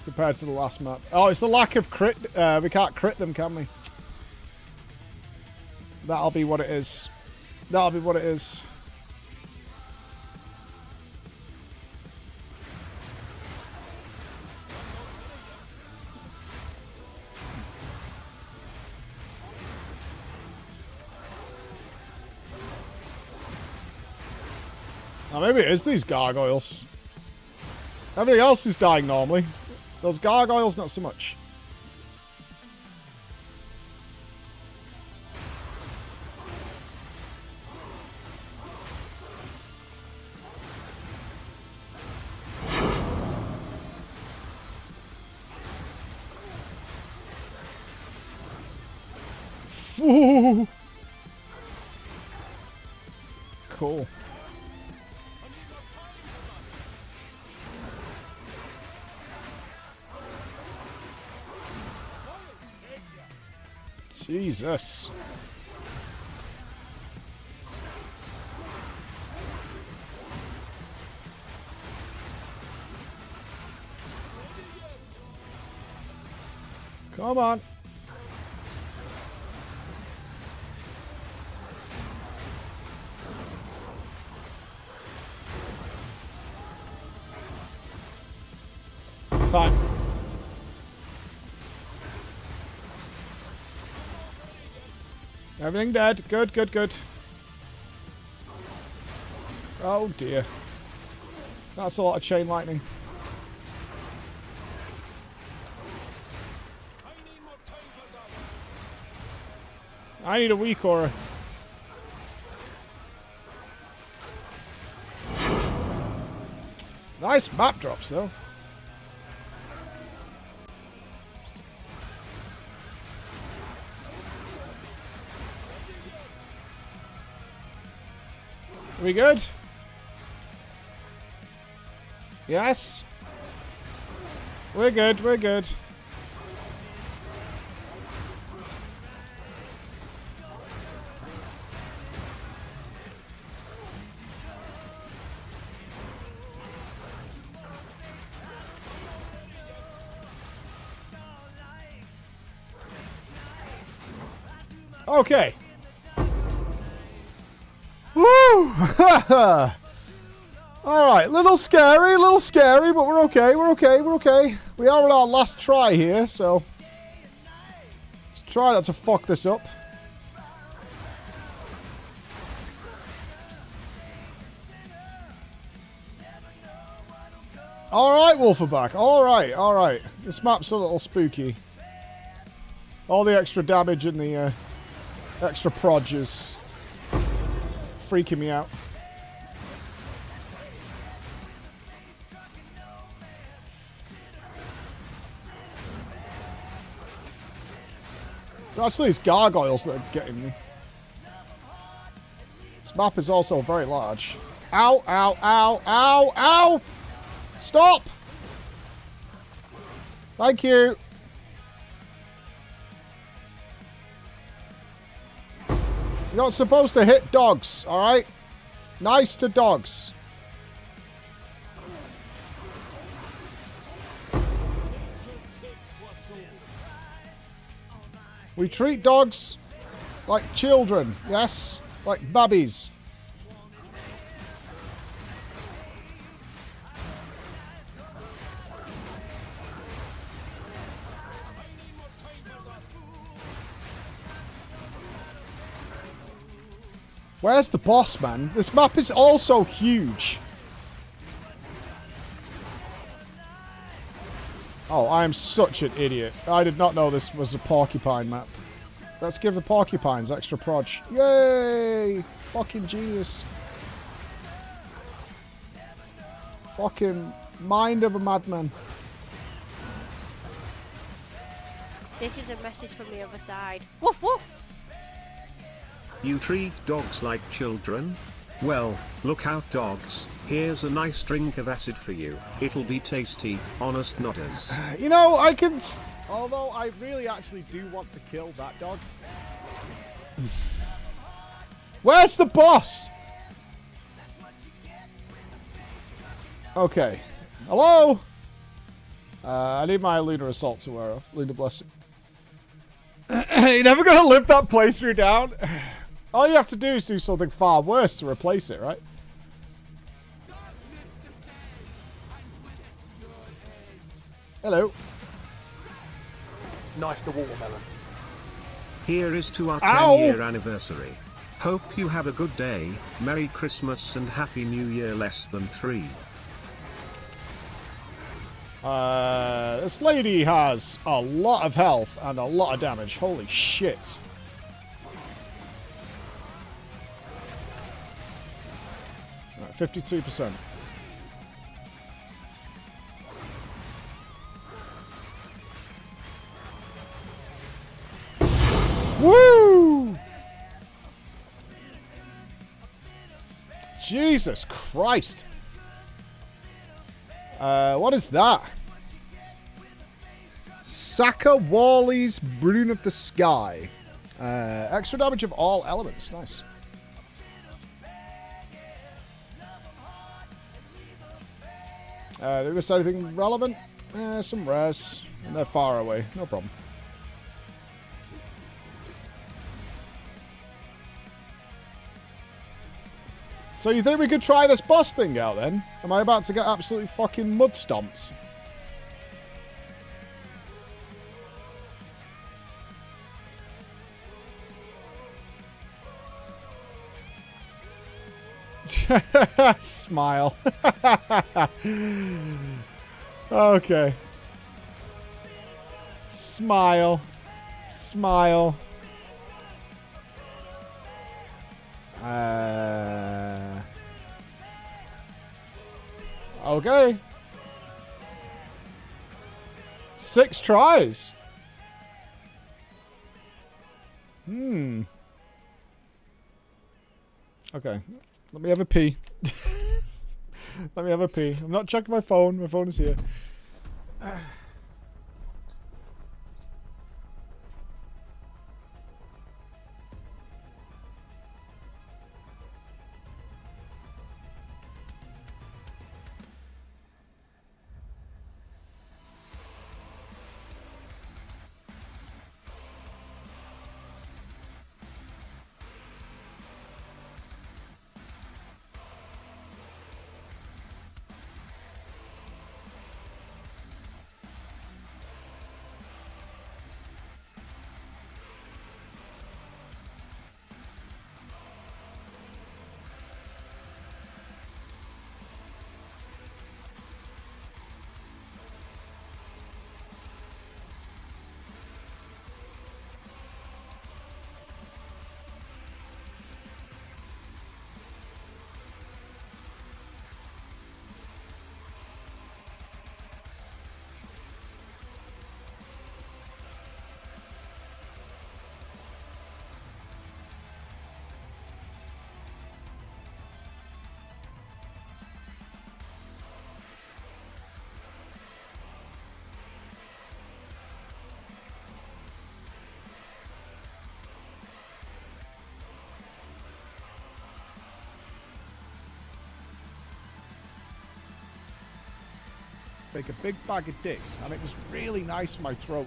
compared to the last map. Oh, it's the lack of crit. We can't crit them, can we? That'll be what it is. That'll be what it is. Oh, maybe it is these gargoyles. Everything else is dying normally. Those gargoyles, not so much. Woo. Cool. Jesus. Come on. Time. Everything dead. Good, good, good. Oh dear. That's a lot of chain lightning. I need a weak aura. Nice map drops though. Are we good? Yes. We're good, we're good. Okay. Woo! Alright, little scary, but we're okay, we're okay, we're okay. We are on our last try here, so let's try not to fuck this up. Alright, Wolferback, alright, alright. This map's a little spooky. All the extra damage and the extra proj is freaking me out. It's actually these gargoyles that are getting me. This map is also very large. Ow, ow, ow, ow, ow! Stop! Thank you. You're not supposed to hit dogs, alright? Nice to dogs. We treat dogs like children, yes? Like babbies. Where's the boss, man? This map is also huge. Oh, I am such an idiot. I did not know this was a porcupine map. Let's give the porcupines extra proj. Yay! Fucking genius. Fucking mind of a madman. This is a message from the other side. Woof woof! You treat dogs like children? Well, look out dogs, here's a nice drink of acid for you. It'll be tasty, honest nodders. You know, I can... Although I really actually do want to kill that dog. Where's the boss? Okay. Hello? I need my Lunar Assault to wear off. Lunar Blessing. You're never going to live that playthrough down? All you have to do is do something far worse to replace it, right? Hello. Nice the watermelon. Here is to our Ow! 10-year anniversary. Hope you have a good day, Merry Christmas and Happy New Year less than 3. This lady has a lot of health and a lot of damage. Holy shit. Right, 52%. Woo! Jesus Christ. What is that? Saka Wally's Rune of the Sky. Extra damage of all elements. Nice. Did we miss anything relevant? Some rares. And they're far away. No problem. So you think we could try this boss thing out then? Am I about to get absolutely fucking mud stomped? Smile. Okay. Smile. Smile. Okay. 6 tries. Okay. Let me have a pee. Let me have a pee. I'm not checking my phone. My phone is here. Make a big bag of dicks, and it was really nice for my throat.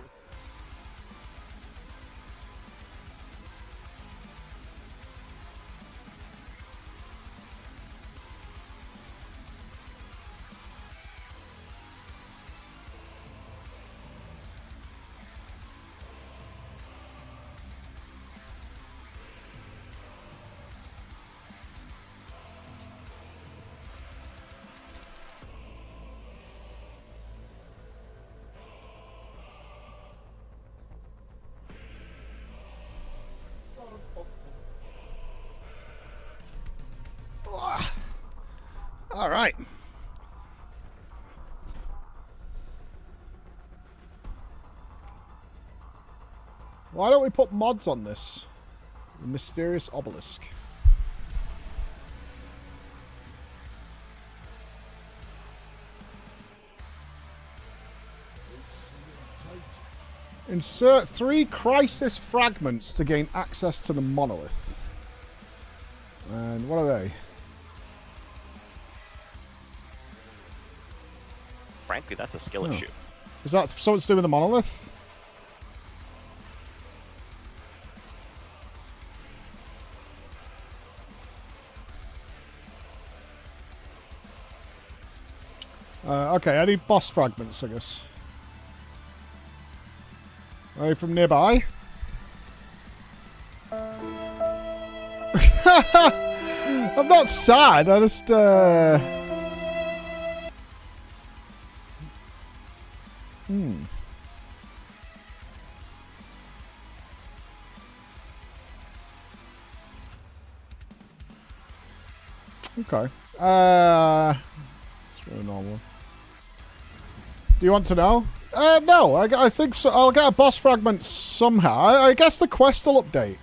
Why don't we put mods on this? The mysterious obelisk. Insert 3 crisis fragments to gain access to the monolith. And what are they? Frankly, that's a skill issue. Is that something to do with the monolith? Okay, I need boss fragments, I guess. Are you from nearby? I'm not sad, I just, Okay. It's really normal. Do you want to know? No, I think so. I'll get a boss fragment somehow. I guess the quest will update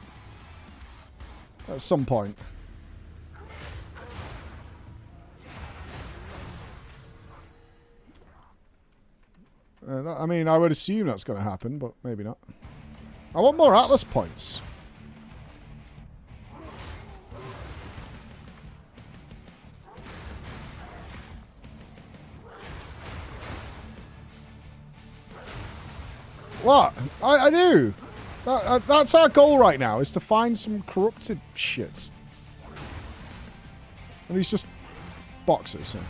at some point. I mean, I would assume that's going to happen, but maybe not. I want more Atlas points. What? I do. That's our goal right now, is to find some corrupted shit. Are these just boxes? Yeah.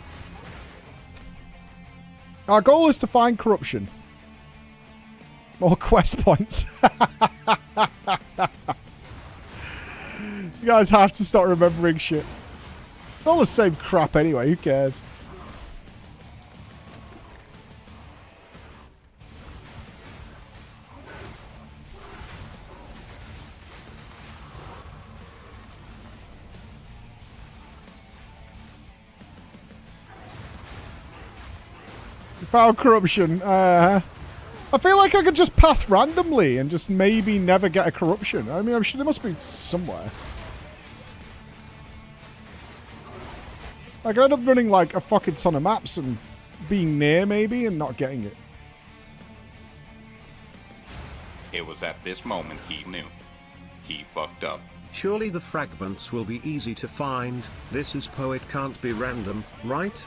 Our goal is to find corruption. More quest points. You guys have to start remembering shit. It's all the same crap anyway, who cares? Found corruption. I feel like I could just path randomly and just maybe never get a corruption. I mean, I'm sure there must be somewhere. I could end up running like a fucking ton of maps and being near maybe and not getting it. It was at this moment he knew. He fucked up. Surely the fragments will be easy to find. This is PoE, it can't be random, right?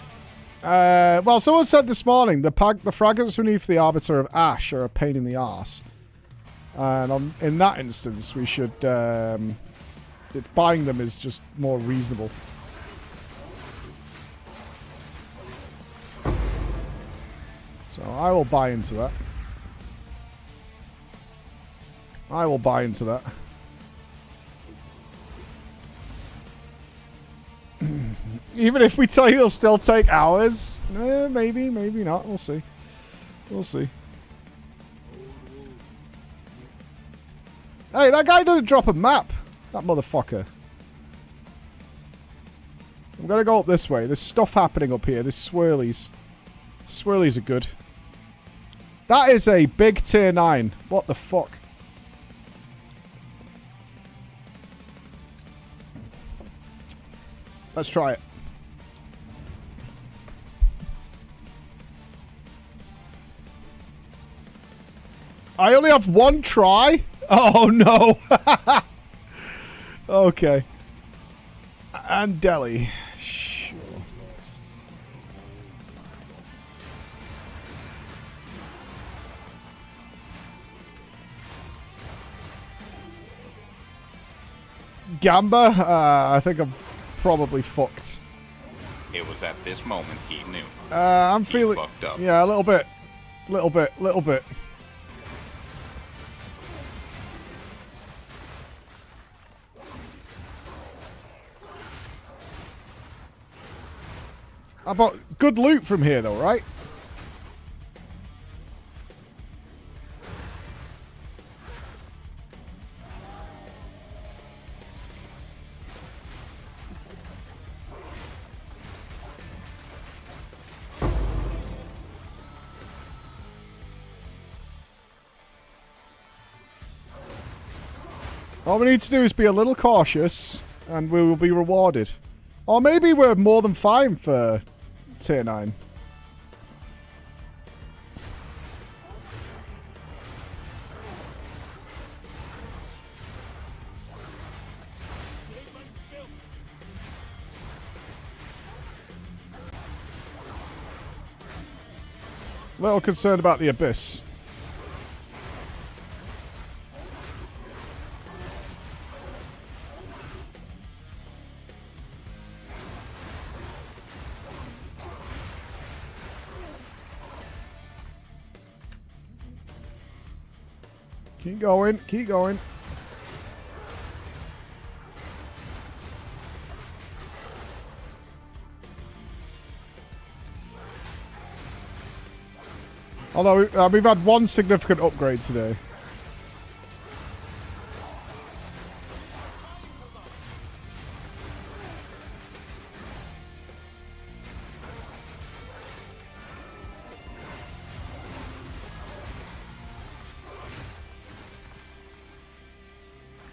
Well, someone said this morning the fragments we need for the Arbiter of Ash are a pain in the arse. And in that instance, we should... it's buying them is just more reasonable. So I will buy into that. I will buy into that. Even if we tell you it'll still take hours, maybe, maybe not. We'll see. We'll see. Hey, that guy didn't drop a map. That motherfucker. I'm gonna go up this way. There's stuff happening up here. There's swirlies. Swirlies are good. That is a big tier 9. What the fuck? Let's try it. I only have one try? Oh no. Okay. And Delhi. Sure. Gamba? I think I'm probably fucked. It was at this moment he knew. I'm feeling... fucked up. Yeah, a little bit. Little bit. About good loot from here though, right? All we need to do is be a little cautious, and we will be rewarded. Or maybe we're more than fine for tier 9. Little concerned about the Abyss. Keep going, keep going. Although we've had one significant upgrade today.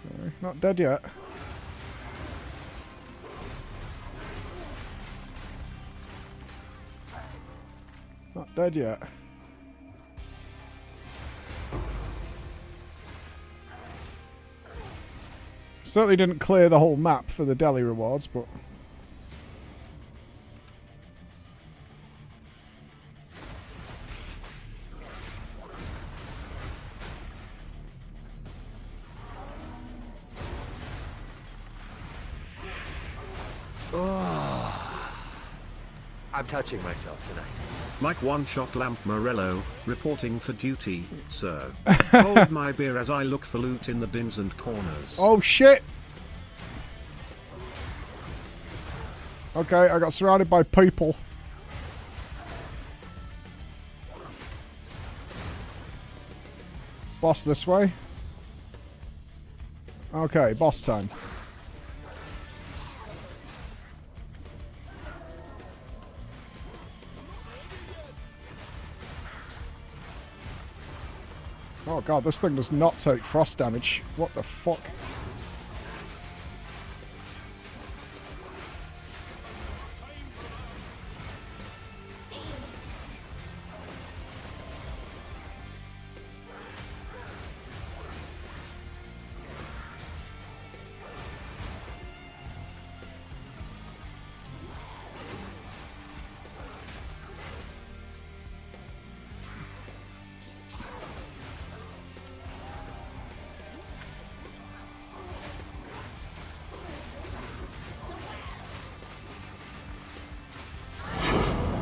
Okay, not dead yet. Not dead yet. Certainly didn't clear the whole map for the Delhi rewards, but... I'm touching myself tonight. Mike One-Shot Lamp Morello, reporting for duty, sir. Hold my beer as I look for loot in the bins and corners. Oh shit! Okay, I got surrounded by people. Boss this way. Okay, boss time. Oh god, this thing does not take frost damage. What the fuck?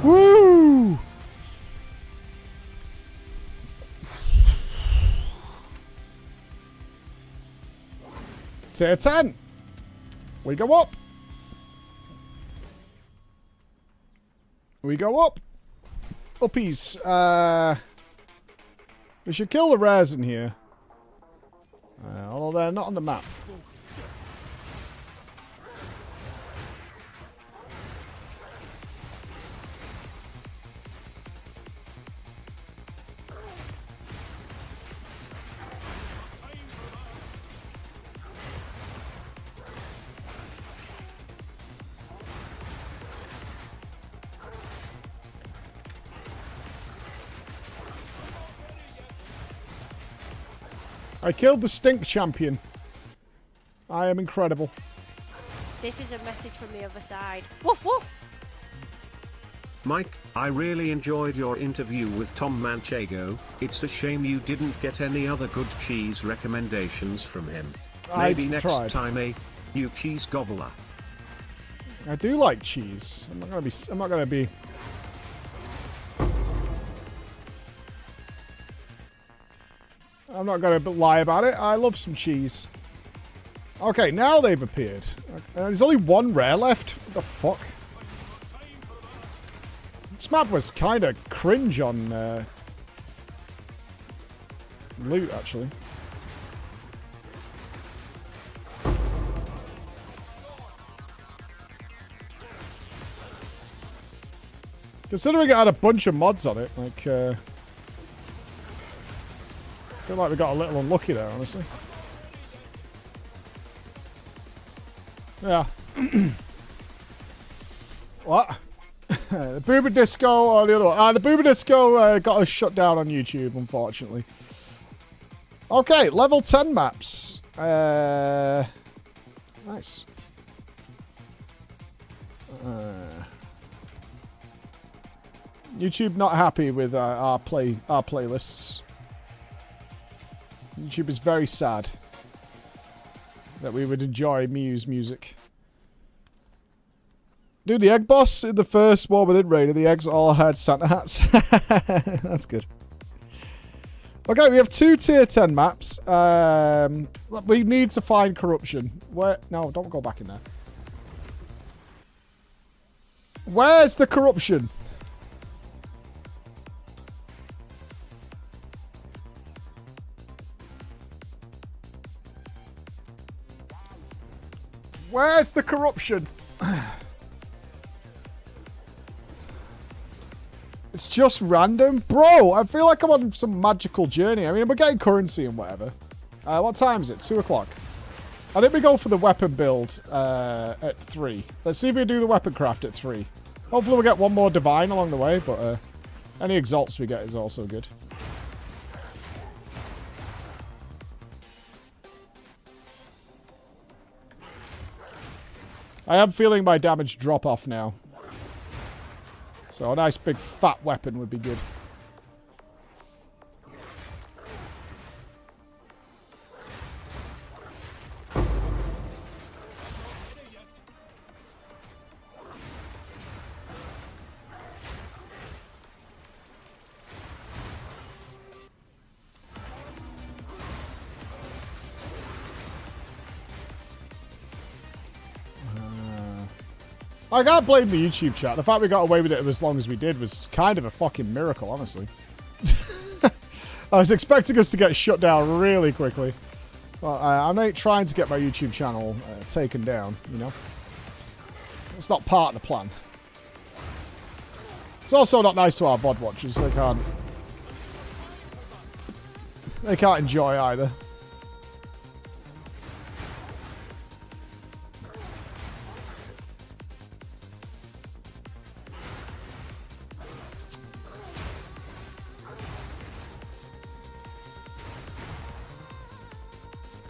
Woo! Tier 10. We go up. We go up. Uppies. We should kill the rares in here. Although they're not on the map. I killed the stink champion. I am incredible. This is a message from the other side. Woof woof! Mike, I really enjoyed your interview with Tom Manchego. It's a shame you didn't get any other good cheese recommendations from him. Maybe next time you cheese gobbler. I do like cheese. I'm not gonna be lie about it. I love some cheese. Okay, now they've appeared. There's only one rare left. What the fuck? This map was kind of cringe on loot, actually. Considering it had a bunch of mods on it, like, I feel like we got a little unlucky there, honestly. Yeah. What? The Booba Disco or the other one? The Booba Disco got us shut down on YouTube, unfortunately. Okay, level 10 maps. Nice. YouTube not happy with our playlists. YouTube is very sad that we would enjoy Mew's music. Dude, the egg boss in the first War Within raid, the eggs all had Santa hats. That's good. Okay, we have 2 tier 10 maps. We need to find corruption. Where? No, don't go back in there. Where's the corruption? Where's the corruption? It's just random. Bro, I feel like I'm on some magical journey. I mean, we're getting currency and whatever. What time is it? 2 o'clock. I think we go for the weapon build at 3. Let's see if we do the weapon craft at 3. Hopefully we'll get one more divine along the way, but any exalts we get is also good. I am feeling my damage drop off now. So a nice big fat weapon would be good. I can't blame the YouTube chat. The fact we got away with it as long as we did was kind of a fucking miracle, honestly. I was expecting us to get shut down really quickly. Well, I'm not trying to get my YouTube channel taken down, you know. It's not part of the plan. It's also not nice to our VOD watchers. They can't enjoy either.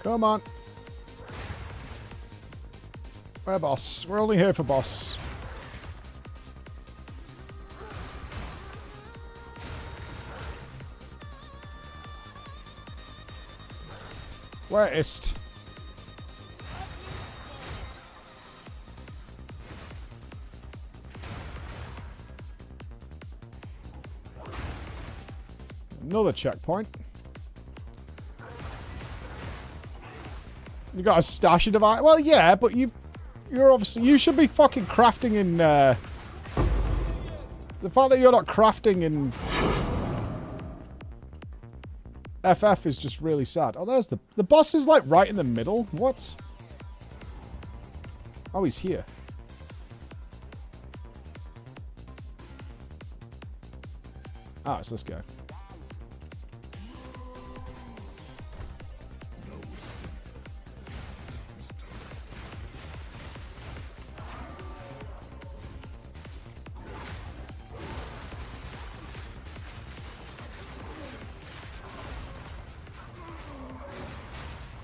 Come on. Where boss? We're only here for boss. Where ist? Another checkpoint. You got a stash of device? Well, yeah, but you're obviously... You should be fucking crafting in... The fact that you're not crafting in... FF is just really sad. Oh, there's the... The boss is, like, right in the middle? What? Oh, he's here. Ah, it's this guy.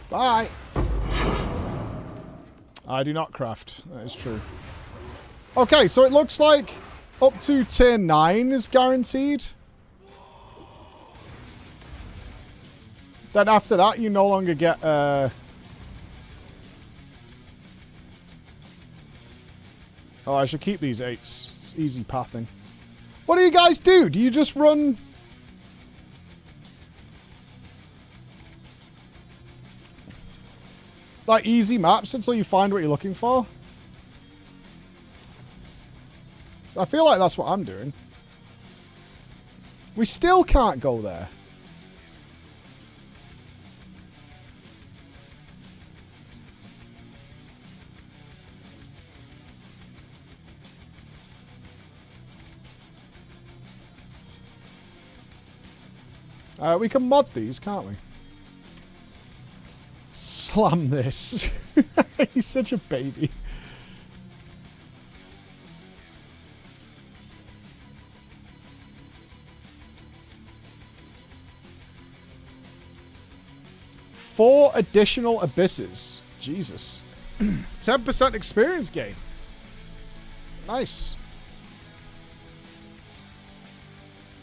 Bye. I do not craft. That is true. Okay, so it looks like up to tier 9 is guaranteed. Then after that, you no longer get... Oh, I should keep these 8s. It's easy pathing. What do you guys do? Do you just run... like easy maps until you find what you're looking for? I feel like that's what I'm doing. We still can't go there. We can mod these, can't we? Slam this. He's such a baby. Four additional abysses. Jesus. 10% experience gain. Nice.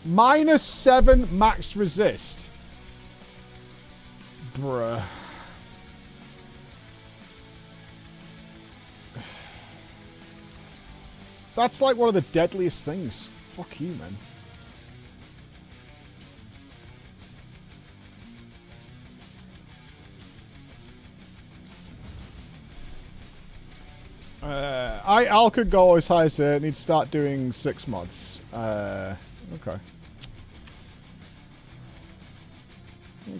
-7 max resist. Bruh. That's like one of the deadliest things. Fuck you, man. I could go as high as it. Need to start doing 6 mods. Okay.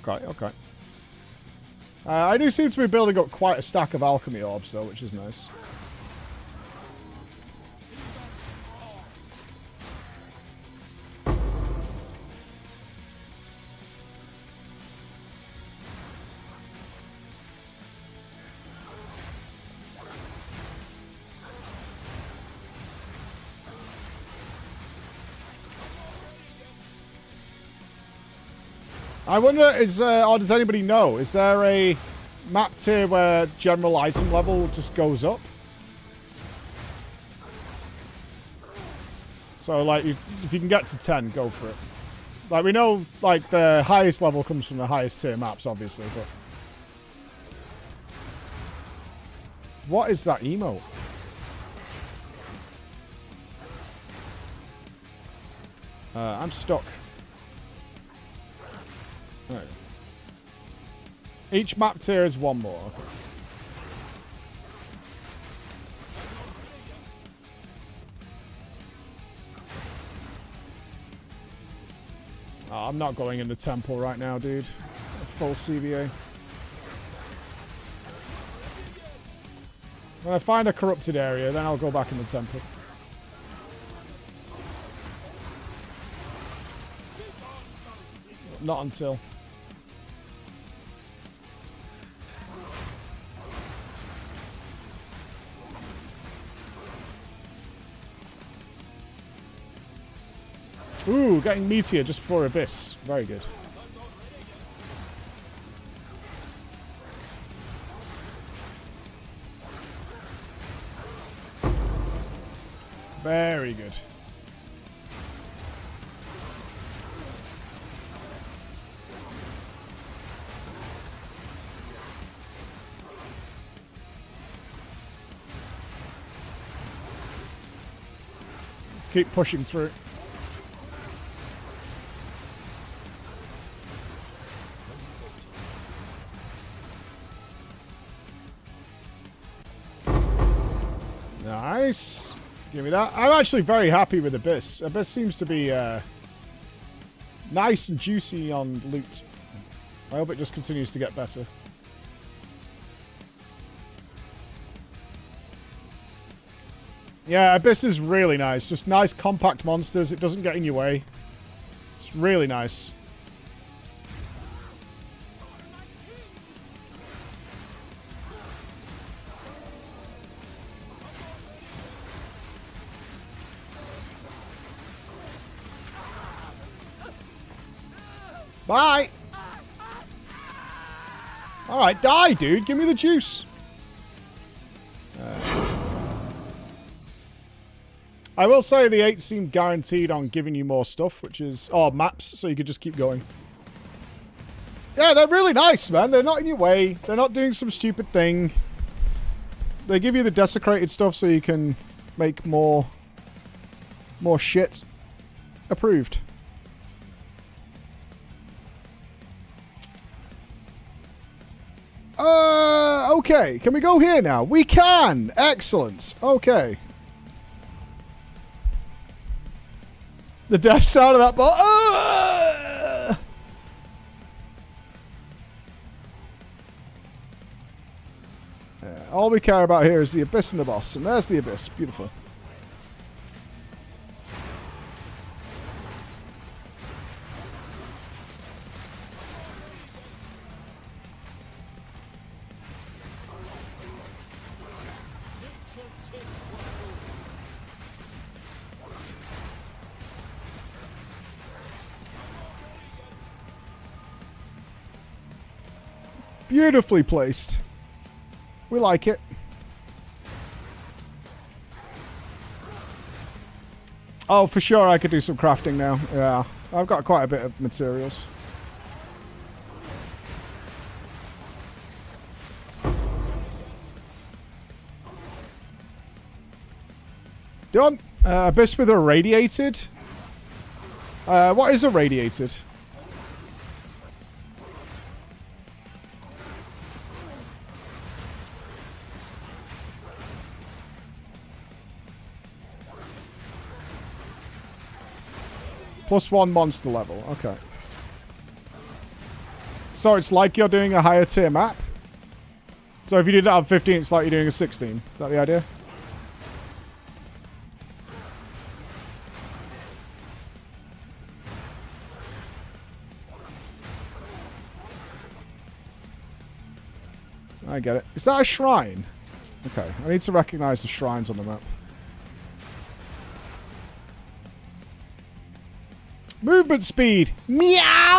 Okay. I do seem to be building up quite a stack of alchemy orbs, though, which is nice. I wonder, or does anybody know, is there a map tier where general item level just goes up? So, like, if you can get to 10, go for it. Like, we know, like, the highest level comes from the highest tier maps, obviously, but... What is that emote? I'm stuck. Right. Each map tier is one more. Okay. Oh, I'm not going in the temple right now, dude. Full CVA. When I find a corrupted area, then I'll go back in the temple. Not until. Ooh, getting Meteor just before Abyss. Very good. Very good. Let's keep pushing through. Nice. Give me that. I'm actually very happy with Abyss. Abyss seems to be nice and juicy on loot. I hope it just continues to get better. Yeah, Abyss is really nice. Just nice compact monsters. It doesn't get in your way. It's really nice. Bye! Alright, die, dude. Give me the juice. I will say the 8 seem guaranteed on giving you more stuff, which is... Oh, maps, so you could just keep going. Yeah, they're really nice, man. They're not in your way. They're not doing some stupid thing. They give you the desecrated stuff so you can make more shit. Approved. Okay. Can we go here now? We can! Excellent. Okay. The death sound of that ball. All we care about here is the Abyss and the boss. And there's the Abyss. Beautiful. Beautifully placed. We like it. Oh, for sure I could do some crafting now. Yeah, I've got quite a bit of materials. Done. Abyss with irradiated. What is irradiated? +1 monster level. Okay. So it's like you're doing a higher tier map? So if you did that on 15, it's like you're doing a 16. Is that the idea? I get it. Is that a shrine? Okay, I need to recognize the shrines on the map. Movement speed! Meow!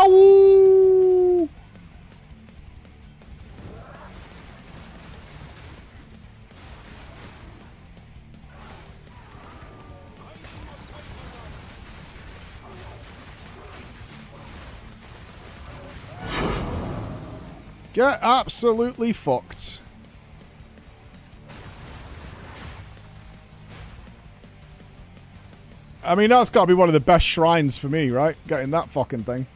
Get absolutely fucked. I mean, that's got to be one of the best shrines for me, right? Getting that fucking thing.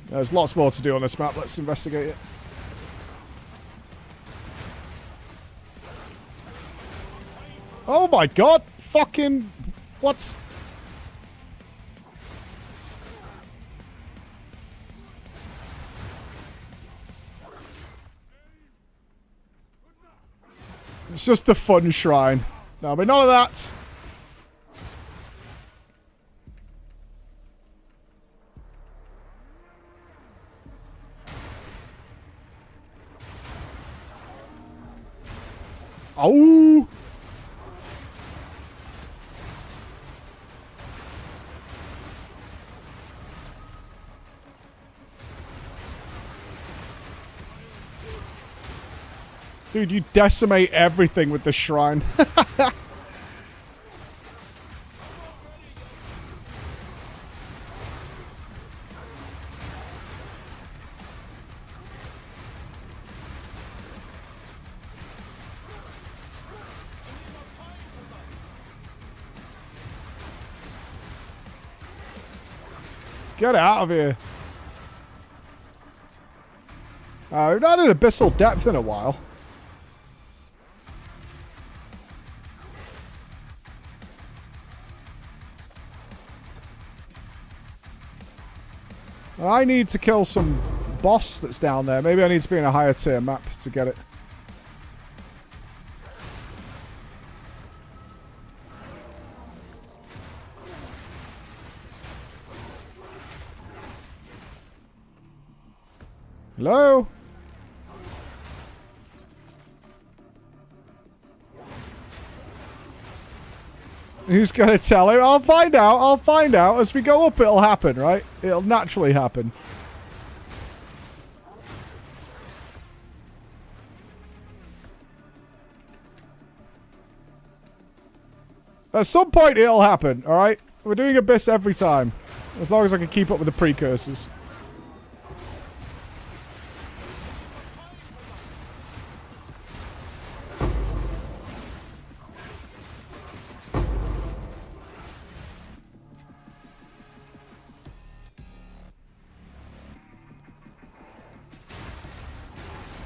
There's lots more to do on this map. Let's investigate it. Oh my god! Fucking... What? It's just the fun shrine. No, but none of that. Oh! Dude, you decimate everything with the shrine. Get out of here. We've not had abyssal depth in a while. I need to kill some boss that's down there. Maybe I need to be in a higher tier map to get it. Hello? Who's gonna tell him? I'll find out. I'll find out. As we go up, it'll happen, right? It'll naturally happen. At some point, it'll happen, alright? We're doing Abyss every time. As long as I can keep up with the precursors.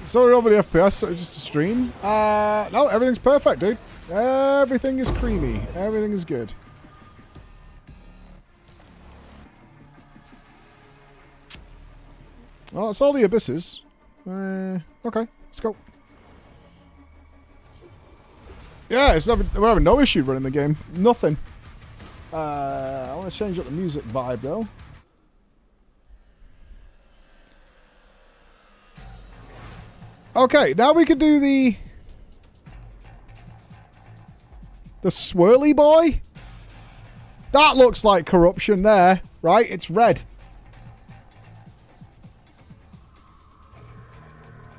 Sorry over the FPS, so it's just a stream. No, everything's perfect, dude. Everything is creamy. Everything is good. Well, that's all the abysses. Okay, let's go. Yeah, we're having no issue running the game. Nothing. I want to change up the music vibe, though. Okay, now we can do the swirly boy. That looks like corruption there, right? It's red.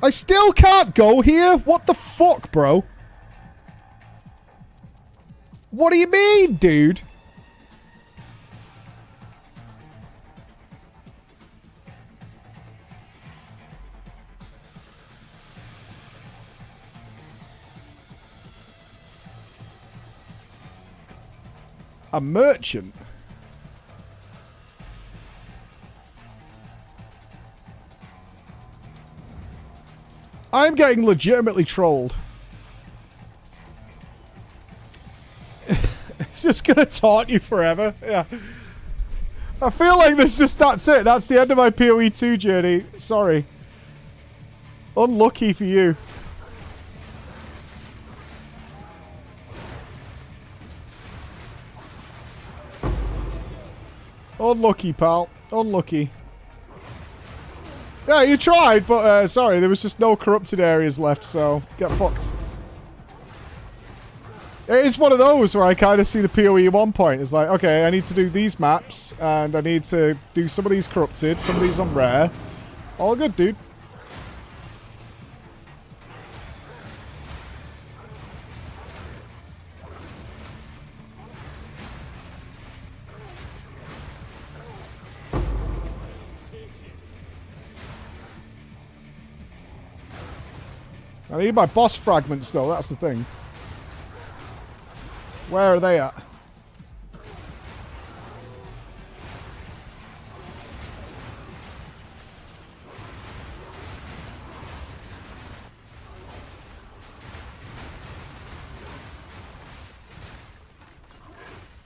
I still can't go here? What the fuck, bro? What do you mean, dude? A merchant? I'm getting legitimately trolled. It's just gonna taunt you forever. Yeah. I feel like that's it. That's the end of my PoE2 journey. Sorry. Unlucky for you. Unlucky, pal. Unlucky. Yeah, you tried, but sorry, there was just no corrupted areas left, so get fucked. It is one of those where I kind of see the PoE at one point. It's like, okay, I need to do these maps, and I need to do some of these corrupted, some of these on rare. All good, dude. I need my boss fragments, though. That's the thing. Where are they at?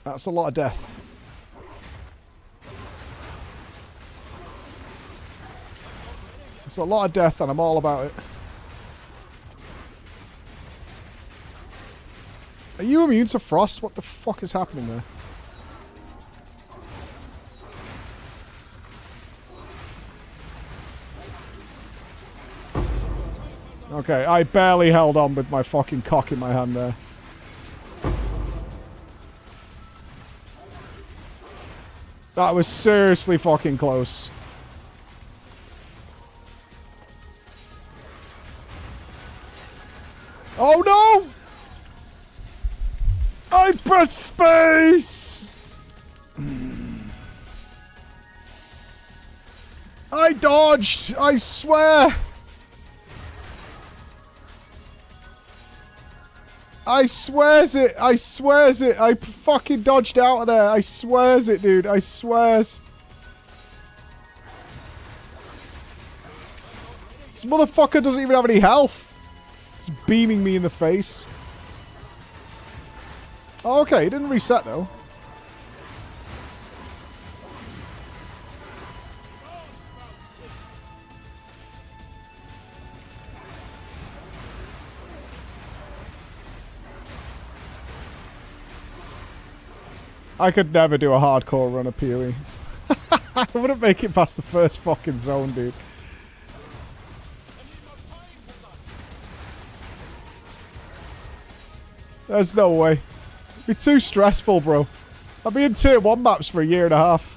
That's a lot of death. It's a lot of death, and I'm all about it. Are you immune to frost? What the fuck is happening there? Okay, I barely held on with my fucking cock in my hand there. That was seriously fucking close. Oh no! I pressed space! I dodged! I swear! I swears it! I swears it! I fucking dodged out of there! I swears it, dude! I swears! This motherfucker doesn't even have any health! It's beaming me in the face. Oh, okay, it didn't reset though. I could never do a hardcore run of PoE. I wouldn't make it past the first fucking zone, dude. There's no way. It'd be too stressful, bro. I've been in tier 1 maps for a year and a half.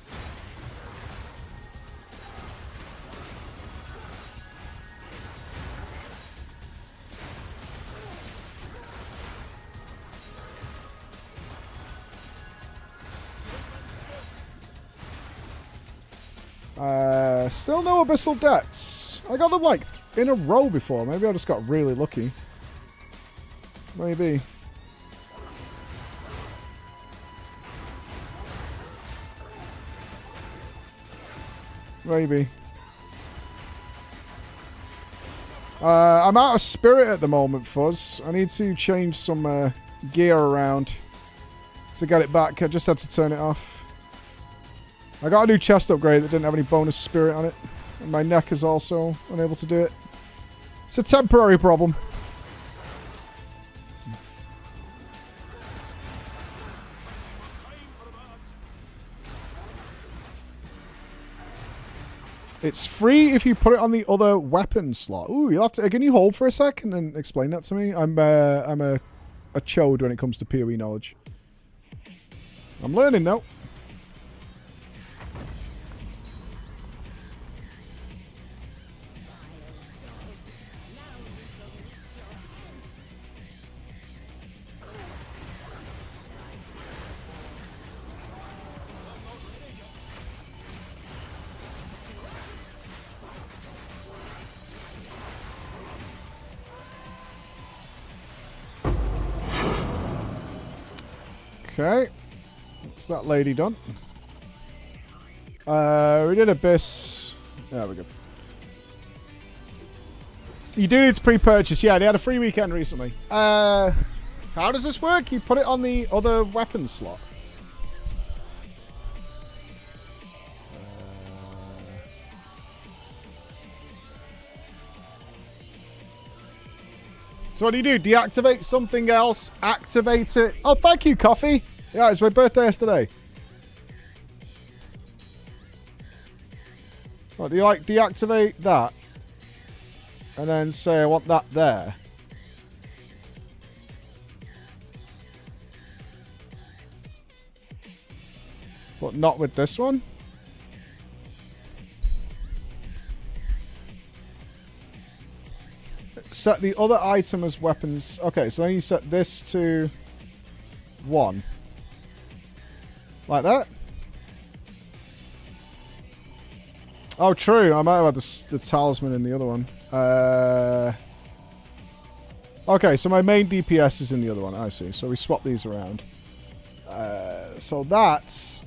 Still no Abyssal Depths. I got them like in a row before. Maybe I just got really lucky. Maybe. Maybe. I'm out of spirit at the moment, Fuzz. I need to change some gear around to get it back. I just had to turn it off. I got a new chest upgrade that didn't have any bonus spirit on it. And my neck is also unable to do it. It's a temporary problem. It's free if you put it on the other weapon slot. Ooh, you'll have to. Can you hold for a second and explain that to me? I'm a chode when it comes to PoE knowledge. I'm learning now. Okay. What's that lady done? We did Abyss. There we go. You do need to pre-purchase. Yeah, they had a free weekend recently. How does this work? You put it on the other weapon slot. So what do you do? Deactivate something else, activate it. Oh, thank you, Coffee. Yeah, it's my birthday yesterday. What, do you like deactivate that? And then say I want that there. But not with this one? Set the other item as weapons. Okay, so then you set this to 1. Like that? Oh, true. I might have had the talisman in the other one. Okay, so my main DPS is in the other one. I see. So we swap these around. So that's...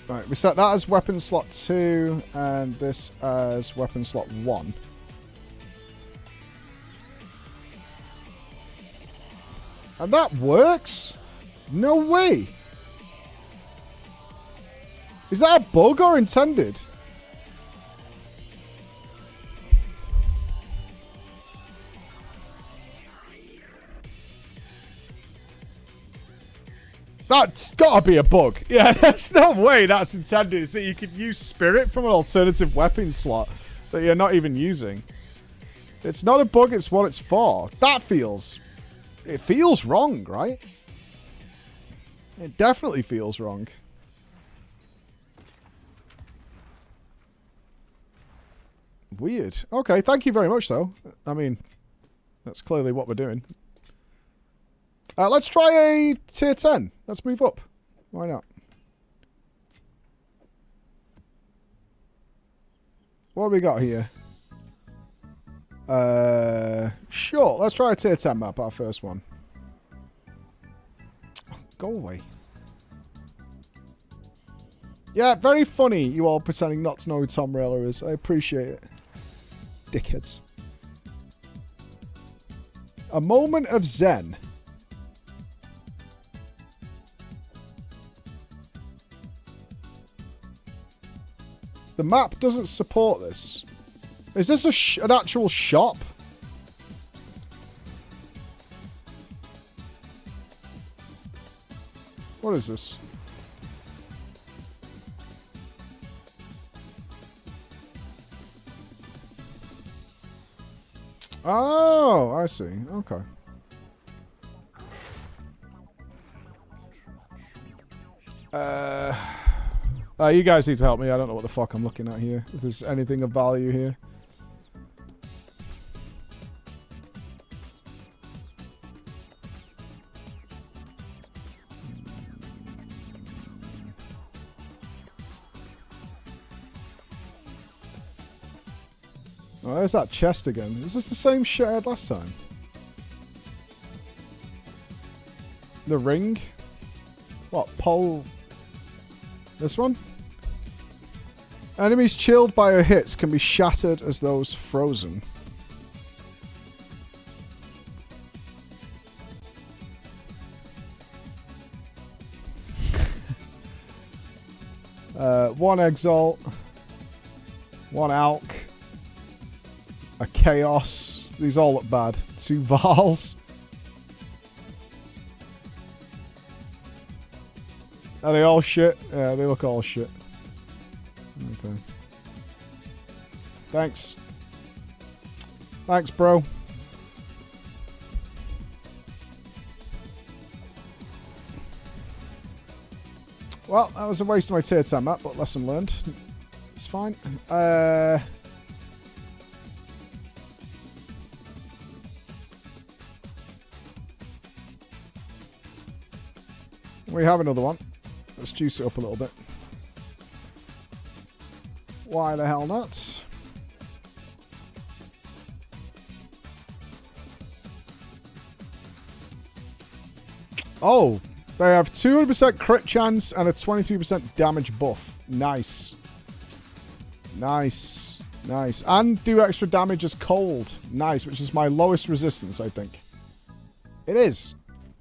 Right, we set that as weapon slot 2 and this as weapon slot 1. And that works? No way! Is that a bug or intended? That's gotta be a bug. Yeah, there's no way that's intended. So you could use spirit from an alternative weapon slot that you're not even using. It's not a bug, it's what it's for. That feels... It feels wrong, right? It definitely feels wrong. Weird. Okay, thank you very much, though. I mean, that's clearly what we're doing. Let's try a tier 10. Let's move up. Why not? What have we got here? Sure. Let's try a tier 10 map, our first one. Go away. Yeah, very funny, you all pretending not to know who Tom Morello is. I appreciate it. Dickheads. A moment of zen. The map doesn't support this. Is this an actual shop? What is this? Oh, I see. Okay. You guys need to help me. I don't know what the fuck I'm looking at here. If there's anything of value here. Oh, there's that chest again. Is this the same shit I had last time? The ring? What, pole? This one? Enemies chilled by her hits can be shattered as those frozen. One Exalt. One Alk. A Chaos. These all look bad. 2 Vals. Are they all shit? Yeah, they look all shit. Okay. Thanks. Thanks, bro. Well, that was a waste of my tier 10 map, but lesson learned. It's fine. We have another one. Let's juice it up a little bit. Why the hell not? Oh, they have 200% crit chance and a 22% damage buff. Nice. Nice. Nice. And do extra damage as cold. Nice, which is my lowest resistance, I think. It is.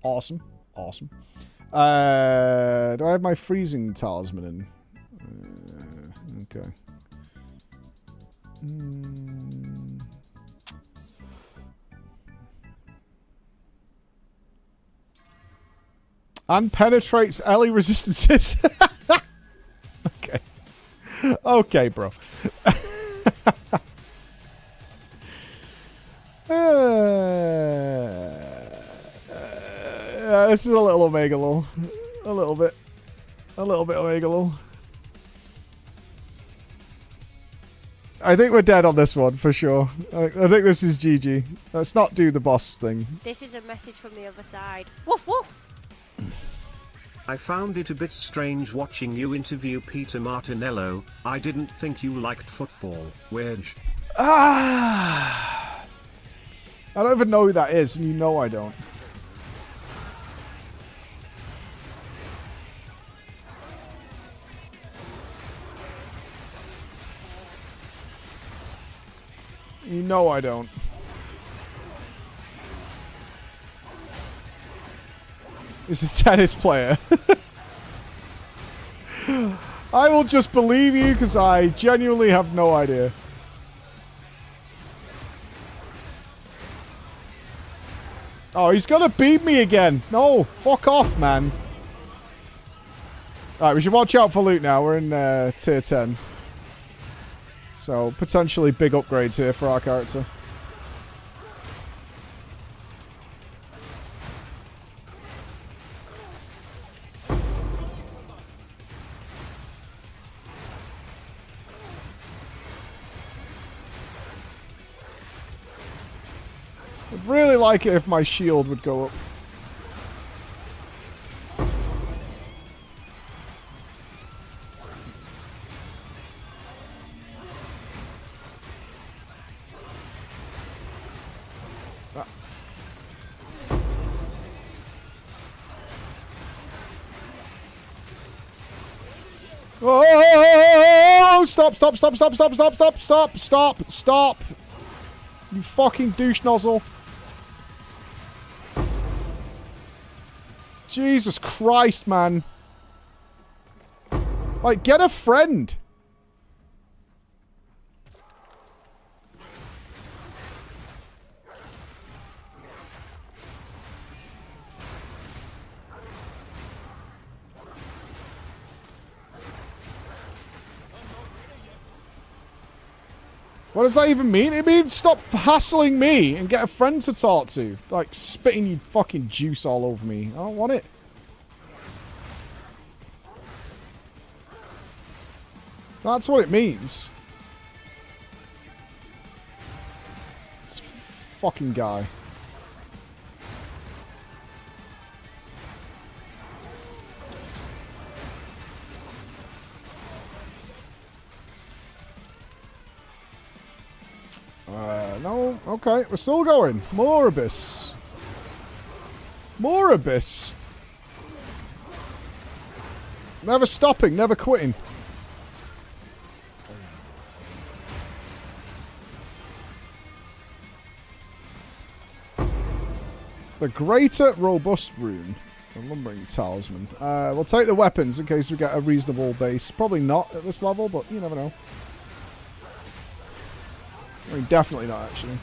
Awesome. Awesome. Do I have my freezing talisman in? Okay. And penetrates Ellie resistances. Okay. Okay, bro. This is a little Omega lol. A little bit. A little bit Omega lol. I think we're dead on this one, for sure. I think this is GG. Let's not do the boss thing. This is a message from the other side. Woof woof! I found it a bit strange watching you interview Peter Martinello. I didn't think you liked football. Wedge. I don't even know who that is, and you know I don't. You know I don't. He's a tennis player. I will just believe you because I genuinely have no idea. Oh, he's gonna beat me again. No, fuck off, man. Alright, we should watch out for loot now. We're in tier 10. So, potentially big upgrades here for our character. I'd really like it if my shield would go up. Oh, stop, stop, stop, stop, stop, stop, stop, stop, stop, stop. You fucking douche nozzle. Jesus Christ, man. Like, get a friend. What does that even mean? It means stop hassling me and get a friend to talk to. Like, spitting your fucking juice all over me. I don't want it. That's what it means. This fucking guy. No, okay, we're still going. More Abyss. More Abyss. Never stopping, never quitting. The Greater Robust Rune. The Lumbering Talisman. We'll take the weapons in case we get a reasonable base. Probably not at this level, but you never know. I mean, definitely not, actually.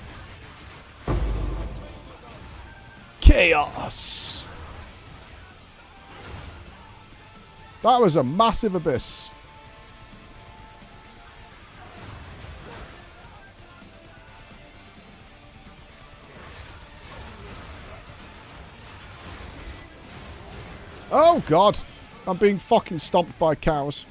Chaos! That was a massive abyss. Oh, God. I'm being fucking stomped by cows.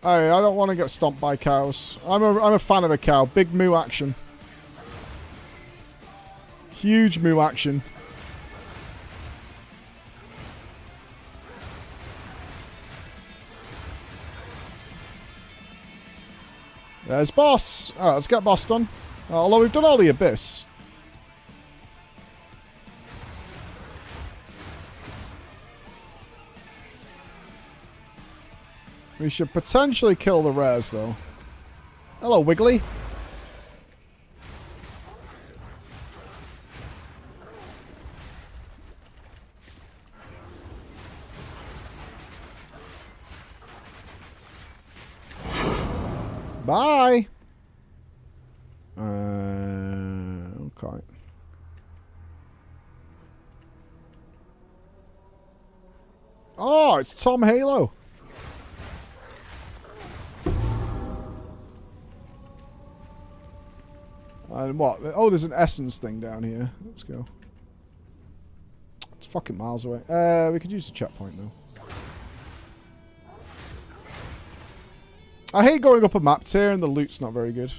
Hey, I don't want to get stomped by cows. I'm a fan of a cow. Big moo action. Huge moo action. There's boss. Alright, let's get boss done. Although we've done all the abyss. We should potentially kill the rares, though. Hello, Wiggly. Bye. Okay. Oh, it's Tom Halo. And what? Oh, there's an essence thing down here. Let's go. It's fucking miles away. We could use a checkpoint though. I hate going up a map tier and the loot's not very good.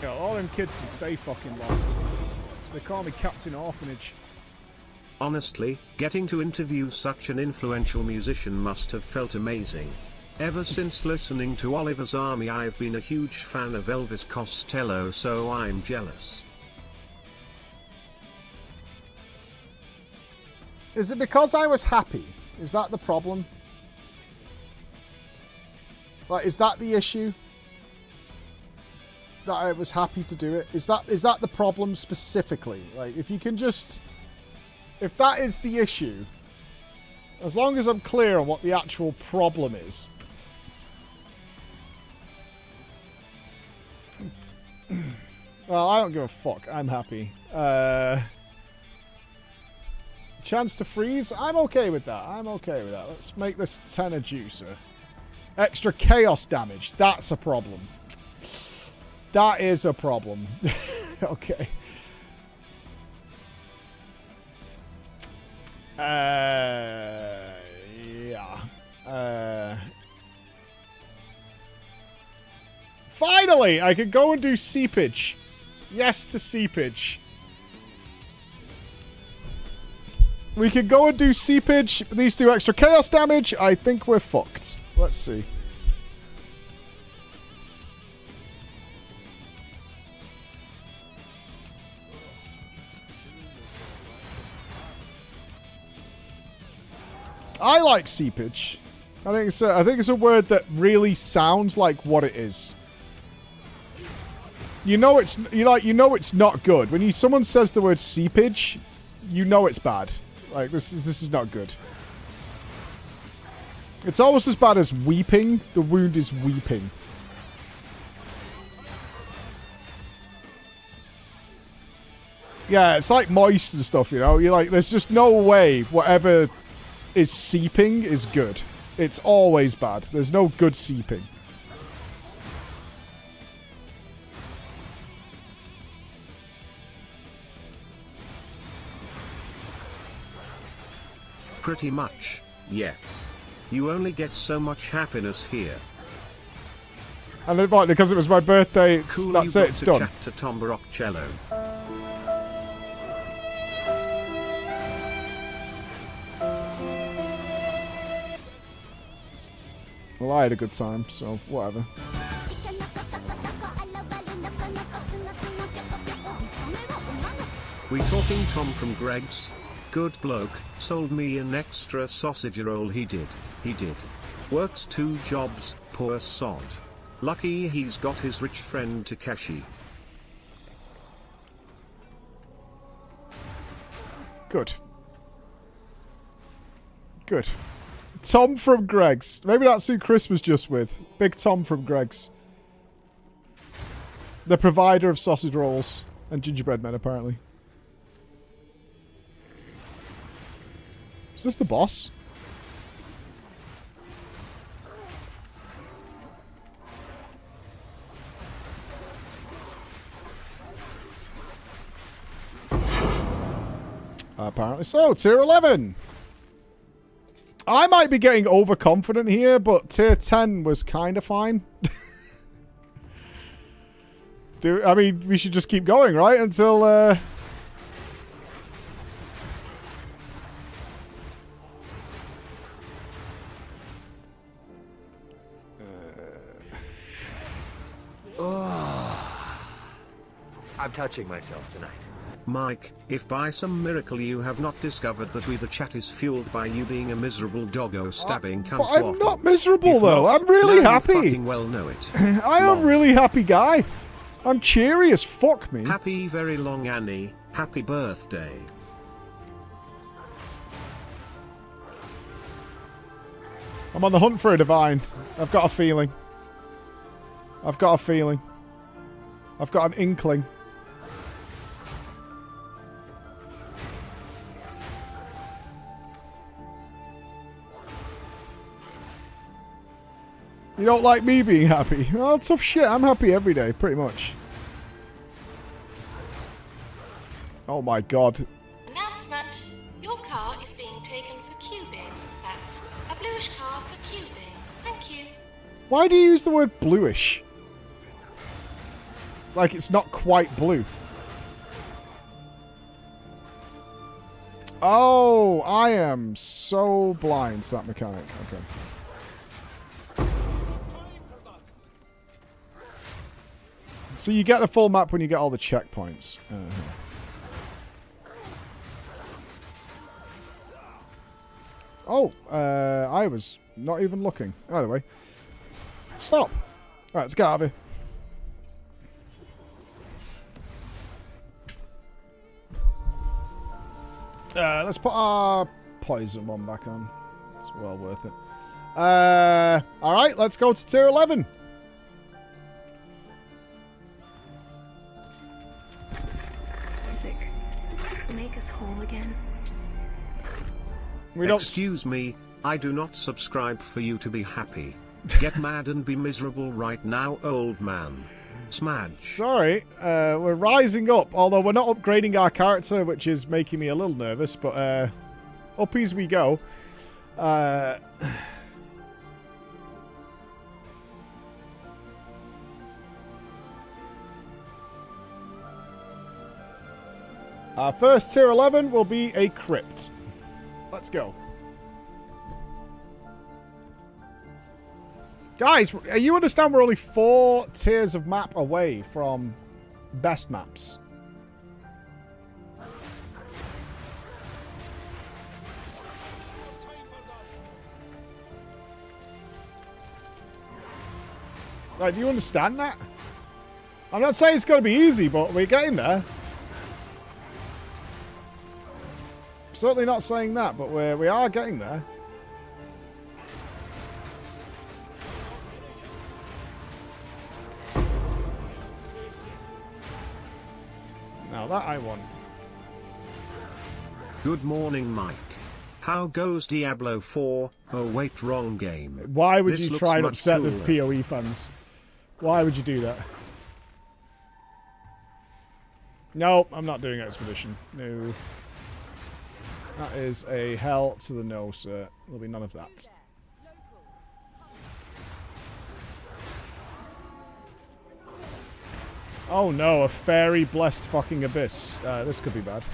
Yeah, all them kids can stay fucking lost. They call me Captain Orphanage. Honestly, getting to interview such an influential musician must have felt amazing. Ever since listening to Oliver's Army, I've been a huge fan of Elvis Costello, so I'm jealous. Is it because I was happy? Is that the problem? Like, is that the issue? That I was happy to do it? Is that the problem specifically? Like, if you can just... If that is the issue, as long as I'm clear on what the actual problem is... Well, I don't give a fuck. I'm happy. Chance to freeze? I'm okay with that. I'm okay with that. Let's make this 10 a juicer. Extra chaos damage. That's a problem. That is a problem. Okay. Yeah. Finally, I can go and do seepage. Yes to seepage. We can go and do seepage. These do extra chaos damage. I think we're fucked. Let's see. I like seepage. I think it's a word that really sounds like what it is. You know it's not good when someone says the word seepage. You know it's bad. Like this is not good. It's almost as bad as weeping. The wound is weeping. Yeah, it's like moist and stuff. You know, you're like, there's just no way whatever is seeping is good. It's always bad. There's no good seeping. Pretty much, yes. You only get so much happiness here. And because it was my birthday, Cool, that's it, it's done. Chat to Tom Morello. Well, I had a good time, so whatever. We talking Tom from Greg's? Good bloke, sold me an extra sausage roll. He did. Works 2 jobs, poor sod. Lucky he's got his rich friend Takeshi. Good. Tom from Greg's. Maybe that's who Chris was just with. Big Tom from Greg's. The provider of sausage rolls and gingerbread men, apparently. Is this the boss? Apparently so. Tier 11. I might be getting overconfident here, but tier 10 was kind of fine. I mean, we should just keep going, right? Until... I'm touching myself tonight. Mike, if by some miracle you have not discovered that the chat is fueled by you being a miserable doggo stabbing cunt But I'm waffle. not miserable, If though. not, I'm really now you happy. fucking well know it. I am a really happy guy. I'm cheery as fuck, me. Happy very long Annie. Happy birthday. I'm on the hunt for a divine. I've got a feeling. I've got a feeling. I've got an inkling. You don't like me being happy? Well, tough shit. I'm happy every day, pretty much. Oh my god. Announcement. Your car is being taken for cubing. That's a bluish car for cubing. Thank you. Why do you use the word bluish? Like it's not quite blue. Oh, I am so blind to that mechanic. Okay. So you get the full map when you get all the checkpoints. Oh, I was not even looking. Either way. Stop. Alright, let's get out of here. Let's put our poison one back on. It's well worth it. Alright, let's go to tier 11. Make us whole again. Excuse me, I do not subscribe for you to be happy. Get mad and be miserable right now, old man. Smad. Sorry, we're rising up, although we're not upgrading our character, which is making me a little nervous, but up as we go. Our first tier 11 will be a crypt. Let's go. Guys, you understand we're only 4 tiers of map away from best maps. Right, do you understand that? I'm not saying it's going to be easy, but we're getting there. Certainly not saying that, but we are getting there. Now that I want. Good morning, Mike. How goes Diablo 4? Oh wait, wrong game. Why would This you looks try and much upset the cooler. PoE fans? Why would you do that? No, I'm not doing Expedition. No. That is a hell to the no, sir. There'll be none of that. Oh no, a fairy blessed fucking abyss. This could be bad.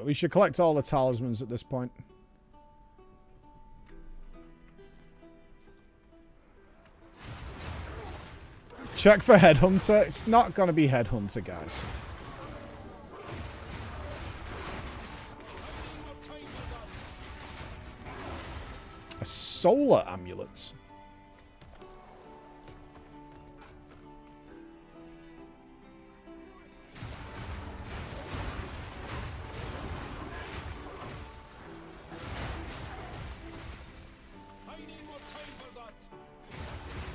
We should collect all the talismans at this point. Check for Headhunter. It's not going to be Headhunter, guys. A solar amulet.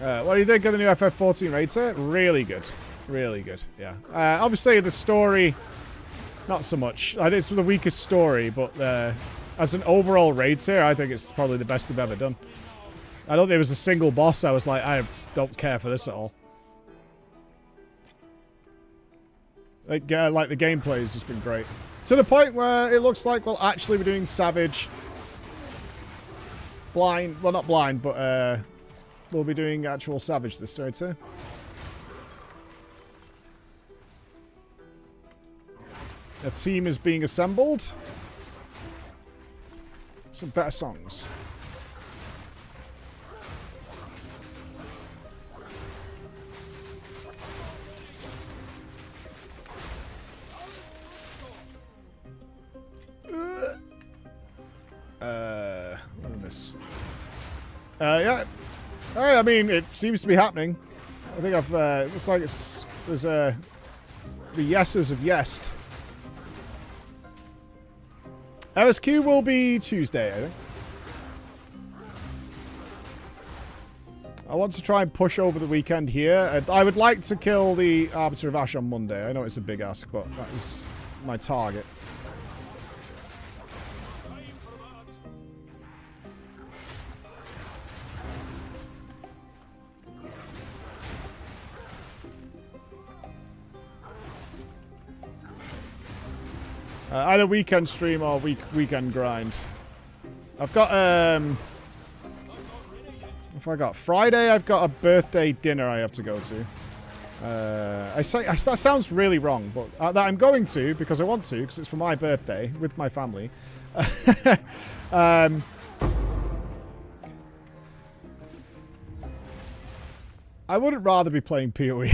What do you think of the new FF14 raid set? Really good. Really good, yeah. Obviously, the story, not so much. I think it's the weakest story, but as an overall raid tier, I think it's probably the best they've ever done. I don't think there was a single boss I was like, I don't care for this at all. Like the gameplay has just been great. To the point where it looks like we'll actually be doing Savage blind. Well, not blind, but we'll be doing actual Savage this turn too. A team is being assembled. Some better songs. What did I miss? Yeah. I mean, it seems to be happening. I think I've, looks like there's the yeses of yes. LSQ will be Tuesday, I think. I want to try and push over the weekend here. I would like to kill the Arbiter of Ash on Monday. I know it's a big ask, but that is my target. Either weekend stream or weekend grind. I've got if I got Friday, I've got a birthday dinner I have to go to. That sounds really wrong, but that I'm going to because I want to, because it's for my birthday with my family. I wouldn't rather be playing PoE.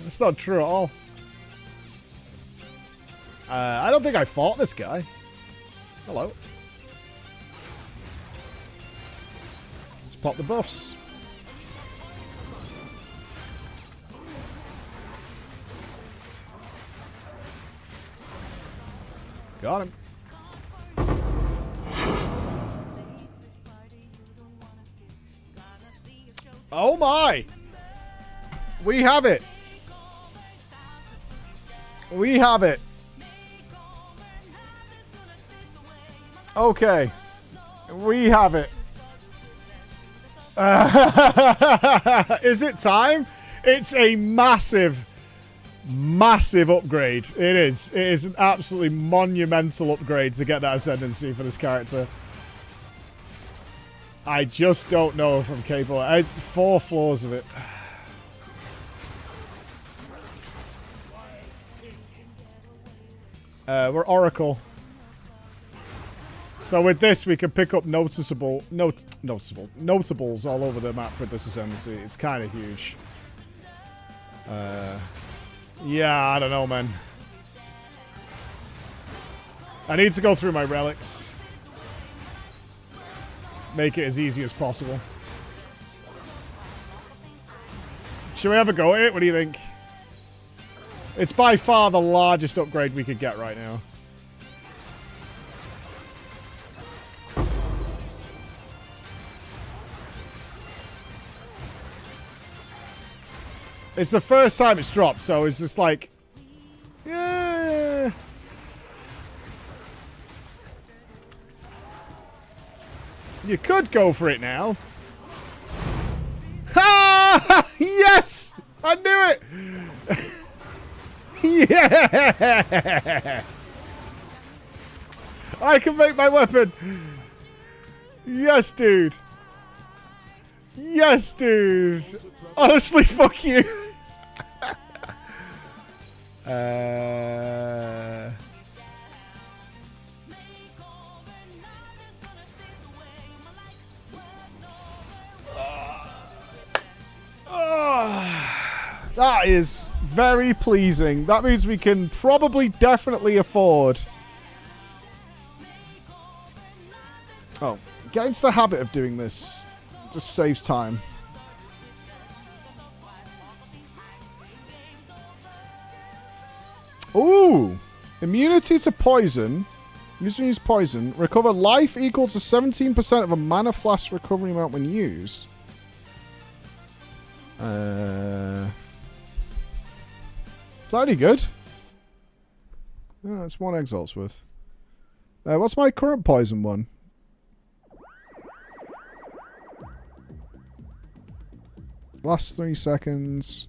It's not true at all. I don't think I fought this guy. Hello. Let's pop the buffs. Got him. Oh my! We have it. We have it. Okay. We have it. Is it time? It's a massive, massive upgrade. It is. It is an absolutely monumental upgrade to get that Ascendancy for this character. I just don't know if I'm capable. 4 floors of it. We're Oracle. So with this, we can pick up notables all over the map with this Ascendancy. It's kind of huge. Yeah, I don't know, man. I need to go through my relics. Make it as easy as possible. Should we have a go at it? What do you think? It's by far the largest upgrade we could get right now. It's the first time it's dropped, so it's just like... Yeah. You could go for it now. Ha! Yes! I knew it! Yeah! I can make my weapon! Yes, dude! Yes, dude! Honestly, fuck you! That is very pleasing. That means we can probably definitely afford... Oh, get into the habit of doing this. Just saves time. Ooh! Immunity to poison. Use poison. Recover life equal to 17% of a mana flask recovery amount when used. Is that any good? Yeah, that's 1 exalt's worth. What's my current poison one? Lasts 3 seconds.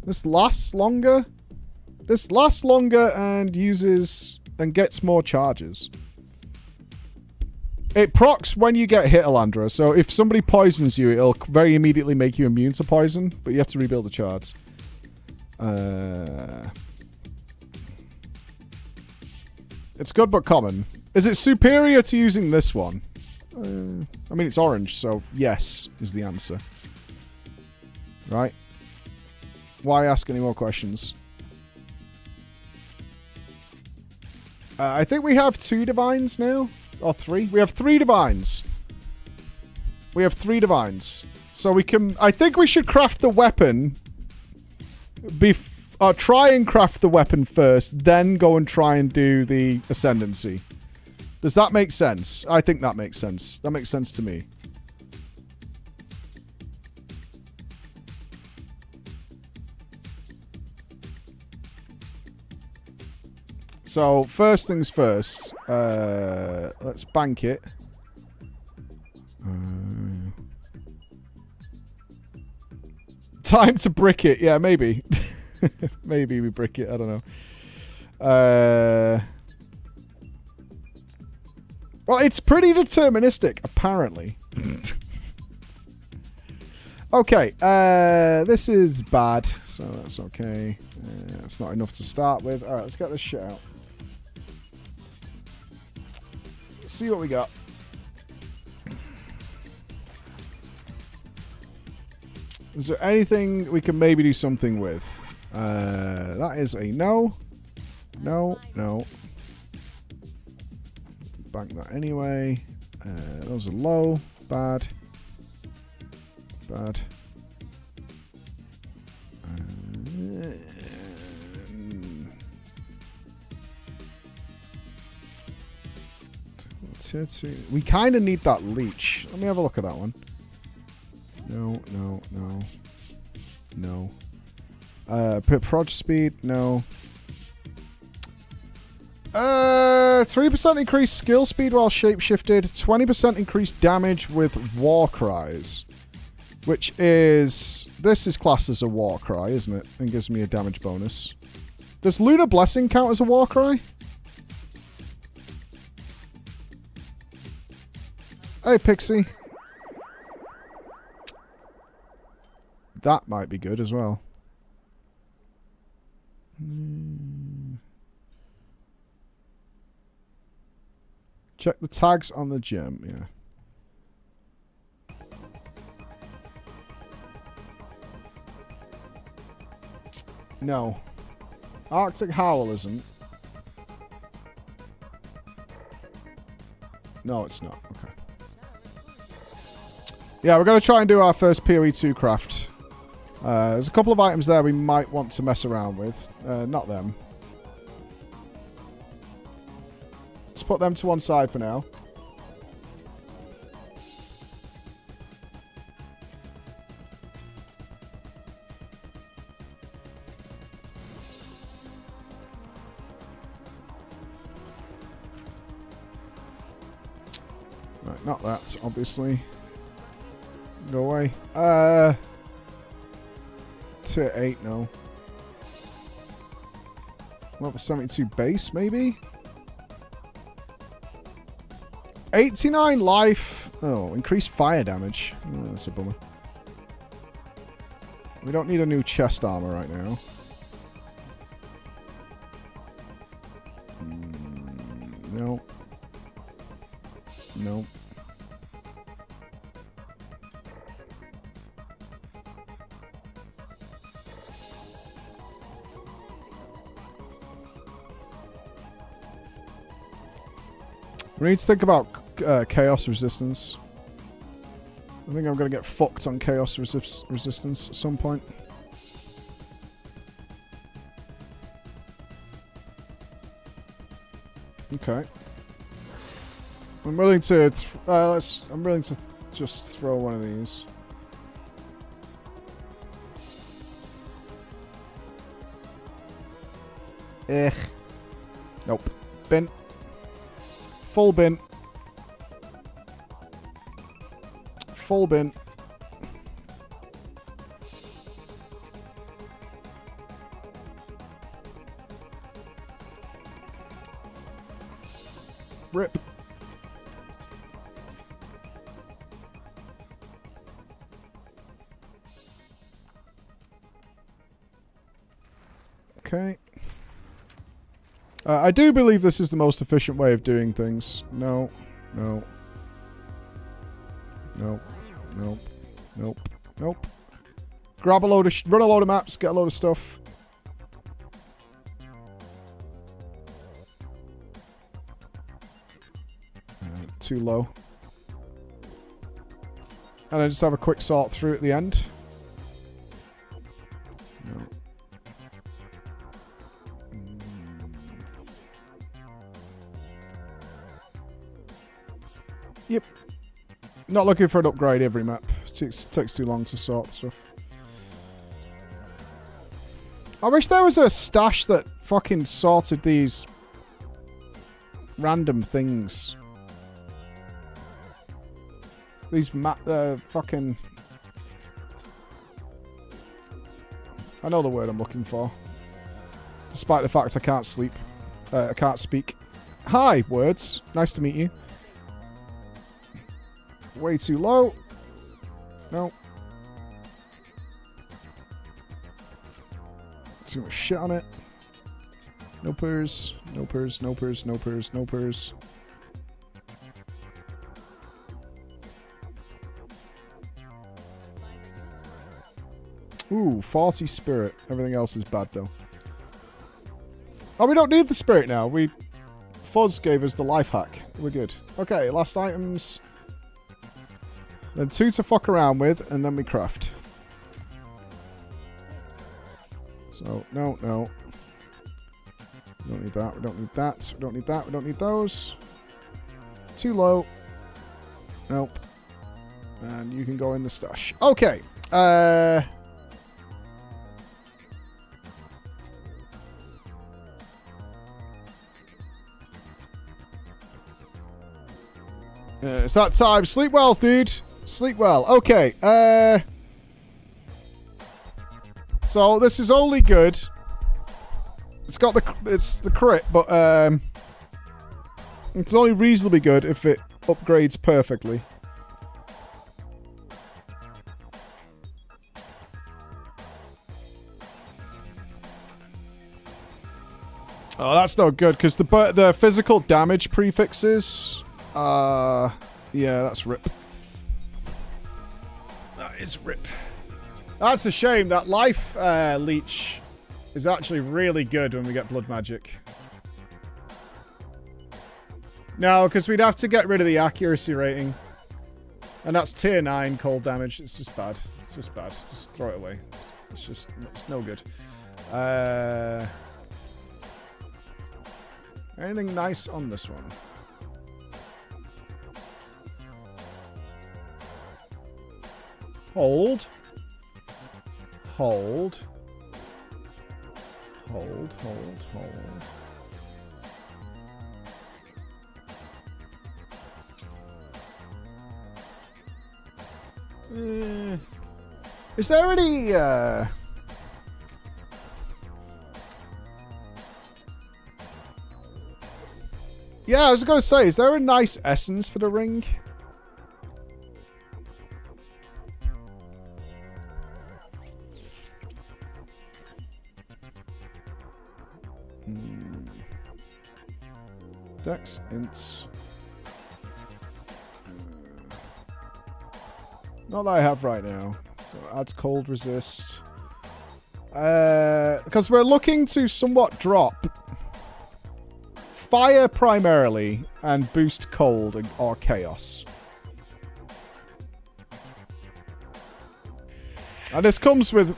This lasts longer. This lasts longer and uses and gets more charges. It procs when you get hit, Alandra. So if somebody poisons you, it'll very immediately make you immune to poison, but you have to rebuild the charts. It's good but common. Is it superior to using this one? I mean, it's orange, so yes is the answer. Right. Why ask any more questions? I think we have 2 divines now. Or 3. We have 3 divines. We have 3 divines. So we can... I think we should craft the weapon... try and craft the weapon first, then go and try and do the Ascendancy. Does that make sense? I think that makes sense. That makes sense to me. So, first things first. Let's bank it. Time to brick it. Yeah, maybe. Maybe we brick it. I don't know. Well, it's pretty deterministic, apparently. Okay. This is bad, so that's okay. It's not enough to start with. All right, let's get this shit out. Let's see what we got. Is there anything we can maybe do something with? That is a no. No, no. Bank that anyway. Those are low. Bad. Bad. We kind of need that leech. Let me have a look at that one. No, no, no. No. Proj speed, no. 3% increased skill speed while shapeshifted. 20% increased damage with war cries. Which is... This is classed as a war cry, isn't it? And gives me a damage bonus. Does Lunar Blessing count as a war cry? Hey, Pixie. That might be good as well. Check the tags on the gem, yeah. No. Arctic Howl isn't. No, it's not. Okay. Yeah, we're going to try and do our first PoE2 craft. There's a couple of items there we might want to mess around with. Not them. Let's put them to one side for now. Right, not that, obviously. Go away. Tier 8, no. Level 72 base, maybe? 89 life. Oh, increased fire damage. Oh, that's a bummer. We don't need a new chest armor right now. No. No. We need to think about chaos resistance. I think I'm going to get fucked on chaos resistance at some point. Okay. I'm willing to. I'm willing to just throw one of these. Nope. Bin. Full bin. Full bin. Rip. Okay. I do believe this is the most efficient way of doing things. No. No. Nope. Nope. Nope. Nope. Grab a load of... run a load of maps, get a load of stuff. Too low. And then just have a quick sort through at the end. No. Yep. Not looking for an upgrade every map. It takes too long to sort stuff. I wish there was a stash that fucking sorted these random things. These fucking... I know the word I'm looking for. Despite the fact I can't sleep. I can't speak. Hi, words. Nice to meet you. Way too low. No. Too much shit on it. No purrs. No purrs. No purrs. No purrs. No purrs. Ooh, 40 spirit. Everything else is bad, though. Oh, we don't need the spirit now. Fuzz gave us the life hack. We're good. Okay, last items. Then 2 to fuck around with, and then we craft. So, no, no. We don't need that. We don't need that. We don't need that. We don't need those. Too low. Nope. And you can go in the stash. Okay. It's that time. Sleep well, dude. Sleep well. Okay. So this is only good. It's got the crit, but it's only reasonably good if it upgrades perfectly. Oh, that's not good because the physical damage prefixes. Yeah, that's rip. That is rip. That's a shame. That life leech is actually really good when we get blood magic. No, because we'd have to get rid of the accuracy rating. And that's tier 9 cold damage. It's just bad. It's just bad. Just throw it away. It's no good. Anything nice on this one? Hold. Hold. Hold, hold, hold. Is there any, Yeah, I was going to say, is there a nice essence for the ring? Dex, ints. Not that I have right now. So adds cold resist. Because we're looking to somewhat drop fire primarily and boost cold or chaos. And this comes with...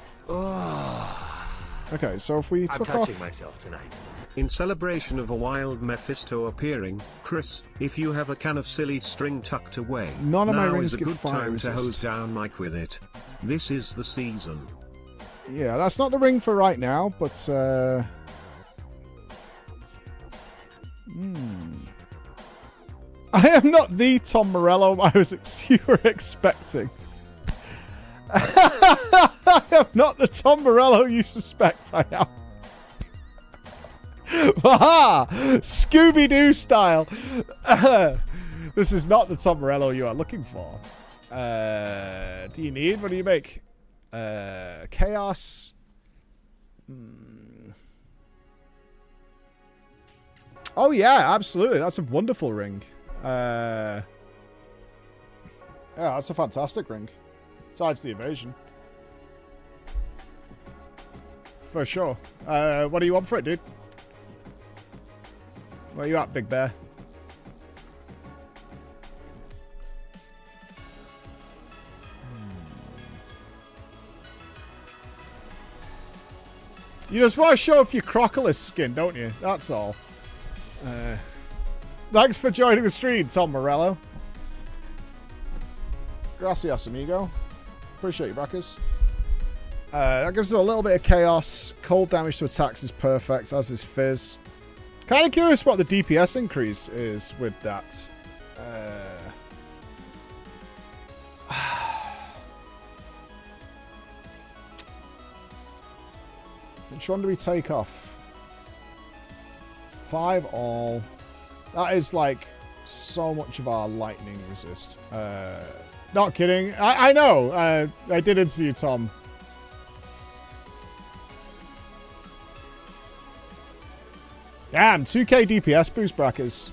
Okay, so if we took off... myself tonight. In celebration of a wild Mephisto appearing, Chris, if you have a can of silly string tucked away, none of my now rings is a give good fire time resist. to hose down Mike with it. This is the season. Yeah, that's not the ring for right now, but I am not the Tom Morello you were expecting. I am not the Tom Morello you suspect I am. Haha! Scooby-Doo style. This is not the Tom Morello you are looking for. Do you need? What do you make? Chaos. Oh yeah, absolutely. That's a wonderful ring. Yeah, that's a fantastic ring. Besides the evasion. For sure. What do you want for it, dude? Where you at, Big Bear? You just want to show off your Crocolis skin, don't you? That's all. Thanks for joining the stream, Tom Morello. Gracias, amigo. Appreciate you, backers. That gives us a little bit of chaos. Cold damage to attacks is perfect, as is Fizz. Kind of curious what the DPS increase is with that. Which one do we take off? 5 all. That is like so much of our lightning resist. Not kidding. I know. I did interview Tom. Damn, 2k DPS boost brackets.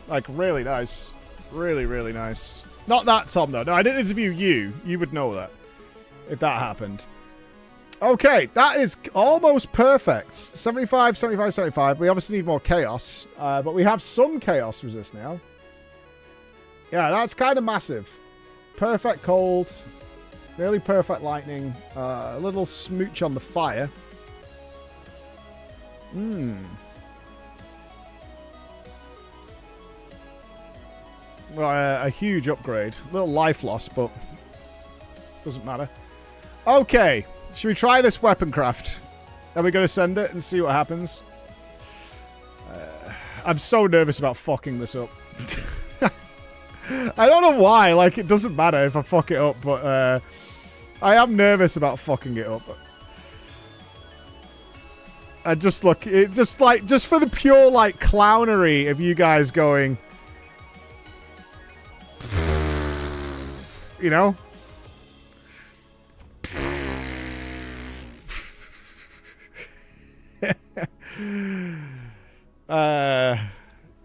Like, really nice. Really, really nice. Not that, Tom, though. No, I didn't interview you. You would know that. If that happened. Okay, that is almost perfect. 75, 75, 75. We obviously need more chaos. But we have some chaos resist now. Yeah, that's kind of massive. Perfect cold. Nearly perfect lightning. A little smooch on the fire. Well, a huge upgrade. A little life loss, but doesn't matter. Okay, should we try this weapon craft? Are we going to send it and see what happens? I'm so nervous about fucking this up. I don't know why. Like, it doesn't matter if I fuck it up, but I am nervous about fucking it up. I just look, it just like, just for the pure like clownery of you guys going, you know?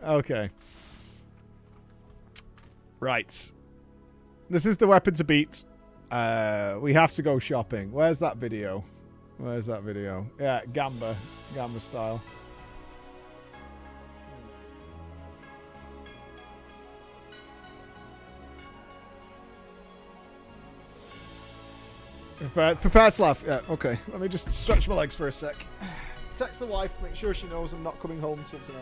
Okay. Right. This is the weapon to beat. We have to go shopping. Where's that video? Where's that video? Yeah, Gamba. Gamba style. Prepared to laugh. Yeah, okay. Let me just stretch my legs for a sec. Text the wife, make sure she knows I'm not coming home till tonight.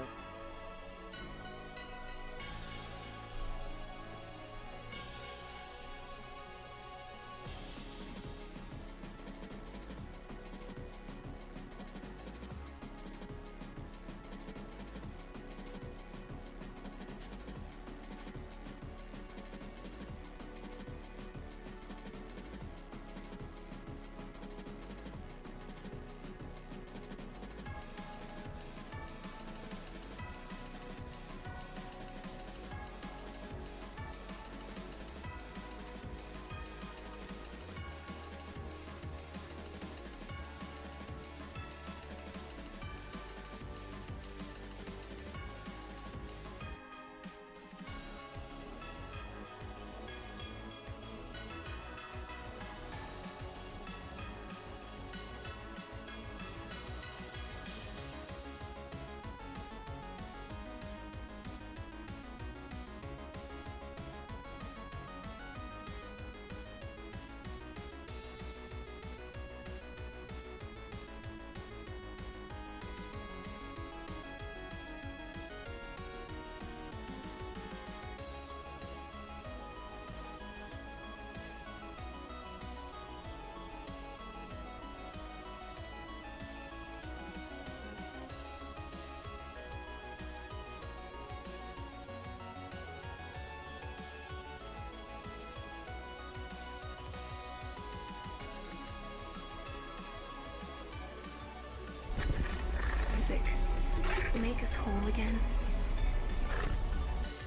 again.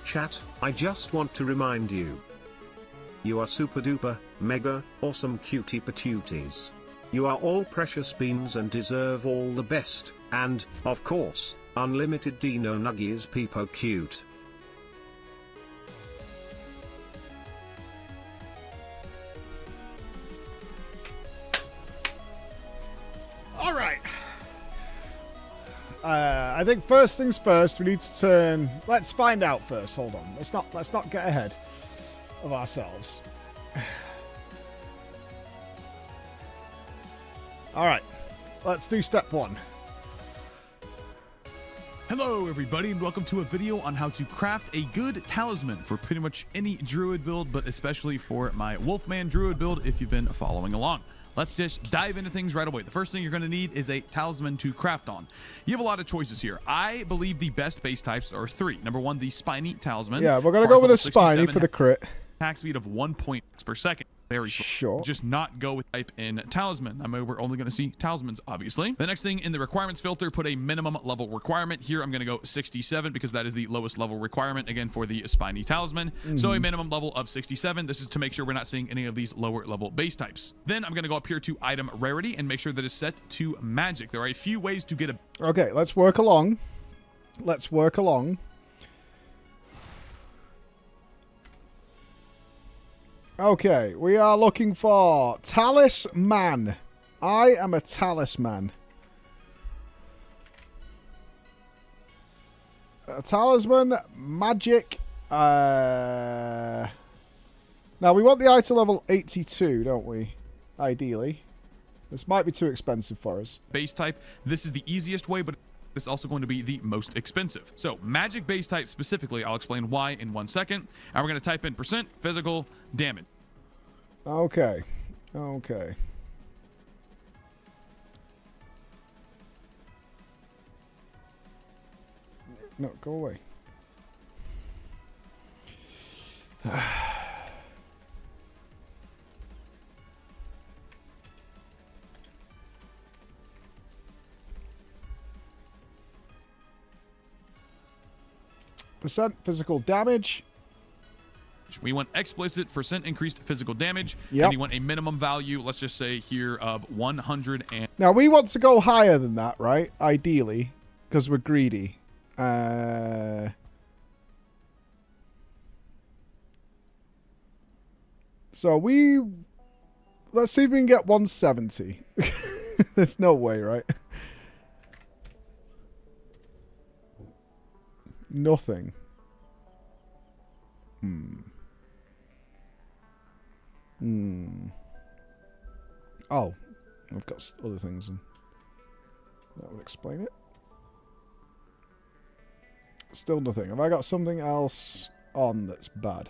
Chat, I just want to remind you. You are super duper, mega, awesome cutie patooties. You are all precious beans and deserve all the best, and, of course, unlimited Dino Nuggies peepo cute. All right. I think first things first, we need to turn. Let's find out first. Hold on. Let's not get ahead of ourselves. All right. Let's do step one. Hello everybody and welcome to a video on how to craft a good talisman for pretty much any druid build, but especially for my Wolfman druid build if you've been following along. Let's just dive into things right away. The first thing you're going to need is a talisman to craft on. You have a lot of choices here. I believe the best base types are 3. Number 1, the spiny talisman. Yeah, we're going to go with a spiny for the crit. Attack speed of 1 point per second. Very slow. Just not go with type in talisman. I mean, we're only going to see talismans, obviously. The next thing in the requirements filter, put a minimum level requirement. Here, I'm going to go 67 because that is the lowest level requirement, again, for the spiny talisman. So a minimum level of 67. This is to make sure we're not seeing any of these lower level base types. Then I'm going to go up here to item rarity and make sure that it's set to magic. There are a few ways to get a... Okay, let's work along. Let's work along. Okay, we are looking for Talisman. I am a Talisman. A Talisman, magic. Now, we want the item level 82, don't we? Ideally. This might be too expensive for us. Base type, this is the easiest way, but it's also going to be the most expensive. So magic base type specifically, I'll explain why in 1 second. And we're going to type in % physical damage. Okay. Okay. No, go away. % physical damage. We want explicit % increased physical damage. Yep. And you want a minimum value, let's just say here, of 100 and... Now, we want to go higher than that, right? Ideally. Because we're greedy. So we... Let's see if we can get 170. There's no way, right? Nothing. Oh, I've got other things, and that would explain it. Still nothing. Have I got something else on that's bad?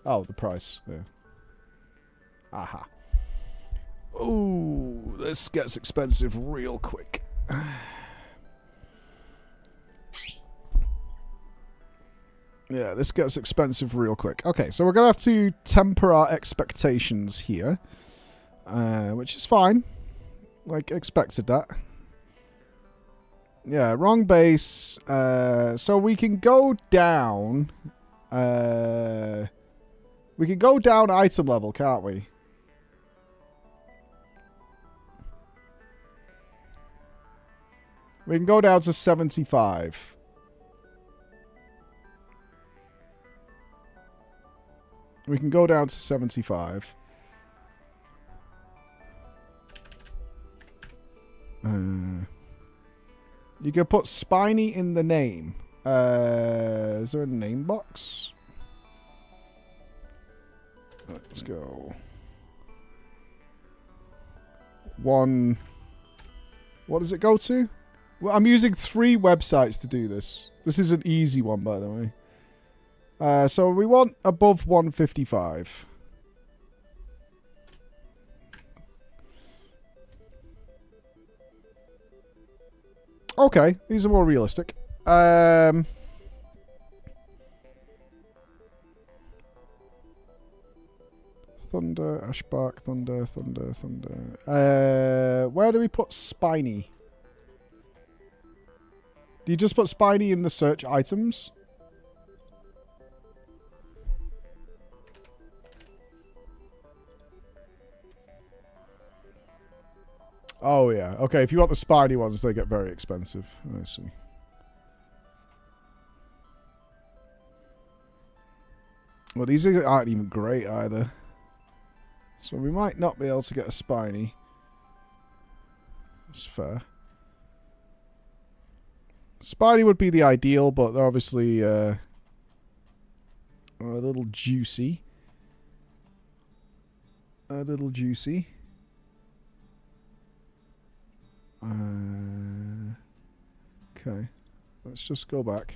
Oh, the price. Yeah. Aha. Ooh, this gets expensive real quick. Yeah, this gets expensive real quick. Okay, so we're going to have to temper our expectations here. Which is fine. Like, expected that. Yeah, wrong base. So we can go down. We can go down item level, can't we? We can go down to 75. We can go down to 75. You can put spiny in the name. Is there a name box? Let's go. One. What does it go to? Well, I'm using 3 websites to do this. This is an easy one, by the way. So we want above 155. Okay, these are more realistic. Thunder, Ashbark, Thunder. Where do we put Spiny? Do you just put Spiny in the search items? Oh, yeah. Okay, if you want the Spiny ones, they get very expensive. I see. Well, these aren't even great either. So we might not be able to get a Spiny. That's fair. Spiny would be the ideal, but they're obviously a little juicy. A little juicy. Okay. Let's just go back.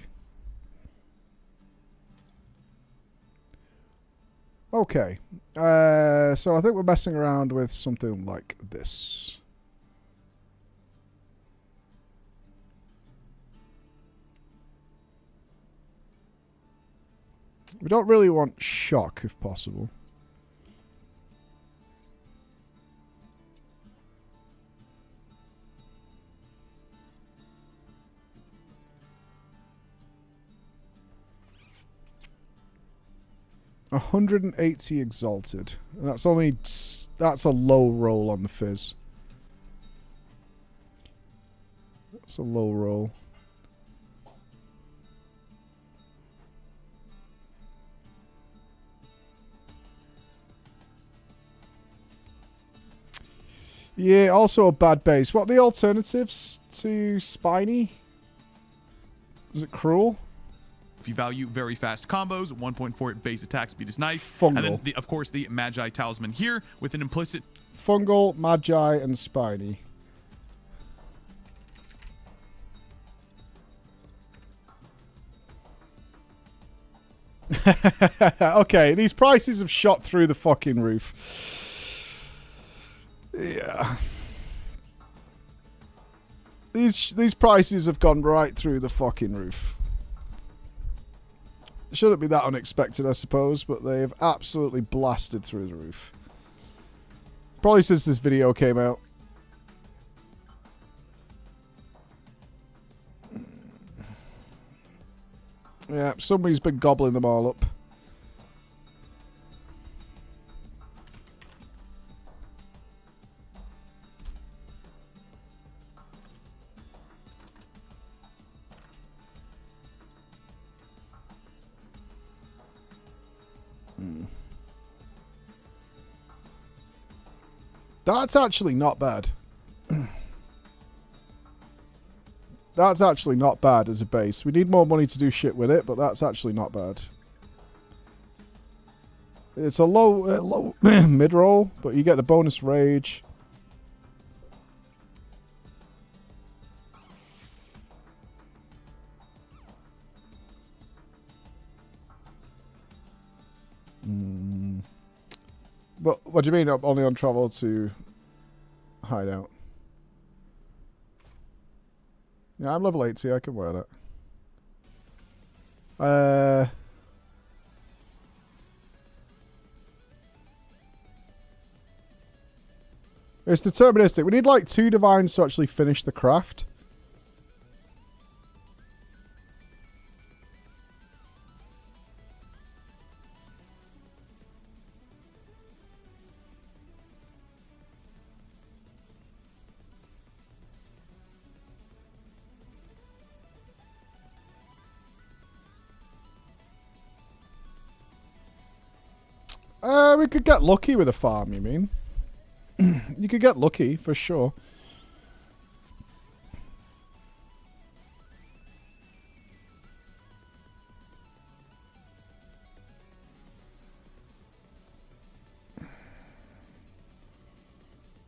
Okay. So I think we're messing around with something like this. We don't really want shock, if possible. $180 exalted. And that's only... That's a low roll on the fizz. That's a low roll. Yeah, also a bad base. What are the alternatives to Spiny? Is it Cruel? If you value very fast combos, 1.4 base attack speed is nice. Fungal. And then, of course, the Magi Talisman here with an implicit... Fungal, Magi, and Spiny. Okay, these prices have shot through the fucking roof. Yeah. These prices have gone right through the fucking roof. Shouldn't be that unexpected, I suppose, but they have absolutely blasted through the roof. Probably since this video came out. Yeah, somebody's been gobbling them all up. That's actually not bad. That's actually not bad as a base. We need more money to do shit with it, but that's actually not bad. It's a low mid-roll, but you get the bonus rage. But what do you mean only on travel to hideout? Yeah, I'm level 80, I can wear that. It's deterministic. We need like 2 divines to actually finish the craft. We could get lucky with a farm, you mean? You could get lucky, for sure.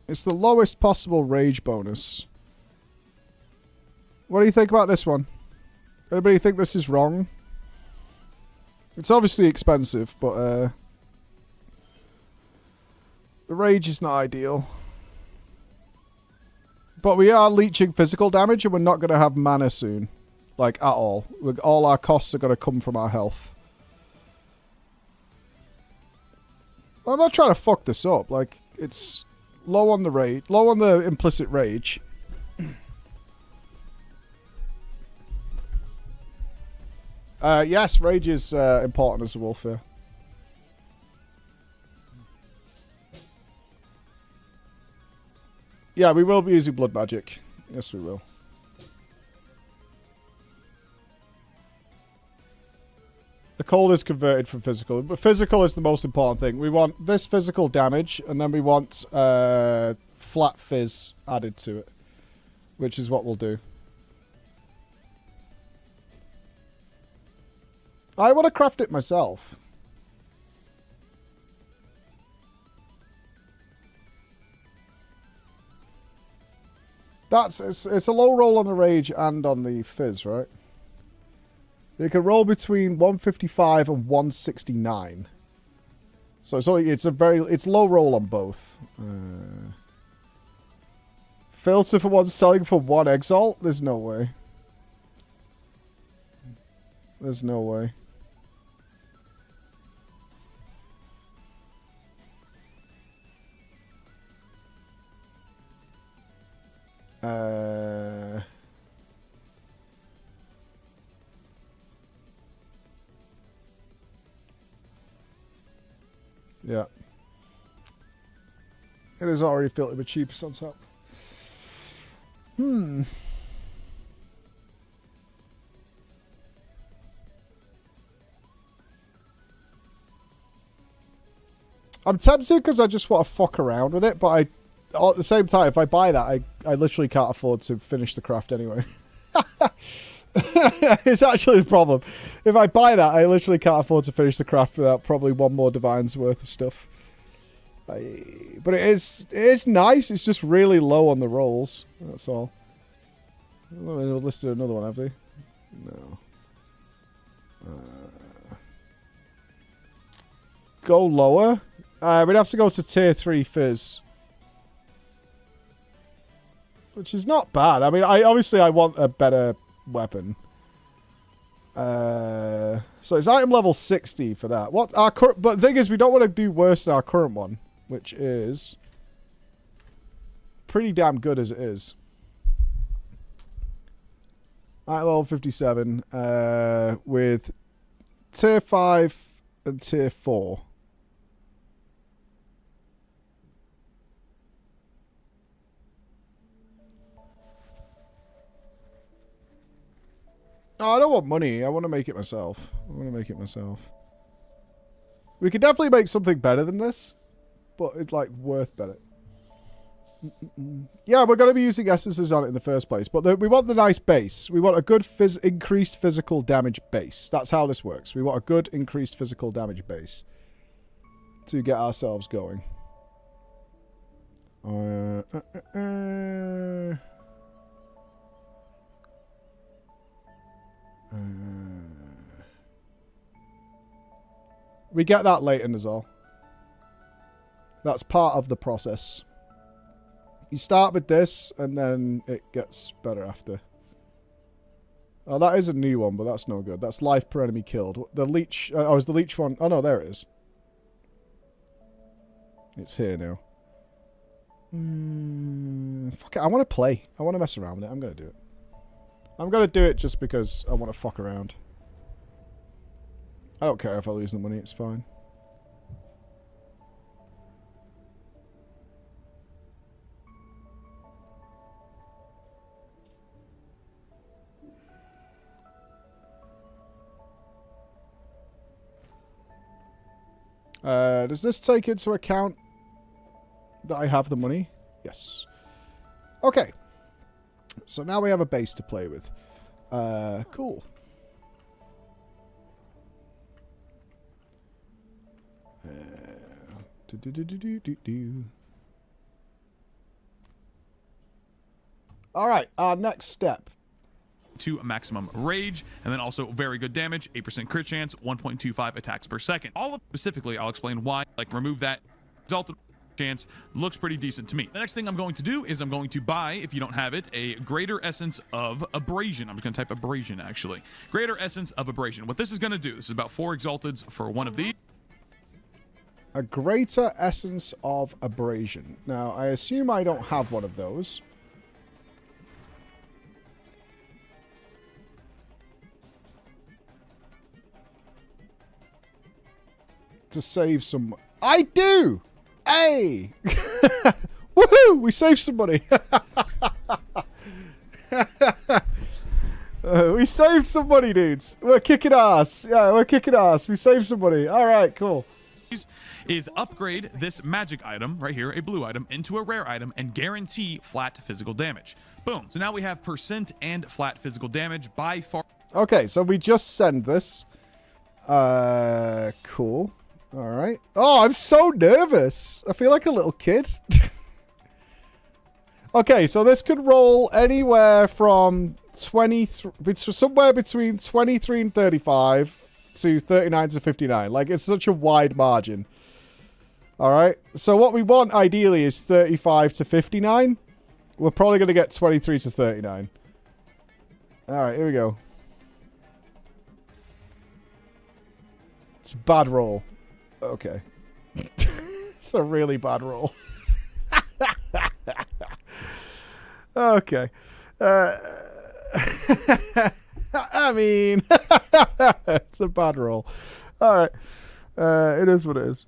It's the lowest possible rage bonus. What do you think about this one? Anybody think this is wrong? It's obviously expensive, but the rage is not ideal. But we are leeching physical damage and we're not going to have mana soon. Like, at all. All our costs are going to come from our health. I'm not trying to fuck this up. Like, it's low on the rage. Low on the implicit rage. Yes, rage is important as a wolf here. Yeah, we will be using blood magic. Yes, we will. The cold is converted from physical, but physical is the most important thing. We want this physical damage, and then we want flat fizz added to it, which is what we'll do. I want to craft it myself. It's a low roll on the rage and on the fizz, right? You can roll between 155 and 169. So it's low roll on both. Filter for one selling for one exalt? There's no way. There's no way. Yeah. It is already filtered with cheapest on top. I'm tempted because I just want to fuck around with it, but at the same time, if I buy that, I literally can't afford to finish the craft anyway. It's actually the problem. If I buy that, I literally can't afford to finish the craft without probably one more Divine's worth of stuff. But it is nice. It's just really low on the rolls. That's all. They've listed another one, have they? No. Go lower? We'd have to go to tier 3 fizz. Which is not bad. I mean, obviously I want a better weapon. So it's item level 60 for that. But the thing is, we don't want to do worse than our current one, which is pretty damn good as it is. Item level 57 with tier 5 and tier 4. Oh, I don't want money. I want to make it myself. We could definitely make something better than this, but it's like worth better. Yeah, we're going to be using essences on it in the first place, but we want the nice base. We want a good increased physical damage base. That's how this works. We want a good increased physical damage base to get ourselves going. We get that late in as well. That's part of the process. You start with this, and then it gets better after. Oh, that is a new one, but that's no good. That's life per enemy killed. The leech... is the leech one... Oh, no, there it is. It's here now. Fuck it, I want to play. I want to mess around with it. I'm going to do it. I'm going to do it just because I want to fuck around. I don't care if I lose the money, it's fine. Does this take into account that I have the money? Yes. Okay. So now we have a base to play with. Cool. All right, our next step. To maximum rage, and then also very good damage, 8% crit chance, 1.25 attacks per second. All of specifically, I'll explain why. Like, remove that exalted chance. Looks pretty decent to me. The next thing I'm going to do is I'm going to buy, if you don't have it, a greater essence of abrasion. I'm just going to type abrasion, actually. Greater essence of abrasion. What this is going to do, this is about 4 exalteds for one of these. A greater essence of abrasion. Now, I assume I don't have one of those. to save some. I do. Hey. Woohoo! We saved somebody. We saved somebody, dudes. We're kicking ass. Yeah, we're kicking ass. We saved somebody. All right, cool. Is upgrade this magic item right here, a blue item, into a rare item and guarantee flat physical damage. Boom. So now we have percent and flat physical damage by far. Okay, so we just send this. Cool. All right. Oh, I'm so nervous. I feel like a little kid. Okay, so this could roll anywhere from 23, somewhere between 23 and 35 to 39 to 59. Like, it's such a wide margin. All right. So what we want ideally is 35 to 59. We're probably going to get 23 to 39. All right, here we go. It's a bad roll. Okay. It's a really bad roll. Okay. I mean, it's a bad roll. All right. It is what it is.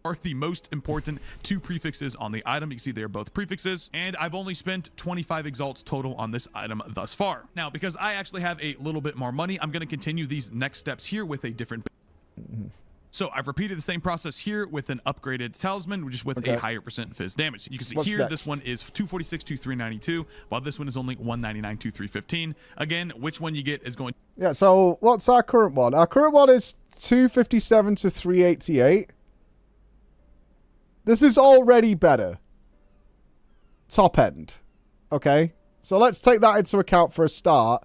Are the most important two prefixes on the item. You can see they are both prefixes, and I've only spent 25 exalts total on this item thus far. Now, because I actually have a little bit more money, I'm going to continue these next steps here with a different. So I've repeated the same process here with an upgraded talisman, just with a higher percent fizz damage. You can see here, this one is 246 to 392, while this one is only 199 to 315. Again, which one you get is going. Yeah. So what's our current one? Our current one is 257 to 388. This is already better. Top end. Okay. So let's take that into account for a start.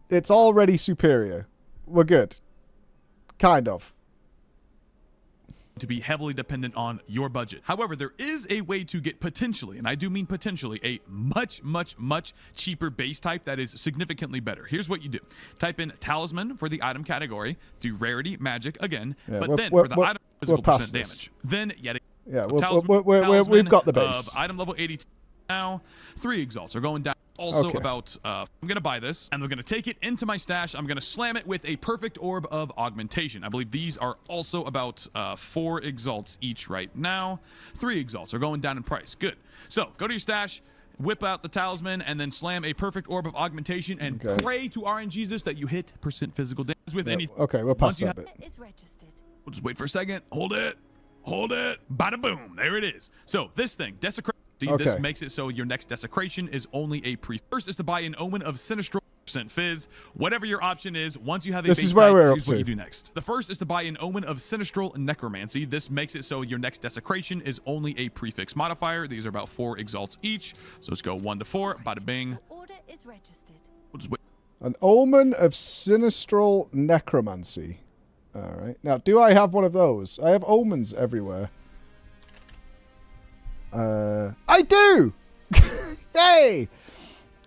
It's already superior. We're good. Kind of. To be heavily dependent on your budget. However, there is a way to get potentially, and I do mean potentially, a much cheaper base type that is significantly better. Here's what you do. Type in Talisman for the item category, do Rarity, Magic again, but then for the item physical percent damage. Then yet yeah, Talisman we've got the base. Of item level 82 now. 3 exalts are going down. Also about, I'm going to buy this, and I'm going to take it into my stash. I'm going to slam it with a perfect orb of augmentation. I believe these are also about 4 exalts each right now. 3 exalts are going down in price. Good. So go to your stash, whip out the talisman, and then slam a perfect orb of augmentation, and pray to RNGesus that you hit percent physical damage with any. Okay, we'll pass that bit. We'll just wait for a second. Hold it. Hold it. Bada boom. There it is. So this thing, desecrate. This makes it so your next desecration is only a pre. First is to buy an Omen of Sinistral percent fizz. Whatever your option is, once you have a base type, here's what you do next. The first is to buy an Omen of Sinistral Necromancy. This makes it so your next desecration is only a prefix modifier. These are about 4 exalts each. So let's go 1 to 4. Bada bing. Order is registered. We'll just wait. An Omen of Sinistral Necromancy. All right. Now, do I have one of those? I have omens everywhere. I do! Yay!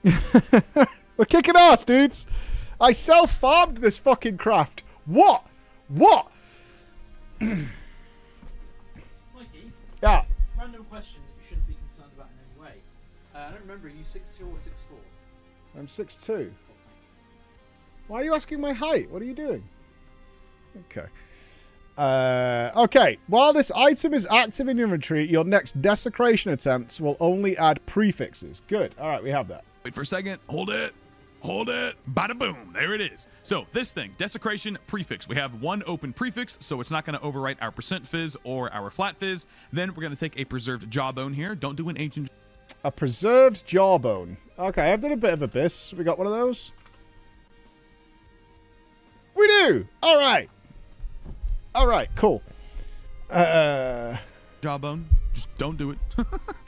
We're kicking ass, dudes. I self-farmed this fucking craft. What? What? Mikey? Yeah. Random question that you shouldn't be concerned about in any way. I don't remember, are you 6'2" or 6'4"? I'm 6'2". Why are you asking my height? What are you doing? Okay. Okay, while this item is active in your inventory, your next desecration attempts will only add prefixes. Good. All right, we have that. Wait for a second. Hold it. Hold it. Bada boom. There it is. So this thing, desecration prefix. We have 1 open prefix, so it's not going to overwrite our percent fizz or our flat fizz. Then we're going to take a preserved jawbone here. Don't do an ancient. A preserved jawbone. Okay, I've done a bit of abyss. We got one of those? We do. All right. All right, cool. Jawbone. Just don't do it.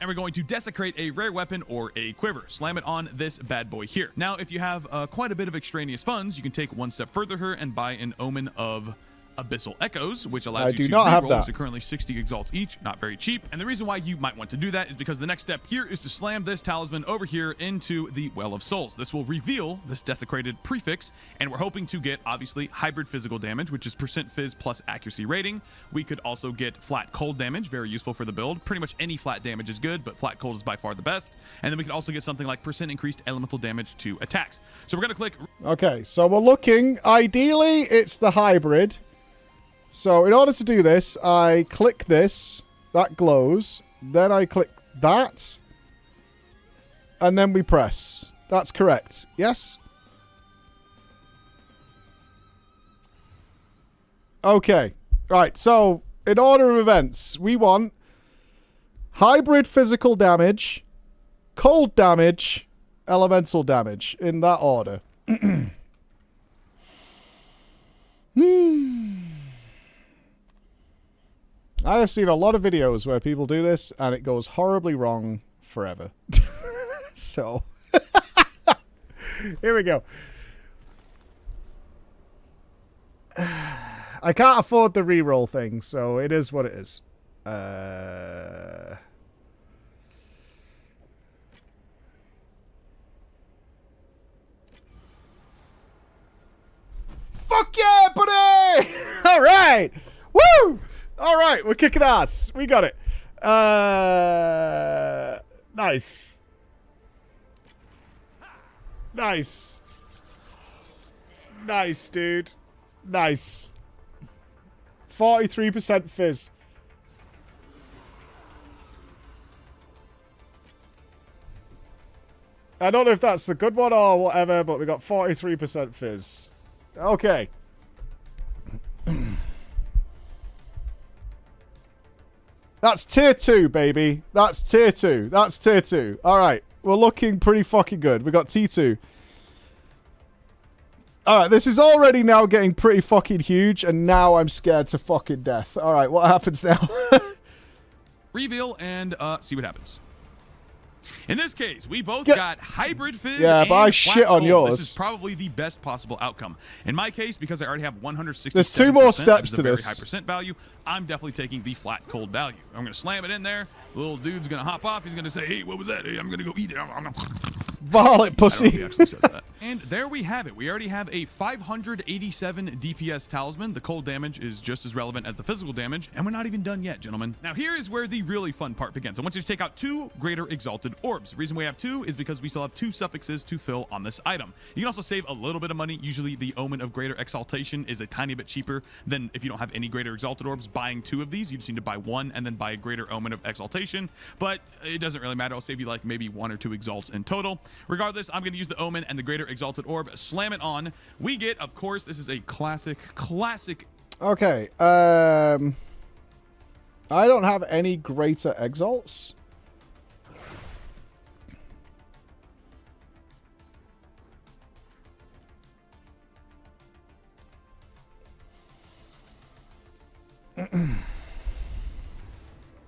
And we're going to desecrate a rare weapon or a quiver. Slam it on this bad boy here. Now, if you have quite a bit of extraneous funds, you can take 1 step further here and buy an Omen of Abyssal Echoes, which allows you to reroll. These are currently 60 exalts each, not very cheap. And the reason why you might want to do that is because the next step here is to slam this talisman over here into the Well of Souls. This will reveal this desecrated prefix, and we're hoping to get, obviously, hybrid physical damage, which is percent fizz plus accuracy rating. We could also get flat cold damage, very useful for the build. Pretty much any flat damage is good, but flat cold is by far the best. And then we could also get something like percent increased elemental damage to attacks. So we're going to click. Okay, so we're looking, ideally, it's the hybrid. So in order to do this, I click this. That glows. Then I click that. And then we press. That's correct. Yes? Okay. Right, so in order of events, we want hybrid physical damage, cold damage, elemental damage, in that order. I have seen a lot of videos where people do this, and it goes horribly wrong forever. So, here we go. I can't afford the reroll thing, so it is what it is. Fuck yeah, buddy! All right. Woo! All right, we're kicking ass. We got it. Nice. Nice. Nice, dude. Nice. 43% fizz. I don't know if that's the good one or whatever, but we got 43% fizz. Okay. That's tier 2, baby. That's tier 2. That's tier 2. Alright. We're looking pretty fucking good. We got T2. Alright, this is already now getting pretty fucking huge, and now I'm scared to fucking death. Alright, what happens now? Reveal and see what happens. In this case, we both got hybrid fizz. Yeah, but I and shit flat on gold. yours. This is probably the best possible outcome. In my case, because I already have 160. There's 2 more steps to very this. high percent value. I'm definitely taking the flat cold value. I'm going to slam it in there. The little dude's going to hop off. He's going to say, "Hey, what was that? Hey, I'm going to go eat it." Varlet pussy. I don't know if he actually says that. And there we have it. We already have a 587 DPS talisman. The cold damage is just as relevant as the physical damage, and we're not even done yet, gentlemen. Now here is where the really fun part begins. I want you to take out 2 greater exalted orbs. The reason we have 2 is because we still have 2 suffixes to fill on this item. You can also save a little bit of money. Usually the omen of greater exaltation is a tiny bit cheaper than if you don't have any greater exalted orbs. Buying 2 of these, you just need to buy 1 and then buy a greater omen of exaltation, but it doesn't really matter. I'll save you like maybe 1 or 2 exalts in total. Regardless, I'm going to use the omen and the greater exalted orb, slam it on. We get, of course, this is a classic. Okay, I don't have any greater exalts.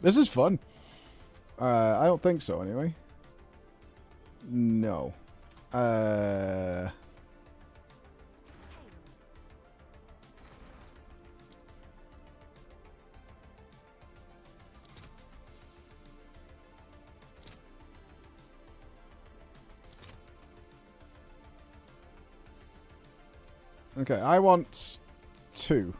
This is fun. I don't think so, anyway. No. Okay, I want 2.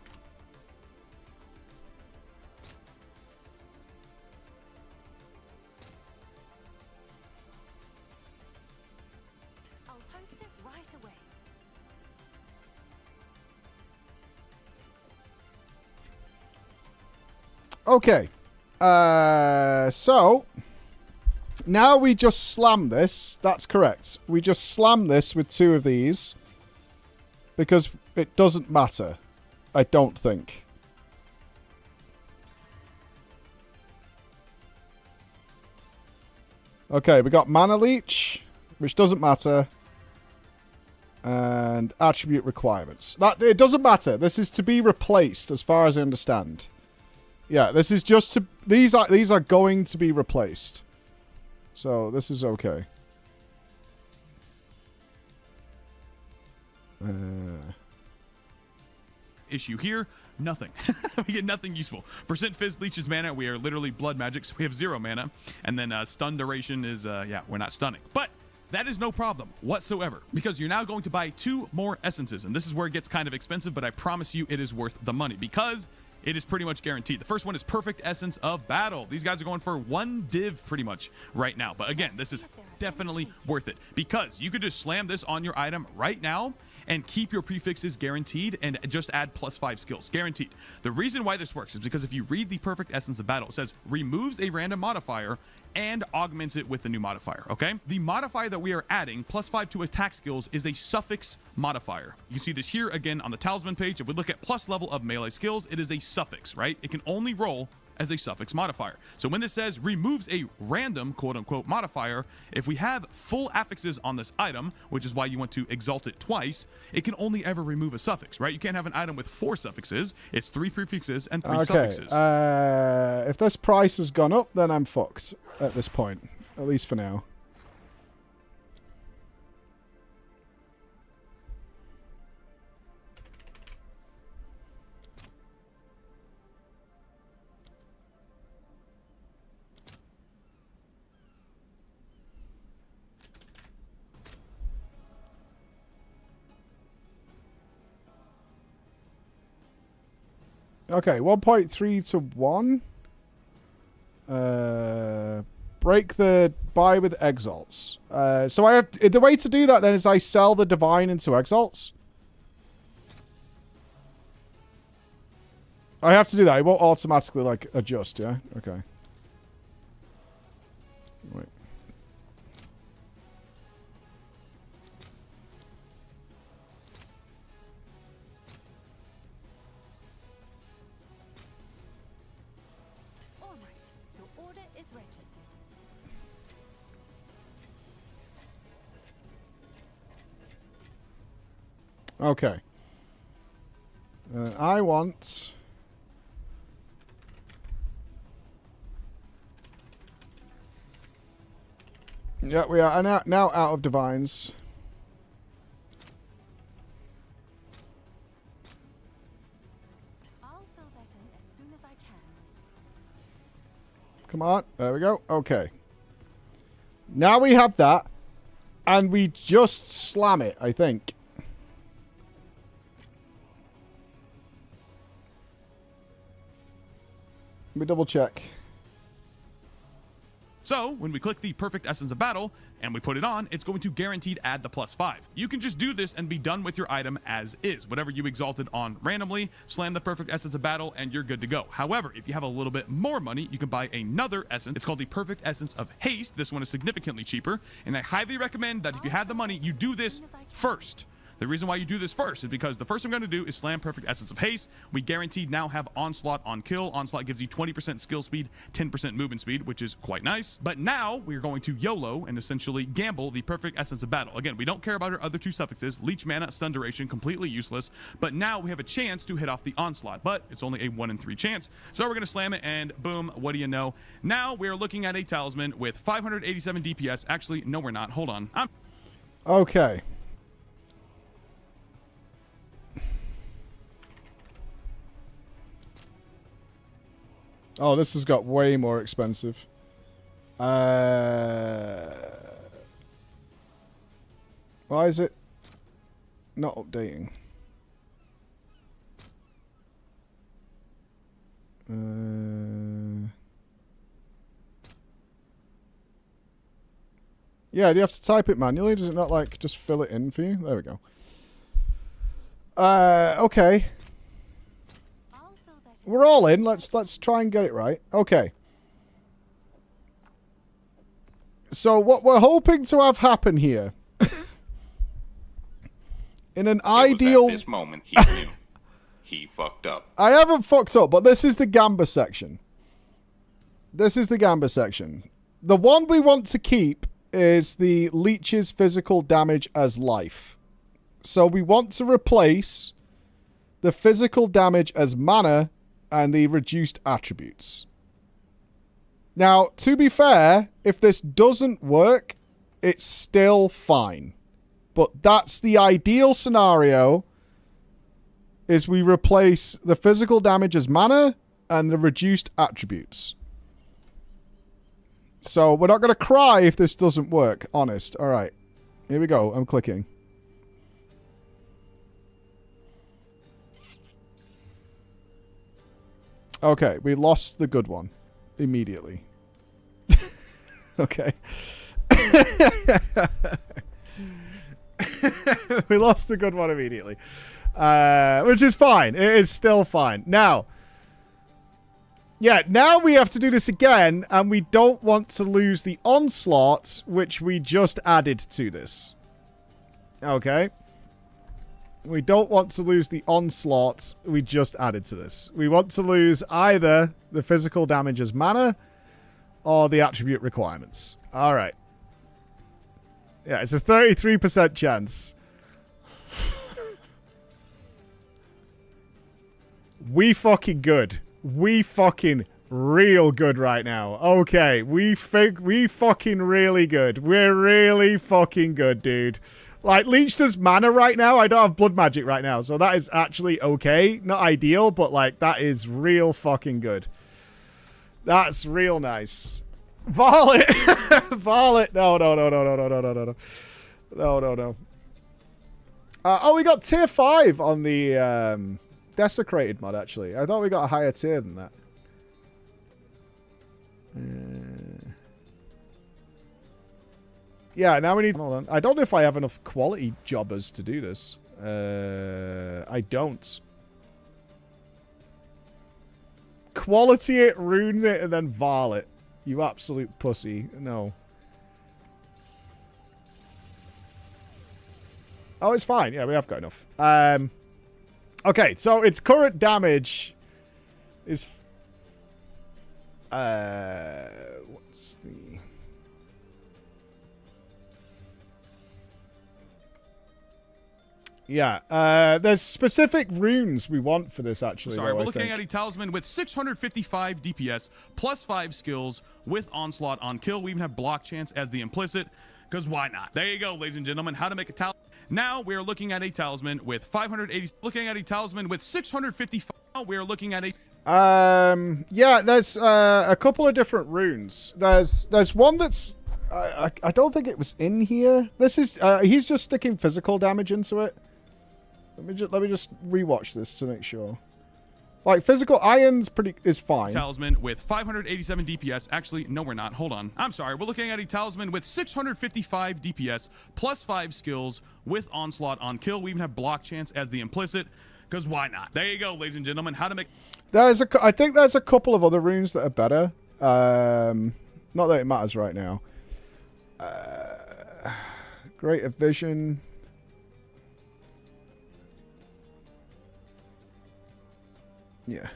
Okay, so now we just slam this. That's correct. We just slam this with 2 of these because it doesn't matter, I don't think. Okay, we got mana leech, which doesn't matter, and attribute requirements. That it doesn't matter. This is to be replaced, as far as I understand. Yeah, this is just to... These are going to be replaced. So, this is okay. Issue here, nothing. We get nothing useful. Percent fizz leeches mana. We are literally blood magic, so we have 0 mana. And then stun duration is, yeah, we're not stunning. But that is no problem whatsoever, because you're now going to buy 2 more essences. And this is where it gets kind of expensive, but I promise you it is worth the money, because it is pretty much guaranteed. The first one is Perfect Essence of Battle. These guys are going for 1 div pretty much right now. But again, this is definitely worth it, because you could just slam this on your item right now, and keep your prefixes guaranteed and just add +5 skills. Guaranteed. The reason why this works is because if you read the perfect essence of battle, it says removes a random modifier and augments it with a new modifier, okay? The modifier that we are adding, +5 to attack skills, is a suffix modifier. You see this here again on the Talisman page. If we look at plus level of melee skills, it is a suffix, right? It can only roll as a suffix modifier. So when this says removes a random quote-unquote modifier, if we have full affixes on this item, which is why you want to exalt it twice, it can only ever remove a suffix, right? You can't have an item with 4 suffixes. It's 3 prefixes and 3 suffixes. If this price has gone up, then I'm fucked at this point, at least for now. Okay, 1.3 to 1. Break the buy with exalts. So I have the way to do that then is I sell the divine into exalts. I have to do that. It won't automatically like adjust, yeah? Okay. Wait. Okay. I want... Yeah, we are now out of divines. I'll fill that in as soon as I can. Come on. There we go. Okay. Now we have that. And we just slam it, I think. Let me double check. So, when we click the perfect essence of battle and we put it on, it's going to guaranteed add the +5. You can just do this and be done with your item as is. Whatever you exalted on randomly, slam the perfect essence of battle, and you're good to go. However, if you have a little bit more money, you can buy another essence. It's called the perfect essence of haste. This one is significantly cheaper, and I highly recommend that if you have the money, you do this first. The reason why you do this first is because the first I'm going to do is slam perfect essence of haste. We guaranteed now have onslaught on kill. Onslaught gives you 20% skill speed, 10% movement speed, which is quite nice. But now we're going to YOLO and essentially gamble the perfect essence of battle. Again, we don't care about our other 2 suffixes. Leech mana, stun duration, completely useless. But now we have a chance to hit off the onslaught, but it's only a 1 in 3 chance. So we're going to slam it and boom, what do you know? Now we're looking at a talisman with 587 DPS. Actually, no, we're not. Hold on. Okay. Oh, this has got way more expensive. Why is it not updating? Yeah, do you have to type it manually? Does it not, like, just fill it in for you? There we go. Okay. We're all in. Let's try and get it right. Okay. So what we're hoping to have happen here, in an ideal... At this moment, he knew. He fucked up. I haven't fucked up, but this is the Gamba section. This is the Gamba section. The one we want to keep is the leeches physical damage as life. So we want to replace the physical damage as mana and the reduced attributes. Now, to be fair, if this doesn't work, it's still fine. But that's the ideal scenario, is we replace the physical damage as mana and the reduced attributes. So we're not going to cry if this doesn't work, honest. All right, here we go. I'm clicking. Okay, we lost the good one immediately. We lost the good one immediately. Which is fine. It is still fine. Now, yeah, now we have to do this again, and we don't want to lose the onslaught, which we just added to this. Okay. We don't want to lose the onslaught we just added to this. We want to lose either the physical damage as mana or the attribute requirements. All right. Yeah, it's a 33% chance. We fucking good. We fucking real good right now. Okay, we fucking really good. We're really fucking good, dude. Like, Leech does mana right now. I don't have blood magic right now, so that is actually okay. Not ideal, but, like, that is real fucking good. That's real nice. Varlet! Varlet! No. No. Oh, we got tier 5 on the desecrated mod, actually. I thought we got a higher tier than that. Yeah, now we need... Hold on. I don't know if I have enough quality jobbers to do this. I don't. Quality it, ruin it, and then varlet. You absolute pussy. No. Oh, it's fine. Yeah, we have got enough. Okay, so its current damage is... what's the... Yeah, there's specific runes we want for this, actually. Sorry, though, we're looking at a talisman with 655 DPS, plus 5 skills, with onslaught on kill. We even have block chance as the implicit, because why not? There you go, ladies and gentlemen, how to make a talisman. Now we're looking at a talisman with 580, looking at a talisman with 655. Now we're looking at a... yeah, there's a couple of different runes. There's one that's... I don't think it was in here. This is... he's just sticking physical damage into it. Let me just rewatch this to make sure. Like, physical iron's is fine. Talisman with 587 DPS. Actually, no, we're not. Hold on. I'm sorry. We're looking at a talisman with 655 DPS, plus 5 skills, with onslaught on kill. We even have block chance as the implicit, because why not? There you go, ladies and gentlemen. How to make... I think there's a couple of other runes that are better. Not that it matters right now. Greater Vision... Yeah.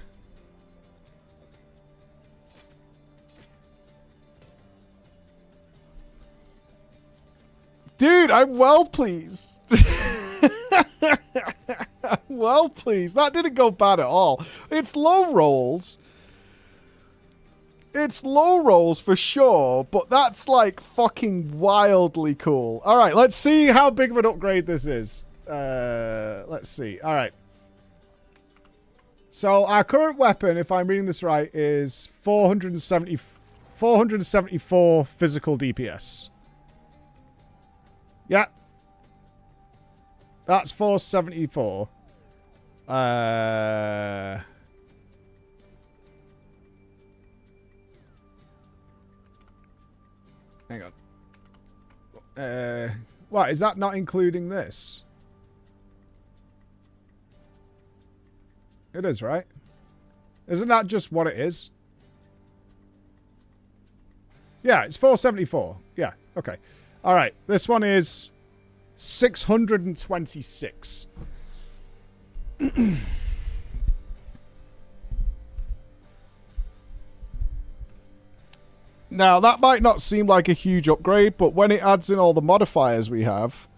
Dude, I'm well pleased. I'm well pleased. That didn't go bad at all. It's low rolls. It's low rolls for sure, but that's like fucking wildly cool. All right, let's see how big of an upgrade this is. Let's see. All right. So our current weapon, if I'm reading this right, is 474 physical DPS. Yeah. That's 474. Hang on. What, is that not including this? It is, right? Isn't that just what it is? Yeah, it's 474. Yeah, okay. All right, this one is 626. Now, that might not seem like a huge upgrade, but when it adds in all the modifiers we have...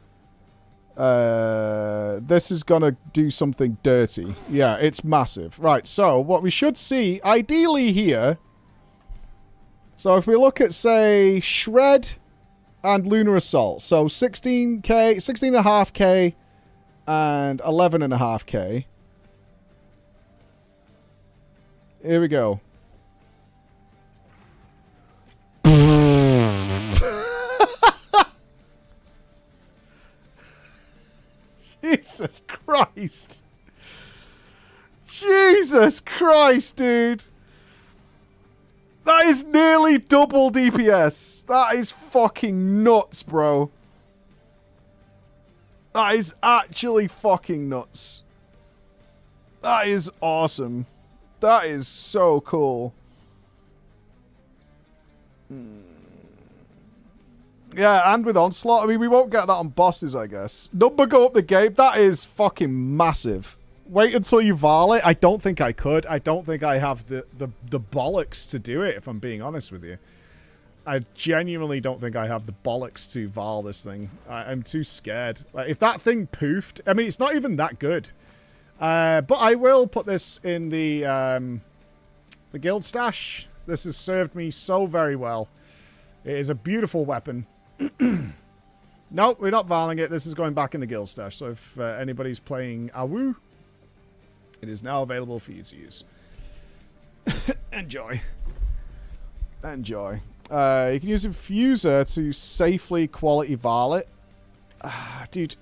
this is gonna do something dirty. Yeah, it's massive. Right, so what we should see, ideally here... So if we look at, say, Shred and Lunar Assault. So 16k, 16.5k and 11.5k. Here we go. Jesus Christ. Jesus Christ, dude. That is nearly double DPS. That is fucking nuts, bro. That is actually fucking nuts. That is awesome. That is so cool. Yeah, and with Onslaught, I mean, we won't get that on bosses, I guess. Number go up the game. That is fucking massive. Wait until you Varl it. I don't think I could. I don't think I have the bollocks to do it, if I'm being honest with you. I genuinely don't think I have the bollocks to Varl this thing. I'm too scared. Like, if that thing poofed... I mean, it's not even that good. But I will put this in the guild stash. This has served me so very well. It is a beautiful weapon. Nope, we're not Varling it. This is going back in the guild stash. So if anybody's playing AWU, it is now available for you to use. Enjoy. Enjoy. You can use Infuser to safely quality Varl it. Dude,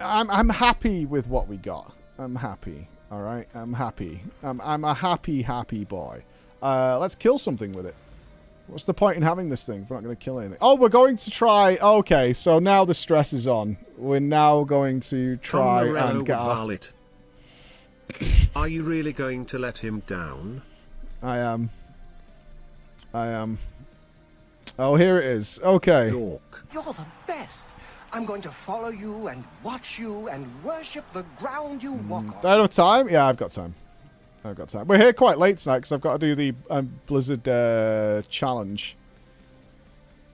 I'm happy with what we got. I'm happy. All right, I'm happy. I'm a happy boy. Let's kill something with it. What's the point in having this thing? We're not going to kill anything. Oh, we're going to try... Okay, so now the stress is on. We're now going to try Tom Morello and get off... would Varl it. Are you really going to let him down? I am. Oh, here it is. Okay. You're the best. I'm going to follow you and watch you and worship the ground you walk on. Do I have time? Yeah, I've got time. We're here quite late tonight because I've got to do the Blizzard challenge.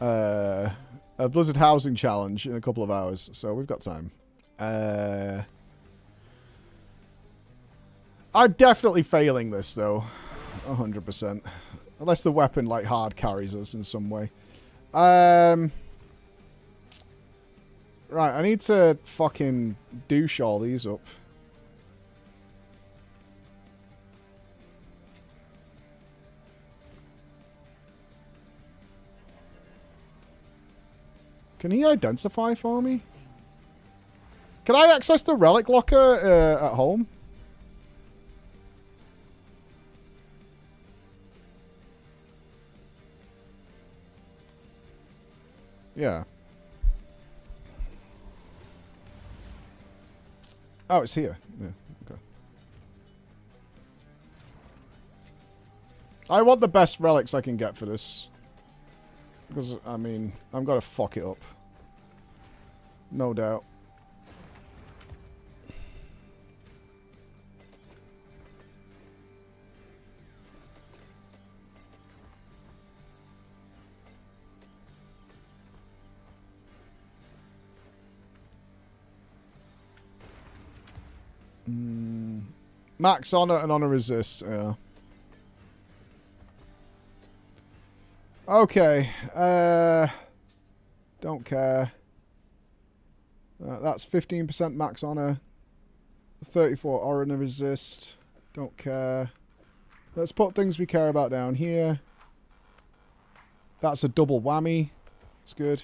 A Blizzard housing challenge in a couple of hours. So we've got time. I'm definitely failing this, though. 100%. Unless the weapon, like, hard carries us in some way. Right, I need to fucking douche all these up. Can he identify for me? Can I access the Relic locker at home? Yeah. Oh, it's here. Yeah, okay. I want the best relics I can get for this. Because, I mean, I'm going to fuck it up. No doubt. Max honor and honor resist, yeah. Okay, don't care. That's 15% max honor. 34 honor resist. Don't care. Let's put things we care about down here. That's a double whammy. It's good.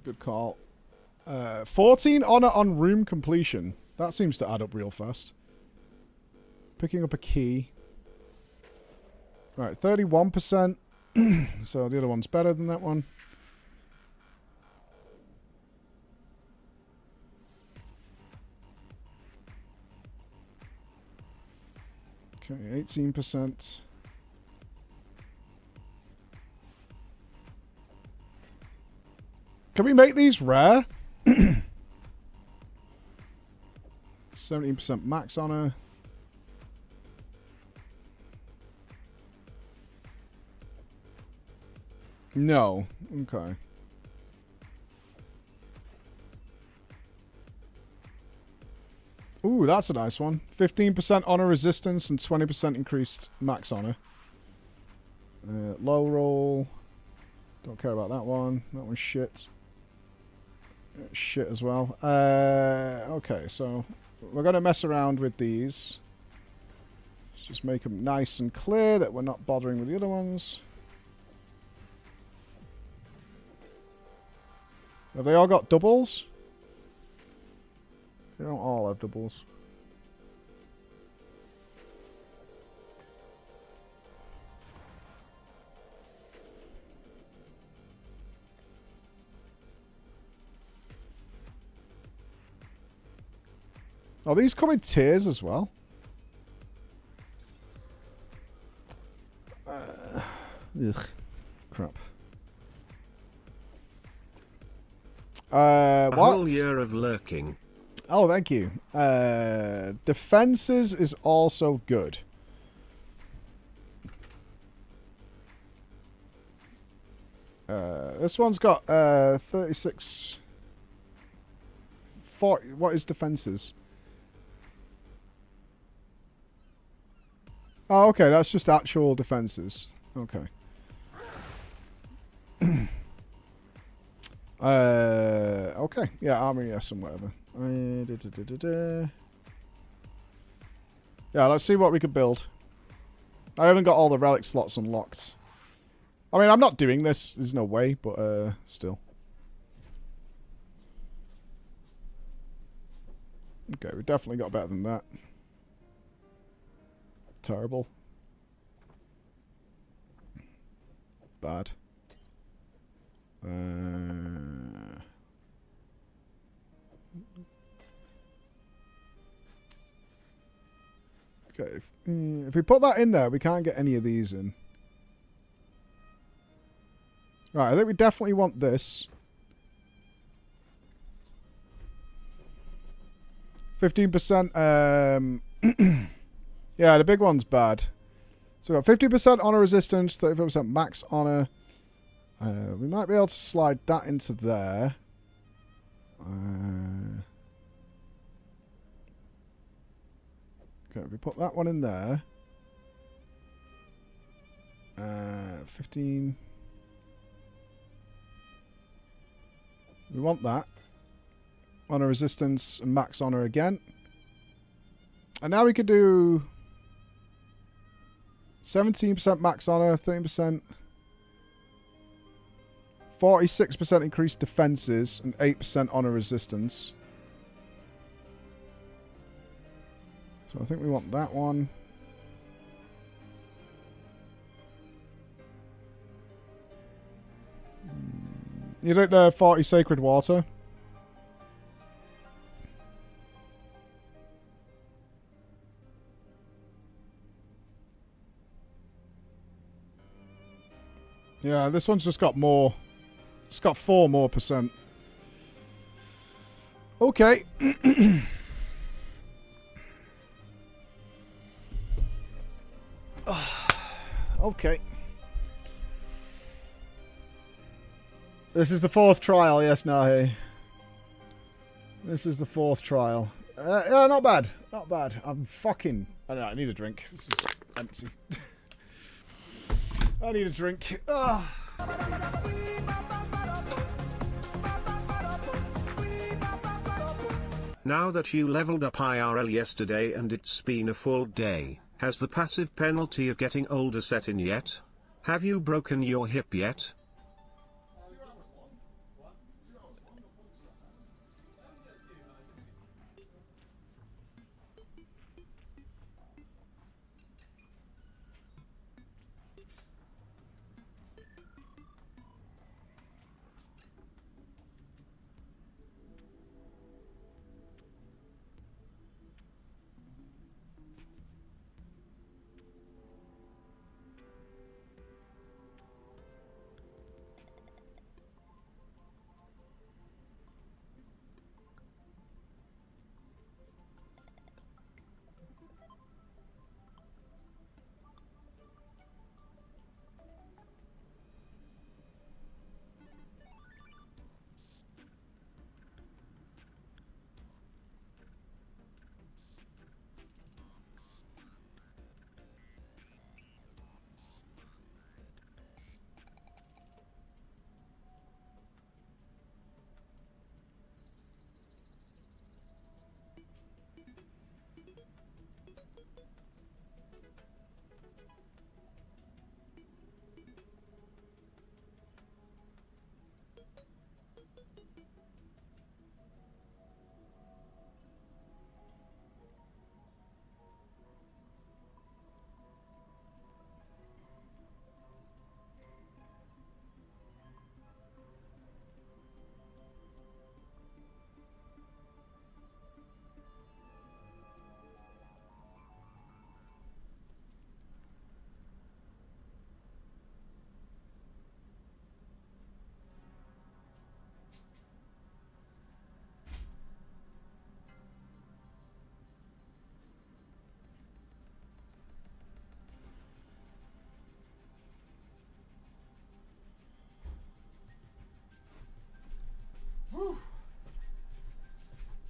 Good call. 14 honor on room completion. That seems to add up real fast. Picking up a key. Right, 31%. So the other one's better than that one. Okay, 18%. Can we make these rare? 17% max honor. No. Okay. Ooh, that's a nice one. 15% honor resistance and 20% increased max honor. Low roll. Don't care about that one. That one's shit. Shit as well. Okay, so we're going to mess around with these. Let's just make them nice and clear that we're not bothering with the other ones. Have they all got doubles? They don't all have doubles. Oh, these come in tiers as well. Ugh. Crap. A What? whole year of lurking. Oh, thank you. Defenses is also good. This one's got 36... 40... What is defenses? Oh, okay. That's just actual defenses. Okay. Okay. Yeah, armory, yes, and whatever. Yeah, let's see what we could build. I haven't got all the relic slots unlocked. I mean, I'm not doing this. There's no way, but still. Okay, we definitely got better than that. Terrible. Bad. Okay, if we put that in there, we can't get any of these in. Right, I think we definitely want this. 15%. Yeah, the big one's bad. So we got 50% honor resistance, 35% max honor. We might be able to slide that into there. Okay, if we put that one in there. 15. We want that. Honor resistance and max honor again. And now we could do 17% max honor, 13%, 46% increased defenses, and 8% honor resistance. So I think we want that one. You don't know 40 sacred water? Yeah, this one's just got more. It's got 4 more %. Okay. Okay. This is the 4th trial, yes, Nahe. This is the 4th trial. Yeah, not bad. Not bad. I'm fucking... I don't know, I need a drink. This is empty. I need a drink. Ah. Now that you leveled up IRL yesterday and it's been a full day, has the passive penalty of getting older set in yet? Have you broken your hip yet?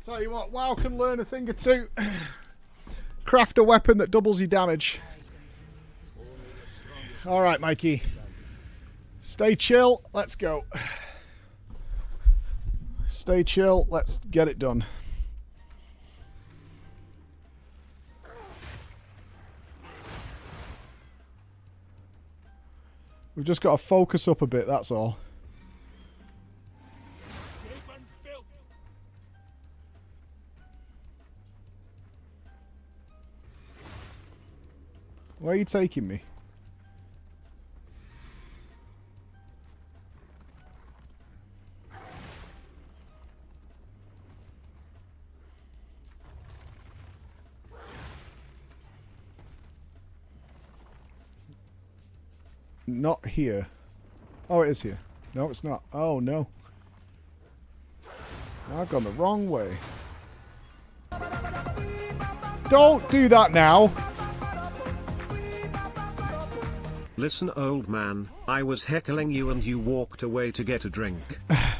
Tell you what, WoW can learn a thing or two. Craft a weapon that doubles your damage. Alright, Mikey. Stay chill. Let's go. Stay chill. Let's get it done. We've just got to focus up a bit, that's all. Where are you taking me? Not here. Oh, it is here. No, it's not. Oh, no. I've gone the wrong way. Don't do that now. Listen, old man, I was heckling you and you walked away to get a drink.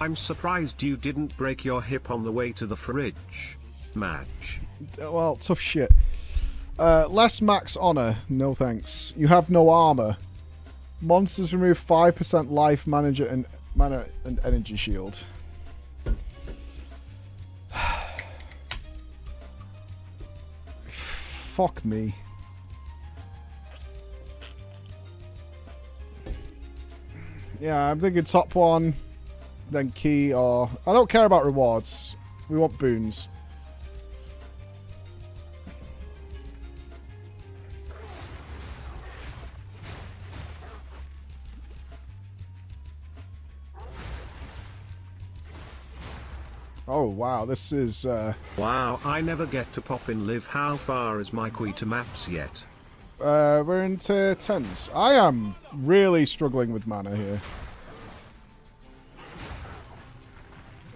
I'm surprised you didn't break your hip on the way to the fridge. Match. Well, tough shit. Less max honor. No thanks. You have no armor. Monsters remove 5% life, mana and energy shield. Fuck me. Yeah, I'm thinking top one, then key, or... I don't care about rewards. We want boons. Oh, wow, this is... Wow, I never get to pop in live. How far is my queen to maps yet? We're into 10s. I am really struggling with mana here.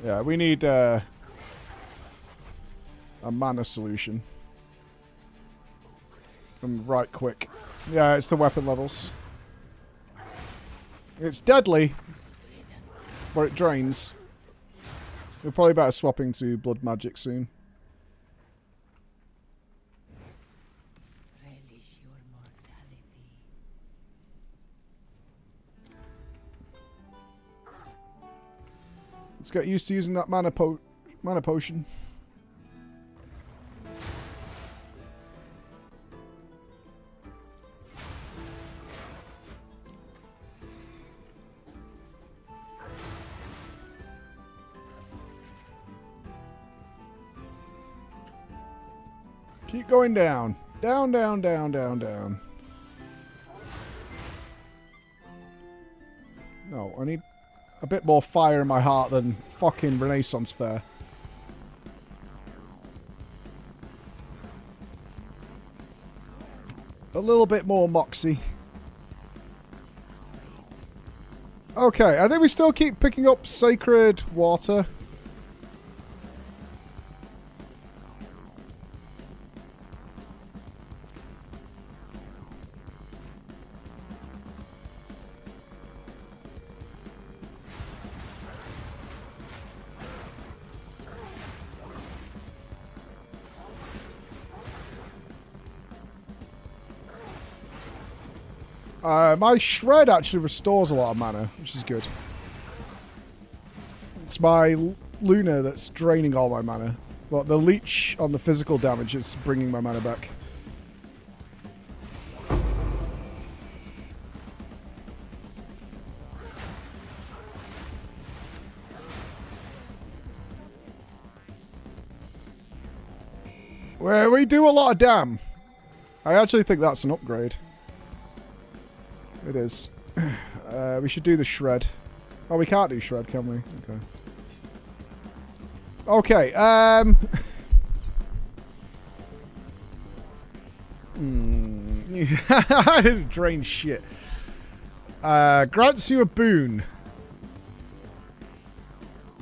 Yeah, we need a mana solution. And right quick. Yeah, it's the weapon levels. It's deadly, but it drains. We're probably better swapping to blood magic soon. Let's get used to using that mana potion. Keep going down. Down, down, down, down, down. No, I need a bit more fire in my heart than fucking Renaissance Fair. A little bit more moxie. Okay, I think we still keep picking up sacred water. My shred actually restores a lot of mana, which is good. It's my Luna that's draining all my mana. But the leech on the physical damage is bringing my mana back. Well, we do a lot of damn. I actually think that's an upgrade. It is. We should do the shred. Oh, we can't do shred, can we? Okay. Okay, I didn't drain shit. Grants you a boon.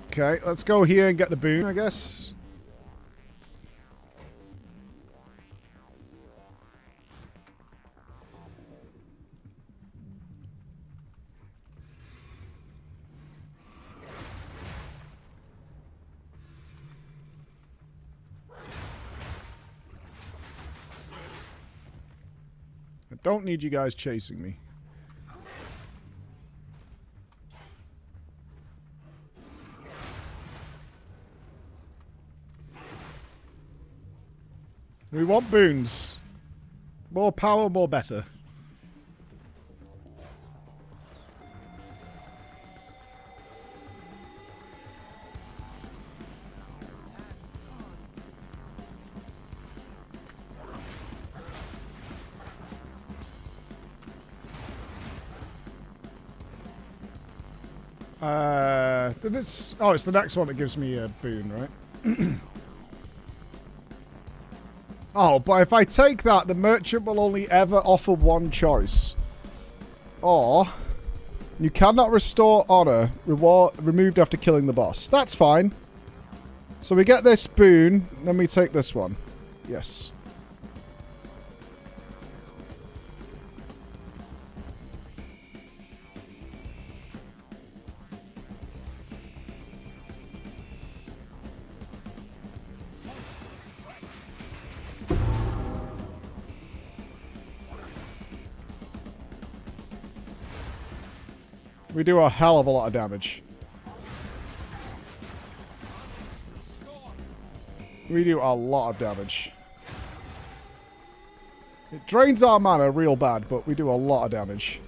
Okay, let's go here and get the boon, I guess. don't need you guys chasing me. We want boons. More power, more better. It's the next one that gives me a boon, right? Oh, but if I take that, the merchant will only ever offer one choice. Or, you cannot restore honor removed after killing the boss. That's fine. So we get this boon, then we take this one. Yes. We do a hell of a lot of damage. We do a lot of damage. It drains our mana real bad, but we do a lot of damage.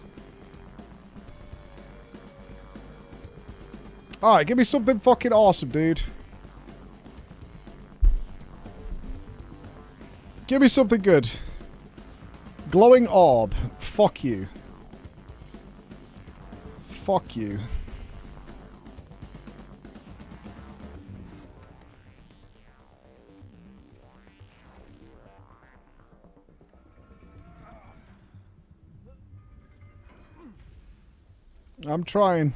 Alright, give me something fucking awesome, dude. Give me something good. Glowing orb. Fuck you. Fuck you. I'm trying.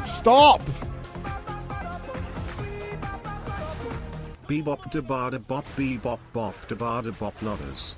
Stop! Bebop da ba da bop bebop bop da ba da bop nodders.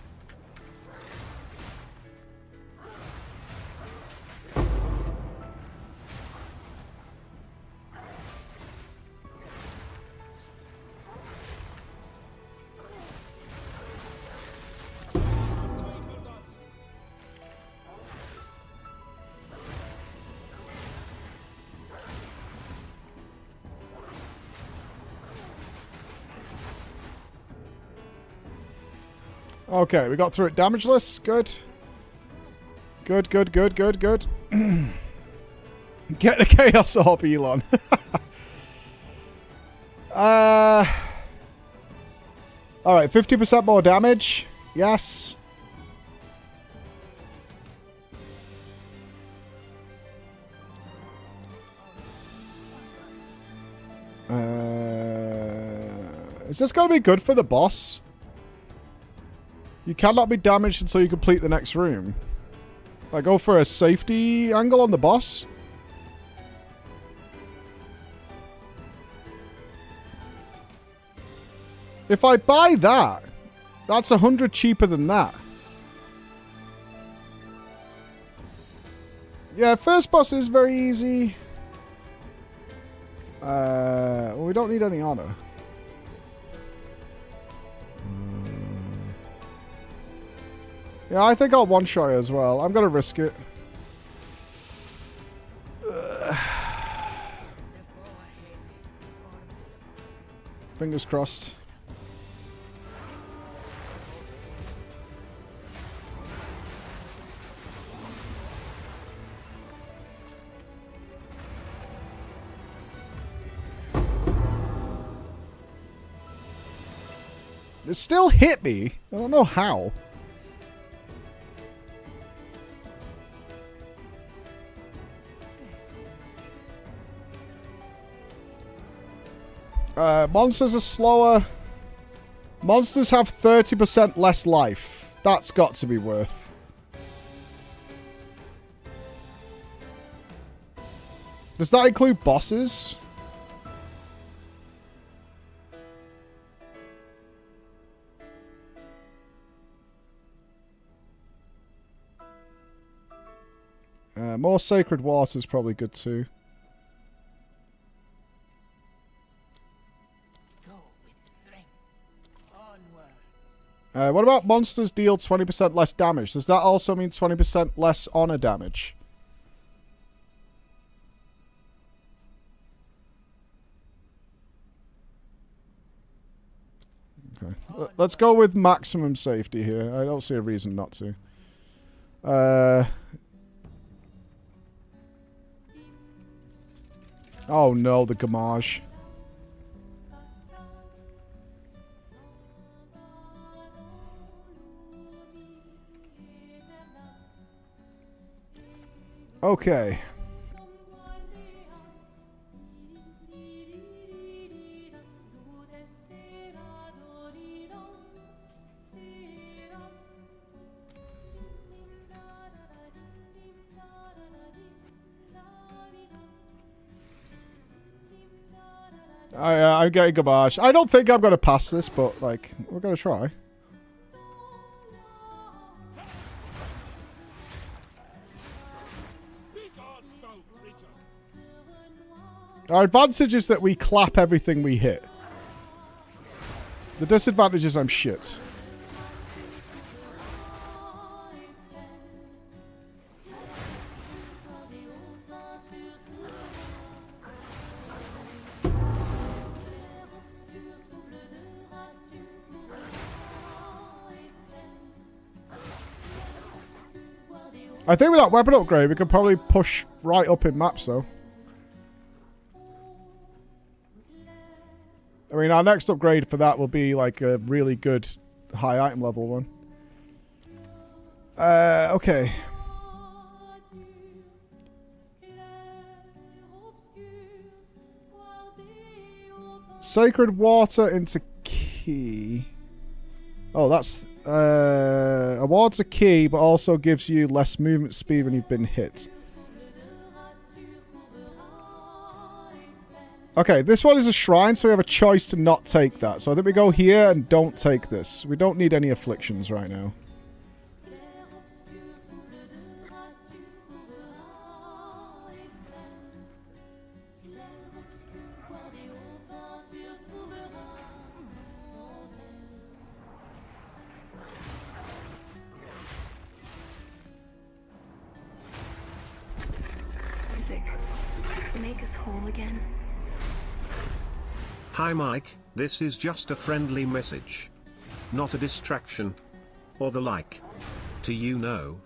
Okay, we got through it damageless. Good. Good, good, good, good, good. Get the Chaos Orb, Elon. Alright, 50% more damage. Yes. Is this going to be good for the boss? You cannot be damaged until you complete the next room. I go for a safety angle on the boss. If I buy that, that's 100 cheaper than that. Yeah, first boss is very easy. Well, we don't need any honor. Yeah, I think I'll one-shot it as well. I'm going to risk it. Fingers crossed. It still hit me. I don't know how. Monsters are slower. Monsters have 30% less life. That's got to be worth. Does that include bosses? More sacred water is probably good too. What about monsters deal 20% less damage? Does that also mean 20% less honor damage? Okay. Let's go with maximum safety here. I don't see a reason not to. Oh no, the Gamage. Okay. I'm getting garbage. I don't think I'm going to pass this, but, like, we're going to try. Our advantage is that we clap everything we hit. The disadvantage is I'm shit. I think with that weapon upgrade, we could probably push right up in maps, though. I mean, our next upgrade for that will be, like, a really good high item level one. Okay. Sacred water into key. Oh, that's... awards a key, but also gives you less movement speed when you've been hit. Okay, this one is a shrine, so we have a choice to not take that. So I think we go here and don't take this. We don't need any afflictions right now. Make us whole again. Hi Mike, this is just a friendly message. Not a distraction. Or the like. To you know.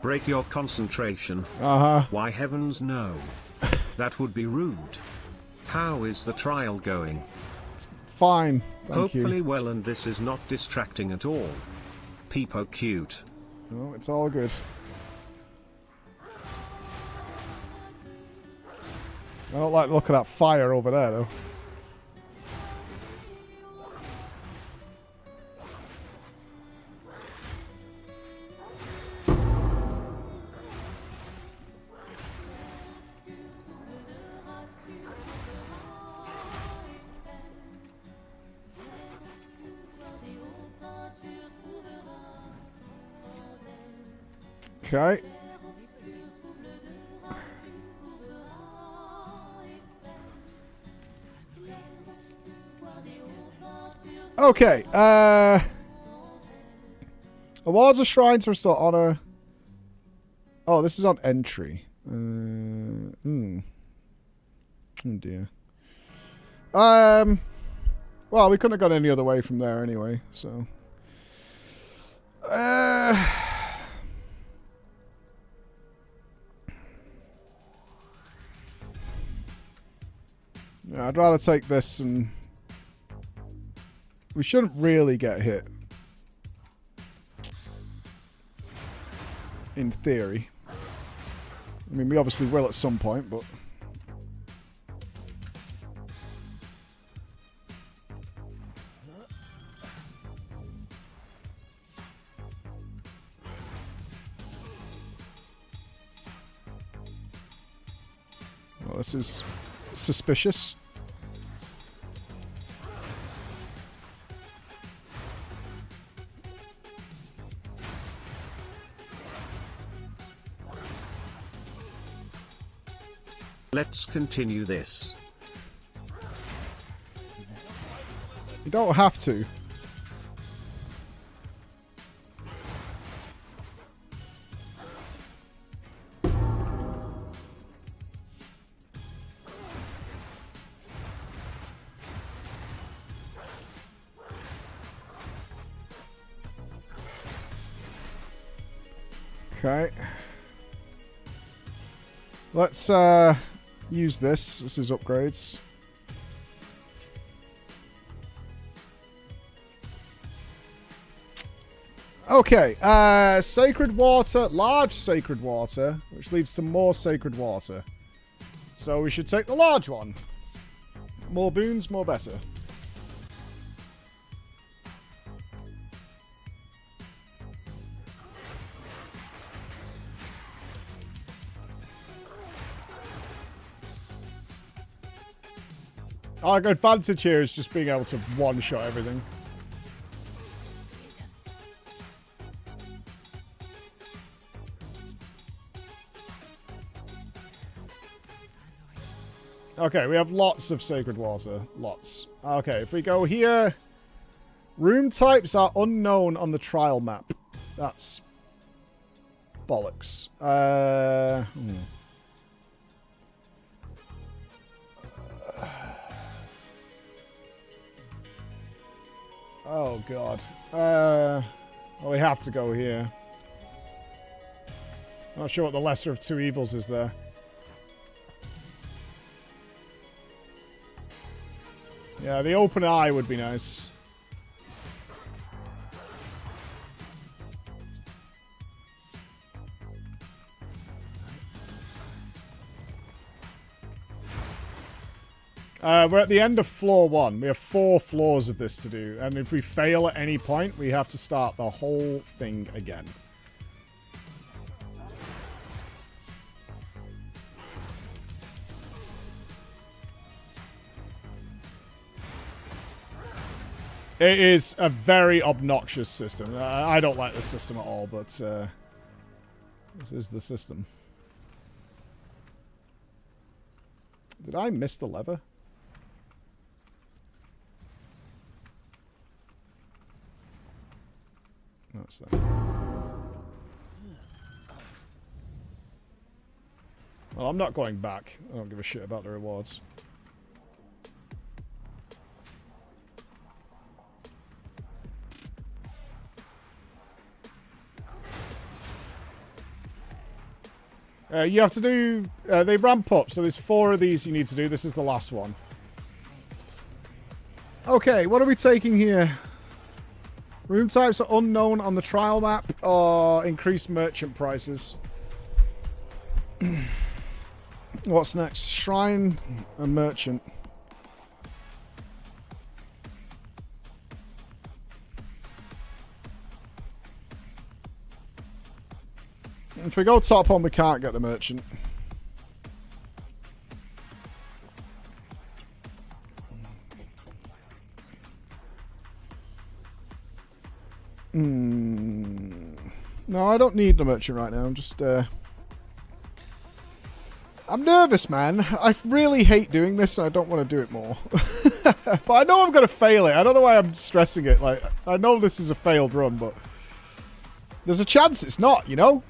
Break your concentration. Why heavens no. That would be rude. How is the trial going? Fine. Hopefully well, and this is not distracting at all. Peepo cute. No, it's all good. I don't like the look of that fire over there, though. Okay. Okay, awards of shrines to restore honor. Oh, this is on entry. Oh dear. Well, we couldn't have gone any other way from there anyway, so. Yeah, I'd rather take this and... We shouldn't really get hit. In theory. I mean, we obviously will at some point, but... Well, this is suspicious. Let's continue this. You don't have to. Okay. Let's use this. This is upgrades. Okay, sacred water, large sacred water, which leads to more sacred water. So we should take the large one. More boons, more better. Our advantage here is just being able to one-shot everything. Okay, we have lots of sacred water. Lots. Okay, if we go here... Room types are unknown on the trial map. That's... bollocks. Oh, God. Well, we have to go here. Not sure what the lesser of two evils is there. Yeah, the open eye would be nice. We're at the end of floor 1. We have 4 floors of this to do. And if we fail at any point, we have to start the whole thing again. It is a very obnoxious system. I don't like this system at all, but this is the system. Did I miss the lever? No, it's there. Well, I'm not going back. I don't give a shit about the rewards. You have to do... they ramp up, so there's 4 of these you need to do. This is the last one. Okay, what are we taking here? Room types are unknown on the trial map or increased merchant prices. What's next? Shrine and merchant. If we go top on, we can't get the merchant. No, I don't need the merchant right now. I'm just, I'm nervous, man. I really hate doing this, and I don't want to do it more. But I know I'm going to fail it. I don't know why I'm stressing it. Like, I know this is a failed run, but there's a chance it's not, you know?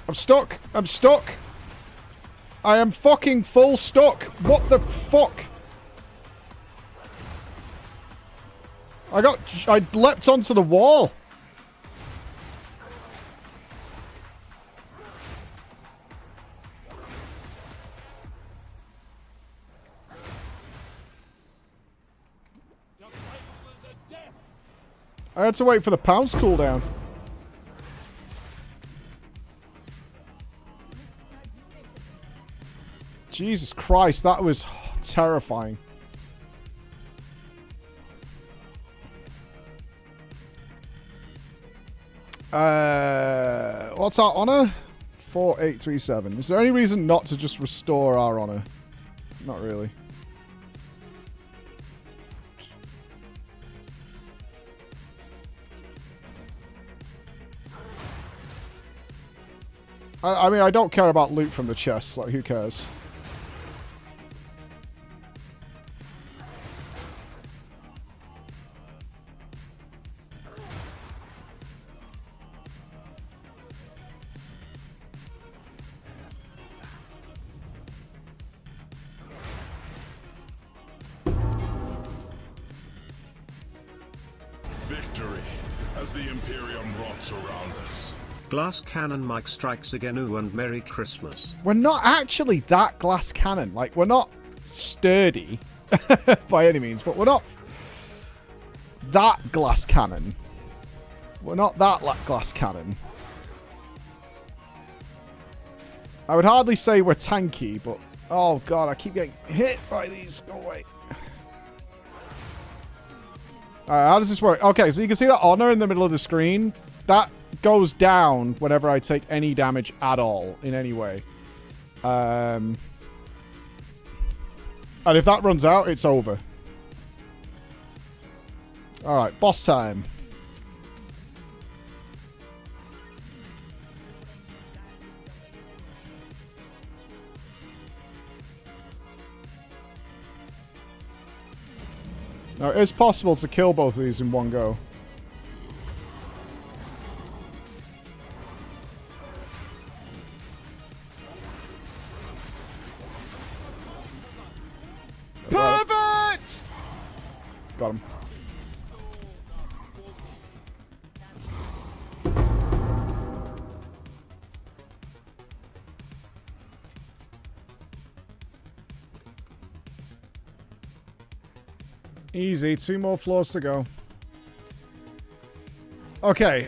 I'm stuck. I'm stuck. I am fucking full stuck. What the fuck? I leapt onto the wall. I had to wait for the pounce cooldown. Jesus Christ, that was terrifying. What's our honor? 4837. Is there any reason not to just restore our honor? Not really. I mean, I don't care about loot from the chests. Like, who cares? as the Imperium rots around us. Glass cannon Mike strikes again. Ooh, and Merry Christmas. We're not actually that glass cannon. Like, we're not sturdy by any means, but we're not that glass cannon. We're not that glass cannon. I would hardly say we're tanky, but... Oh, God, I keep getting hit by these. Go away. Alright, how does this work? Okay, so you can see that honor in the middle of the screen. That goes down whenever I take any damage at all, in any way. And if that runs out, it's over. Alright, boss time. Now, it is possible to kill both of these in one go. Perfect! Got him. Easy. 2 more floors to go. Okay.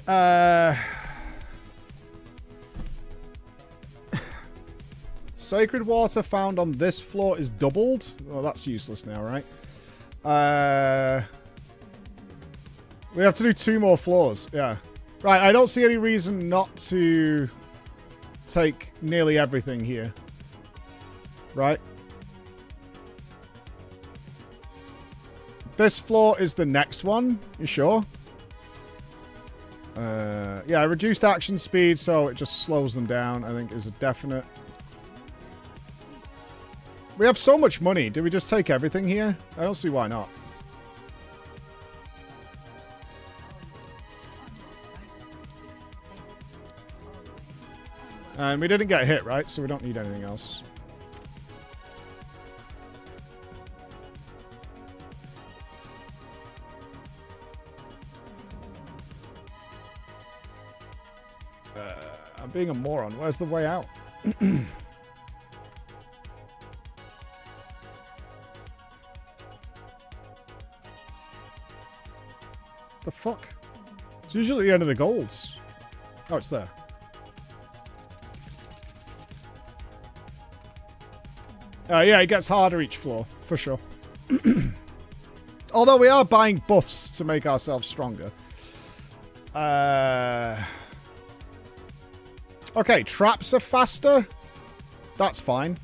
Sacred water found on this floor is doubled. Well, that's useless now, right? We have to do 2 more floors. Yeah. Right, I don't see any reason not to take nearly everything here. Right? This floor is the next one. You sure? Yeah, reduced action speed, so it just slows them down, I think is a definite. We have so much money. Do we just take everything here? I don't see why not. And we didn't get hit, right? So we don't need anything else. I'm being a moron. Where's the way out? The fuck? It's usually the end of the golds. Oh, it's there. Yeah, it gets harder each floor, for sure. Although we are buying buffs to make ourselves stronger. Okay, traps are faster. That's fine.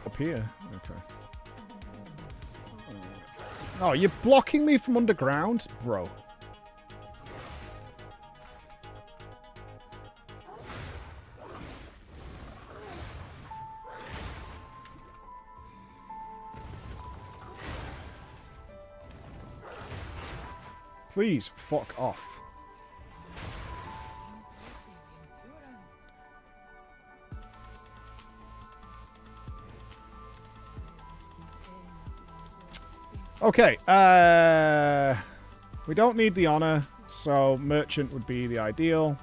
Up here? Okay. Oh, you're blocking me from underground? Bro. Please, fuck off. Okay, we don't need the honor, so merchant would be the ideal.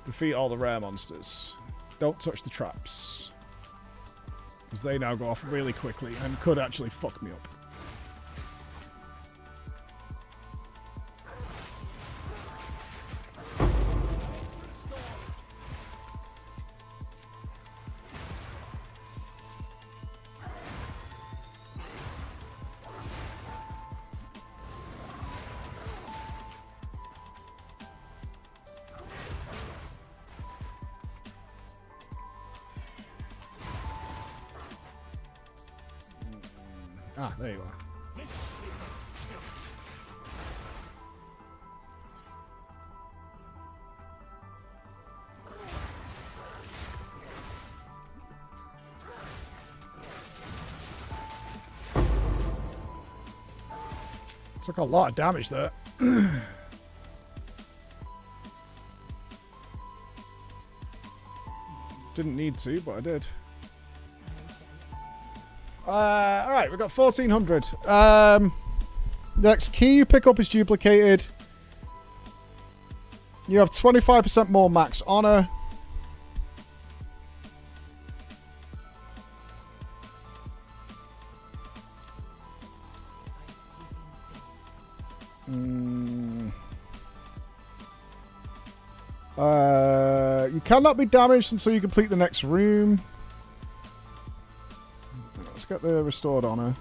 Defeat all the rare monsters. Don't touch the traps. Because they now go off really quickly and could actually fuck me up. Ah, there you are. Took a lot of damage there. Didn't need to, but I did. Alright, we've got 1400. Next key you pick up is duplicated. You have 25% more max honor. You cannot be damaged until you complete the next room. Let's get the restored honor.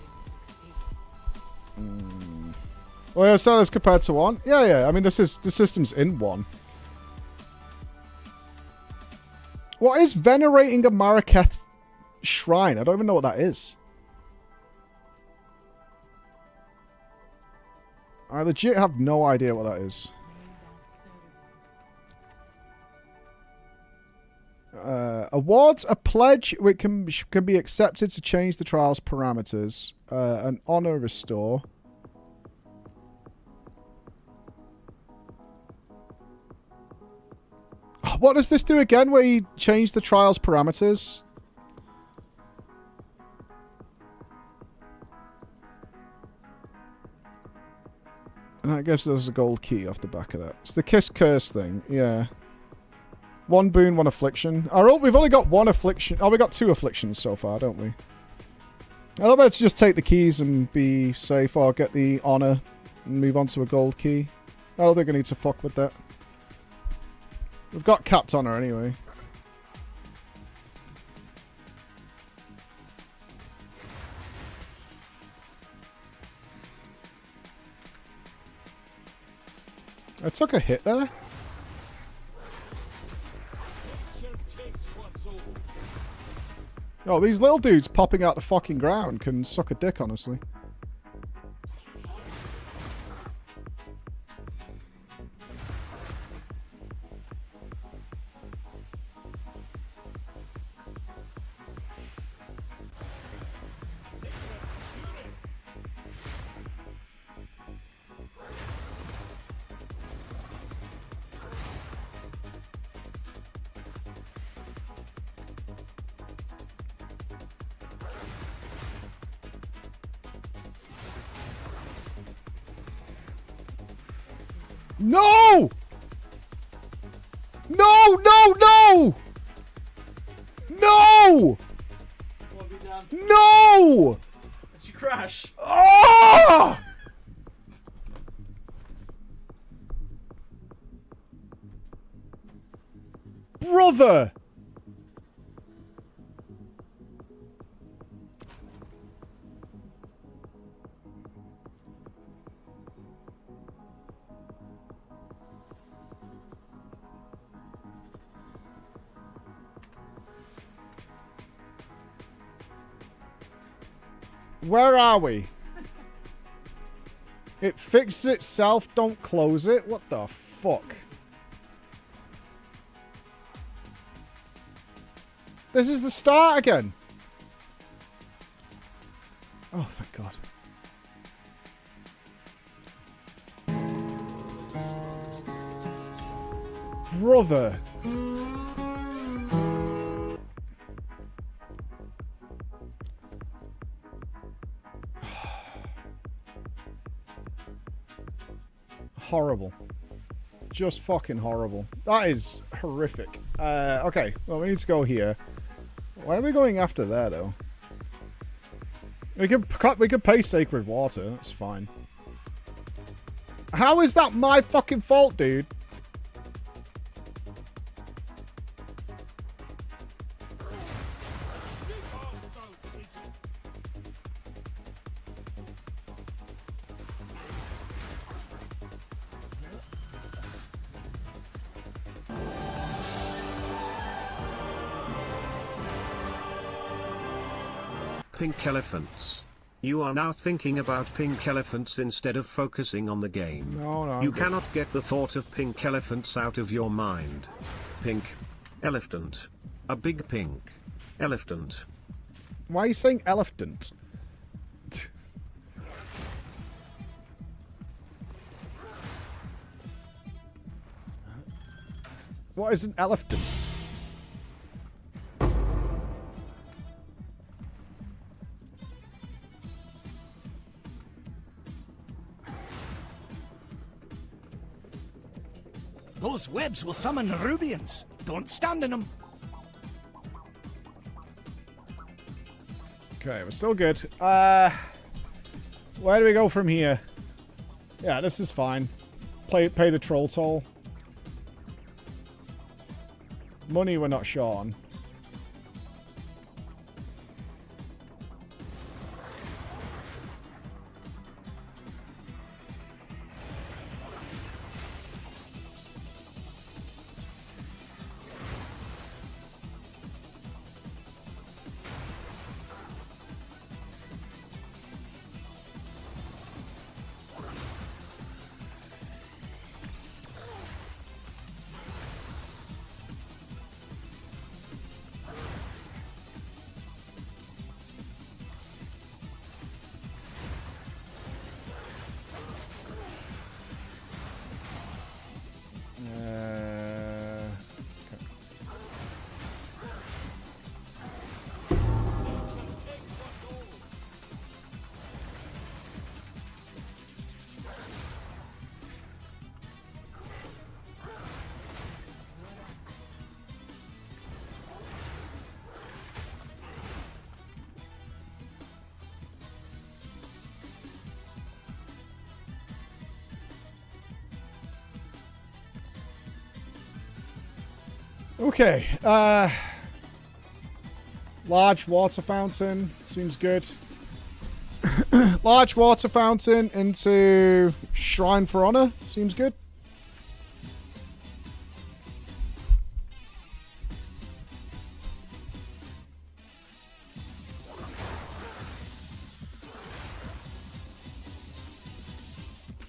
Well, yeah, so as compared to 1. Yeah. I mean, the system's in 1. What is venerating a Maraketh shrine? I don't even know what that is. I legit have no idea what that is. Awards a pledge which can be accepted to change the trial's parameters. An honor restore. What does this do again where you change the trial's parameters? And that gives us a gold key off the back of that. It's the Kiss Curse thing, yeah. 1 boon, 1 affliction. We've only got 1 affliction. Oh, we got 2 afflictions so far, don't we? I'll bet to just take the keys and be safe, or get the honor and move on to a gold key. I don't think I need to fuck with that. We've got capped honor anyway. I took a hit there. Oh, these little dudes popping out the fucking ground can suck a dick, honestly. No! No! No! No! No! No! Did you crash? Oh! Brother! Where are we? It fixes itself, don't close it? What the fuck? This is the start again. Oh, thank God. Brother. Horrible. Just fucking horrible. That is horrific. Okay, well, we need to go here. Why are we going after there, though? We could pay Sacred Water. That's fine. How is that my fucking fault, dude? Pink elephants. You are now thinking about pink elephants instead of focusing on the game. No, no. You cannot get the thought of pink elephants out of your mind. Pink elephant. A big pink elephant. Why are you saying elephant? What is an elephant? Those webs will summon the Rubians. Don't stand in them. Okay, we're still good. Where do we go from here? Yeah, this is fine. Pay the troll toll. Money we're not sure on. Okay, large water fountain seems good. Large water fountain into Shrine for Honor seems good.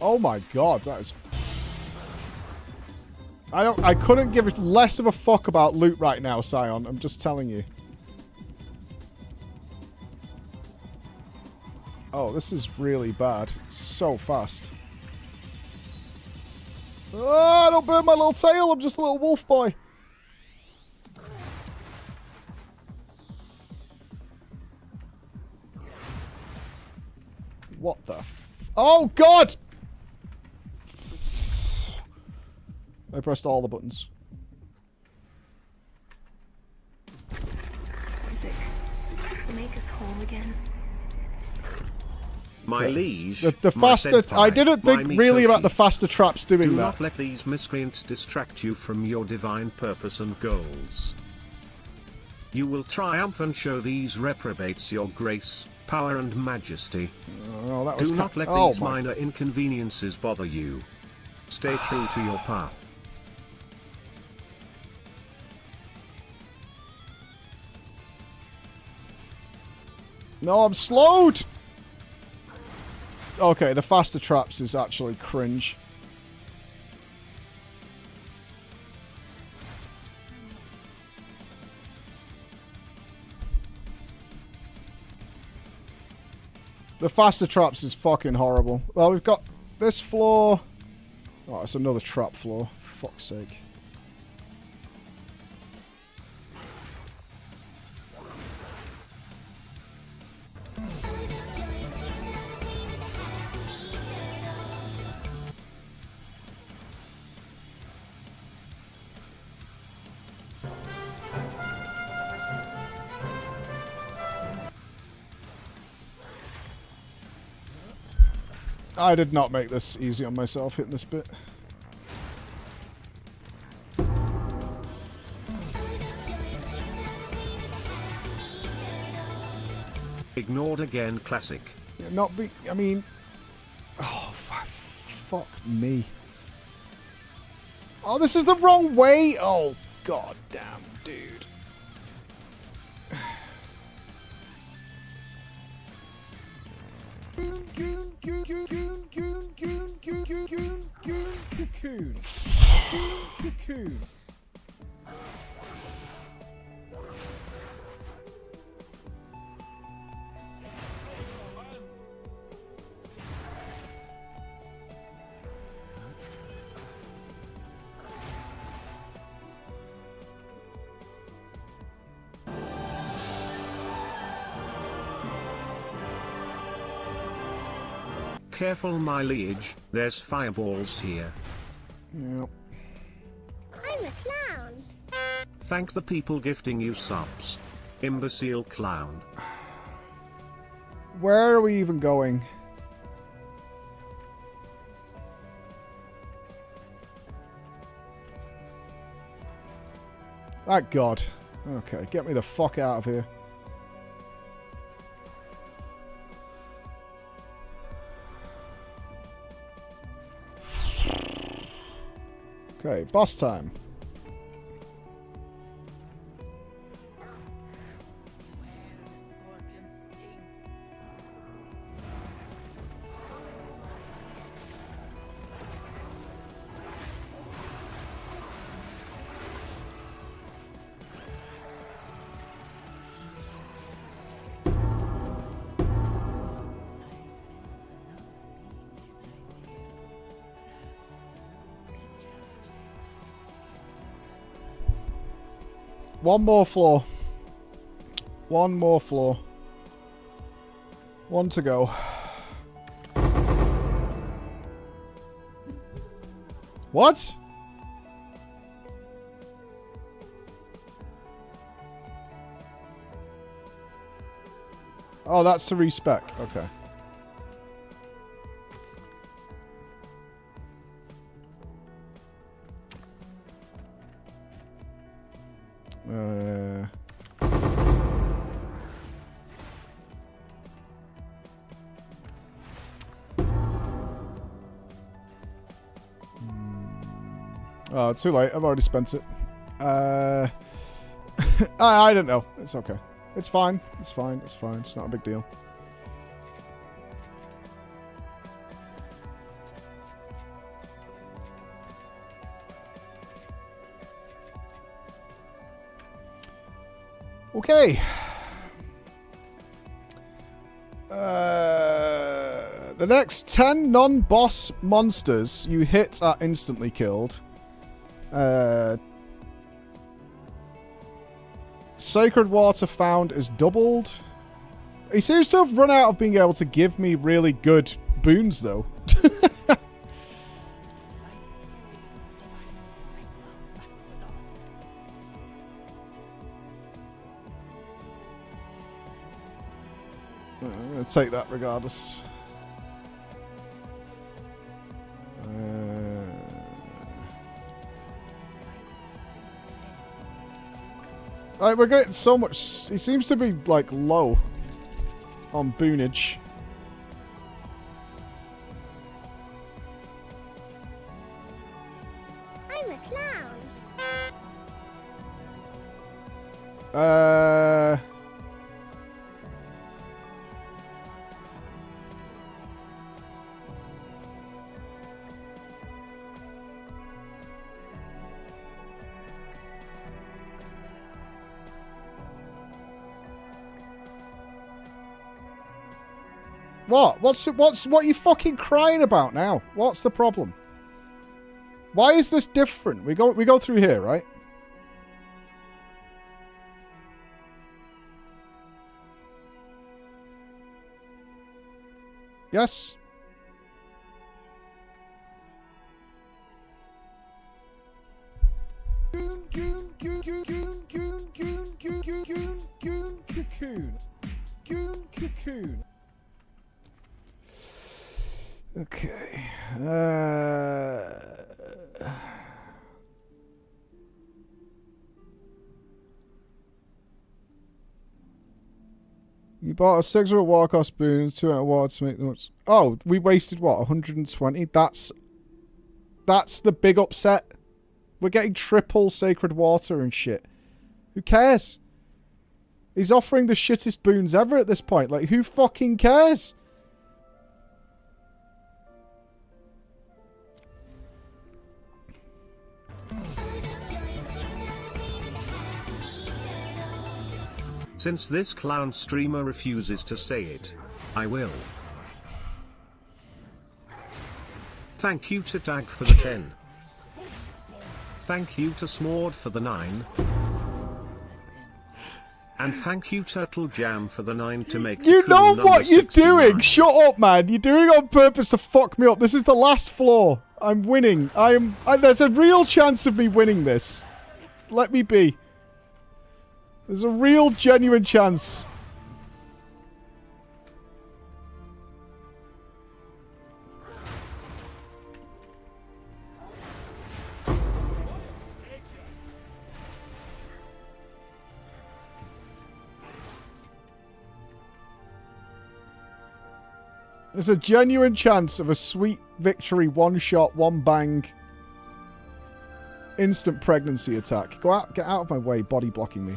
Oh my god, that is... I couldn't give less of a fuck about loot right now, Sion. I'm just telling you. Oh, this is really bad. It's so fast. Oh, don't burn my little tail. I'm just a little wolf boy. What the oh, God! I pressed all the buttons. Make us whole again. My liege, the my faster... senpai, I didn't think my really about Mitoshi. the faster traps doing Do that. not let these miscreants distract you from your divine purpose and goals. You will triumph and show these reprobates your grace, power and majesty. Oh, that was Do not let oh these my... minor inconveniences bother you. Stay true to your path. No, I'm slowed! Okay, the faster traps is actually cringe. The faster traps is fucking horrible. Well, we've got this floor. Oh, it's another trap floor. For fuck's sake. I did not make this easy on myself hitting this bit. Ignored again, classic. Yeah, not be... I mean... Oh, fuck me. Oh, this is the wrong way! Oh, god damn, dude. Cocoon. Careful, my liege, there's fireballs here. Yep. I'm a clown. Thank the people gifting you subs. Imbecile clown. Where are we even going? Ah, God. Okay, get me the fuck out of here. Okay, boss time. One more floor. One more floor. One to go. What? Oh, that's the respec. Okay. Oh, too late. I've already spent it. I don't know. It's okay. It's fine. It's fine. It's fine. It's not a big deal. Okay. The next 10 non-boss monsters you hit are instantly killed. Sacred water found is doubled. He seems to have run out of being able to give me really good boons, though. I'm going to take that regardless. Like, we're getting so much... He seems to be, like, low on boonage. I'm a clown. What? What are you fucking crying about now? What's the problem? Why is this different? We go through here, right? Yes. Cocoon. Okay. You bought a 6 war cost boons, 2 awards to make them. Oh, we wasted what? 120? That's the big upset. We're getting triple sacred water and shit. Who cares? He's offering the shittest boons ever at this point. Like, who fucking cares? Since this clown streamer refuses to say it, I will. Thank you to Tag for the 10. Thank you to Smord for the 9. And thank you Turtle Jam for the 9 to make the You cool know number what you're 69. doing! Shut up, man! You're doing it on purpose to fuck me up. This is the last floor. I'm winning. There's a real chance of me winning this. Let me be. There's a real, genuine chance. There's a genuine chance of a sweet victory, one shot, one bang, instant pregnancy attack. Go out, get out of my way, body blocking me.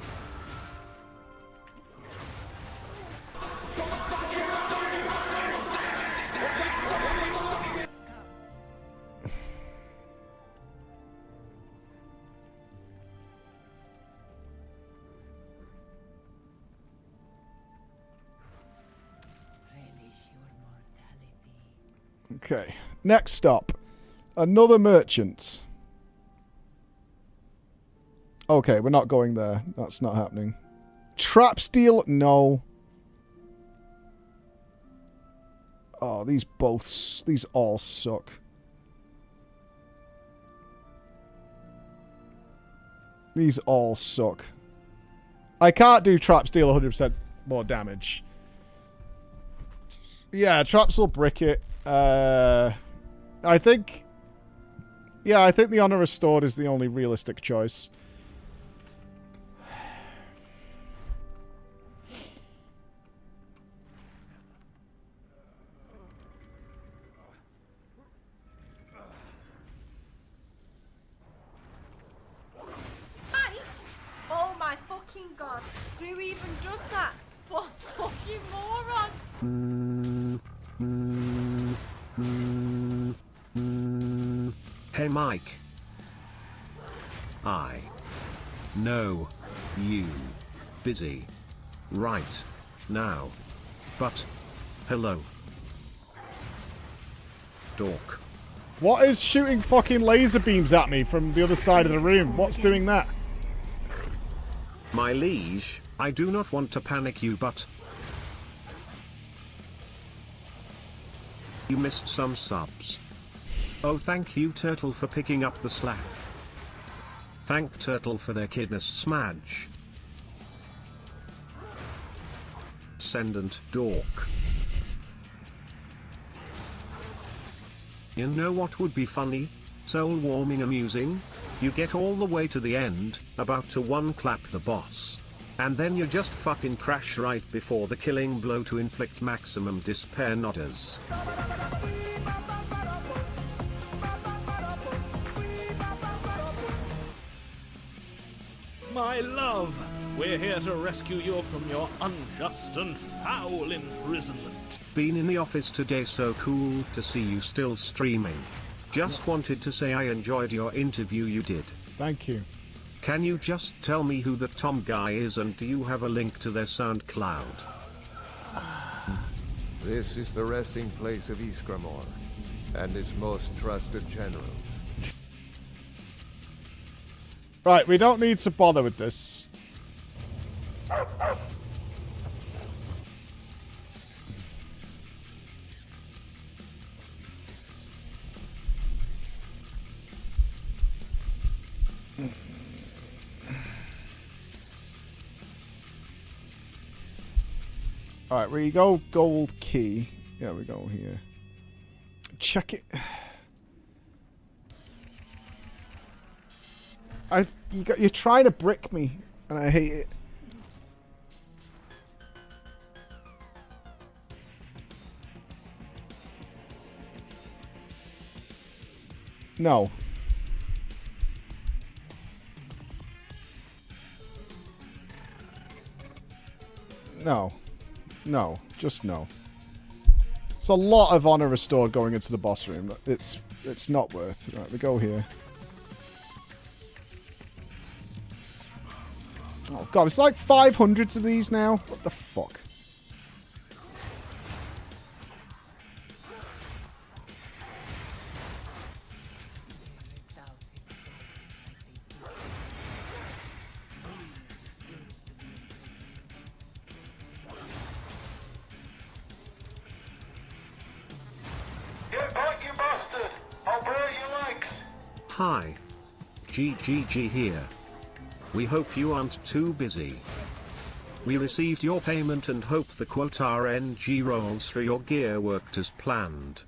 Okay, next stop. Another merchant. Okay, we're not going there. That's not happening. Trap steel? No. Oh, these all suck. These all suck. I can't do trap steel 100% more damage. Yeah, traps will brick it. I think the Honor Restored is the only realistic choice. Oh my fucking god. Who even does that? What fucking moron? Hey Mike. I know you busy right now, but hello. Dork. What is shooting fucking laser beams at me from the other side of the room? What's doing that? My liege, I do not want to panic you, but you missed some subs. Oh, thank you Turtle for picking up the slack. Thank Turtle for their kidness smudge. Ascendant dork. You know what would be funny? Soul-warming amusing? You get all the way to the end, about to one-clap the boss. And then you just fucking crash right before the killing blow to inflict maximum despair nodders. My love, we're here to rescue you from your unjust and foul imprisonment. Been in the office today, so cool to see you still streaming. Just wanted to say I enjoyed your interview you did. Thank you. Can you just tell me who the Tom guy is, and do you have a link to their SoundCloud? This is the resting place of Iskramor, and its most trusted generals. Right, we don't need to bother with this. Alright, we go gold key. Yeah, we go here. Check it. You're trying to brick me, and I hate it. No. No. No. Just no. It's a lot of honor restored going into the boss room. It's not worth. Right, we go here. Oh god, it's like 500 of these now. What the fuck? Get back, you bastard! I'll break your legs! Hi. GGG here. We hope you aren't too busy. We received your payment and hope the quote RNG rolls for your gear worked as planned.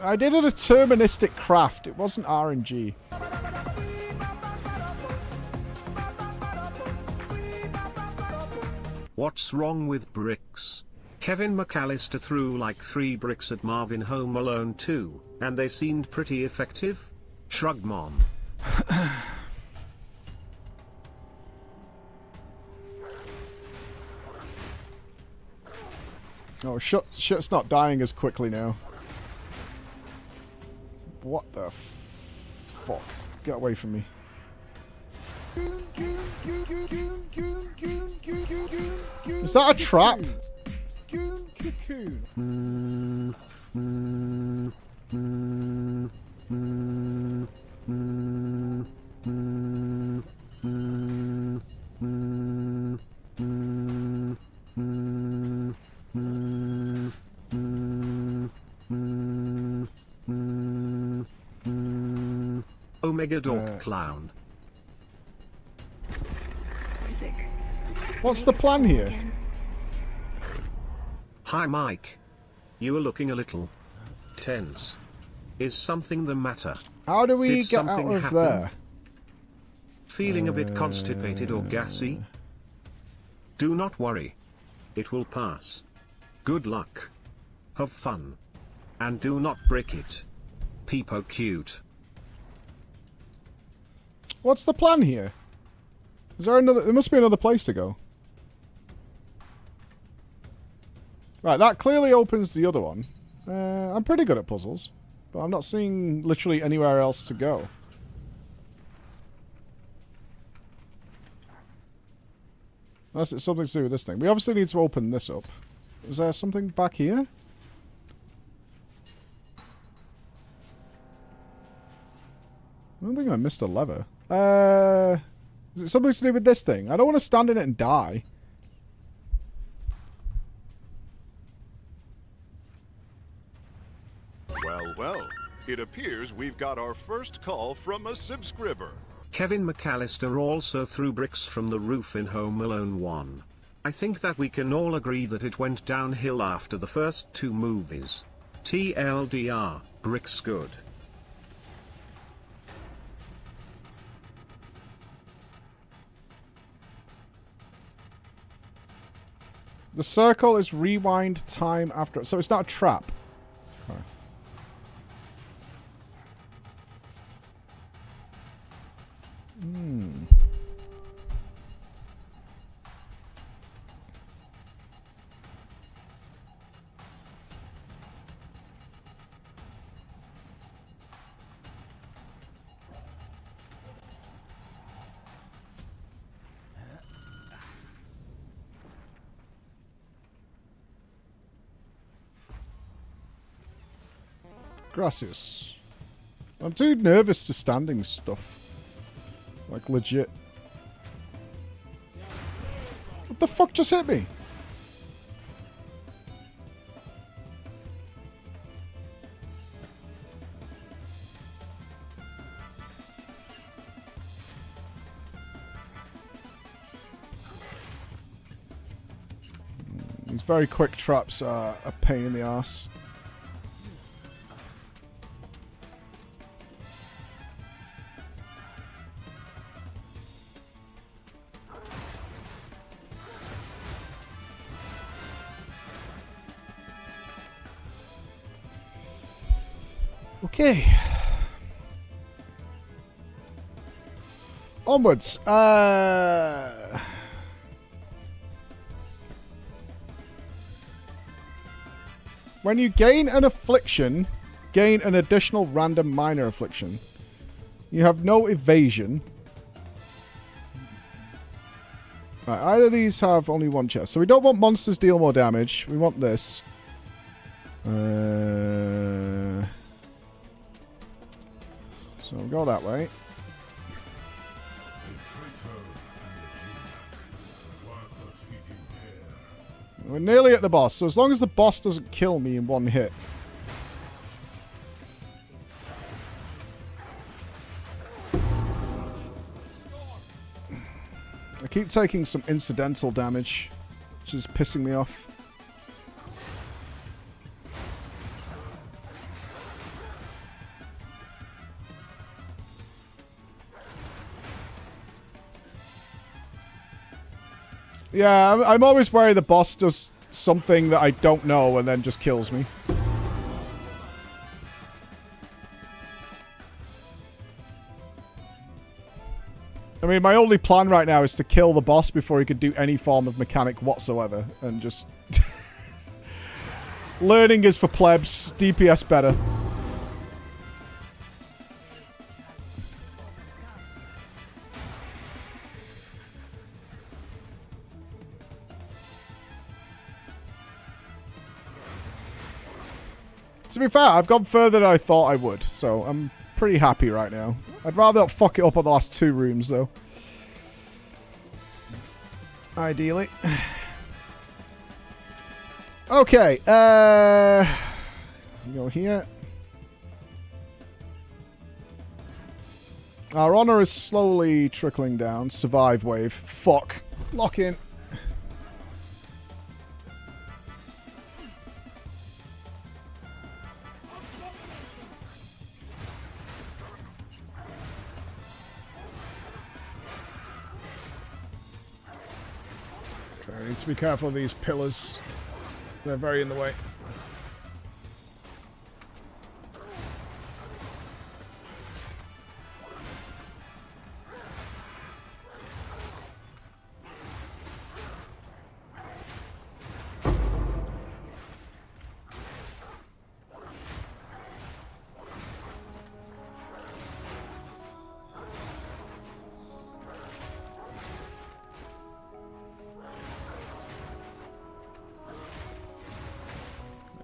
I did a deterministic craft. It wasn't RNG. What's wrong with bricks? Kevin McAllister threw like 3 bricks at Marvin Home Alone 2, and they seemed pretty effective? Shrug mom. Oh, shit's not dying as quickly now. What the fuck? Get away from me. Is that a trap? Omega Dork Clown. What's the plan here? Hi Mike. You are looking a little tense. Is something the matter? How do we Did get out something of happen? there? Feeling a bit constipated or gassy? Do not worry. It will pass. Good luck. Have fun. And do not break it. Peepo cute. What's the plan here? Is there another... There must be another place to go. Right, that clearly opens the other one. I'm pretty good at puzzles, but I'm not seeing literally anywhere else to go. Unless it's something to do with this thing. We obviously need to open this up. Is there something back here? I don't think I missed a lever. Is it something to do with this thing? I don't want to stand in it and die. Well, well. It appears we've got our first call from a subscriber. Kevin McAllister also threw bricks from the roof in Home Alone 1. I think that we can all agree that it went downhill after the first 2 movies. TLDR, bricks good. The circle is rewind time after... So it's not a trap. Okay. Hmm. Gracias. I'm too nervous to standing stuff. Like, legit. What the fuck just hit me? These very quick traps are a pain in the arse. Okay. Onwards. When you gain an affliction, gain an additional random minor affliction. You have no evasion. Right, either of these have only one chest. So we don't want monsters deal more damage. We want this. So we'll go that way. We're nearly at the boss, so as long as the boss doesn't kill me in one hit. I keep taking some incidental damage, which is pissing me off. Yeah, I'm always worried the boss does something that I don't know and then just kills me. I mean, my only plan right now is to kill the boss before he could do any form of mechanic whatsoever. And just... learning is for plebs. DPS better. To be fair, I've gone further than I thought I would, so I'm pretty happy right now. I'd rather not fuck it up on the last 2 rooms, though. Ideally. Okay, go here. Our honor is slowly trickling down. Survive wave. Fuck. Lock in. I need to be careful of these pillars. They're very in the way.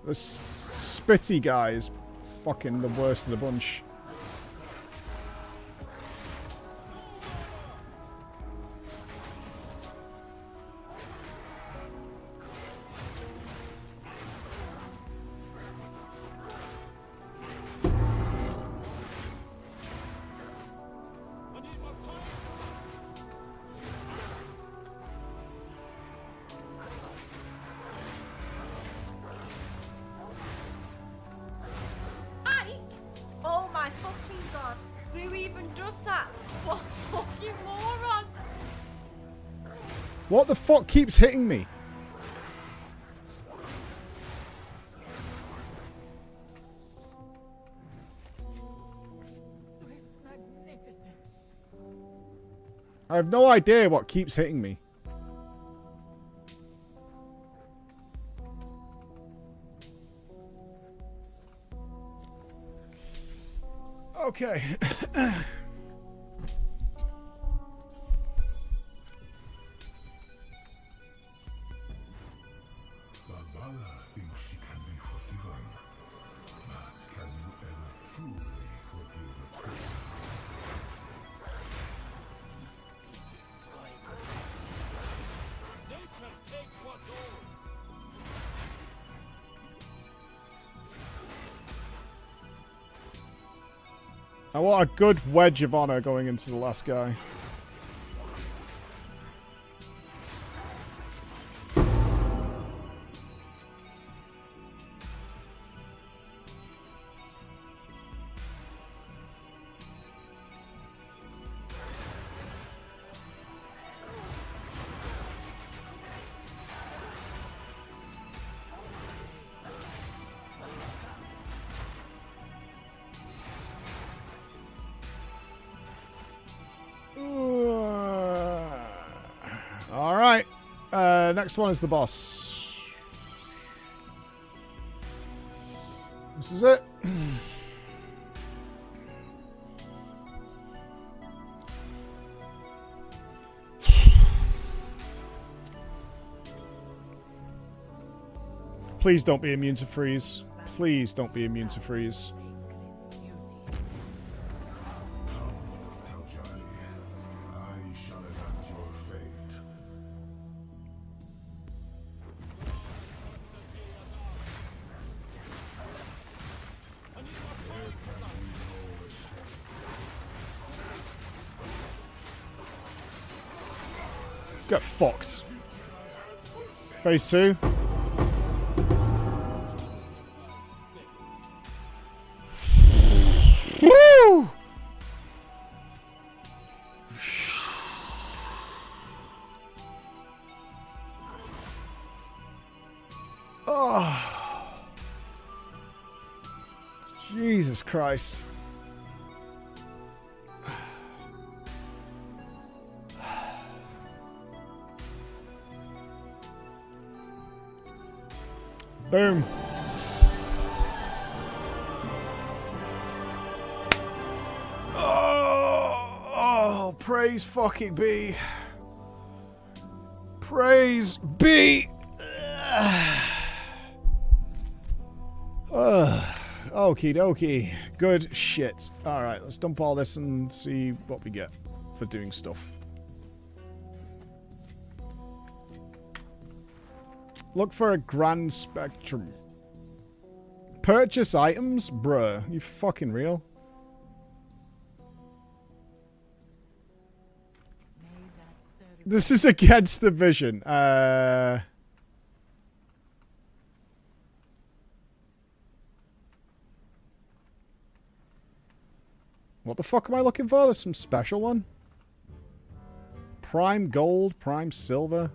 This spitty guy is fucking the worst of the bunch. What the fuck keeps hitting me? I have no idea what keeps hitting me. Okay. I want a good wedge of honor going into the last guy. Alright. Next one is the boss. This is it. Please don't be immune to freeze. Please don't be immune to freeze. Get fucked. Phase 2. Woo! Oh. Jesus Christ. Boom. Oh, praise fucking be. Praise be. Okie dokie. Good shit. Alright, let's dump all this and see what we get for doing stuff. Look for a grand spectrum. Purchase items? Bruh, you fucking real? This is against the vision. What the fuck am I looking for? There's some special one. Prime gold, prime silver.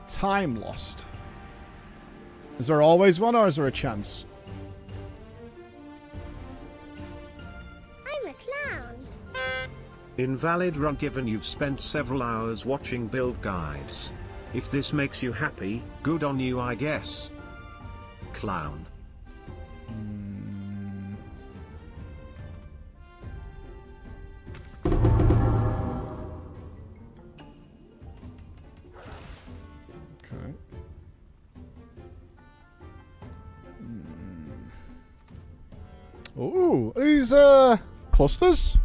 Time lost. Is there always one, or is there a chance? I'm a clown. Invalid run given you've spent several hours watching build guides. If this makes you happy, good on you I guess. Clown. Okay. Ooh, are these clusters?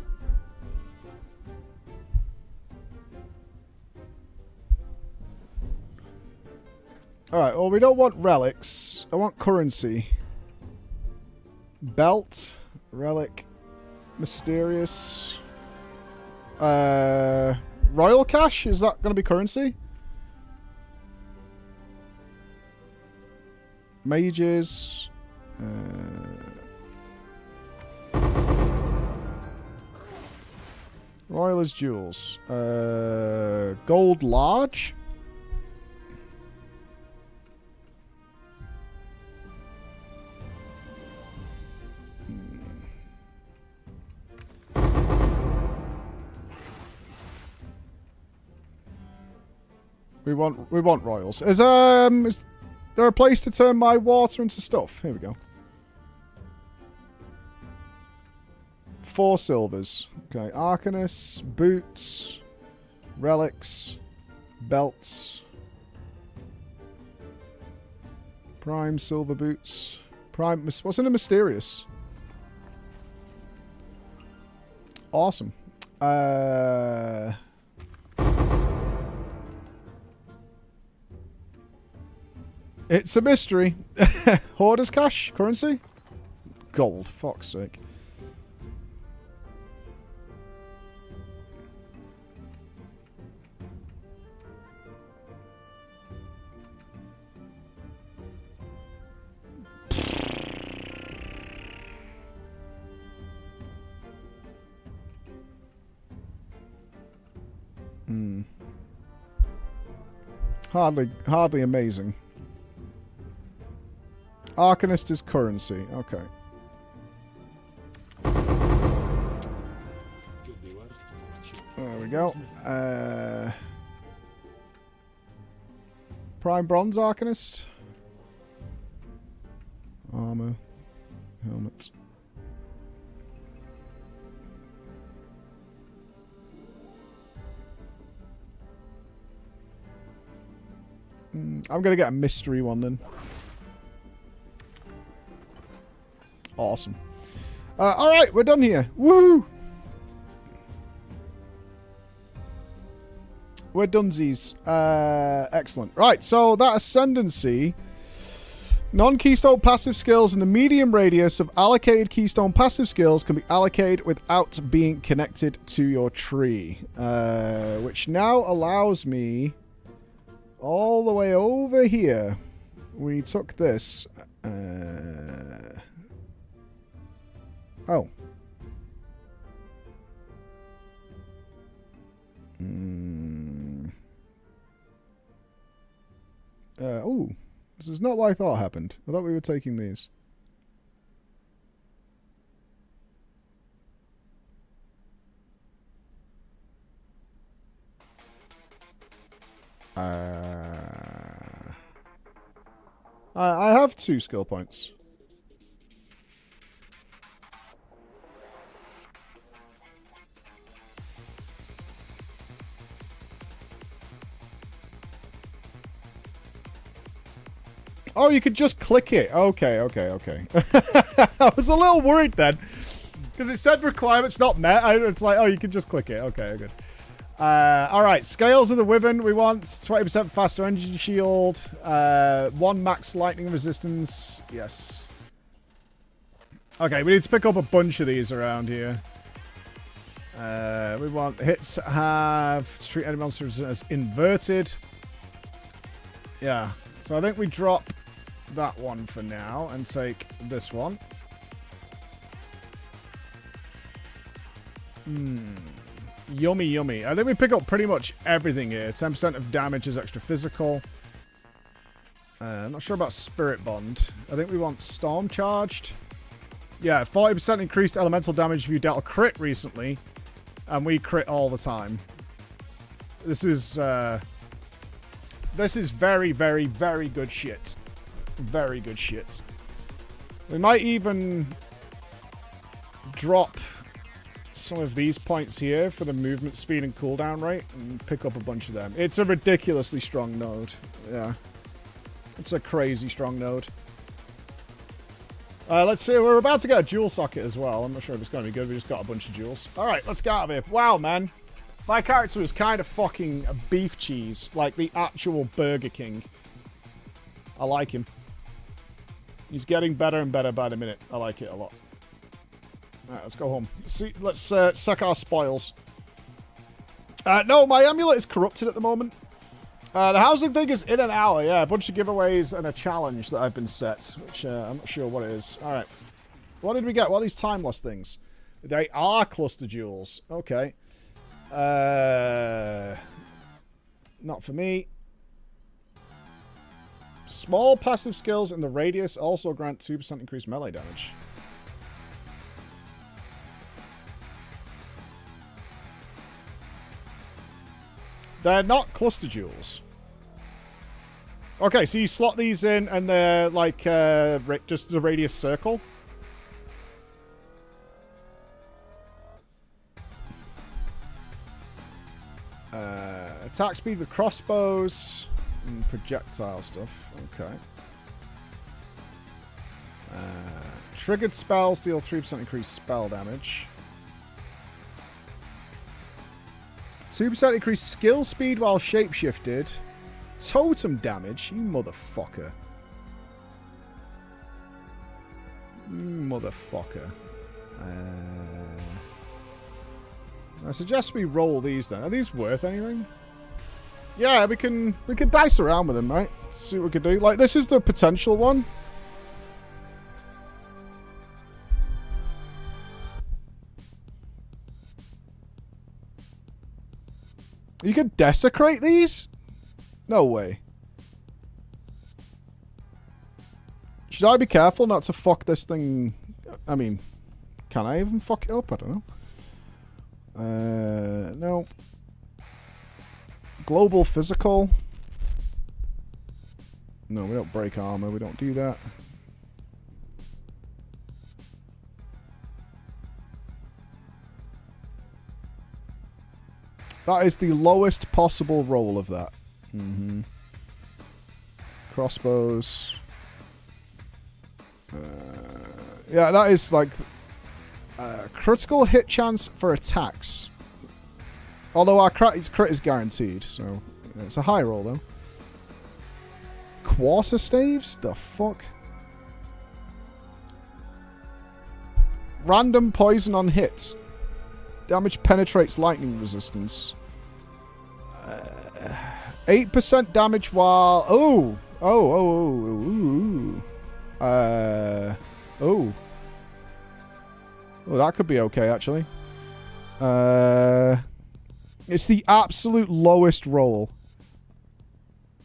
Alright, well we don't want relics. I want currency. Belt, relic, mysterious. Royal cash? Is that going to be currency? Mages. Royal as jewels. Gold large. We want royals. Is there a place to turn my water into stuff? Here we go. 4 silvers. Okay, Arcanus, boots, relics, belts, prime silver boots, prime. What's in a mysterious? Awesome. It's a mystery. Hoarders cash? Currency? Gold. Fuck's sake. Hardly amazing. Arcanist is currency. Okay. There we go. Prime bronze Arcanist. Armor. Helmet. I'm going to get a mystery one then. Awesome. Alright, we're done here. Woo! We're donesies. Excellent. Right, so that Ascendancy... Non-keystone passive skills in the medium radius of allocated keystone passive skills can be allocated without being connected to your tree. Which now allows me all the way over here. We took this. Oh. Oh. This is not what I thought happened. I thought we were taking these. I have 2 skill points. Oh, you could just click it. Okay. I was a little worried then. Because it said requirements not met. It's like, oh, you can just click it. Okay, good. Alright, Scales of the Wyvern we want. 20% faster energy shield. 1 max lightning resistance. Yes. Okay, we need to pick up a bunch of these around here. We want hits have treat enemy monsters as inverted. Yeah. So I think we drop that one for now and take this one. Yummy, yummy. I think we pick up pretty much everything here. 10% of damage is extra physical. I'm not sure about Spirit Bond. I think we want Storm Charged. Yeah, 40% increased elemental damage if you dealt a crit recently. And we crit all the time. This is very, very, very good shit. Very good shit. We might even drop some of these points here for the movement speed and cooldown rate and pick up a bunch of them. It's a ridiculously strong node. Yeah. It's a crazy strong node. Let's see. We're about to get a jewel socket as well. I'm not sure if it's going to be good. We just got a bunch of jewels. Alright, let's get out of here. Wow, man. My character is kind of fucking a beef cheese. Like the actual Burger King. I like him. He's getting better and better by the minute. I like it a lot. Alright, let's go home. Let's suck our spoils. No, my amulet is corrupted at the moment. The housing thing is in an hour. Yeah, a bunch of giveaways and a challenge that I've been set. Which I'm not sure what it is. Alright. What did we get? What are these time loss things? They are cluster jewels. Okay. Not for me. Small passive skills in the radius also grant 2% increased melee damage. They're not cluster jewels. Okay, so you slot these in and they're like just the radius circle. Attack speed with crossbows and projectile stuff. Okay. Triggered spells deal 3% increased spell damage. 2% increased skill speed while shapeshifted. Totem damage, you motherfucker. You motherfucker. I suggest we roll these then. Are these worth anything? Yeah, we can dice around with them, right? See what we can do. Like, this is the potential one. You can desecrate these? No way. Should I be careful not to fuck this thing? I mean, can I even fuck it up? I don't know. No. Global physical. No, we don't break armor. We don't do that. That is the lowest possible roll of that. Crossbows. Yeah, that is like critical hit chance for attacks. Although our crit is guaranteed, so it's a high roll though. Quarter staves? The fuck? Random poison on hit. Damage penetrates lightning resistance. 8% damage while... Oh, that could be okay, actually. It's the absolute lowest roll.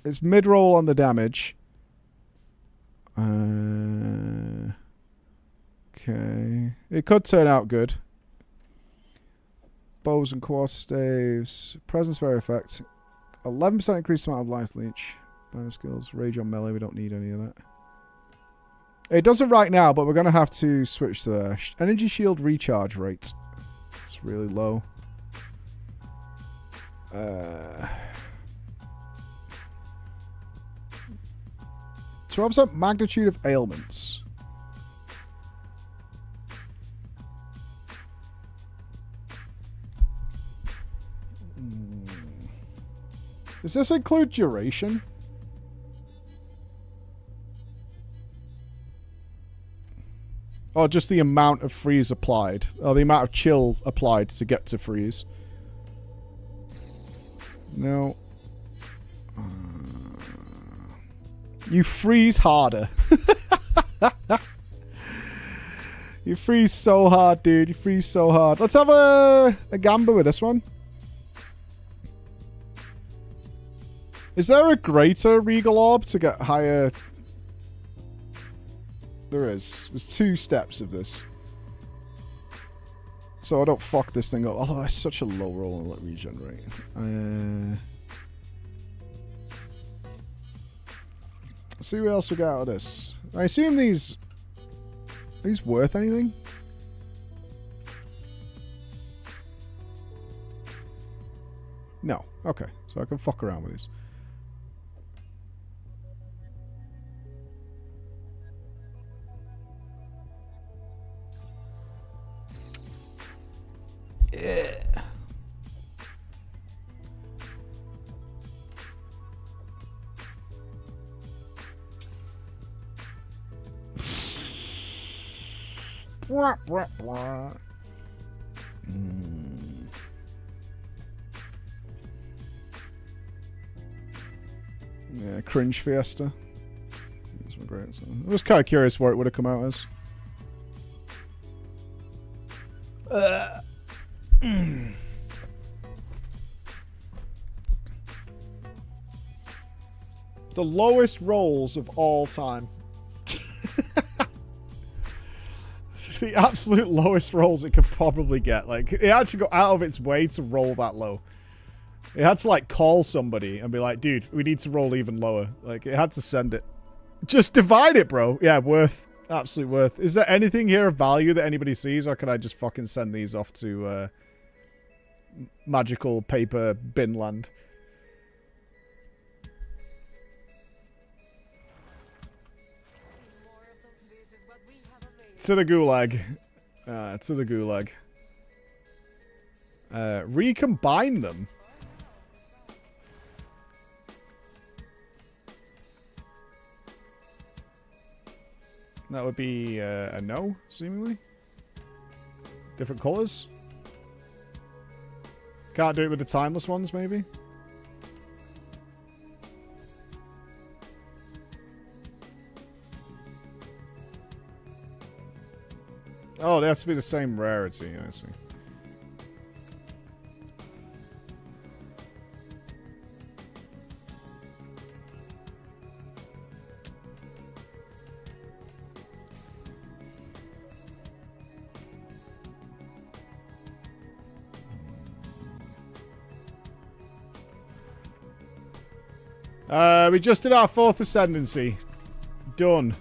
It's mid-roll on the damage. Okay. It could turn out good. Bows and quarter staves. Presence very effect. 11% increased amount of life leech. Banner skills. Rage on melee. We don't need any of that. It doesn't right now, but we're going to have to switch to the energy shield recharge rate. It's really low. 12% magnitude of ailments. Does this include duration? Or just the amount of freeze applied? Or the amount of chill applied to get to freeze? No. You freeze harder. You freeze so hard, dude. You freeze so hard. Let's have a gamble with this one. Is there a greater Regal Orb to get higher? There is. There's 2 steps of this. So I don't fuck this thing up. Oh, that's such a low roll and let regenerate. Let's see what else we got out of this. I assume these worth anything? No. Okay. So I can fuck around with these. Yeah. Blah, blah, blah. Yeah, cringe fiesta. That's great. So I was kind of curious what it would have come out as. The lowest rolls of all time. The absolute lowest rolls it could probably get. Like, it had to go out of its way to roll that low. It had to, like, call somebody and be like, dude, we need to roll even lower. Like, it had to send it. Just divide it, bro. Yeah, worth. Absolute worth. Is there anything here of value that anybody sees, or can I just fucking send these off to magical paper bin land? To the gulag. To the gulag. Recombine them. That would be a no, seemingly. Different colors. Can't do it with the timeless ones, maybe. Oh, they have to be the same rarity, I see. We just did our 4th Ascendancy. Done.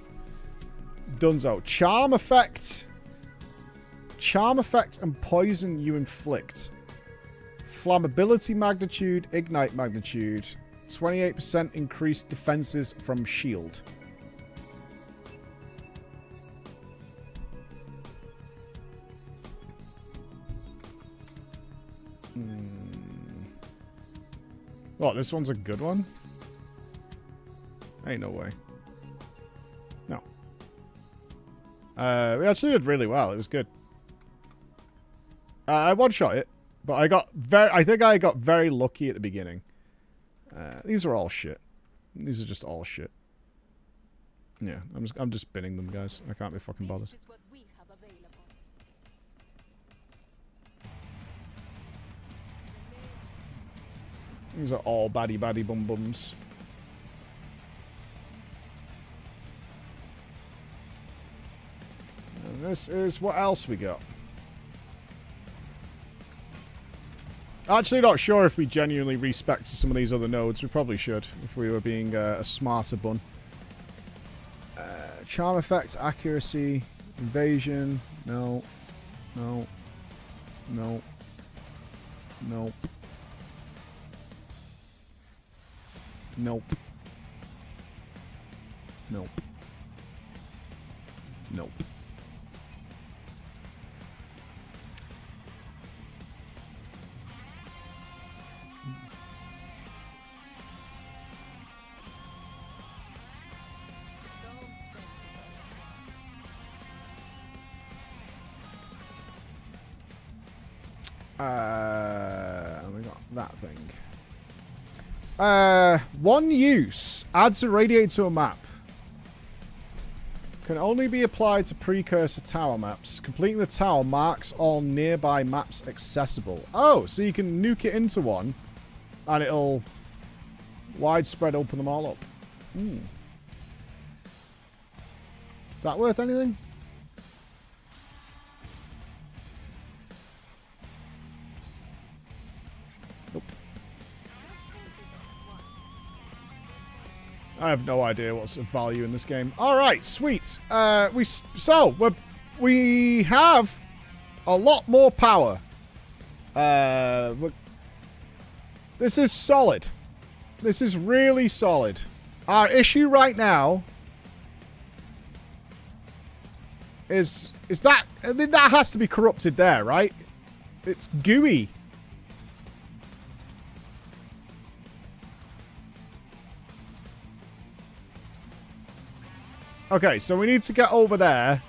Dunzo. Charm effect. Charm effect and poison you inflict. Flammability magnitude, ignite magnitude. 28% increased defenses from shield. What, this one's a good one? Ain't no way. No. We actually did really well. It was good. I one-shot it, but I think I got very lucky at the beginning. These are all shit. These are just all shit. Yeah, I'm just spinning them, guys. I can't be fucking bothered. These are all baddie bum bums. And this is what else we got. Actually, not sure if we genuinely respect some of these other nodes. We probably should, if we were being a smarter bun. Charm effect, accuracy, invasion. No. No. No. Nope. Nope. Nope. Nope. We got that thing. One use. Adds a radiate to a map. Can only be applied to precursor tower maps. Completing the tower marks all nearby maps accessible. Oh, so you can nuke it into one, and it'll widespread open them all up. That worth anything? I have no idea what's of value in this game. All right, sweet. We have a lot more power. This is solid. This is really solid. Our issue right now is that, I mean, that has to be corrupted there, right? It's gooey. Okay, so we need to get over there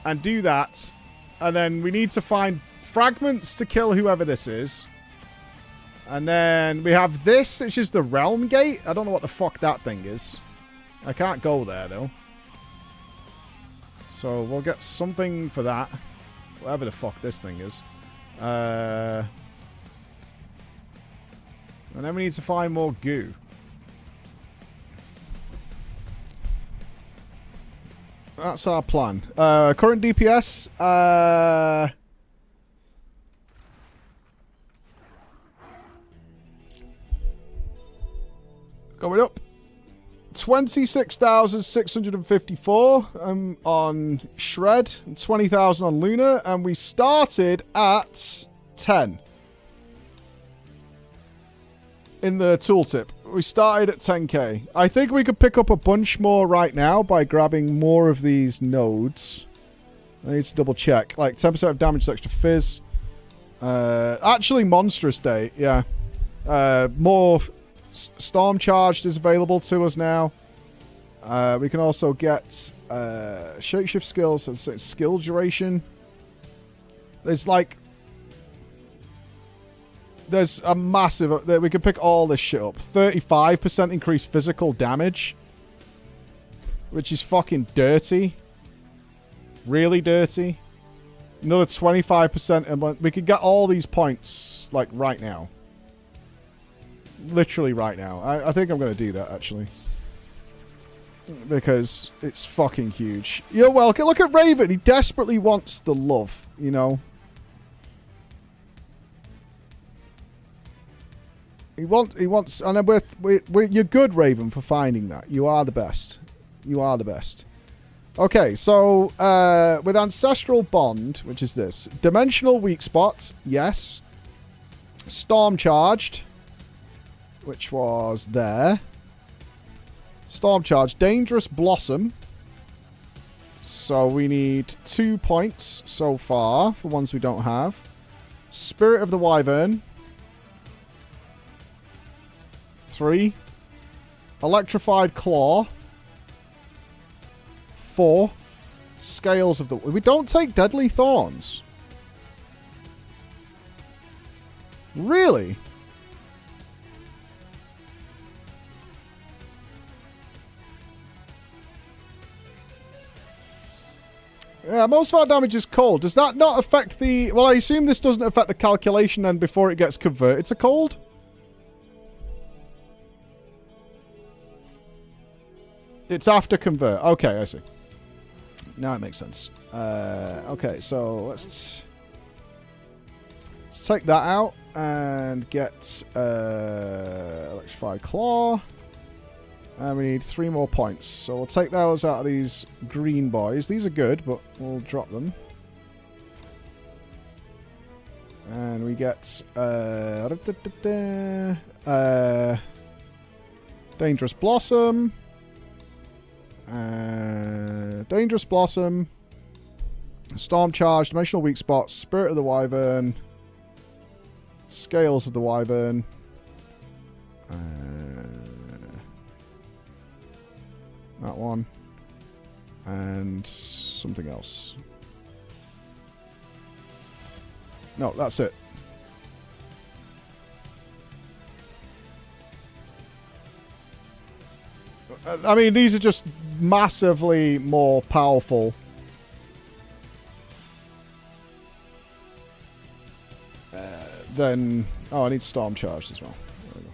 and do that. And then we need to find fragments to kill whoever this is. And then we have this, which is the realm gate. I don't know what the fuck that thing is. I can't go there, though. So we'll get something for that. Whatever the fuck this thing is. And then we need to find more goo. That's our plan. Current DPS. Going up. 26,654 on Shred. And 20,000 on Luna. And we started at 10. In the tooltip. We started at 10k. I think we could pick up a bunch more right now by grabbing more of these nodes. I need to double check. Like 10% of damage, extra fizz. Actually, Monstrous Day. Yeah. More Storm Charged is available to us now. We can also get Shapeshift skills. So it's skill duration. There's like... There's a massive... We can pick all this shit up. 35% increased physical damage. Which is fucking dirty. Really dirty. Another 25%. We could get all these points, like, right now. Literally right now. I think I'm going to do that, actually. Because it's fucking huge. You're welcome. Look at Raven. He desperately wants the love, you know. He wants, and you're good, Raven, for finding that. You are the best. You are the best. Okay, so with Ancestral Bond, which is this, Dimensional Weak Spot, yes. Storm Charged, which was there. Storm Charge. Dangerous Blossom. So we need 2 points so far for ones we don't have. Spirit of the Wyvern. 3. Electrified Claw. 4. Scales of the... We don't take Deadly Thorns. Really? Yeah, most of our damage is cold. Does that not affect the... Well, I assume this doesn't affect the calculation then before it gets converted to cold? It's after convert. Okay, I see. Now it makes sense. Okay, so let's take that out and get Electrified Claw. And we need 3 more points. So we'll take those out of these green boys. These are good, but we'll drop them. And we get Dangerous Blossom. Dangerous Blossom. Storm Charge. Dimensional Weak Spot. Spirit of the Wyvern. Scales of the Wyvern. That one. And something else. No, that's it. I mean, these are just massively more powerful. Than... Oh, I need Storm Charge as well. There we go.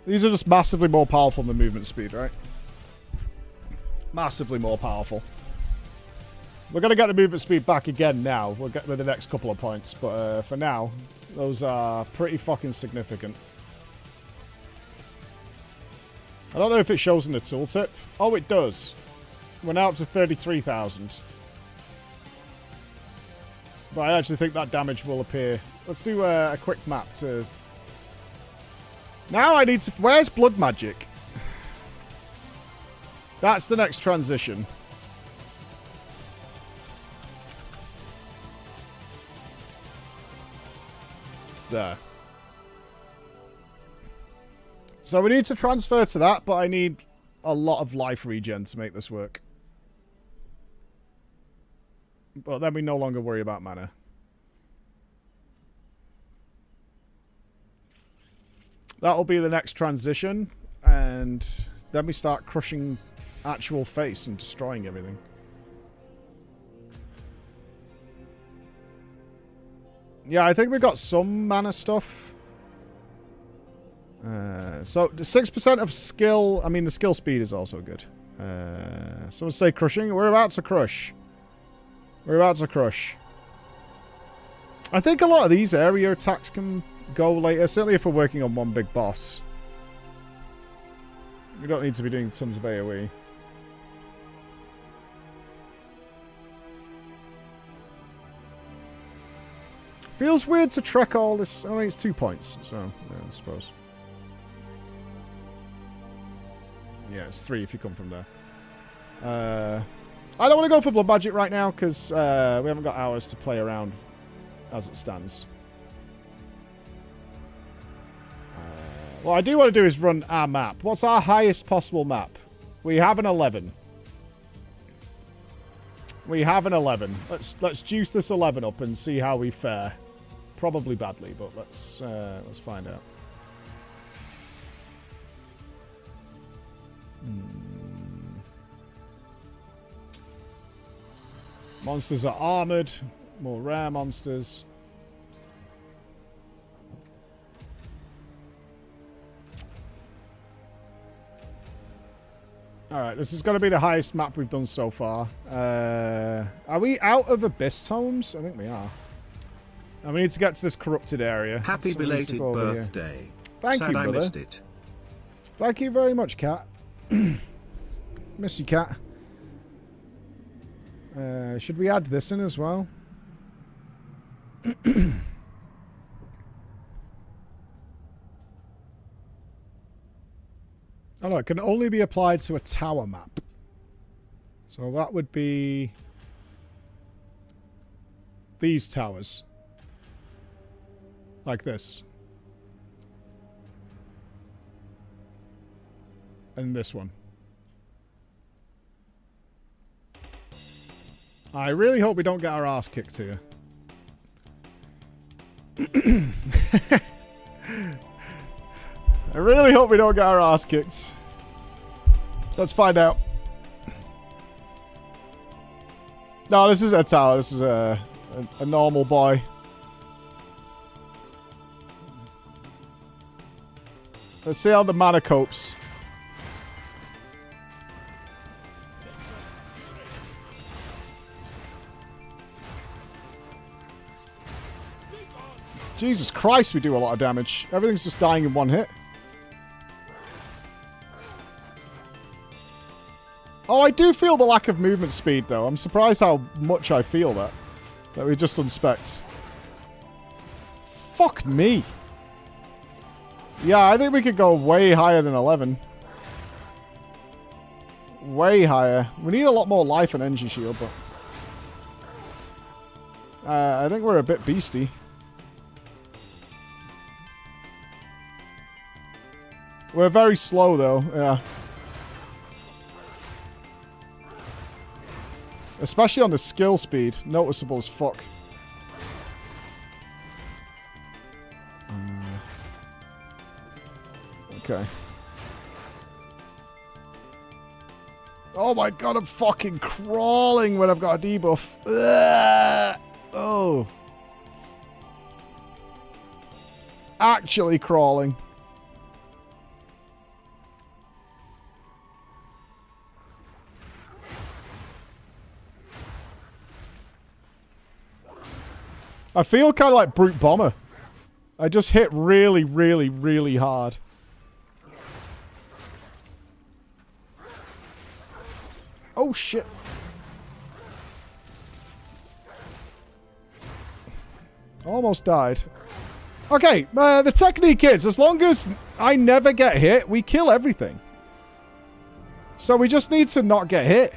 These are just massively more powerful than movement speed, right? Massively more powerful. We're going to get the movement speed back again now. We'll get with the next couple of points. But for now, those are pretty fucking significant. I don't know if it shows in the tooltip. Oh, it does. We're now up to 33,000. But I actually think that damage will appear. Let's do a quick map to... Now I need to... Where's Blood Magic? That's the next transition. It's there. So we need to transfer to that, but I need a lot of life regen to make this work. But then we no longer worry about mana. That'll be the next transition, and then we start crushing actual face and destroying everything. Yeah, I think we got some mana stuff. So 6% of skill. I mean, the skill speed is also good. Someone say crushing. We're about to crush. We're about to crush. I think a lot of these area attacks can go later. Certainly if we're working on one big boss. We don't need to be doing tons of AoE. Feels weird to trek all this. I mean, it's 2 points, so yeah, I suppose. Yeah, it's 3 if you come from there. I don't want to go for Blood Magic right now because we haven't got hours to play around as it stands. What I do want to do is run our map. What's our highest possible map? We have an 11. We have an 11. Let's juice this 11 up and see how we fare. Probably badly, but let's find out. Monsters are armored. More rare monsters. Alright, this is going to be the highest map we've done so far. Are we out of Abyss Tomes? I think we are. And we need to get to this corrupted area. Happy belated birthday. Thank Sad you, brother. I missed it. Thank you very much, Cat. Miss you, Cat. Should we add this in as well? Oh no, it can only be applied to a tower map. So that would be these towers. Like this. And this one. I really hope we don't get our ass kicked here. I really hope we don't get our ass kicked. Let's find out. No, this is a tower. This is a normal boy. Let's see how the mana copes. Jesus Christ, we do a lot of damage. Everything's just dying in one hit. Oh, I do feel the lack of movement speed, though. I'm surprised how much I feel that. That we just unspect. Fuck me. Yeah, I think we could go way higher than 11. Way higher. We need a lot more life and energy shield, but... I think we're a bit beastie. We're very slow, though. Yeah. Especially on the skill speed. Noticeable as fuck. Okay. Oh my god, I'm fucking crawling when I've got a debuff. Ugh. Oh. Actually crawling. I feel kind of like Brute Bomber. I just hit really, really, really hard. Oh, shit. Almost died. Okay, the technique is, as long as I never get hit, we kill everything. So we just need to not get hit.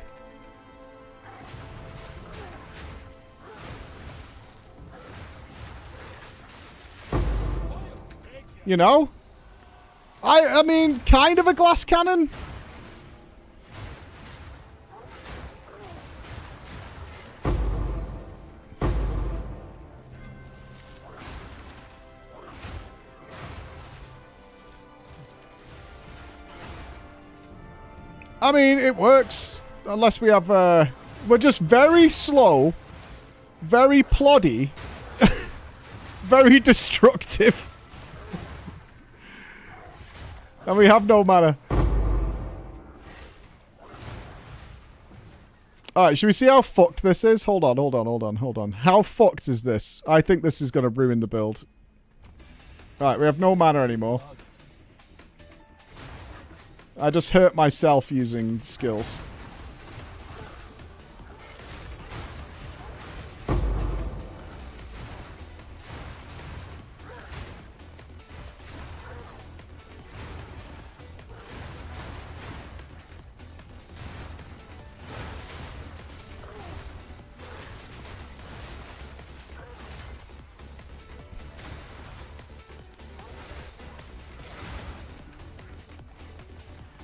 You know? I mean, kind of a glass cannon. I mean, it works. Unless we have, we're just very slow. Very ploddy. Very destructive. And we have no mana. Alright, should we see how fucked this is? Hold on, hold on, hold on, hold on. How fucked is this? I think this is going to ruin the build. Right, we have no mana anymore. I just hurt myself using skills.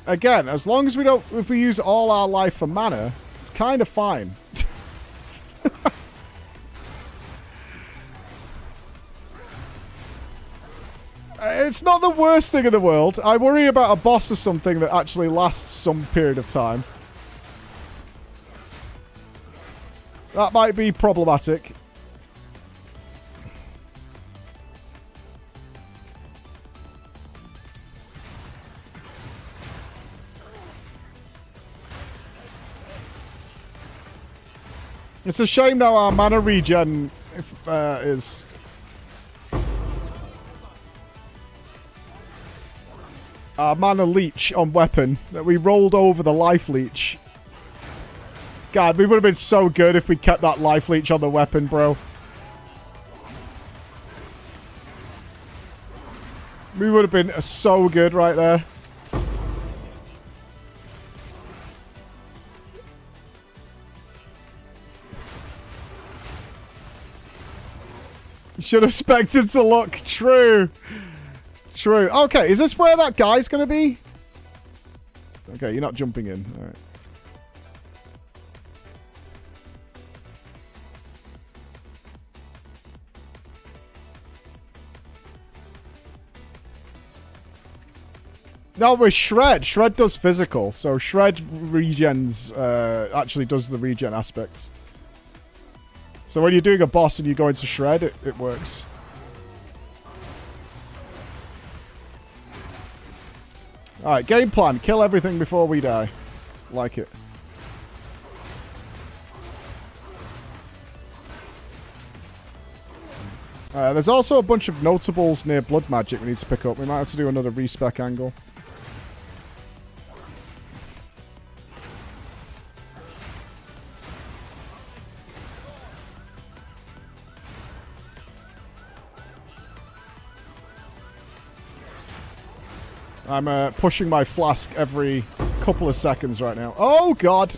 Again, as long as we don't... If we use all our life for mana, it's kind of fine. It's not the worst thing in the world. I worry about a boss or something that actually lasts some period of time. That might be problematic. It's a shame now our mana regen is... Our mana leech on weapon, that we rolled over the life leech. God, we would have been so good if we kept that life leech on the weapon, bro. We would have been so good right there. Should have expected to look. True. True. Okay, is this where that guy's going to be? Okay, you're not jumping in. All right. No, with Shred. Shred does physical. So Shred regens, actually does the regen aspects. So when you're doing a boss and you go into Shred, it works. Alright, game plan. Kill everything before we die. Like it. There's also a bunch of notables near Blood Magic we need to pick up. We might have to do another respec angle. I'm pushing my flask every couple of seconds right now. Oh, God!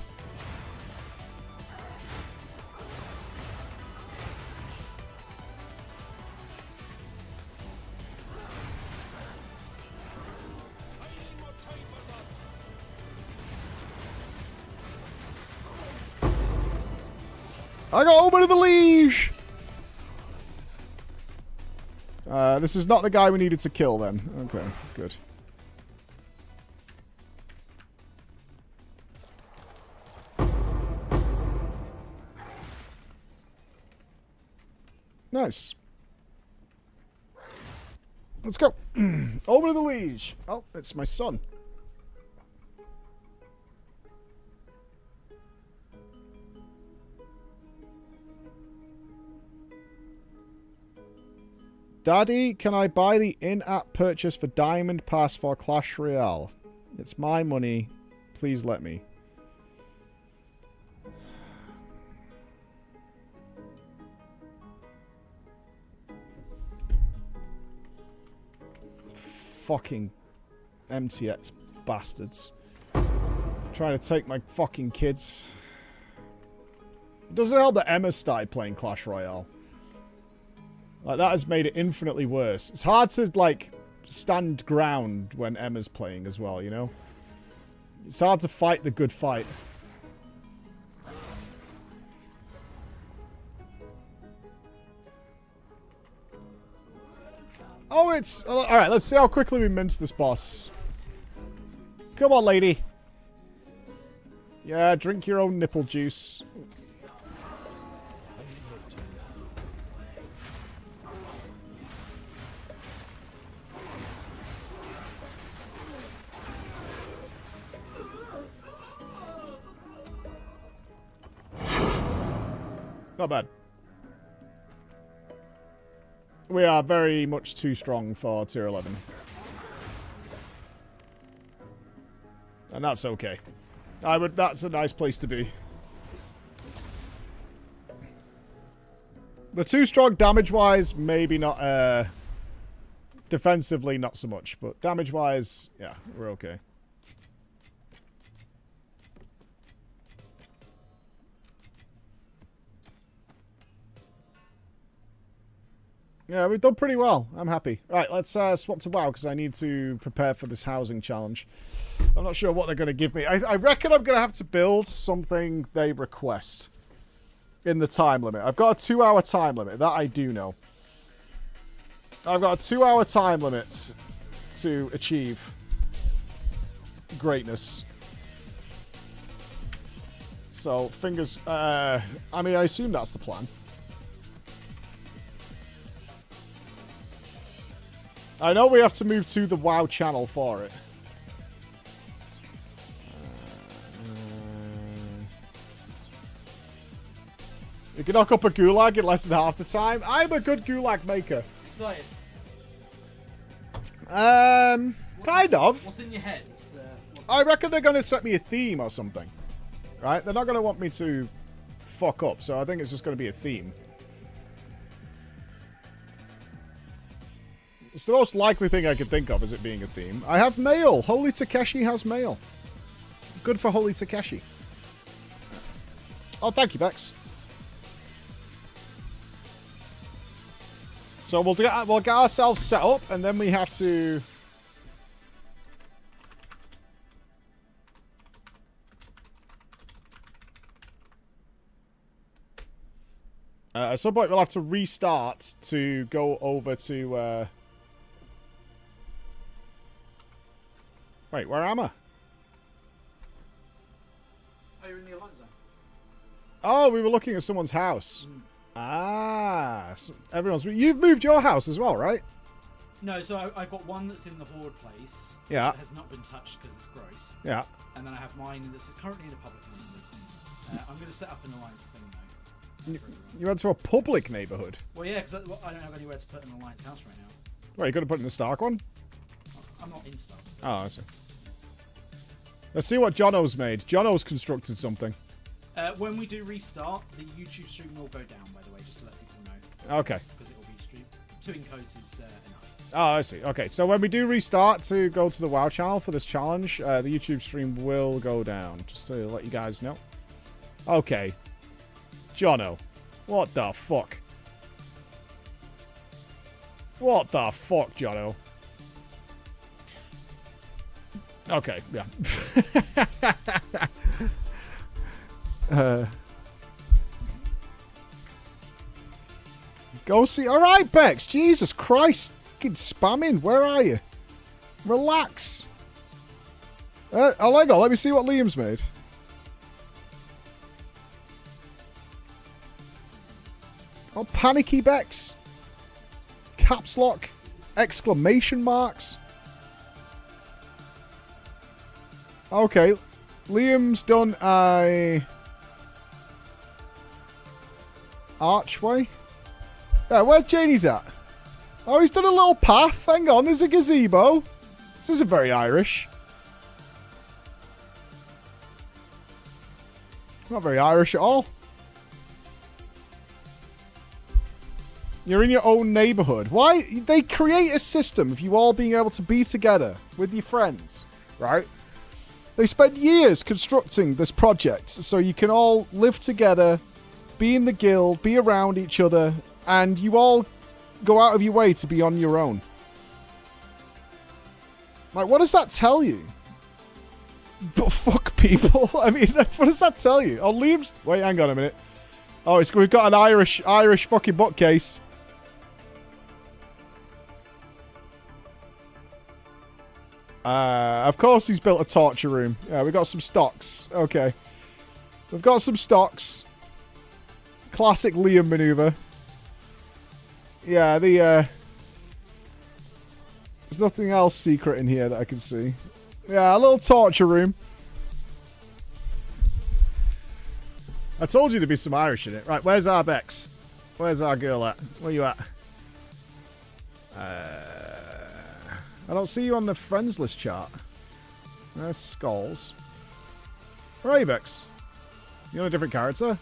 I got over to the liege! This is not the guy we needed to kill then. Okay, good. Nice. Let's go. Over to the liege. Oh, it's my son. Daddy, can I buy the in-app purchase for Diamond Pass for Clash Royale? It's my money. Please let me. Fucking MTX bastards. Trying to take my fucking kids. It doesn't help that Emma started playing Clash Royale. Like, that has made it infinitely worse. It's hard to, like, stand ground when Emma's playing as well, you know? It's hard to fight the good fight. Oh, it's... Alright, let's see how quickly we mince this boss. Come on, lady. Yeah, drink your own nipple juice. Not bad. We are very much too strong for tier 11. And that's okay. That's a nice place to be. We're too strong damage-wise, maybe not, defensively, not so much. But damage-wise, yeah, we're okay. Yeah, we've done pretty well. I'm happy. Right, let's swap to WoW because I need to prepare for this housing challenge. I'm not sure what they're going to give me. I reckon I'm going to have to build something they request in the time limit. I've got a 2-hour time limit. That I do know. I've got a 2-hour time limit to achieve greatness. So, fingers... I mean, I assume that's the plan. I know we have to move to the WoW channel for it. You can knock up a gulag in less than half the time. I'm a good gulag maker. Excited? Kind of. What's in your head? I reckon they're going to set me a theme or something. Right? They're not going to want me to fuck up, so I think it's just going to be a theme. It's the most likely thing I could think of as it being a theme. I have mail. Holy Takeshi has mail. Good for Holy Takeshi. Oh, thank you, Bex. So we'll get ourselves set up, and then we have to... at some point, we'll have to restart to go over to... Wait, where am I? Oh, you're in the Alliance Zone. Oh, we were looking at someone's house. Ah, so everyone's... You've moved your house as well, right? No, so I've got one that's in the Horde place. Yeah. That has not been touched because it's gross. Yeah. And then I have mine that's currently in a public neighborhood. I'm going to set up an Alliance thing, though. You went to a public neighborhood? Well, yeah, because I don't have anywhere to put an Alliance house right now. Wait, you got to put it in the Stark one? I'm not in Stark. So. Oh, I see. Let's see what Jono's made. Jono's constructed something. When we do restart, the YouTube stream will go down, by the way, just to let people know. Okay. Because it will be streamed. 2 encodes is enough. Oh, I see. Okay, so when we do restart to go to the WoW channel for this challenge, the YouTube stream will go down, just to let you guys know. Okay. Jono. What the fuck? What the fuck, Jono? Okay, yeah. Go see... Alright, Bex. Jesus Christ. Fucking spamming. Where are you? Relax. Lego, let me see what Liam's made. Oh, panicky Bex. Caps lock. Exclamation marks. Okay. Liam's done a... archway. Yeah, where's Janie's at? Oh, he's done a little path. Hang on, there's a gazebo. This isn't very Irish. Not very Irish at all. You're in your own neighborhood. Why? They create a system of you all being able to be together with your friends, right? They spent years constructing this project so you can all live together, be in the guild, be around each other, and you all go out of your way to be on your own. Like, what does that tell you? But fuck people. I mean, what does that tell you? Oh, Liam's... Wait, hang on a minute. Oh, we've got an Irish fucking bookcase. Of course he's built a torture room. Yeah, we got some stocks. Okay. We've got some stocks. Classic Liam maneuver. Yeah, there's nothing else secret in here that I can see. Yeah, a little torture room. I told you there'd be some Irish in it. Right, where's our Bex? Where's our girl at? Where you at? I don't see you on the friends list chart. There's Skulls. Where are you, Bex? You on a different character?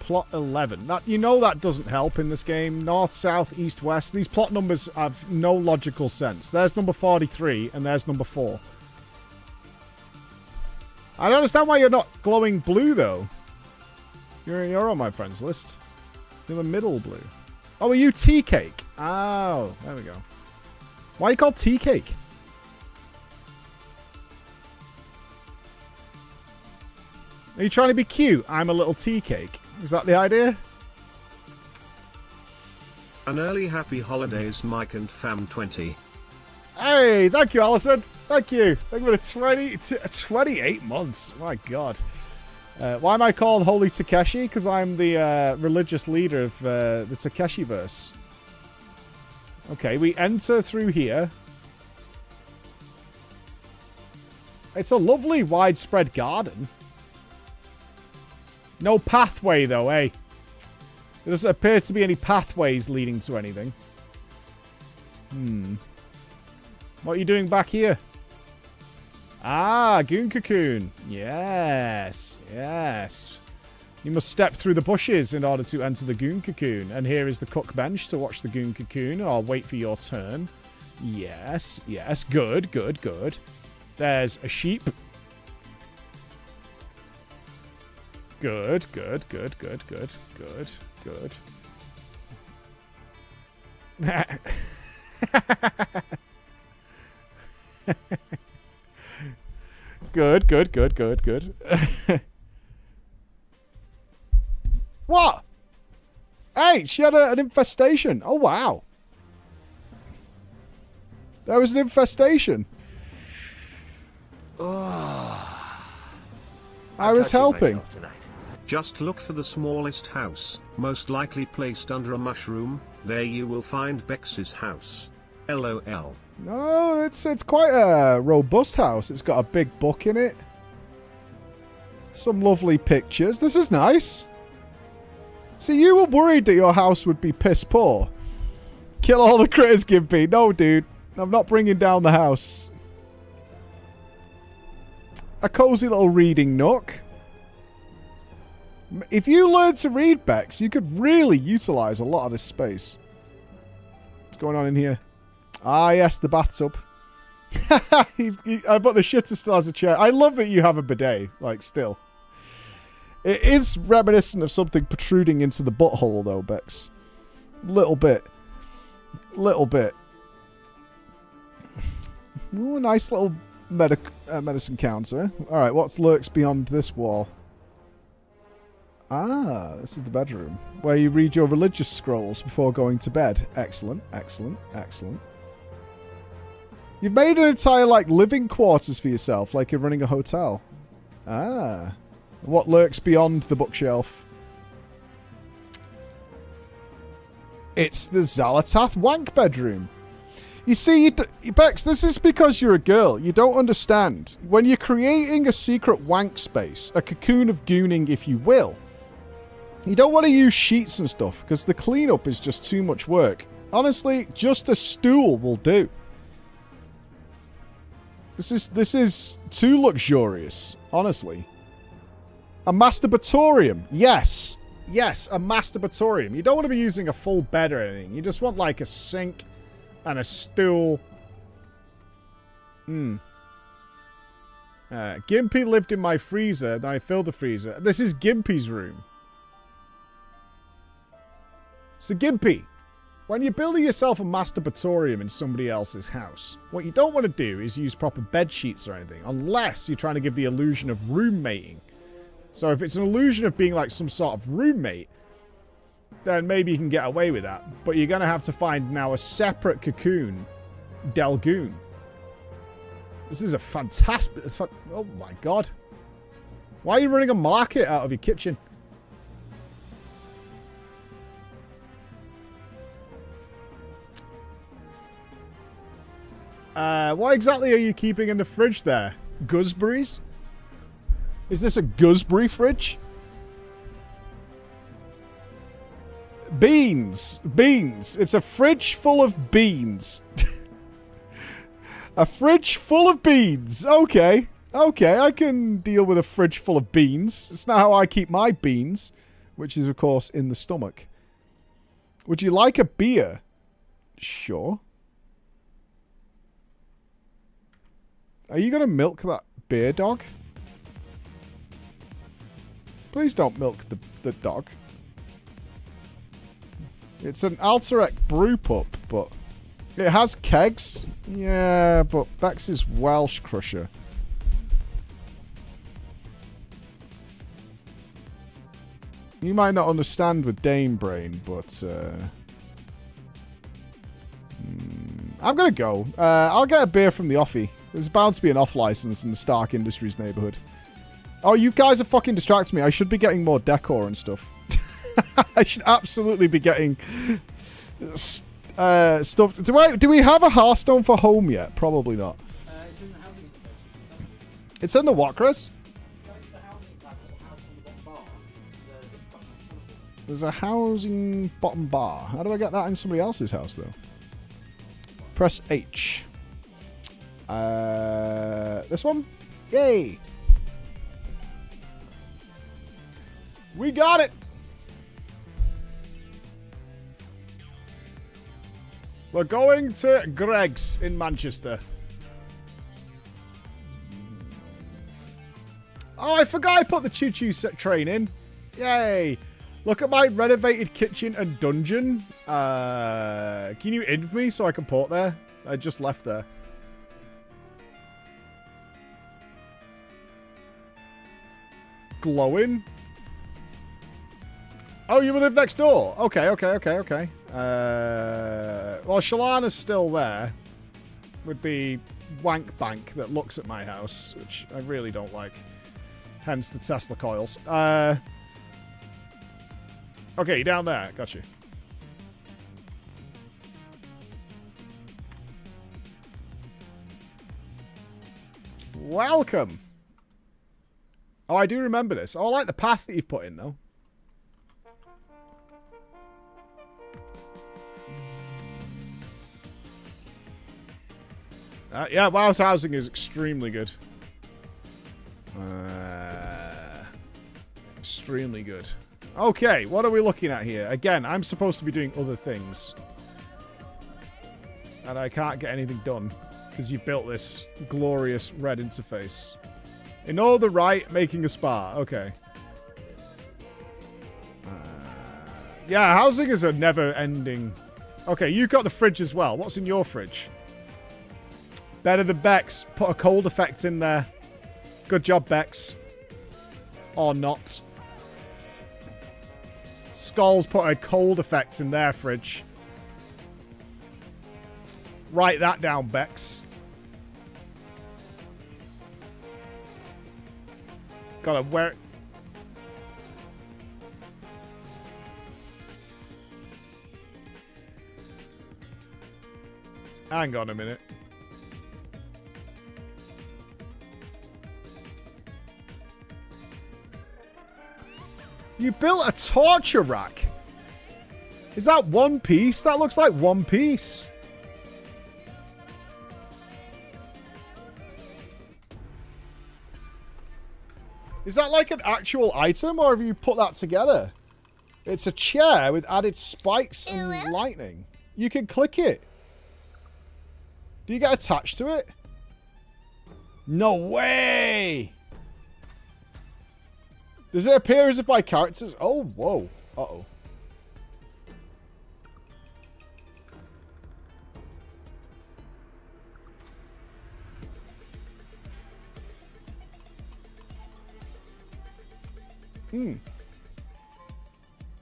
Plot 11. That, you know, that doesn't help in this game. North, south, east, west. These plot numbers have no logical sense. There's number 43 and there's number 4. I don't understand why you're not glowing blue, though. You're on my friends list. You're the middle blue. Oh, are you tea cake? Oh, there we go. Why are you called tea cake? Are you trying to be cute? I'm a little tea cake. Is that the idea? An early happy holidays, Mike and Fam 20. Hey, thank you, Alison. Thank you. Thank you for the 28 months. My God. Why am I called Holy Takeshi? Because I'm the religious leader of the Takeshi-verse. Okay, we enter through here. It's a lovely widespread garden. No pathway, though, eh? There doesn't appear to be any pathways leading to anything. What are you doing back here? Ah, Goon Cocoon. Yes, yes. You must step through the bushes in order to enter the Goon Cocoon. And here is the cook bench to watch the Goon Cocoon. I'll wait for your turn. Yes, yes. Good, good, good. There's a sheep. Good, good, good, good, good, good, good. Good, good, good, good, good. What? Hey, she had an infestation. Oh, wow. There was an infestation. I was helping. Just look for the smallest house, most likely placed under a mushroom. There you will find Bex's house. LOL. No, it's quite a robust house. It's got a big book in it. Some lovely pictures. This is nice. See, you were worried that your house would be piss poor. Kill all the critters, Gimpy. No, dude. I'm not bringing down the house. A cozy little reading nook. If you learn to read, Bex, you could really utilize a lot of this space. What's going on in here? Ah, yes, the bathtub. But the shitter still has a chair. I love that you have a bidet, like, still. It is reminiscent of something protruding into the butthole, though, Bex. Little bit. Little bit. Ooh, nice little medicine counter. Alright, what lurks beyond this wall? Ah, this is the bedroom, where you read your religious scrolls before going to bed. Excellent, excellent, excellent. You've made an entire, like, living quarters for yourself, like you're running a hotel. Ah. What lurks beyond the bookshelf? It's the Xalatath wank bedroom. You see, Bex, this is because you're a girl. You don't understand. When you're creating a secret wank space, a cocoon of gooning, if you will, you don't want to use sheets and stuff, because the cleanup is just too much work. Honestly, just a stool will do. This is too luxurious, honestly. A masturbatorium. Yes. Yes, a masturbatorium. You don't want to be using a full bed or anything. You just want, like, a sink and a stool. Gimpy lived in my freezer, then I filled the freezer. This is Gimpy's room. So, Gimpy, when you're building yourself a masturbatorium in somebody else's house, what you don't want to do is use proper bed sheets or anything, unless you're trying to give the illusion of roommating. So if it's an illusion of being like some sort of roommate, then maybe you can get away with that. But you're going to have to find now a separate cocoon, Delgoon. This is a fantastic... Oh my god. Why are you running a market out of your kitchen? What exactly are you keeping in the fridge there? Gooseberries? Is this a gooseberry fridge? Beans. Beans. It's a fridge full of beans. A fridge full of beans. Okay. Okay, I can deal with a fridge full of beans. It's not how I keep my beans, which is, of course, in the stomach. Would you like a beer? Sure. Are you going to milk that beer dog? Please don't milk the dog. It's an Alterac brew pup, but it has kegs. Yeah, but Bex is Welsh Crusher. You might not understand with Dame Brain, but I'm going to go. I'll get a beer from the offie. There's bound to be an off license in the Stark Industries neighborhood. Oh, you guys are fucking distracting me. I should be getting more decor and stuff. I should absolutely be getting stuff. Do we have a Hearthstone for home yet? Probably not. It's in the housing interface. It's in the what, Chris? There's a housing bottom bar. How do I get that in somebody else's house, though? Press H. This one? Yay! We got it! We're going to Greg's in Manchester. Oh, I forgot I put the choo-choo train in. Yay. Look at my renovated kitchen and dungeon. Can you inv me so I can port there? I just left there. Glowing? Oh, you live next door? Okay. Well, Shalana's still there. With the wank bank that looks at my house, which I really don't like. Hence the Tesla coils. Okay, down there. Got you. Welcome. Oh, I do remember this. Oh, I like the path that you've put in, though. Yeah, WoW's housing is extremely good. Extremely good. Okay, what are we looking at here? Again, I'm supposed to be doing other things. And I can't get anything done. Because you built this glorious red interface. In all the right, making a spa. Okay. Yeah, housing is a never-ending... Okay, you've got the fridge as well. What's in your fridge? Better than Bex. Put a cold effect in there. Good job, Bex. Or not. Skull's put a cold effect in their fridge. Write that down, Bex. Gotta wear... Hang on a minute. You built a torture rack? Is that one piece? That looks like one piece. Is that like an actual item, or have you put that together? It's a chair with added spikes and lightning. You can click it. Do you get attached to it? No way! Does it appear as if my characters... Oh, whoa. Uh-oh.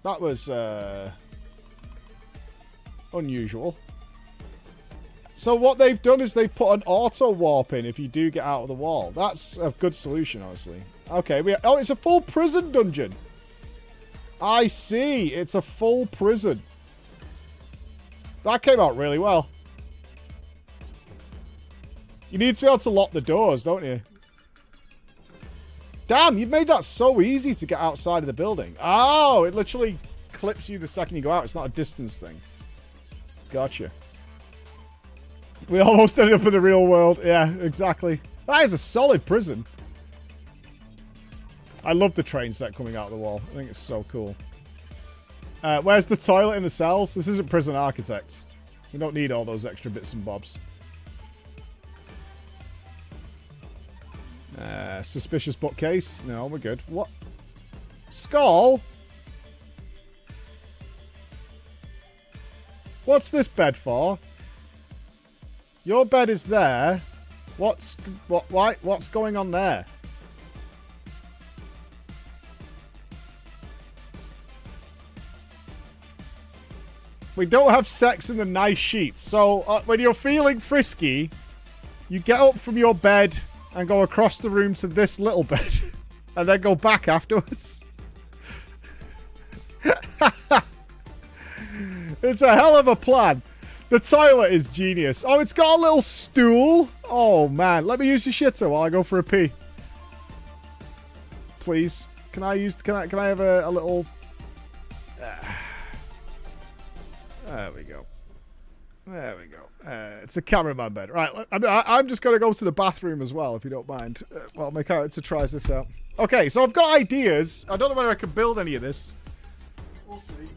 That was, unusual. So what they've done is they've put an auto warp in if you do get out of the wall. That's a good solution, honestly. Okay, oh, it's a full prison dungeon. I see. It's a full prison. That came out really well. You need to be able to lock the doors, don't you? Damn, you've made that so easy to get outside of the building. Oh, it literally clips you the second you go out. It's not a distance thing. Gotcha. We almost ended up in the real world. Yeah, exactly. That is a solid prison. I love the train set coming out of the wall. I think it's so cool. Where's the toilet in the cells? This isn't Prison Architects. We don't need all those extra bits and bobs. Suspicious bookcase. No, we're good. What? Skull? What's this bed for? Your bed is there. What's going on there? We don't have sex in the nice sheets. So when you're feeling frisky, you get up from your bed and go across the room to this little bed and then go back afterwards. It's a hell of a plan. The toilet is genius. Oh, it's got a little stool. Oh, man. Let me use your shitter while I go for a pee. Please. Can I have a little... There we go. There we go. It's a cameraman bed. Right, I'm just going to go to the bathroom as well, if you don't mind, while my character tries this out. Okay, so I've got ideas. I don't know whether I can build any of this. We'll see.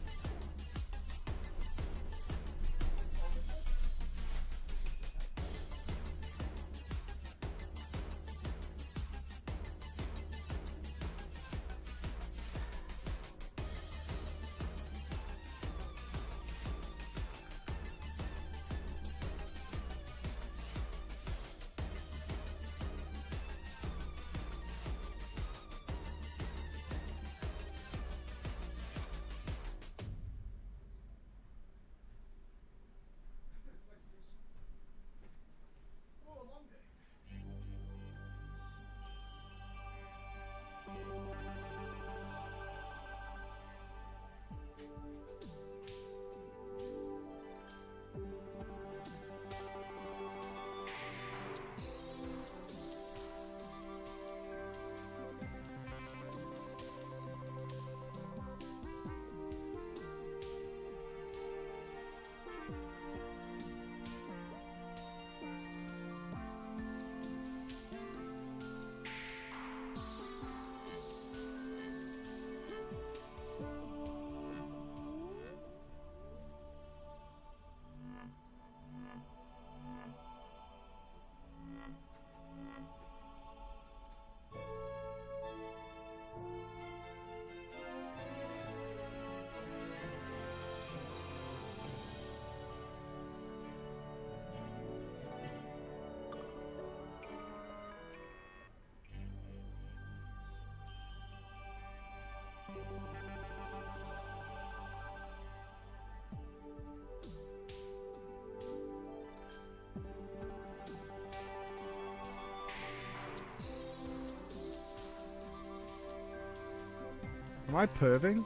Am I perving?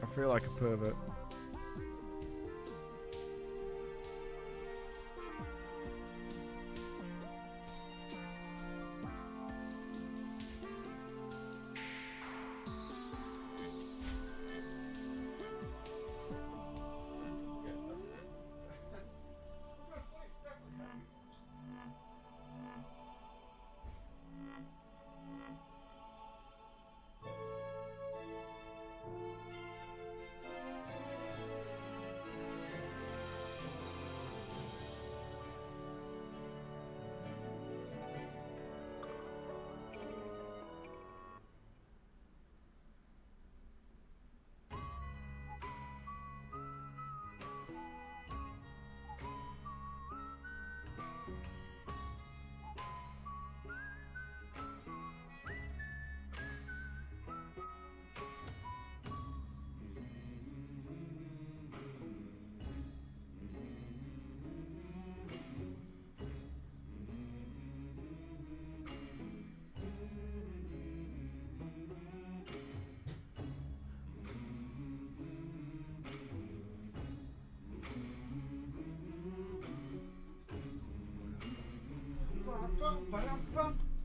I feel like a pervert.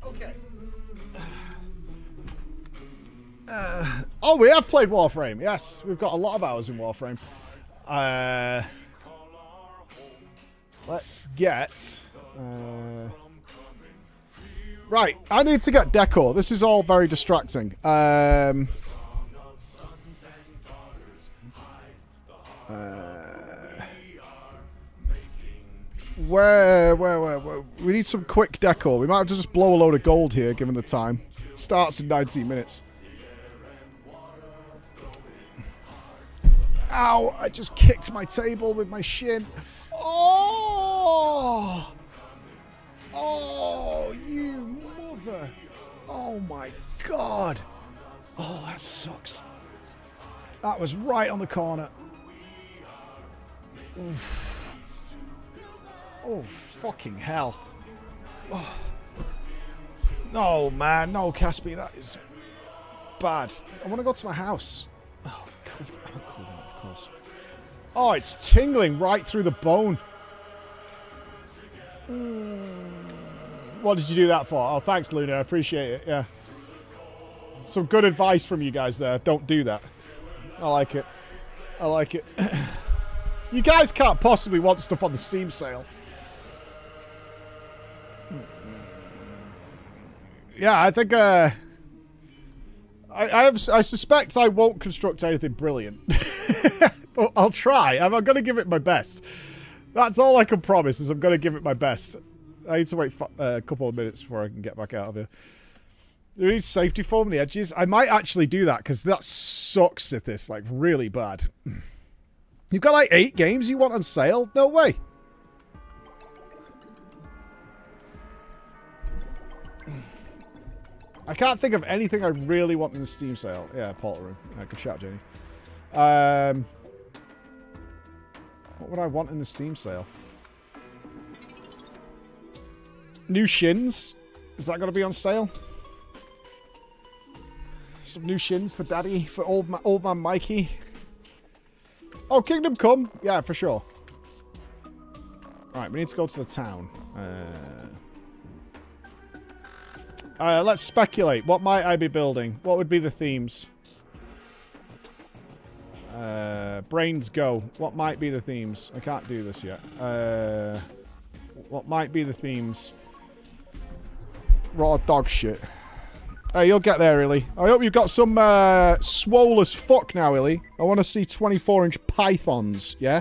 Okay. Oh, we have played Warframe. Yes, we've got a lot of hours in Warframe. Let's get... right, I need to get decor. This is all very distracting. Where? We need some quick decor. We might have to just blow a load of gold here, given the time. Starts in 19 minutes. Ow! I just kicked my table with my shin. Oh! Oh, you mother! Oh my god! Oh, that sucks. That was right on the corner. Oof. Oh, fucking hell. Oh. No, man. No, Caspi. That is bad. I want to go to my house. Oh, cool down, of course. Oh, it's tingling right through the bone. What did you do that for? Oh, thanks, Luna. I appreciate it. Yeah. Some good advice from you guys there. Don't do that. I like it. I like it. You guys can't possibly want stuff on the Steam sale. Yeah, I think I suspect I won't construct anything brilliant. But I'll try. I'm going to give it my best. That's all I can promise, is I'm going to give it my best. I need to wait a couple of minutes before I can get back out of here. There is safety foam on the edges. I might actually do that, because that sucks at this, like, really bad. You've got, like, 8 games you want on sale? No way. I can't think of anything I really want in the Steam sale. Yeah, Portal Room. Good shout, Jenny. What would I want in the Steam sale? New shins? Is that going to be on sale? Some new shins for Daddy, for old man Mikey. Oh, Kingdom Come. Yeah, for sure. Alright, we need to go to the town. Let's speculate. What might I be building? What would be the themes? Brains go. What might be the themes? I can't do this yet. What might be the themes? Raw dog shit. Hey, you'll get there, Illy. I hope you've got some swole as fuck now, Illy. I want to see 24-inch pythons, yeah?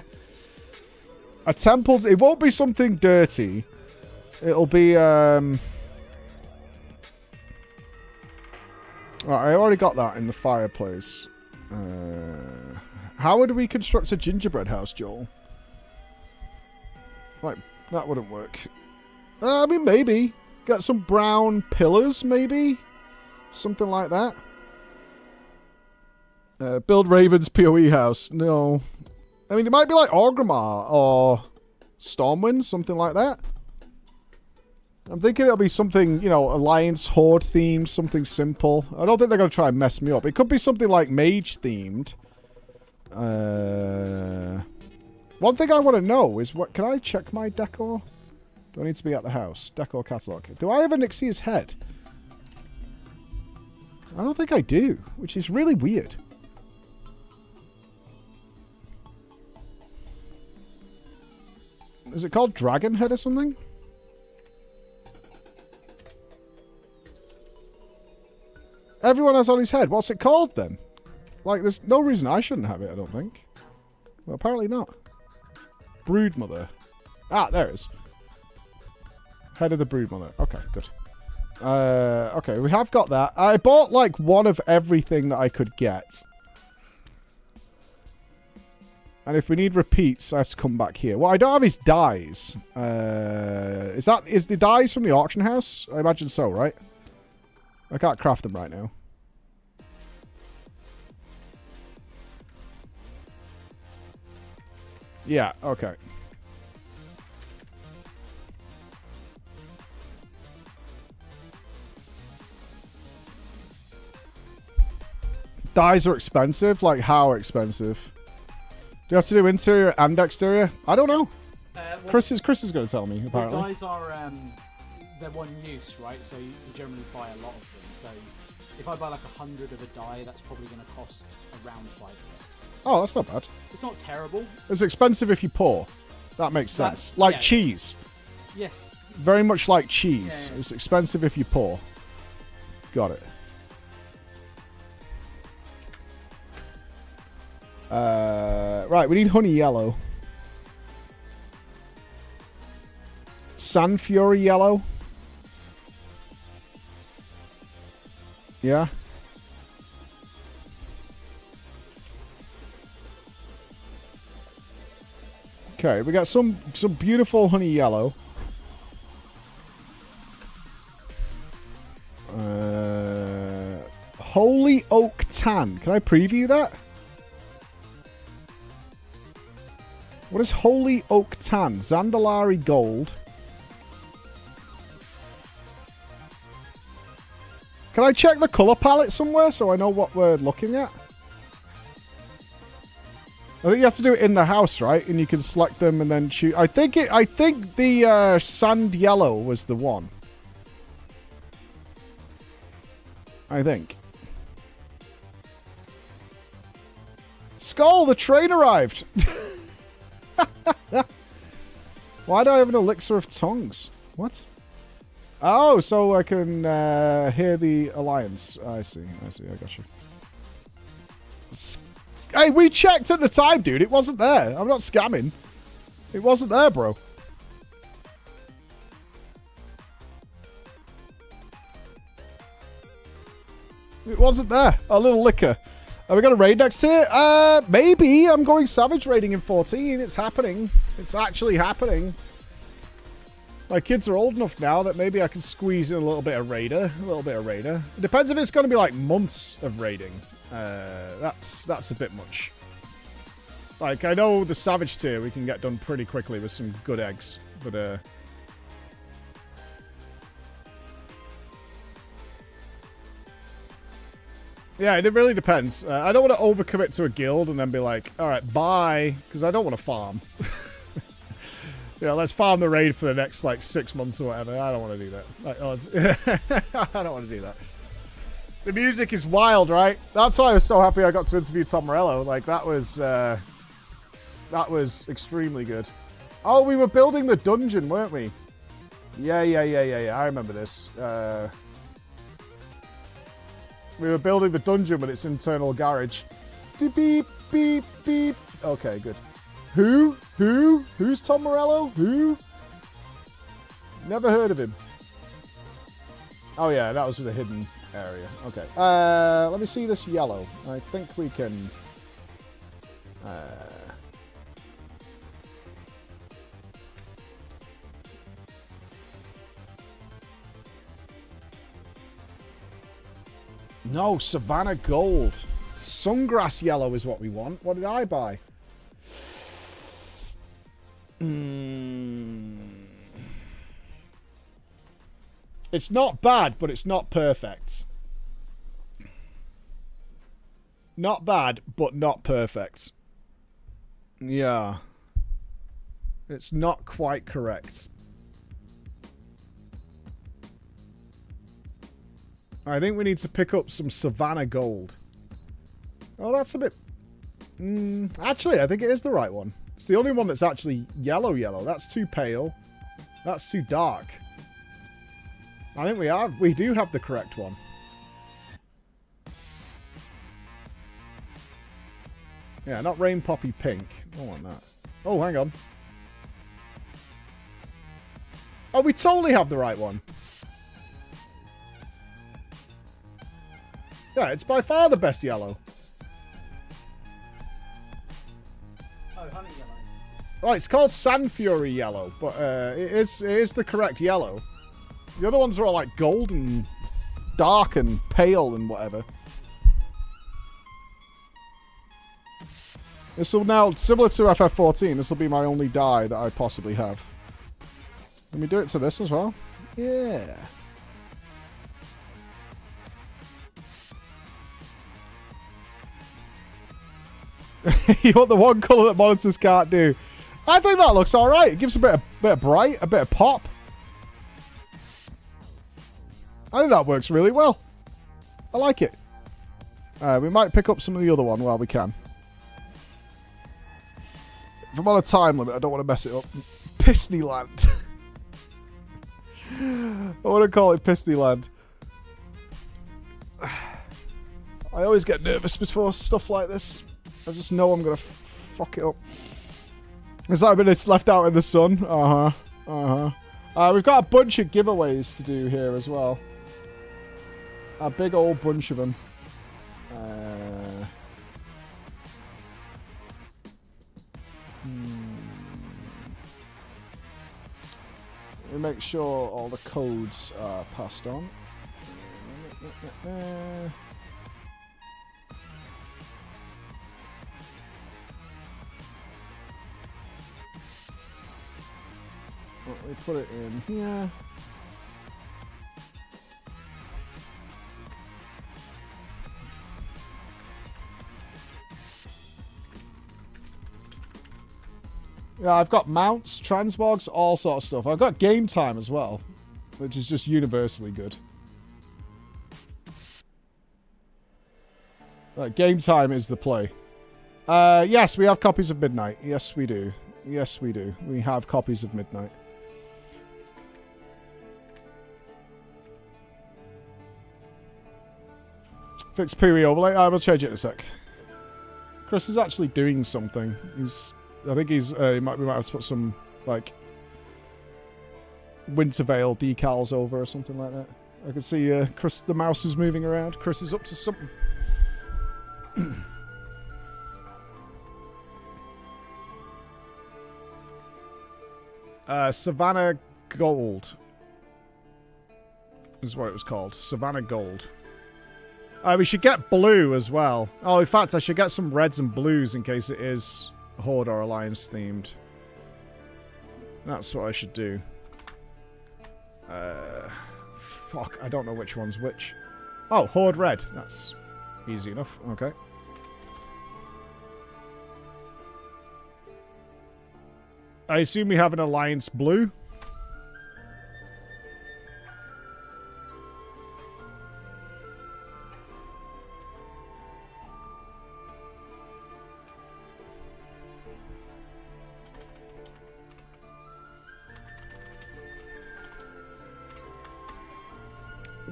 A temple... It won't be something dirty. It'll be... Right, I already got that in the fireplace. How would we construct a gingerbread house, Joel? Like, that wouldn't work. I mean, maybe. Get some brown pillars, maybe? Something like that. Build Raven's PoE house. No. I mean, it might be like Orgrimmar or Stormwind, something like that. I'm thinking it'll be something, you know, Alliance Horde themed, something simple. I don't think they're going to try and mess me up. It could be something like Mage themed. One thing I want to know is, what? Can I check my decor? Do I need to be at the house? Decor catalog. Do I have a Nixia's head? I don't think I do, which is really weird. Is it called Dragon Head or something? Everyone has on his head. What's it called then? Like, there's no reason I shouldn't have it, I don't think. Well, apparently not. Broodmother. Ah, there it is. Head of the Broodmother. Okay, good. Okay, we have got that. I bought, like, one of everything that I could get. And if we need repeats, I have to come back here. What I don't have is dies. Is the dies from the auction house? I imagine so, right? I can't craft them right now. Yeah, okay. Dyes are expensive? Like, how expensive? Do you have to do interior and exterior? I don't know. Well, Chris is going to tell me, apparently. The dyes are, they're one use, right? So you generally buy a lot of them. So if I buy like 100 of a dye, that's probably going to cost around $5. Oh, that's not bad. It's not terrible. It's expensive if you pour. That makes sense. Like cheese. Yes. Very much like cheese. Yeah. It's expensive if you pour. Got it. Right, we need honey yellow. Sand Fury yellow. Yeah. Okay, we got some beautiful honey yellow. Holy Oak Tan. Can I preview that? What is Holy Oak Tan? Zandalari Gold. Can I check the color palette somewhere so I know what we're looking at? I think you have to do it in the house, right? And you can select them and then choose. I think the sand yellow was the one. I think. Skull, the train arrived. Why do I have an elixir of tongues? What? Oh, so I can hear the alliance. I see. I got you. Hey, we checked at the time, dude. It wasn't there. I'm not scamming. It wasn't there, bro. It wasn't there. A little liquor. Have we got a raid next here? Maybe. I'm going Savage raiding in 14. It's happening. It's actually happening. My kids are old enough now that maybe I can squeeze in a little bit of raider. It depends if it's going to be like months of raiding. That's a bit much. Like, I know the Savage tier we can get done pretty quickly with some good eggs. But, yeah, it really depends. I don't want to overcommit to a guild and then be like, alright, bye. Because I don't want to farm. Yeah, let's farm the raid for the next, like, 6 months or whatever. I don't want to do that. I don't want to do that. The music is wild, right? That's why I was so happy I got to interview Tom Morello. Like, that was extremely good. Oh, we were building the dungeon, weren't we? Yeah. I remember this. We were building the dungeon with its internal garage. Beep, beep, beep. Okay, good. Who's Tom Morello? Who? Never heard of him. Oh yeah, that was with a hidden area. Okay. Let me see this yellow. I think we can... No, Savannah Gold. Sungrass yellow is what we want. What did I buy? It's not bad, but it's not perfect. Not bad, but not perfect. Yeah. It's not quite correct. I think we need to pick up some Savannah Gold. Oh, that's a bit... actually, I think it is the right one. It's the only one that's actually yellow. That's too pale. That's too dark. I think we do have the correct one. Yeah, not Rain Poppy Pink. I don't want that. Oh, hang on. Oh, we totally have the right one. Yeah, it's by far the best yellow. Oh, honey yellow. Oh, it's called Sand Fury Yellow, but it is the correct yellow. The other ones are all like gold and dark and pale and whatever. This will now, similar to FF14, this will be my only dye that I possibly have. Let me do it to this as well. Yeah. You want the one colour that monitors can't do. I think that looks alright. It gives a bit of bright, a bit of pop. I think that works really well. I like it. We might pick up some of the other one while we can. If I'm on a time limit, I don't want to mess it up. Pisneyland. I want to call it Pisneyland. I always get nervous before stuff like this. I just know I'm going to fuck it up. It's like it's left out in the sun. We've got a bunch of giveaways to do here as well. A big old bunch of them. We make sure all the codes are passed on. We put it in here. Yeah, I've got mounts, transmogs, all sort of stuff. I've got game time as well, which is just universally good. Game time is the play. Yes, we have copies of Midnight. Yes, we do. Yes, we do. We have copies of Midnight. Fix PoE overlay. I will change it in a sec. Chris is actually doing something. I think we might have to put some, like, Wintervale decals over or something like that. I can see Chris, the mouse is moving around. Chris is up to something. Savannah Gold is what it was called. Savannah Gold. We should get blue as well. Oh, in fact, I should get some reds and blues in case it is Horde or Alliance themed. That's what I should do. Fuck, I don't know which one's which. Oh, Horde red. That's easy enough. Okay. I assume we have an Alliance blue.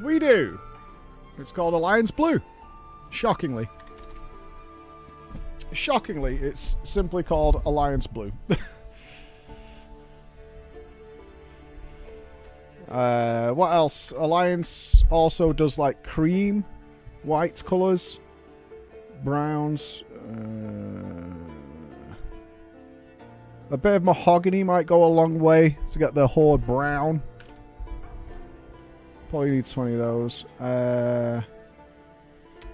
We do. It's called Alliance Blue. Shockingly. Shockingly, it's simply called Alliance Blue. What else? Alliance also does like cream, white colors, browns. A bit of mahogany might go a long way to get the Horde brown. Probably need 20 of those.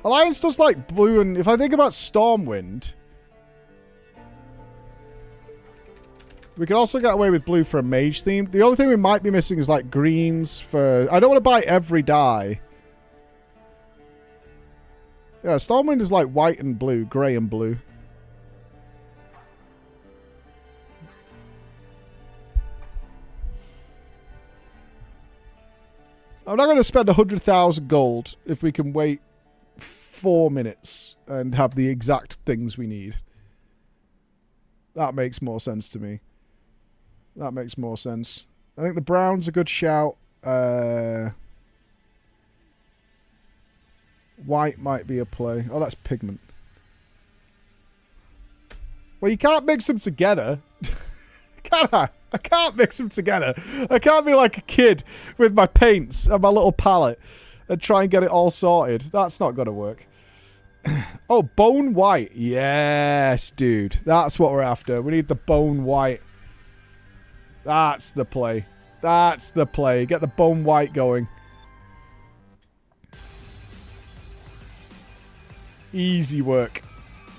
Alliance does like blue, and if I think about Stormwind, We could also get away with blue for a mage theme. The only thing we might be missing is like greens for... I don't want to buy every dye. Yeah, Stormwind is like white and blue, grey and blue. I'm not going to spend 100,000 gold if we can wait 4 minutes and have the exact things we need. That makes more sense to me. That makes more sense. I think the brown's a good shout. White might be a play. Oh, that's pigment. Well, you can't mix them together. Can I? I can't mix them together. I can't be like a kid with my paints and my little palette and try and get it all sorted. That's not going to work. Oh, bone white. Yes, dude. That's what we're after. We need the bone white. That's the play. That's the play. Get the bone white going. Easy work.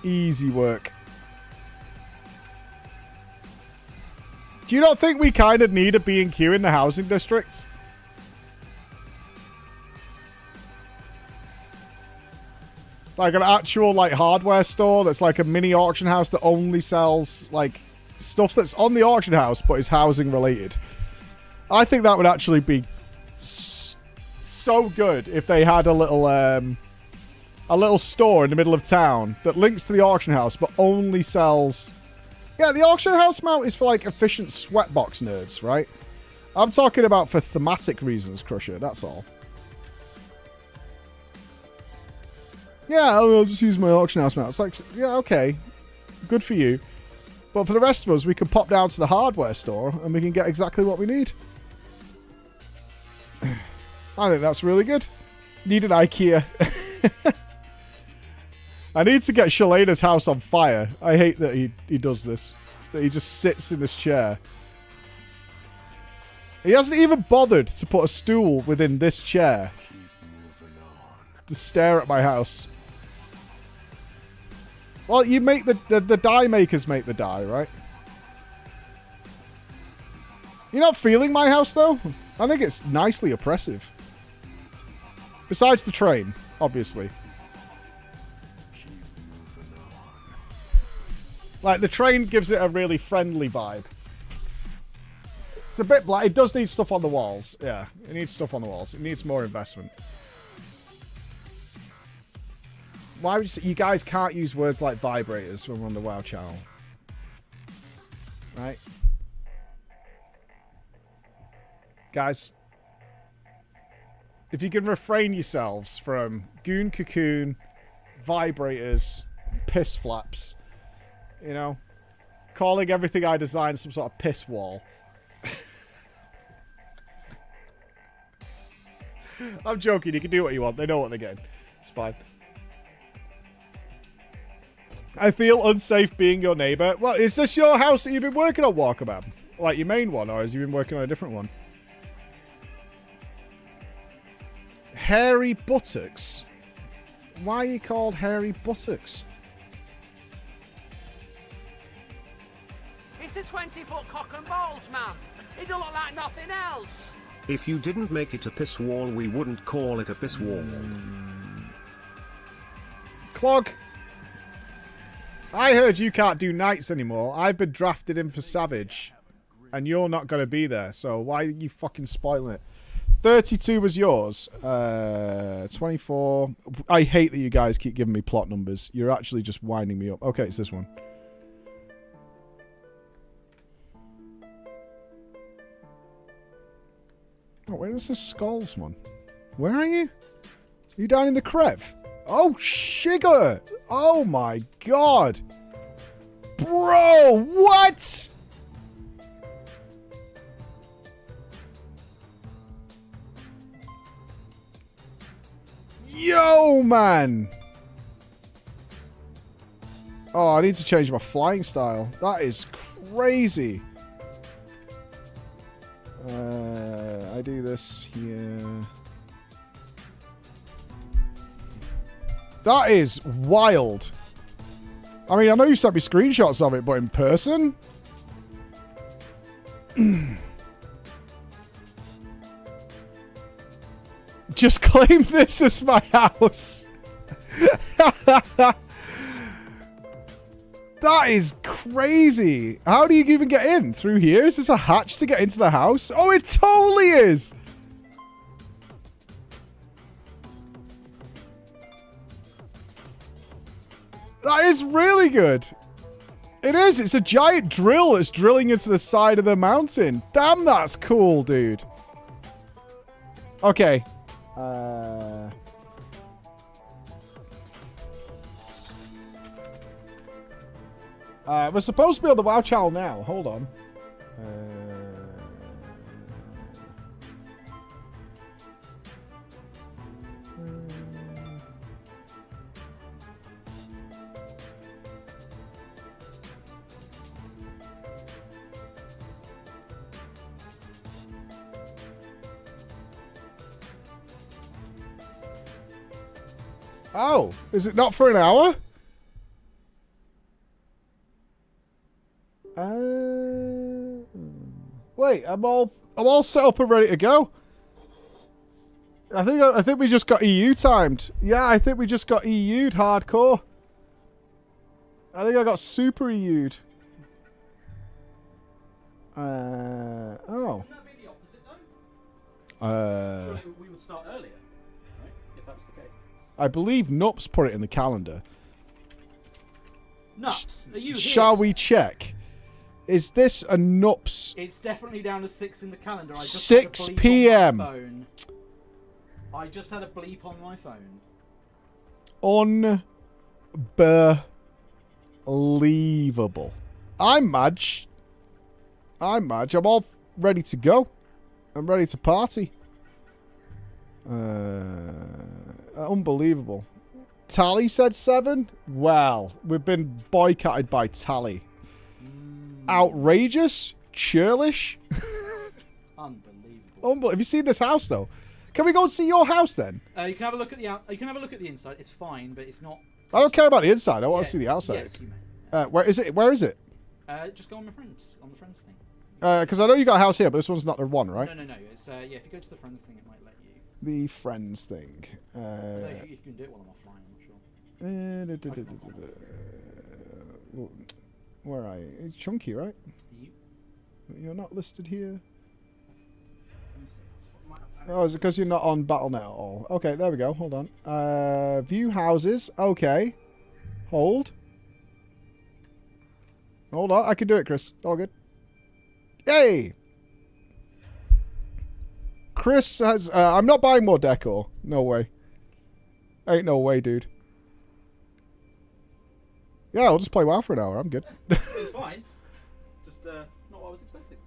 Easy work. Do you not think we kind of need a B&Q in the housing districts? Like an actual like hardware store that's like a mini auction house that only sells like stuff that's on the auction house but is housing related. I think that would actually be so good if they had a little store in the middle of town that links to the auction house but only sells... Yeah, the auction house mount is for like efficient sweatbox nerds, right? I'm talking about for thematic reasons, Crusher, that's all. Yeah, I'll just use my auction house mount. It's like, yeah, okay. Good for you. But for the rest of us, we can pop down to the hardware store and we can get exactly what we need. I think that's really good. Need an IKEA. I need to get Shalena's house on fire. I hate that he does this. That he just sits in this chair. He hasn't even bothered to put a stool within this chair. To stare at my house. Well, you make the die makers make the die, right? You're not feeling my house, though? I think it's nicely oppressive. Besides the train, obviously. Like, the train gives it a really friendly vibe. It's a bit black. It does need stuff on the walls. Yeah, it needs stuff on the walls. It needs more investment. Why would you guys can't use words like vibrators when we're on the WoW channel? Right? Guys, if you can refrain yourselves from goon cocoon, vibrators, piss flaps, you know, calling everything I design some sort of piss wall. I'm joking. You can do what you want. They know what they're getting. It's fine. I feel unsafe being your neighbor. Well, is this your house that you've been working on, Walkabout? Like your main one, or has you been working on a different one? Hairy buttocks? Why are you called hairy buttocks? It's a 20-foot cock and balls, man. It don't look like nothing else. If you didn't make it a piss wall, we wouldn't call it a piss wall. Clog. I heard you can't do knights anymore. I've been drafted in for Savage. And you're not going to be there. So why are you fucking spoiling it? 32 was yours. 24. I hate that you guys keep giving me plot numbers. You're actually just winding me up. Okay, it's this one. Oh, wait, this is Skull's one. Where are you? Are you down in the Crev? Oh, sugar! Oh my god! Bro, what? Yo, man! Oh, I need to change my flying style. That is crazy. I do this here. That is wild. I mean, I know you sent me screenshots of it, but in person? Just claim this as my house. That is crazy. How do you even get in? Through here? Is this a hatch to get into the house? Oh, it totally is. That is really good. It is. It's a giant drill that's drilling into the side of the mountain. Damn, that's cool, dude. Okay. We're supposed to be on the WoW channel now. Hold on. Oh, is it not for an hour? Wait, I'm all set up and ready to go. I think we just got EU timed. Yeah, I think we just got EU'd hardcore. I think I got super EU'd. Oh. Surely we would start earlier, right? If that's the case. I believe Nups put it in the calendar. Nups, are you here? Shall we check? Is this a Nups? It's definitely down to 6 in the calendar. I just 6 had a bleep p.m. on my phone. I just had a bleep on my phone. Unbelievable. I'm Madge. I'm all ready to go. I'm ready to party. Unbelievable. Tally said 7? Well, we've been boycotted by Tally. Outrageous? Churlish? Unbelievable. Have you seen this house though? Can we go and see your house then? You can have a look at the you can have a look at the inside. It's fine, but it's not. I don't care about the inside. I want to see the outside. Yes, you may. Where is it? Where is it? Just go on the friends thing. Because I know you got a house here, but this one's not the one, right? No. It's yeah. If you go to the friends thing, it might let you. The friends thing. I don't know if you can do it while I'm offline. I'm not sure. Where are you? It's Chunky, right? You? You're not listed here. Oh, is it because you're not on Battle.net at all? Okay, there we go. Hold on. View houses. Okay. Hold. Hold on. I can do it, Chris. All good. Yay! Chris has... I'm not buying more decor. No way. Ain't no way, dude. Yeah, I'll just play WoW for an hour. I'm good. It's fine. Just not what I was expecting.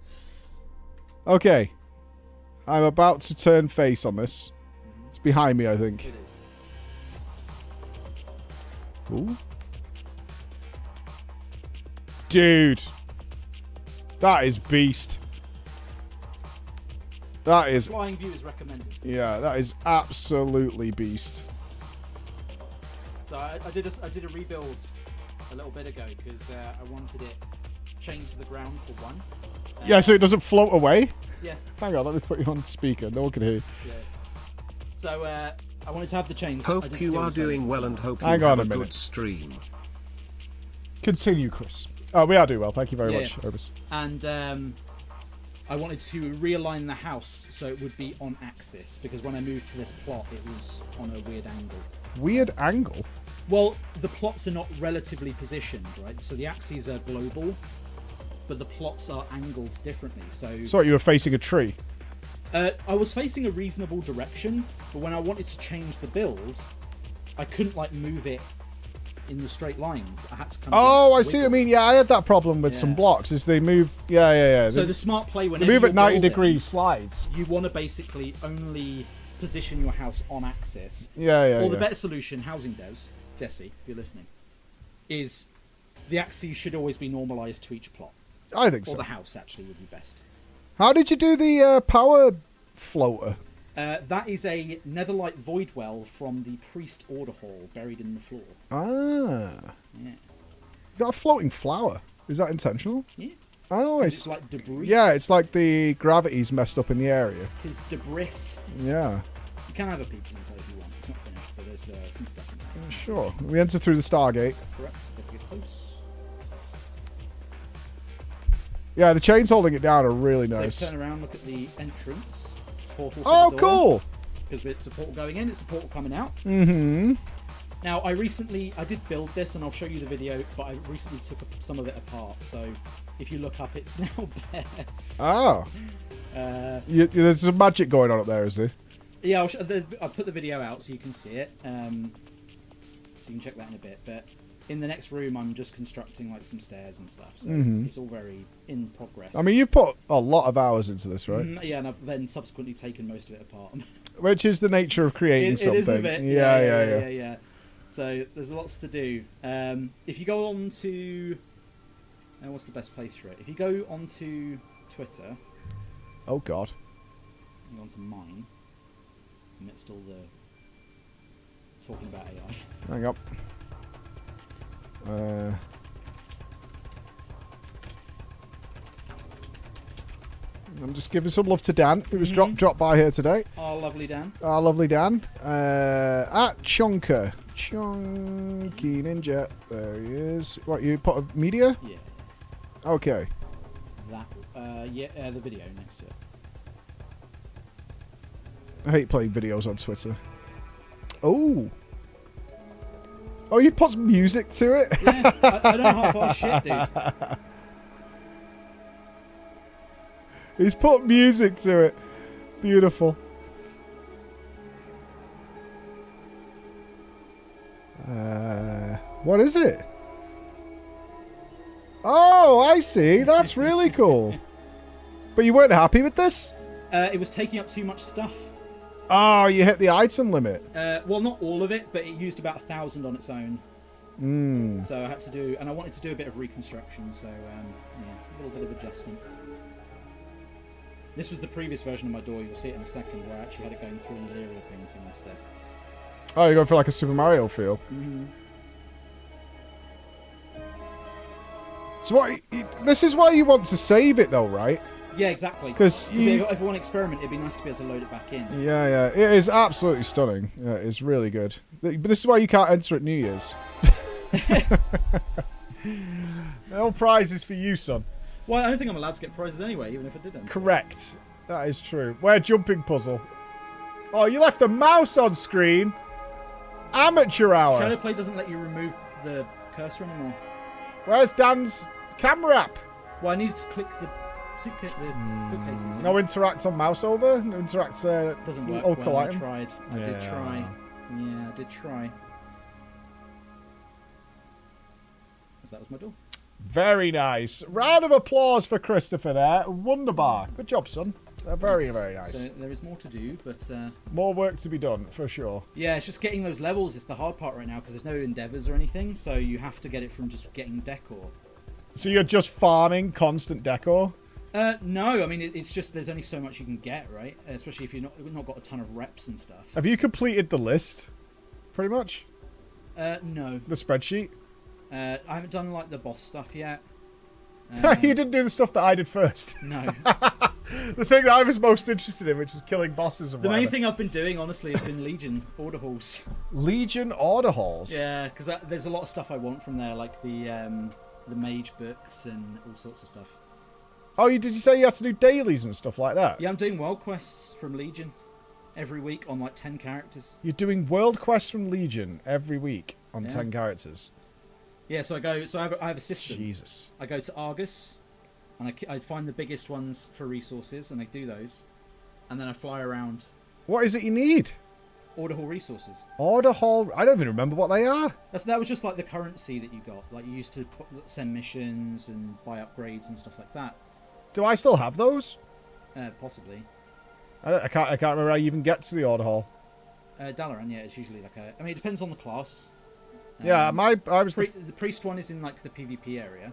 Okay. I'm about to turn face on this. It's behind me, I think. It is. Ooh. Dude. That is beast. That is... Flying view is recommended. Yeah, that is absolutely beast. So I did a rebuild a little bit ago because I wanted it chained to the ground for one. Yeah, so it doesn't float away? Yeah. Hang on, let me put you on speaker. No one can hear you. Yeah. So I wanted to have the chains. Hope you are doing well and hope you Hang have on a a good minute. stream. Continue, Chris. Oh, we are doing well. Thank you very much, Obus. And I wanted to realign the house so it would be on axis because when I moved to this plot, it was on a weird angle. Weird angle? Well, the plots are not relatively positioned, right? So the axes are global, but the plots are angled differently. So you were facing a tree? I was facing a reasonable direction, but when I wanted to change the build, I couldn't like move it in the straight lines. I had to come. Oh, I see what you mean. Yeah, I had that problem with some blocks. Is they move? Yeah. So the smart play when they move at 90-degree slides. You want to basically only position your house on axis. Yeah. Or the better solution, housing devs, Jesse, if you're listening, is the axes should always be normalized to each plot. I think so. Or the house actually would be best. How did you do the power floater? That is a netherlight void well from the priest order hall buried in the floor. Ah. Yeah. You got a floating flower. Is that intentional? Yeah. Oh, it's like debris. Yeah, it's like the gravity's messed up in the area. It is debris. Yeah. You can have a peek inside if you want. It's not finished, but there's some stuff in there. Sure. We enter through the Stargate. Correct. Got to get close. Yeah, the chains holding it down are really nice. So turn around, look at the entrance. Portal Oh, cool. Because it's a portal going in, it's a portal coming out. Mm-hmm. Now, I did build this, and I'll show you the video, but I recently took some of it apart, so if you look up, it's now there. Oh. There's some magic going on up there, is there? Yeah, I'll put the video out so you can see it, so you can check that in a bit, but in the next room, I'm just constructing like some stairs and stuff, so it's all very in progress. I mean, you've put a lot of hours into this, right? Yeah, and I've then subsequently taken most of it apart. Which is the nature of creating something. It is a bit. Yeah. So there's lots to do. If you go on to... what's the best place for it? If you go onto Twitter... Oh, God. Go onto mine, amidst all the talking about AI. Hang up. I'm just giving some love to Dan, who was dropped by here today. Oh, lovely Dan. Our lovely Dan. At Chonka. Chonky Ninja. There he is. What, you put a media? Yeah. Okay. That. The video next to it. I hate playing videos on Twitter. Oh. Oh, you put music to it? Yeah, I don't know half our shit, dude. He's put music to it. Beautiful. What is it? Oh, I see. That's really cool. But you weren't happy with this? It was taking up too much stuff. Oh, you hit the item limit. Well, not all of it, but it used about 1,000 on its own. So I had to do, and I wanted to do a bit of reconstruction, so a little bit of adjustment. This was the previous version of my door, you'll see it in a second, where I actually had it going through interior painting instead. Oh, you're going for like a Super Mario feel. So this is why you want to save it though, right? Yeah, exactly. Because if I want to experiment, it'd be nice to be able to load it back in. Yeah. It is absolutely stunning. Yeah, it's really good. But this is why you can't enter at New Year's. No prizes for you, son. Well, I don't think I'm allowed to get prizes anyway, even if I didn't. Correct. That is true. Where jumping puzzle? Oh, you left the mouse on screen. Amateur hour. Shadowplay doesn't let you remove the cursor anymore. Where's Dan's camera app? Well, I need to click the bookcases. No interact on mouse over? No interact doesn't work local well. item? I did try. Yeah, I did try. So that was my door. Very nice. Round of applause for Christopher there. Wunderbar. Good job, son. Very, very nice. So there is more to do, but... more work to be done, for sure. Yeah, it's just getting those levels. It's the hard part right now, because there's no endeavours or anything, so you have to get it from just getting decor. So you're just farming constant decor? No, I mean, it's just there's only so much you can get, right? Especially if you've not got a ton of reps and stuff. Have you completed the list? Pretty much? No. The spreadsheet? I haven't done, like, the boss stuff yet. You didn't do the stuff that I did first. No. The thing that I was most interested in, which is killing bosses and The main thing I've been doing, honestly, has been Legion order halls. Legion order halls? Yeah, because there's a lot of stuff I want from there, like the mage books and all sorts of stuff. Oh, did you say you had to do dailies and stuff like that? Yeah, I'm doing world quests from Legion every week on like 10 characters. You're doing world quests from Legion every week on 10 characters? Yeah, so I have a system. Jesus. I go to Argus, and I find the biggest ones for resources, and I do those. And then I fly around. What is it you need? Order hall resources. Order hall? I don't even remember what they are. That was just like the currency that you got. Like you used to send missions and buy upgrades and stuff like that. Do I still have those? Possibly. I can't remember how you even get to the order hall. Dalaran, yeah, it's usually like a... I mean, it depends on the class. Yeah, I was... The priest one is in, like, the PvP area.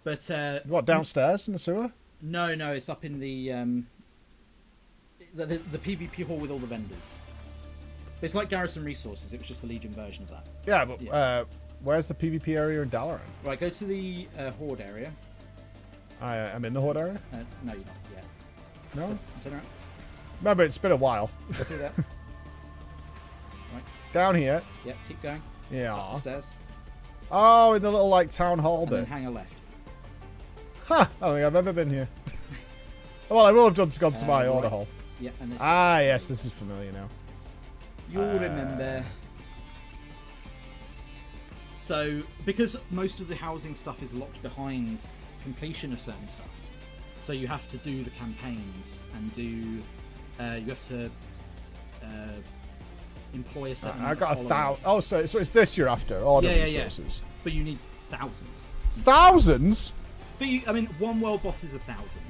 But, what, downstairs in the sewer? No, it's up in the PvP hall with all the vendors. It's like Garrison Resources, it was just the Legion version of that. Yeah, but where's the PvP area in Dalaran? Right, go to the Horde area. I'm in the horde area? No, you're not yet. No? Turn around. Remember, it's been a while. Go through that. Right. Down here. Yep, keep going. Yeah. Up the stairs. Oh, in the little, like, town hall And bit. then hang a left. Huh. I don't think I've ever been here. Well, I will have gone to my order right. hall. Yeah, and this. Yes, this is familiar now. You'll remember. So, because most of the housing stuff is locked behind completion of certain stuff, so you have to do the campaigns and do. You have to employ a certain. I got of 1,000. followers. Oh, so it's this you're after? Order Yeah. resources. But you need thousands. Thousands? But I mean, one world boss is 1,000.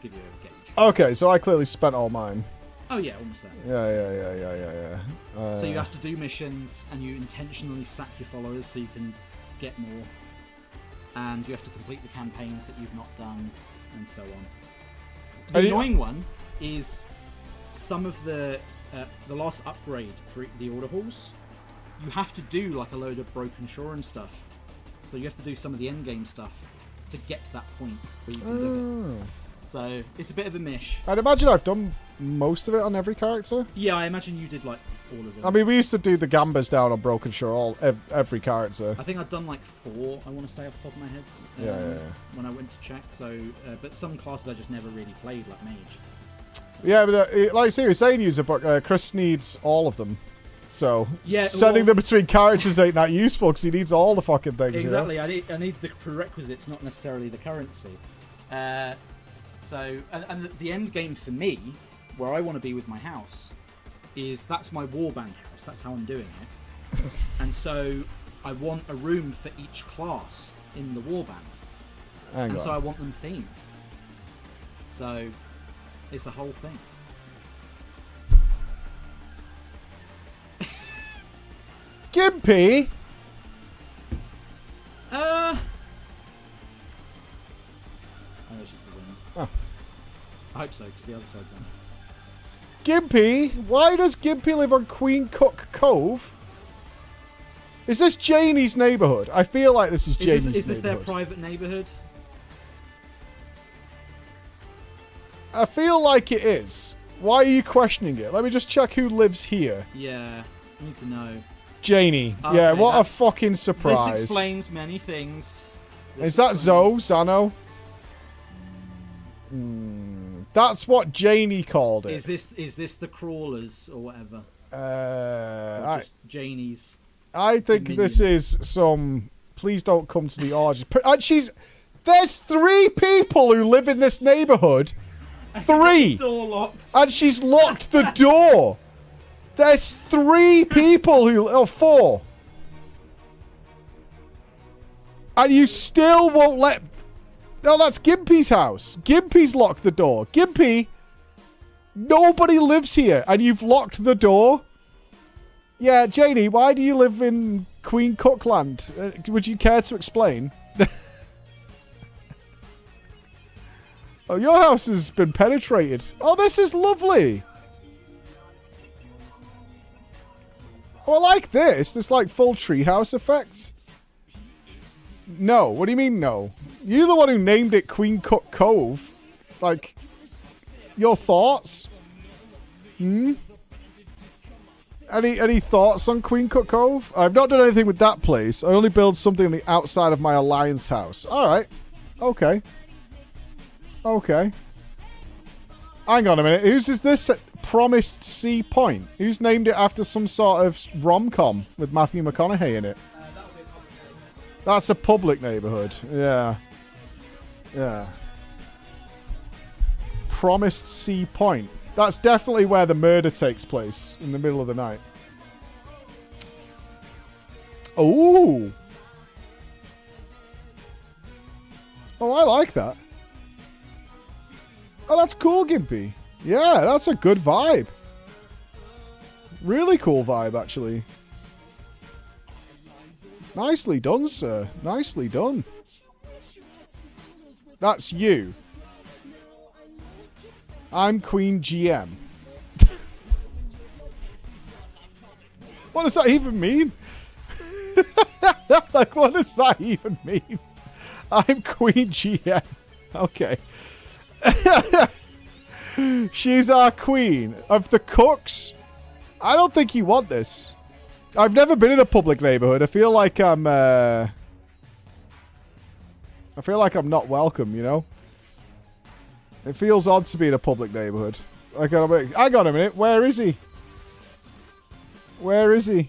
Give you a gauge. Okay, so I clearly spent all mine. Oh yeah, almost there. Yeah. So you have to do missions, and you intentionally sack your followers so you can get more. And you have to complete the campaigns that you've not done, and so on. The annoying one is some of the last upgrade for the order halls. You have to do like a load of broken shore and stuff. So you have to do some of the end game stuff to get to that point where you can do it. So it's a bit of a mish. I'd imagine I've done most of it on every character. Yeah, I imagine you did like all of it. I mean, we used to do the gambas down on Broken Shore, every character. I think I've done like 4, I want to say off the top of my head. Yeah. When I went to check. So, but some classes I just never really played, like Mage. So. Yeah, but like you were saying, user, but Chris needs all of them. So yeah, sending them between characters ain't that useful because he needs all the fucking things. Exactly. You know? I need the prerequisites, not necessarily the currency. So, and the end game for me, where I want to be with my house, is that's my warband house. That's how I'm doing it. And so I want a room for each class in the warband. So I want them themed. So it's a whole thing. Gimpy? Oh, that's just the wind. Oh. I hope so, because the other side's on. Gimpy? Why does Gimpy live on Queen Cook Cove? Is this Janie's neighborhood? I feel like this is Janie's neighborhood. Is this their private neighborhood? I feel like it is. Why are you questioning it? Let me just check who lives here. Yeah, I need to know. Janie. Okay, yeah, what a fucking surprise. This explains many things. Is that Zoe? Zano? That's what Janie called it. Is this the crawlers or whatever? Or just Janie's. I think this is some. Please don't come to the orgy. There's 3 people who live in this neighborhood. 3. Door locked. And she's locked the door. There's 3 people who. Oh, 4. And you still won't let. No, that's Gimpy's house. Gimpy's locked the door. Gimpy, nobody lives here, and you've locked the door? Yeah, Janie, why do you live in Queen Cookland? Would you care to explain? Oh, your house has been penetrated. Oh, this is lovely. Oh, I like this. This, like, full treehouse effect. No. What do you mean, no? You're the one who named it Queen Cook Cove. Like, your thoughts? Any thoughts on Queen Cook Cove? I've not done anything with that place. I only build something on the outside of my Alliance house. Alright. Okay. Okay. Hang on a minute. Whose is this? Promised Sea Point. Who's named it after some sort of rom-com with Matthew McConaughey in it? That's a public neighborhood. Yeah. Yeah. Promised Sea Point. That's definitely where the murder takes place, in the middle of the night. Oh. Oh, I like that. Oh, that's cool, Gimpy. Yeah, that's a good vibe. Really cool vibe, actually. Nicely done, sir. Nicely done. That's you. I'm Queen GM. What does that even mean? Like, what does that even mean? I'm Queen GM. Okay. She's our queen. Of the cooks, I don't think you want this. I've never been in a public neighborhood. I feel like I'm not welcome, you know? It feels odd to be in a public neighborhood. Hang on a minute. Where is he? Where is he?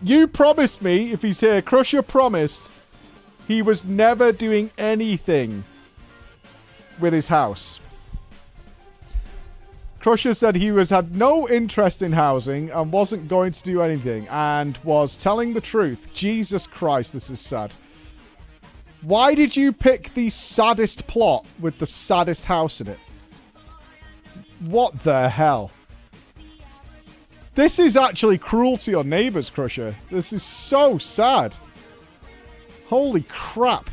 You promised me, if he's here, Crusher promised he was never doing anything with his house. Crusher said he had no interest in housing and wasn't going to do anything and was telling the truth. Jesus Christ, this is sad. Why did you pick the saddest plot with the saddest house in it? What the hell? This is actually cruel to your neighbors, Crusher. This is so sad. Holy crap.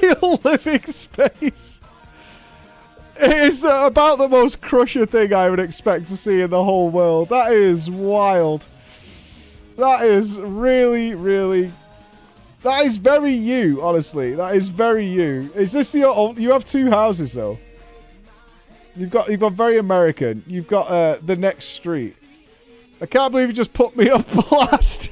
Male living space. It is about the most Crusher thing I would expect to see in the whole world. That is wild. That is really, really... That is very you, honestly. That is very you. Is this the... You have two houses, though. You've got very American. You've got the next street. I can't believe you just put me on blast.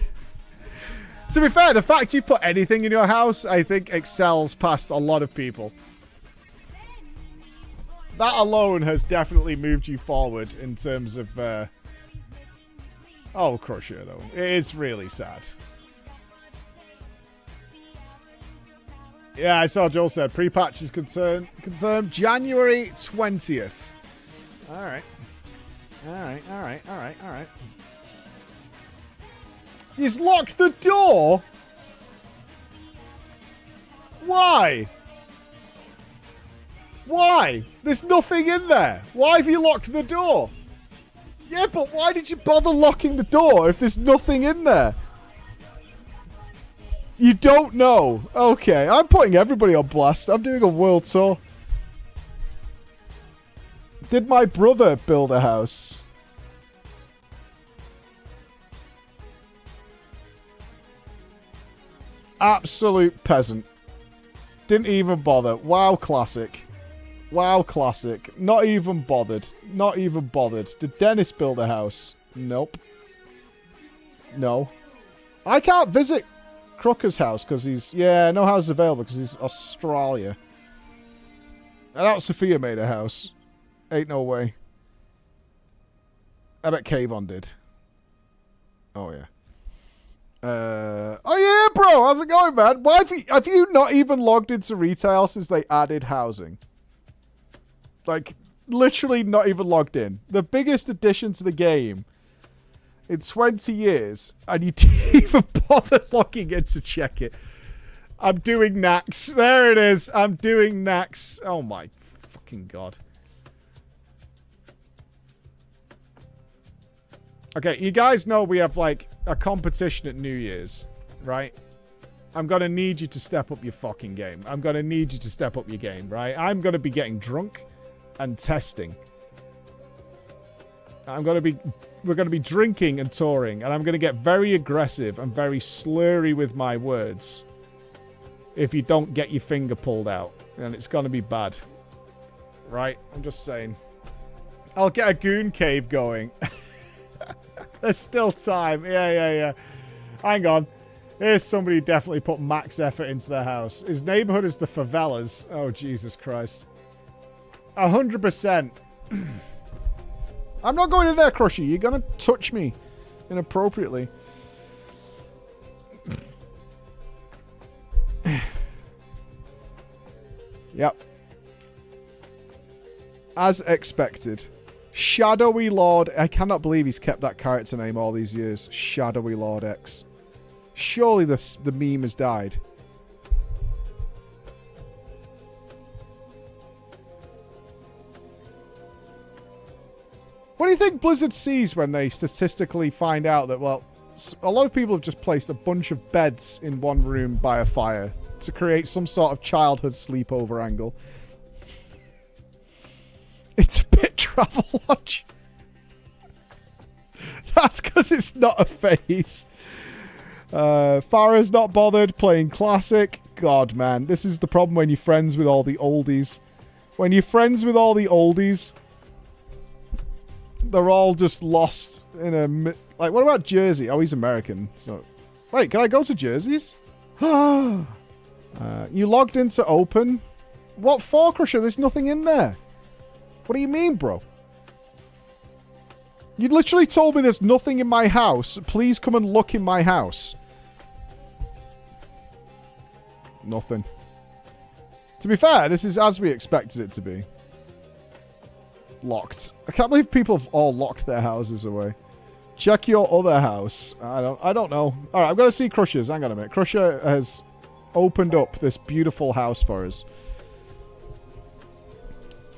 To be fair, the fact you put anything in your house, I think, excels past a lot of people. That alone has definitely moved you forward in terms of... Oh, Crusher, though. It is really sad. Yeah, I saw Joel said pre-patch is confirmed January 20th. Alright. Alright. He's locked the door? Why? Why? There's nothing in there. Why have you locked the door? Yeah, but why did you bother locking the door if there's nothing in there? You don't know. Okay, I'm putting everybody on blast. I'm doing a world tour. Did my brother build a house? Absolute peasant. Didn't even bother. WoW classic. WoW classic. Not even bothered. Not even bothered. Did Dennis build a house? Nope. No. I can't visit Crooker's house because he's... Yeah, no house available because he's Australia. I doubt Sophia made a house. Ain't no way. I bet Kayvon did. Oh, yeah. Oh yeah, bro, how's it going, man? Why have you not even logged into retail since they added housing? Like, literally not even logged in. The biggest addition to the game in 20 years, and you didn't even bother logging in to check it. I'm doing Nax. There it is. I'm doing Nax. Oh my fucking god. Okay, you guys know we have, like, a competition at New Year's, right? I'm going to need you to step up your fucking game. I'm going to need you to step up your game, right? I'm going to be getting drunk and testing. We're going to be drinking and touring, and I'm going to get very aggressive and very slurry with my words if you don't get your finger pulled out, and it's going to be bad. Right? I'm just saying. I'll get a goon cave going. There's still time. Yeah. Hang on. Here's somebody who definitely put max effort into their house. His neighborhood is the favelas. Oh, Jesus Christ. 100%. I'm not going in there, Crusher. You're going to touch me inappropriately. Yep. As expected. Shadowy Lord. I cannot believe he's kept that character name all these years. Shadowy Lord X. Surely the meme has died. you think Blizzard sees when they statistically find out that, well, a lot of people have just placed a bunch of beds in one room by a fire to create some sort of childhood sleepover angle? It's a bit Travelodge. That's because it's not a phase. Farah's not bothered playing Classic. God, man. This is the problem when you're friends with all the oldies. When you're friends with all the oldies, they're all just lost in a... Like, what about Jersey? Oh, he's American. So, wait, can I go to Jersey's? You logged into open? What for, Crusher? There's nothing in there. What do you mean, bro? You literally told me there's nothing in my house. Please come and look in my house. Nothing. To be fair, this is as we expected it to be. Locked. I can't believe people have all locked their houses away. Check your other house. I don't know. Alright, I'm going to see Crusher's. Hang on a minute. Crusher has opened up this beautiful house for us.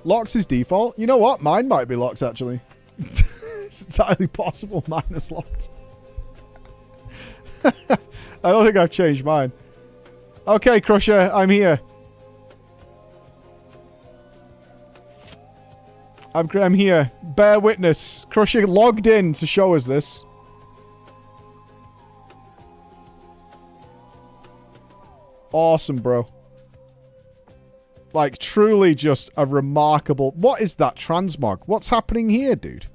Locked his default. You know what? Mine might be locked, actually. It's entirely possible mine is locked. I don't think I've changed mine. Okay, Crusher, I'm here. I'm here. Bear witness. Crusher logged in to show us this. Awesome, bro. Like, truly just a remarkable... What is that transmog? What's happening here, dude?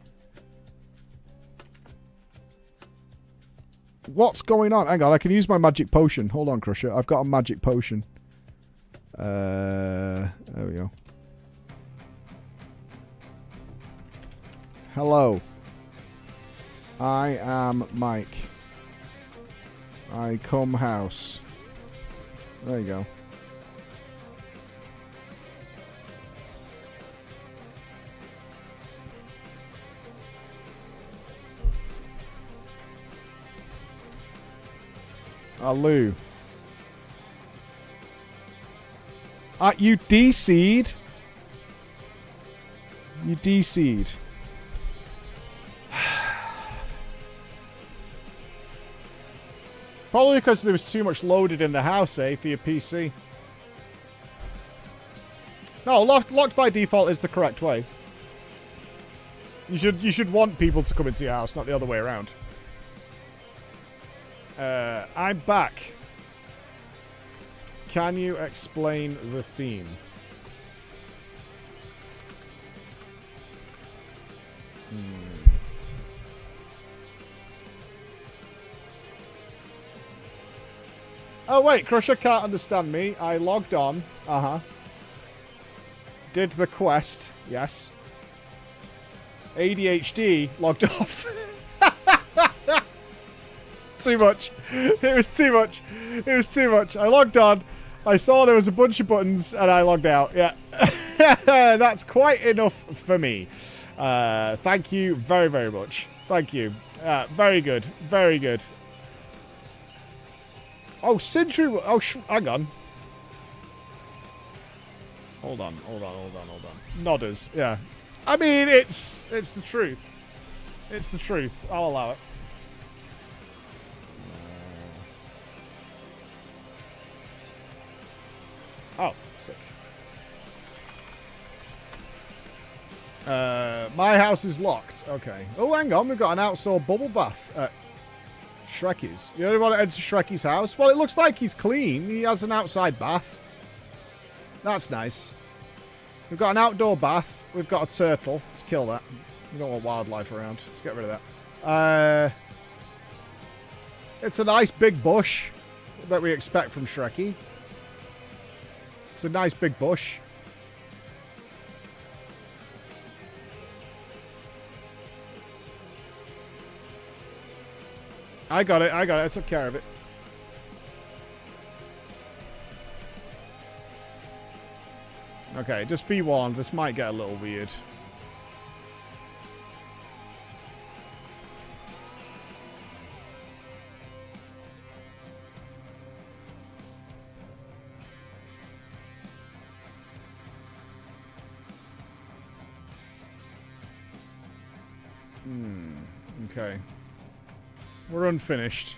What's going on? Hang on, I can use my magic potion. Hold on, Crusher. I've got a magic potion. There we go. Hello. I am Mike. I come house. There you go. Aloo. You DC'd? You DC'd. Probably because there was too much loaded in the house, eh, for your PC. No, locked by default is the correct way. You should want people to come into your house, not the other way around. I'm back. Can you explain the theme? Oh, wait. Crusher can't understand me. I logged on. Uh-huh. Did the quest. Yes. ADHD logged off. Too much. It was too much. It was too much. I logged on. I saw there was a bunch of buttons and I logged out. Yeah. That's quite enough for me. Thank you very, very much. Thank you. Very good. Very good. Oh, Sindri. Oh, hang on. Hold on. Nodders. Yeah. I mean, it's the truth. It's the truth. I'll allow it. Oh, sick. My house is locked. Okay. Oh, hang on. We've got an outdoor bubble bath at Shrekky's. You don't want to enter Shrekky's house? Well, it looks like he's clean. He has an outside bath. That's nice. We've got an outdoor bath. We've got a turtle. Let's kill that. We don't want wildlife around. Let's get rid of that. It's a nice big bush that we expect from Shrekky. It's a nice big bush. I got it. I took care of it. Okay, just be warned. This might get a little weird. Okay. We're unfinished.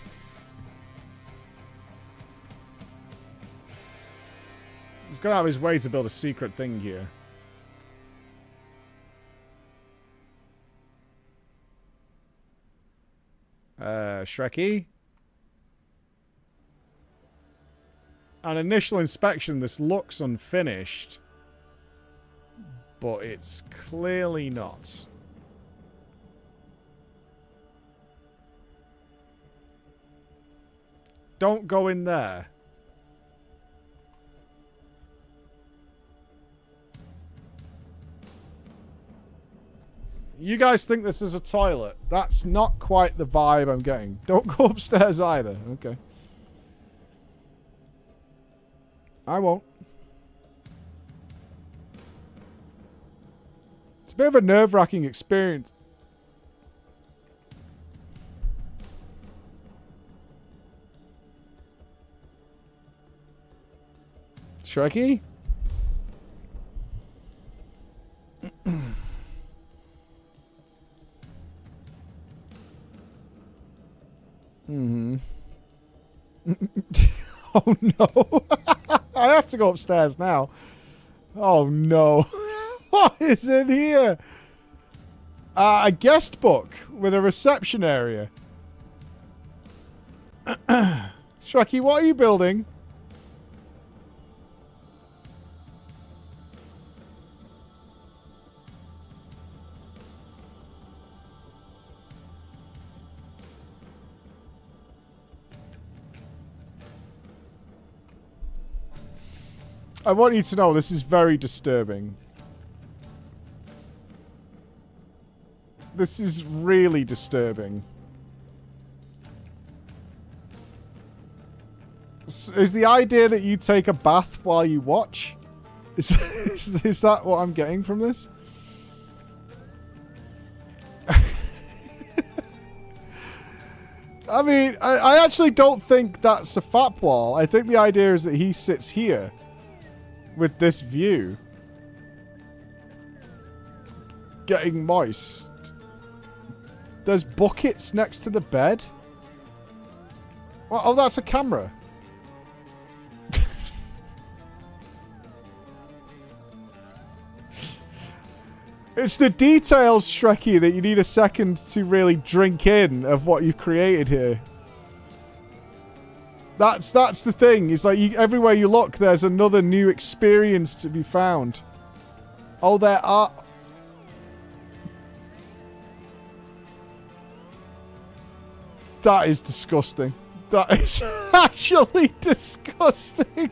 He's gonna have his way to build a secret thing here. Shrekky. On initial inspection, this looks unfinished. But it's clearly not. Don't go in there. You guys think this is a toilet. That's not quite the vibe I'm getting. Don't go upstairs either. Okay. I won't. It's a bit of a nerve-wracking experience. Shrekky? Mm-hmm. Oh no. I have to go upstairs now. Oh no. What is in here? A guest book with a reception area. Shrekky, what are you building? I want you to know this is very disturbing. This is really disturbing. Is the idea that you take a bath while you watch? Is that what I'm getting from this? I mean, I actually don't think that's a fap wall. I think the idea is that he sits here with this view. Getting moist. There's buckets next to the bed. Oh, that's a camera. It's the details, Shrekky, that you need a second to really drink in of what you've created here. That's the thing. It's like everywhere you look, there's another new experience to be found. Oh, there are... That is disgusting. That is actually disgusting.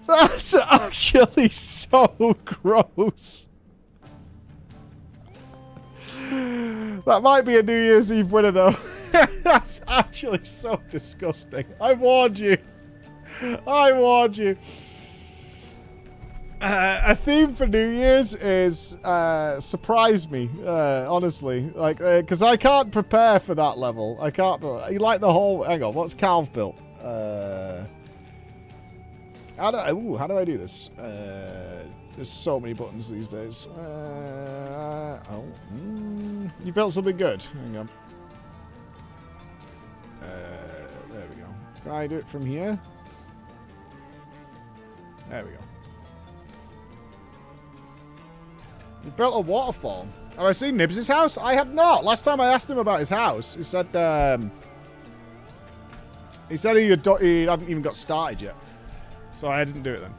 That's actually so gross. That might be a New Year's Eve winner, though. That's actually so disgusting. I warned you. I warned you. A theme for New Year's is surprise me, honestly. Like, because I can't prepare for that level. I can't. You like the whole... Hang on, what's Calv built? How do I do this? There's so many buttons these days. You built something good. Hang on. There we go. Can I do it from here? There we go. You built a waterfall. Have I seen Nibs' house? I have not. Last time I asked him about his house, he said he hadn't even got started yet. So I didn't do it then.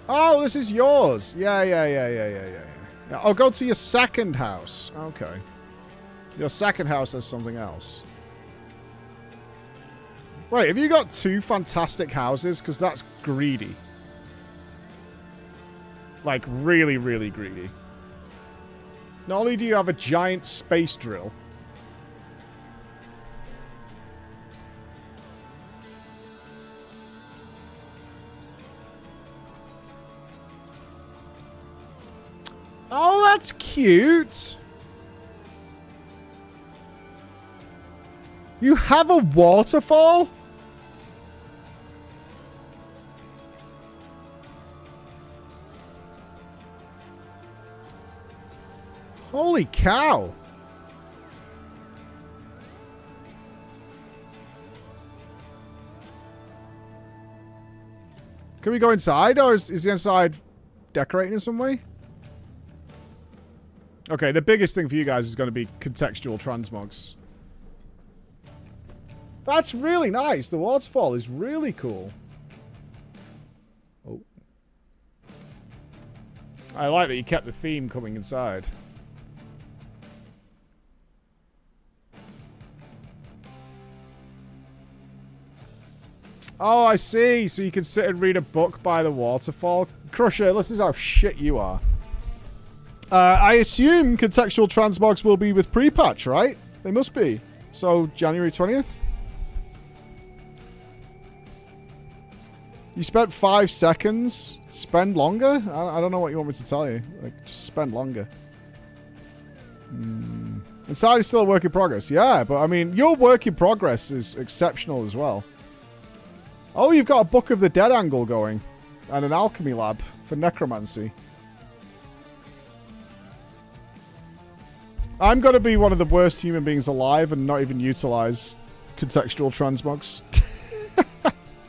Oh, this is yours. Yeah. I'll go to your second house. Okay. Your second house has something else. Wait, have you got two fantastic houses? Because that's greedy. Like, really, really greedy. Not only do you have a giant space drill... Oh, that's cute. You have a waterfall? cow. Can we go inside, or is the inside decorating in some way? Okay, the biggest thing for you guys is going to be contextual transmogs. That's really nice. The waterfall is really cool. Oh. I like that you kept the theme coming inside. Oh, I see. So you can sit and read a book by the waterfall. Crusher, this is how shit you are. I assume contextual transmogs will be with pre-patch, right? They must be. So, January 20th? You spent 5 seconds. Spend longer? I don't know what you want me to tell you. Like, just spend longer. Inside is still a work in progress. Yeah, but I mean, your work in progress is exceptional as well. Oh, you've got a Book of the Dead angle going. And an alchemy lab for necromancy. I'm going to be one of the worst human beings alive and not even utilize contextual transmogs.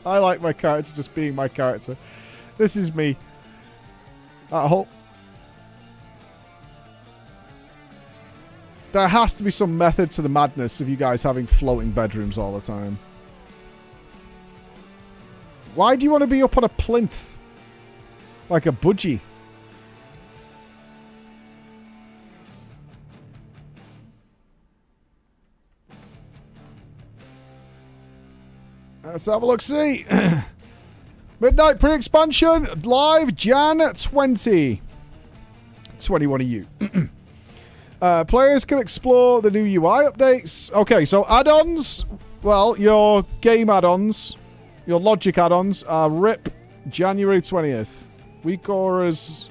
I like my character just being my character. This is me. I hope. There has to be some method to the madness of you guys having floating bedrooms all the time. Why do you want to be up on a plinth? Like a budgie? Let's have a look-see. Midnight pre-expansion, live Jan 20. 21 of you. Players can explore the new UI updates. Okay, so add-ons. Well, your game add-ons, your logic add-ons are RIP January 20th. Weak auras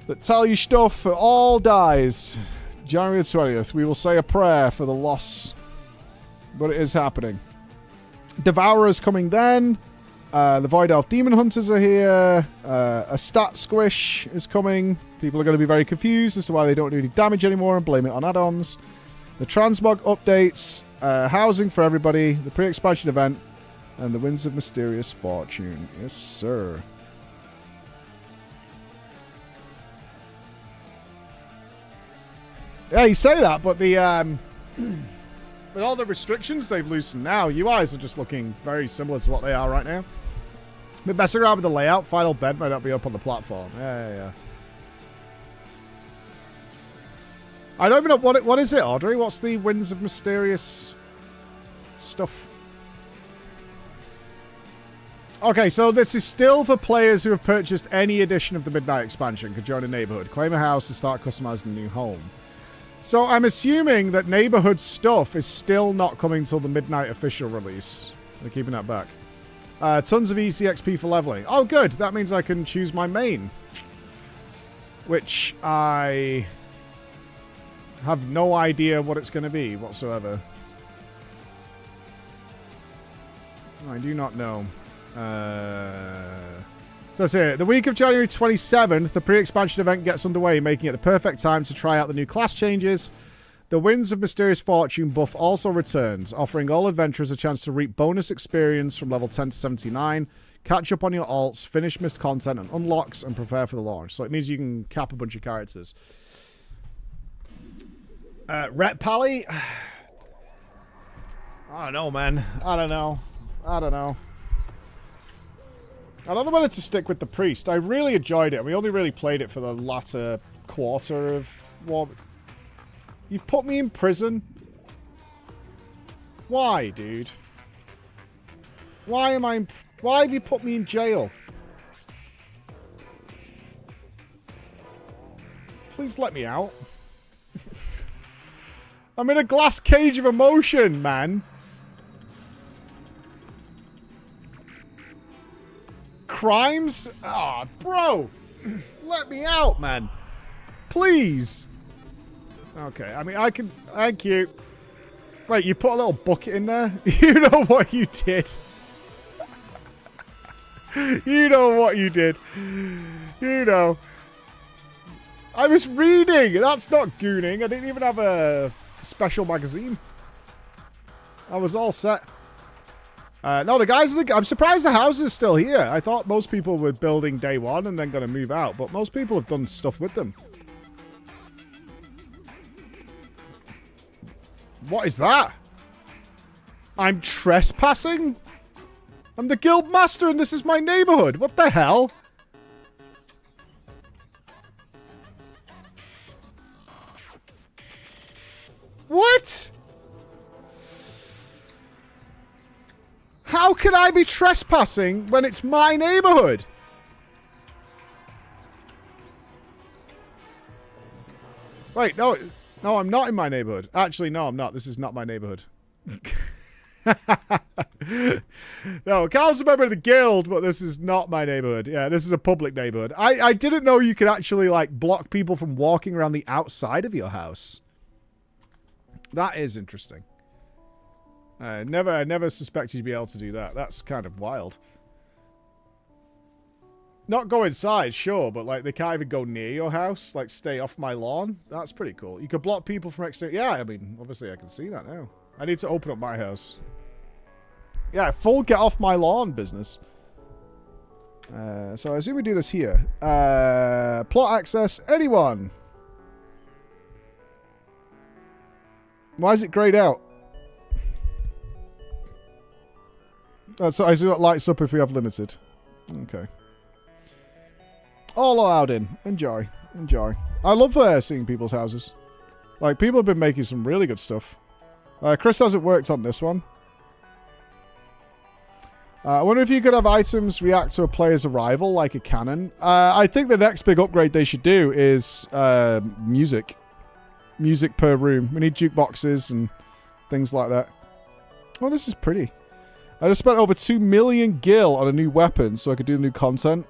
that tell you stuff all dies. January 20th. We will say a prayer for the loss. But it is happening. Devourer's coming then. The Void Elf Demon Hunters are here. A stat squish is coming. People are going to be very confused as to why they don't do any damage anymore and blame it on add-ons. The transmog updates. Housing for everybody. The pre-expansion event. And the Winds of Mysterious Fortune. Yes, sir. Yeah, you say that, but the... with all the restrictions they've loosened now, UIs are just looking very similar to what they are right now. But messing around with the layout, Final Bed might not be up on the platform. Yeah. I don't even know, what is it, Audrey? What's the Winds of Mysterious stuff? Okay, so this is still for players who have purchased any edition of the Midnight expansion, can join a neighborhood, claim a house, and start customizing the new home. So I'm assuming that neighborhood stuff is still not coming till the Midnight official release. They're keeping that back. Tons of easy XP for leveling. Oh, good. That means I can choose my main. Which I have no idea what it's going to be whatsoever. I do not know. So that's it. The week of January 27th, the pre-expansion event gets underway, making it the perfect time to try out the new class changes. The Winds of Mysterious Fortune buff also returns, offering all adventurers a chance to reap bonus experience from level 10 to 79, catch up on your alts, finish missed content and unlocks, and prepare for the launch. So it means you can cap a bunch of characters. Rep Pally? I don't know, man. I don't know whether to stick with the Priest. I really enjoyed it. We only really played it for the latter quarter of War. You've put me in prison? Why, dude? Why have you put me in jail? Please let me out. I'm in a glass cage of emotion, man. Crimes? Ah, oh, bro. Let me out, man. Please. Okay, I mean, I can... Thank you. Wait, you put a little bucket in there? You know what you did. You know what you did. You know. I was reading. That's not gooning. I didn't even have a special magazine. I was all set. No, the guys... I'm surprised the house is still here. I thought most people were building day one and then going to move out. But most people have done stuff with them. What is that? I'm trespassing? I'm the guild master and this is my neighborhood. What the hell? What? How can I be trespassing when it's my neighborhood? Wait, no, I'm not in my neighborhood. Actually, no, I'm not. This is not my neighborhood. No, Carl's a member of the guild, but this is not my neighborhood. Yeah, this is a public neighborhood. I didn't know you could actually, like, block people from walking around the outside of your house. That is interesting. I never suspected you'd be able to do that. That's kind of wild. Not go inside, sure, but like they can't even go near your house. Like stay off my lawn. That's pretty cool. You could block people from exterior. Yeah, I mean, obviously I can see that now. I need to open up my house. Yeah, full get off my lawn business. So I assume we do this here. Plot access, anyone? Why is it grayed out? So I assume it lights up if we have limited. Okay. All allowed in. Enjoy. Enjoy. I love seeing people's houses. Like, people have been making some really good stuff. Chris hasn't worked on this one. I wonder if you could have items react to a player's arrival, like a cannon. I think the next big upgrade they should do is music. Music per room. We need jukeboxes and things like that. Oh, this is pretty. I just spent over 2 million gil on a new weapon so I could do new content.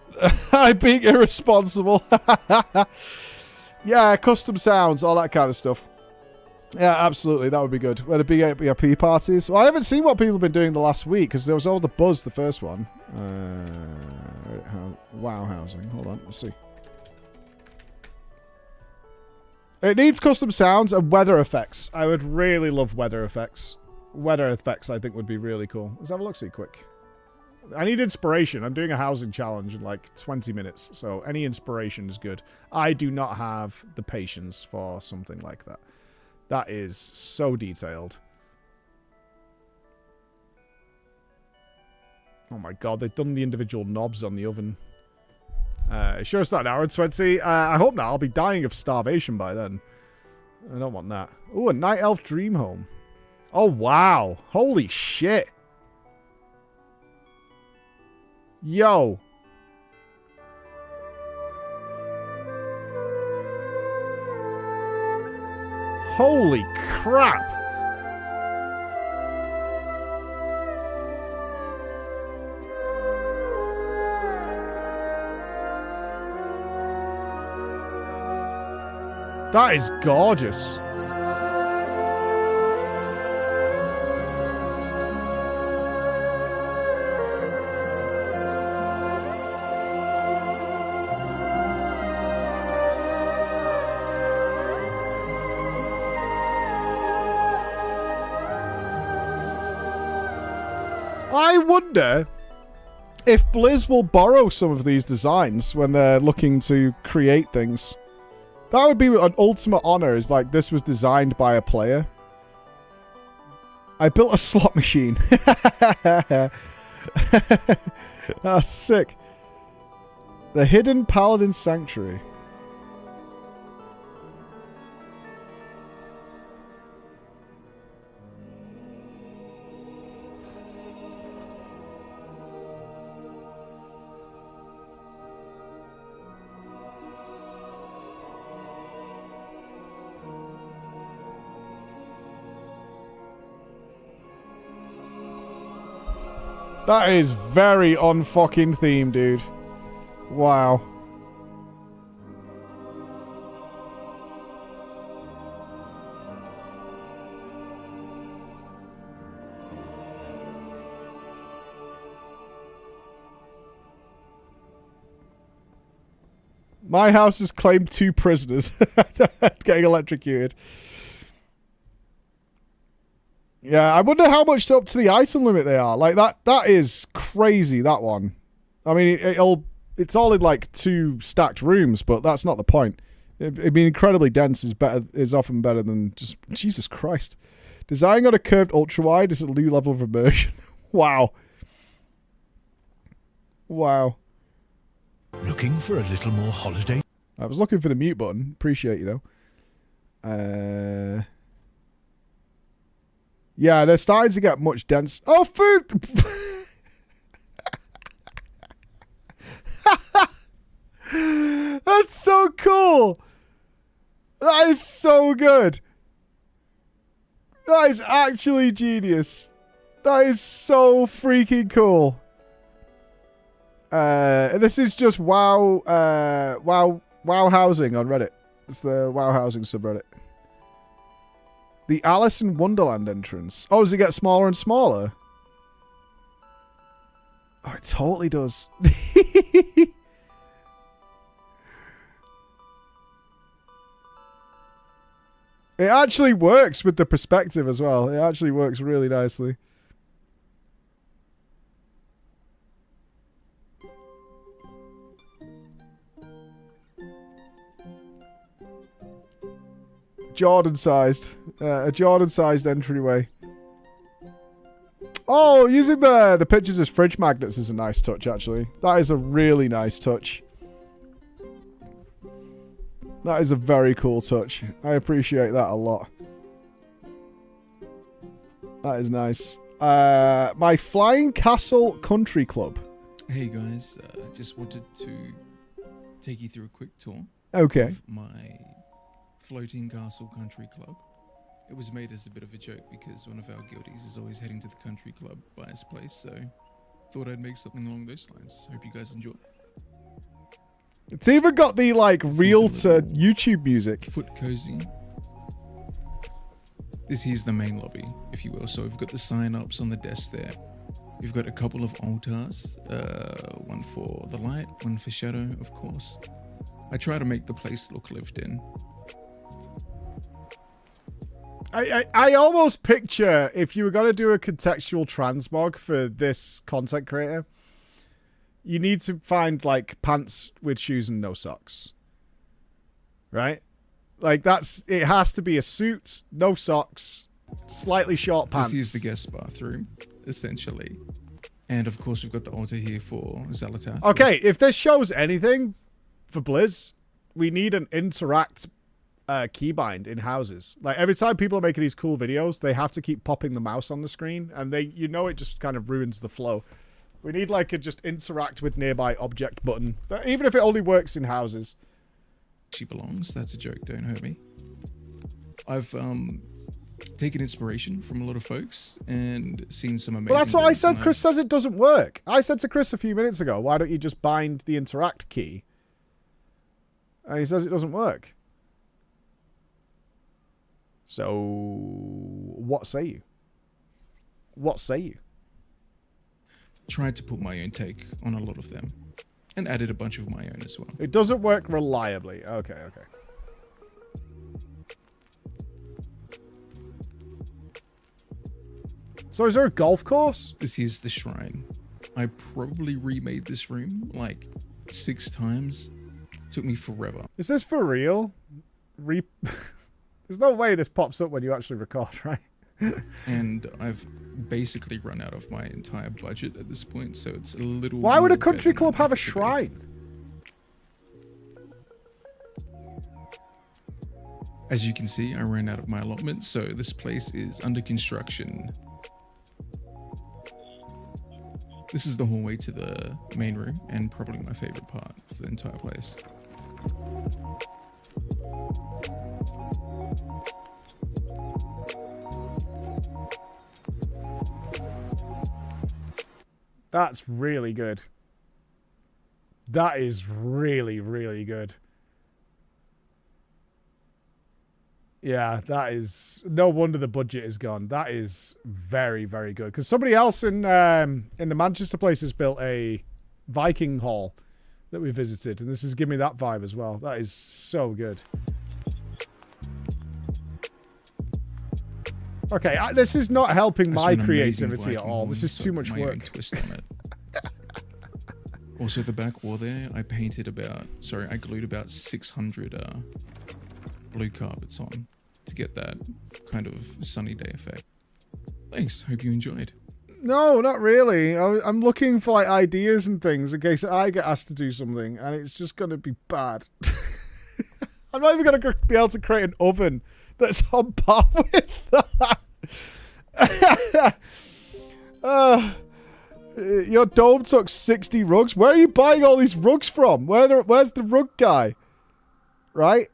I'm being irresponsible. Yeah, custom sounds, all that kind of stuff. Yeah, absolutely. That would be good. We had a big APP parties. Well, I haven't seen what people have been doing the last week because there was all the buzz the first one. WoW housing. Hold on. Let's see. It needs custom sounds and weather effects. I would really love weather effects. Weather effects, I think, would be really cool. Let's have a look-see quick. I need inspiration. I'm doing a housing challenge in like 20 minutes, so any inspiration is good. I do not have the patience for something like that. That is so detailed. Oh my god, they've done the individual knobs on the oven. Sure it's not an hour and 20. I hope not. I'll be dying of starvation by then. I don't want that. Ooh, a Night Elf Dream Home. Oh, wow. Holy shit. Yo. Holy crap. That is gorgeous. I wonder if Blizz will borrow some of these designs when they're looking to create things. That would be an ultimate honor, is like this was designed by a player. I built a slot machine. That's sick. The Hidden Paladin Sanctuary. That is very unfucking theme, dude. Wow. My house has claimed 2 prisoners getting electrocuted. Yeah, I wonder how much up to the item limit they are. Like that is crazy, that one. I mean, it's all in like 2 stacked rooms, but that's not the point. It'd be incredibly dense is often better than just Jesus Christ. Design on a curved ultra wide is a new level of immersion. Wow. Wow. Looking for a little more holiday? I was looking for the mute button. Appreciate you though. Yeah, they're starting to get much dense. Oh, food! That's so cool. That is so good. That is actually genius. That is so freaking cool. This is just WoW housing on Reddit. It's the WoW housing subreddit. The Alice in Wonderland entrance. Oh, does it get smaller and smaller? Oh, it totally does. It actually works with the perspective as well. It actually works really nicely. Jordan-sized. A Jordan-sized entryway. Oh, using the pictures as fridge magnets is a nice touch, actually. That is a really nice touch. That is a very cool touch. I appreciate that a lot. That is nice. My Flying Castle Country Club. Hey guys, just wanted to take you through a quick tour. Okay. Of my Floating Castle Country Club. It was made as a bit of a joke because one of our guildies is always heading to the country club by his place, so thought I'd make something along those lines. Hope you guys enjoy. It's even got the like real to YouTube music. Foot cozy. This here's the main lobby, if you will. So we've got the sign-ups on the desk there. We've got a couple of altars, one for the light, one for shadow, of course. I try to make the place look lived in. I almost picture if you were going to do a contextual transmog for this content creator, you need to find like pants with shoes and no socks. Right? Like it has to be a suit, no socks, slightly short pants. This is the guest bathroom, essentially. And of course we've got the altar here for Xalatath. Okay, if this shows anything for Blizz, we need an interact keybind in houses. Like every time people are making these cool videos, they have to keep popping the mouse on the screen, and it just kind of ruins the flow. We need like a just interact with nearby object button, even if it only works in houses. She belongs. That's a joke. Don't hurt me. I've taken inspiration from a lot of folks and seen some amazing. Well, that's what I said. Chris says it doesn't work. I said to Chris a few minutes ago, "Why don't you just bind the interact key?" And he says it doesn't work. So, what say you? What say you? Tried to put my own take on a lot of them. And added a bunch of my own as well. It doesn't work reliably. Okay, okay. So is there a golf course? This is the shrine. I probably remade this room like 6 times. Took me forever. Is this for real? There's no way this pops up when you actually record, right? And I've basically run out of my entire budget at this point, so it's a little. Why would a country club have a shrine? As you can see, I ran out of my allotment, so this place is under construction. This is the hallway to the main room, and probably my favorite part of the entire place. That's really good. That is really, really good. Yeah, that is... No wonder the budget is gone. That is very, very good. Because somebody else in the Manchester place has built a Viking hall. that we visited, and this is giving me that vibe as well. That is so good. Okay, this is not helping my creativity at all. This is too much work. Twist on it. Also, the back wall there, I glued about 600 blue carpets on to get that kind of sunny day effect. Thanks. Hope you enjoyed. No, not really. I'm looking for like ideas and things in case I get asked to do something, and it's just going to be bad. I'm not even going to be able to create an oven that's on par with that. Your dome took 60 rugs. Where are you buying all these rugs from? Where's the rug guy? Right?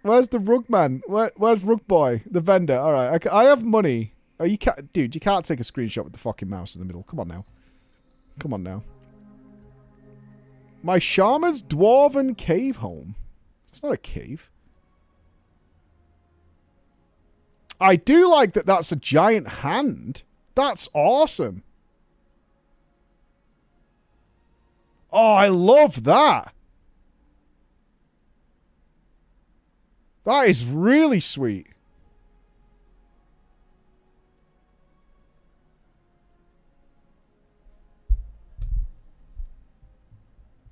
Where's the rug man? Where's rug boy? The vendor. All right. I have money. Oh, you can't, dude. You can't take a screenshot with the fucking mouse in the middle. Come on now. Come on now. My shaman's dwarven cave home. It's not a cave. I do like that. That's a giant hand. That's awesome. Oh, I love that. That is really sweet.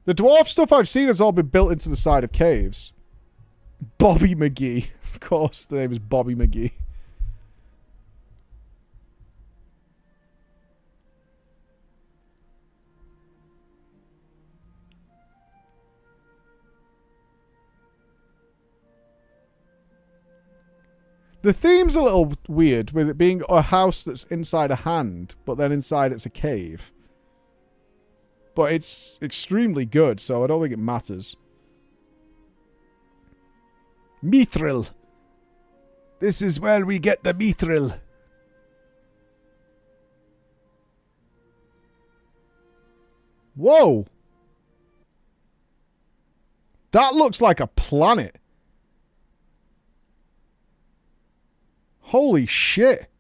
The dwarf stuff I've seen has all been built into the side of caves. Bobby McGee. Of course, the name is Bobby McGee. The theme's a little weird with it being a house that's inside a hand, but then inside it's a cave. But it's extremely good, so I don't think it matters. Mithril. This is where we get the mithril. Whoa. That looks like a planet. Holy shit.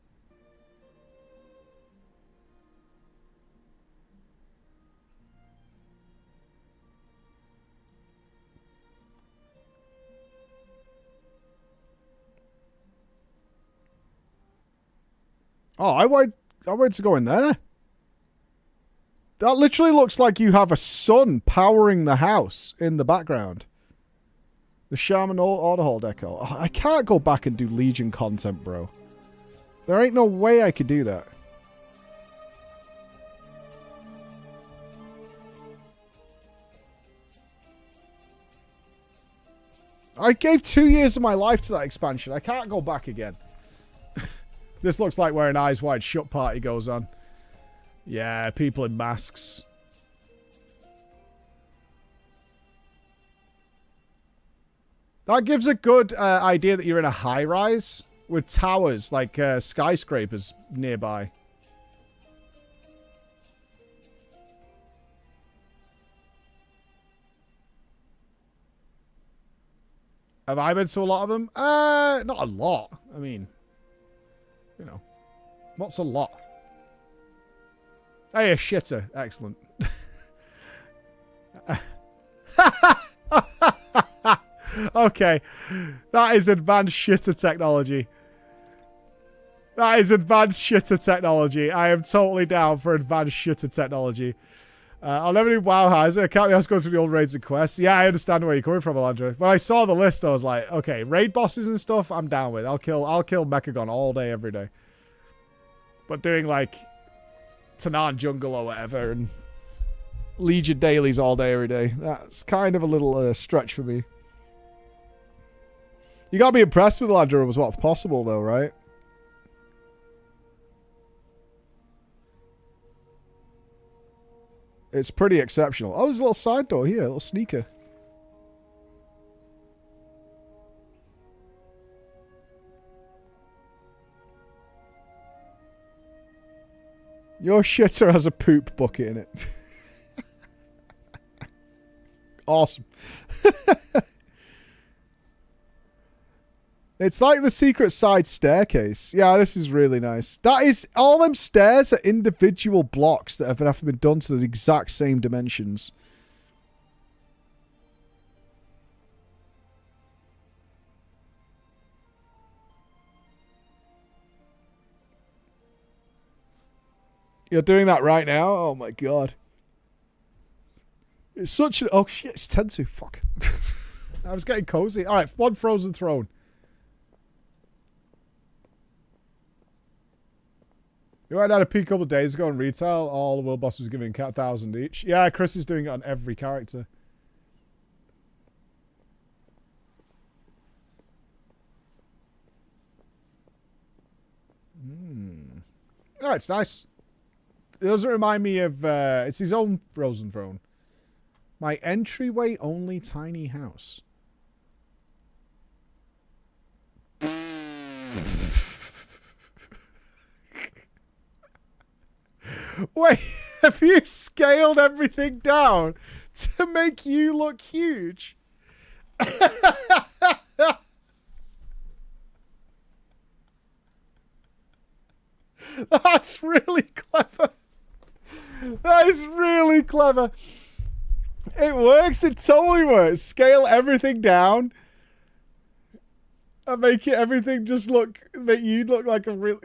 Oh, I wanted to go in there. That literally looks like you have a sun powering the house in the background. The Shaman Orderhall deco. Oh, I can't go back and do Legion content, bro. There ain't no way I could do that. I gave 2 years of my life to that expansion. I can't go back again. This looks like where an Eyes Wide Shut party goes on. Yeah, people in masks. That gives a good idea that you're in a high-rise with towers, like skyscrapers nearby. Have I been to a lot of them? Not a lot. I mean, you know, what's a lot? Hey, a shitter. Excellent. Okay. That is advanced shitter technology. That is advanced shitter technology. I am totally down for advanced shitter technology. I'll never do WoW Heiser. I can't be asked to go through the old raids and quests. Yeah, I understand where you're coming from, Alandra. When I saw the list, I was like, okay, raid bosses and stuff, I'm down with. I'll kill Mechagon all day, every day. But doing like Tanaan Jungle or whatever and Legion dailies all day, every day, that's kind of a little stretch for me. You gotta be impressed with Alandra with what's possible, though, right? It's pretty exceptional. Oh, there's a little side door here, a little sneaker. Your shitter has a poop bucket in it. Awesome. It's like the secret side staircase. Yeah, this is really nice. That is, all them stairs are individual blocks that have been done to the exact same dimensions. You're doing that right now? Oh my god. It's such an... Oh shit, it's 10 to. Fuck. I was getting cozy. Alright, one Frozen Throne. You went out a peak a couple of days ago on retail. All the world bosses were giving 1,000 each. Yeah, Chris is doing it on every character. Oh, it's nice. It doesn't remind me of... it's his own Frozen Throne. My entryway only tiny house. Wait, have you scaled everything down to make you look huge? That's really clever. That is really clever. It works. It totally works. Scale everything down and make everything just make you look like a real...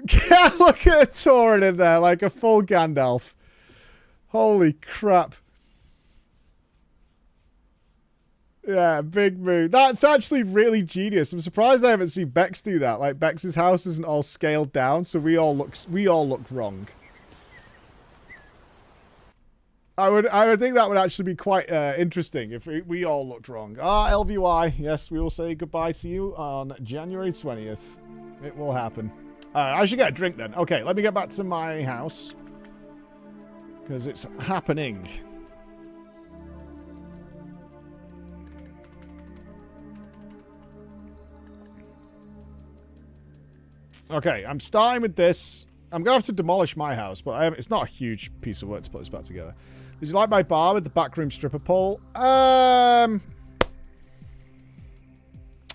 Look at a Tauren in there, like a full Gandalf. Holy crap. Yeah, big move. That's actually really genius. I'm surprised I haven't seen Bex do that. Like, Bex's house isn't all scaled down, so we all look wrong. I would think that would actually be quite interesting if we all looked wrong. LVY, yes, we will say goodbye to you on January 20th. It will happen. I should get a drink then. Okay, let me get back to my house. Because it's happening. Okay, I'm starting with this. I'm going to have to demolish my house, but it's not a huge piece of work to put this back together. Did you like my bar with the backroom stripper pole? I've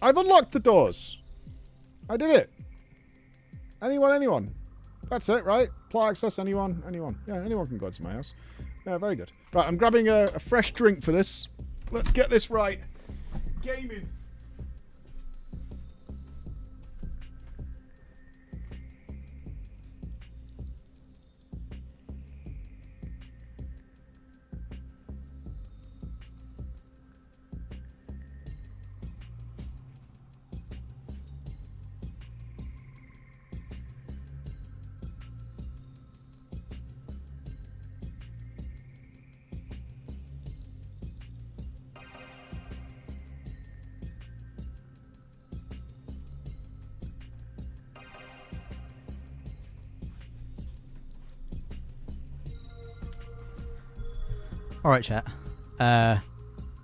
unlocked the doors. I did it. Anyone. That's it, right? Plot access, anyone. Yeah, anyone can go into my house. Yeah, very good. Right, I'm grabbing a fresh drink for this. Let's get this right. Gaming. All right, chat.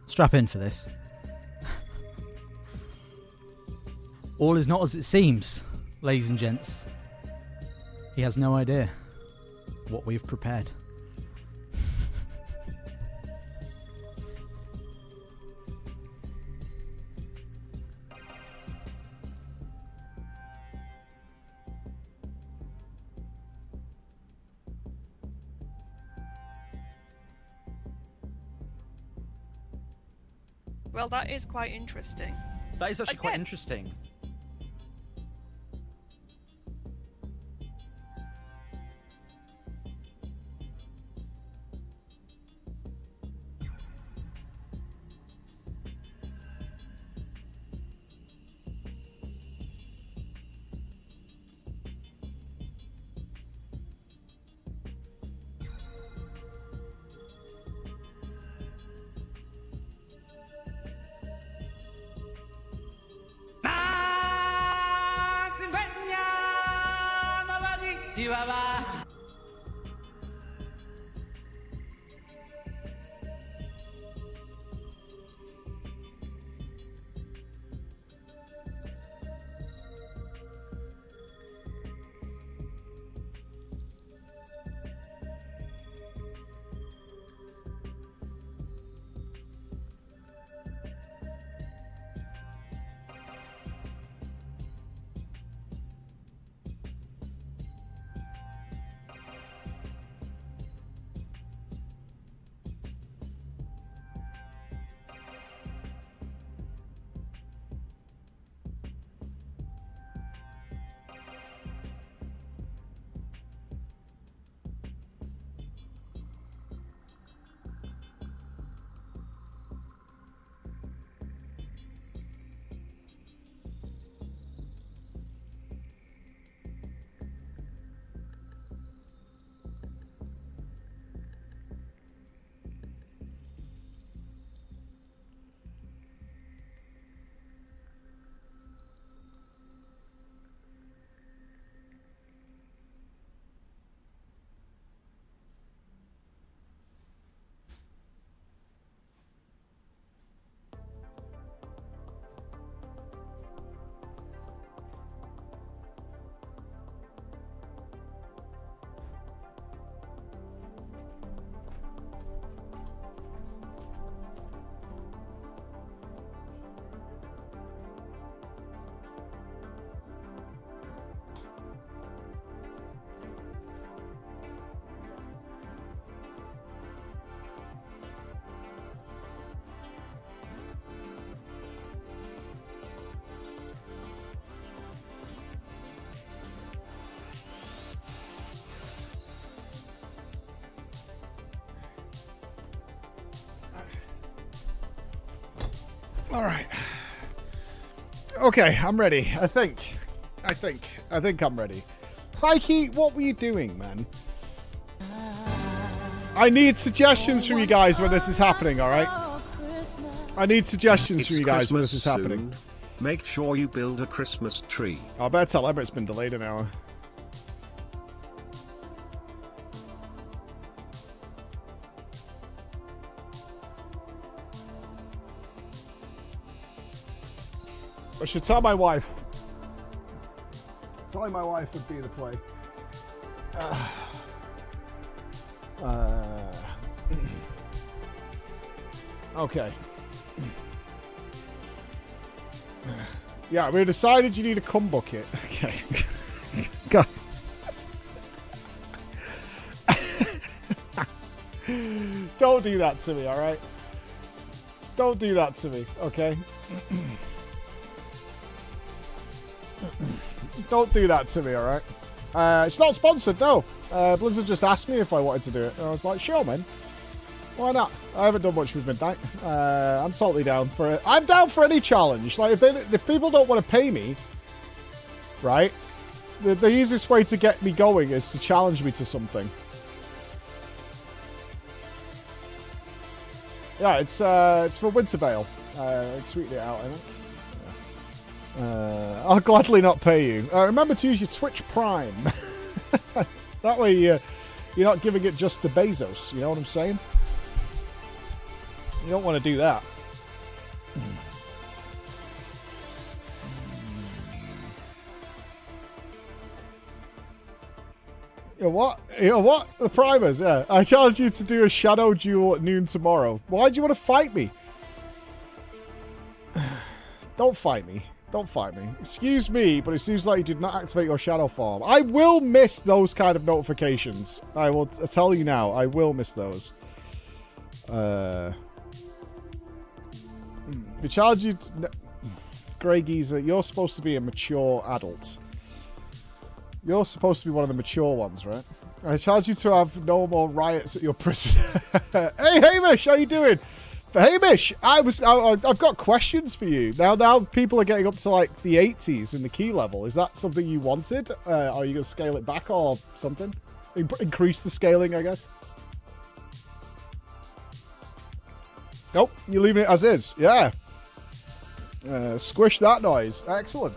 Strap in for this. All is not as it seems, ladies and gents. He has no idea what we've prepared. Well, that is quite interesting. That is actually quite interesting. All right. Okay, I'm ready. I think I'm ready. Taiki, what were you doing, man? I need suggestions from you guys when this is happening, alright? I need suggestions from you guys when this is happening. Make sure you build a Christmas tree. I better tell Emma it's been delayed an hour. I should tell my wife. Telling my wife would be the play. Okay. Yeah, we decided you need a cum bucket. Okay. Go. Don't do that to me, alright? Don't do that to me, okay? Don't do that to me, alright? It's not sponsored, no. Blizzard just asked me if I wanted to do it. And I was like, sure, man. Why not? I haven't done much with Midnight. I'm totally down for it. I'm down for any challenge. Like, if people don't want to pay me, right? The easiest way to get me going is to challenge me to something. Yeah, it's for Wintervale. Tweeted it out, I think. I'll gladly not pay you. Remember to use your Twitch Prime. That way you're not giving it just to Bezos. You know what I'm saying? You don't want to do that. You know what? You know what? The primers, yeah. I challenge you to do a shadow duel at noon tomorrow. Why do you want to fight me? Don't fight me. Don't fight me. Excuse me, but it seems like you did not activate your shadow form. I will miss those kind of notifications. I will tell you now. I will miss those. We charge you... Grey Geezer, you're supposed to be a mature adult. You're supposed to be one of the mature ones, right? I charge you to have no more riots at your prison. Hey, Hamish, how you doing? Hamish, I've got questions for you. Now people are getting up to like the 80s in the key level. Is that something you wanted? Are you going to scale it back or something? Increase the scaling, I guess? Nope, you're leaving it as is. Yeah. Squish that noise. Excellent.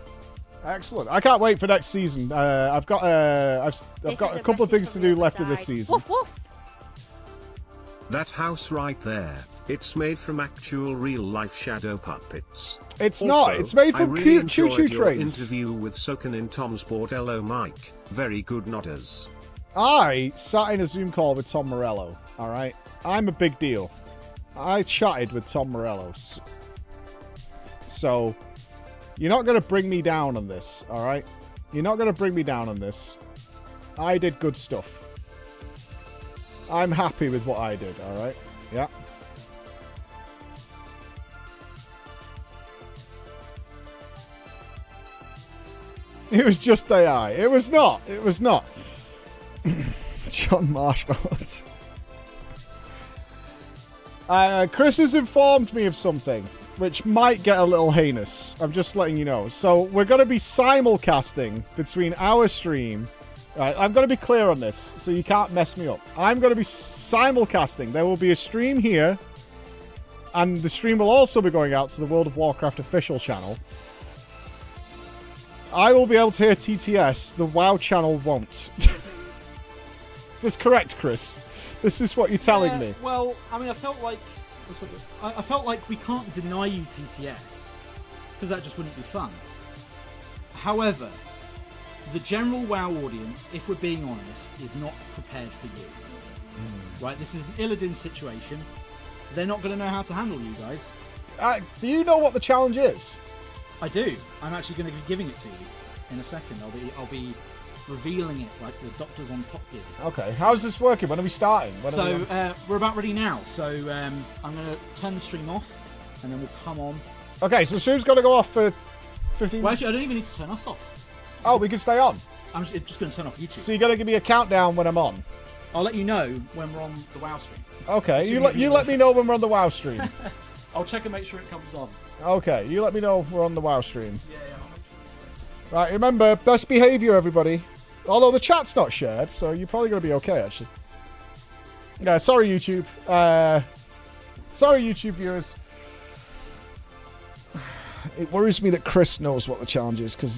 Excellent. I can't wait for next season. I've got a couple of things to do left in this season. Woof, woof. That house right there. It's made from actual real-life shadow puppets. It's Also, not. It's made from really choo-choo trains. Interview with Soken in Tom's Bordello mic. Very good nodders. I sat in a Zoom call with Tom Morello. All right, I'm a big deal. I chatted with Tom Morello. So you're not going to bring me down on this. All right, you're not going to bring me down on this. I did good stuff. I'm happy with what I did. All right. Yeah. It was just AI. It was not. It was not. John Marshmallows. Chris has informed me of something, which might get a little heinous. I'm just letting you know. So we're going to be simulcasting between our stream. Right, I'm going to be clear on this, so you can't mess me up. I'm going to be simulcasting. There will be a stream here, and the stream will also be going out to the World of Warcraft official channel. I will be able to hear TTS. The WoW channel won't. That's correct, Chris. This is what you're telling me. Well, I mean, I felt like we can't deny you TTS because that just wouldn't be fun. However, the general WoW audience, if we're being honest, is not prepared for you. Right? This is an Illidan situation. They're not going to know how to handle you guys. Do you know what the challenge is? I do. I'm actually going to be giving it to you in a second. I'll be revealing it like the Doctor's on Top Gear. Okay. How's this working? When are we starting? We're about ready now. So I'm going to turn the stream off, and then we'll come on. Okay. So the stream's got to go off for 15. Well, actually, I don't even need to turn us off. Oh, we can stay on. I'm just going to turn off YouTube. So you're going to give me a countdown when I'm on. I'll let you know when we're on the WoW stream. Okay. You let me know when we're on the WoW stream. I'll check and make sure it comes on. Okay, you let me know we're on the WoW stream. Right, remember, best behaviour, everybody. Although the chat's not shared, so you're probably going to be okay, actually. Yeah, sorry, YouTube. Sorry, YouTube viewers. It worries me that Chris knows what the challenge is, because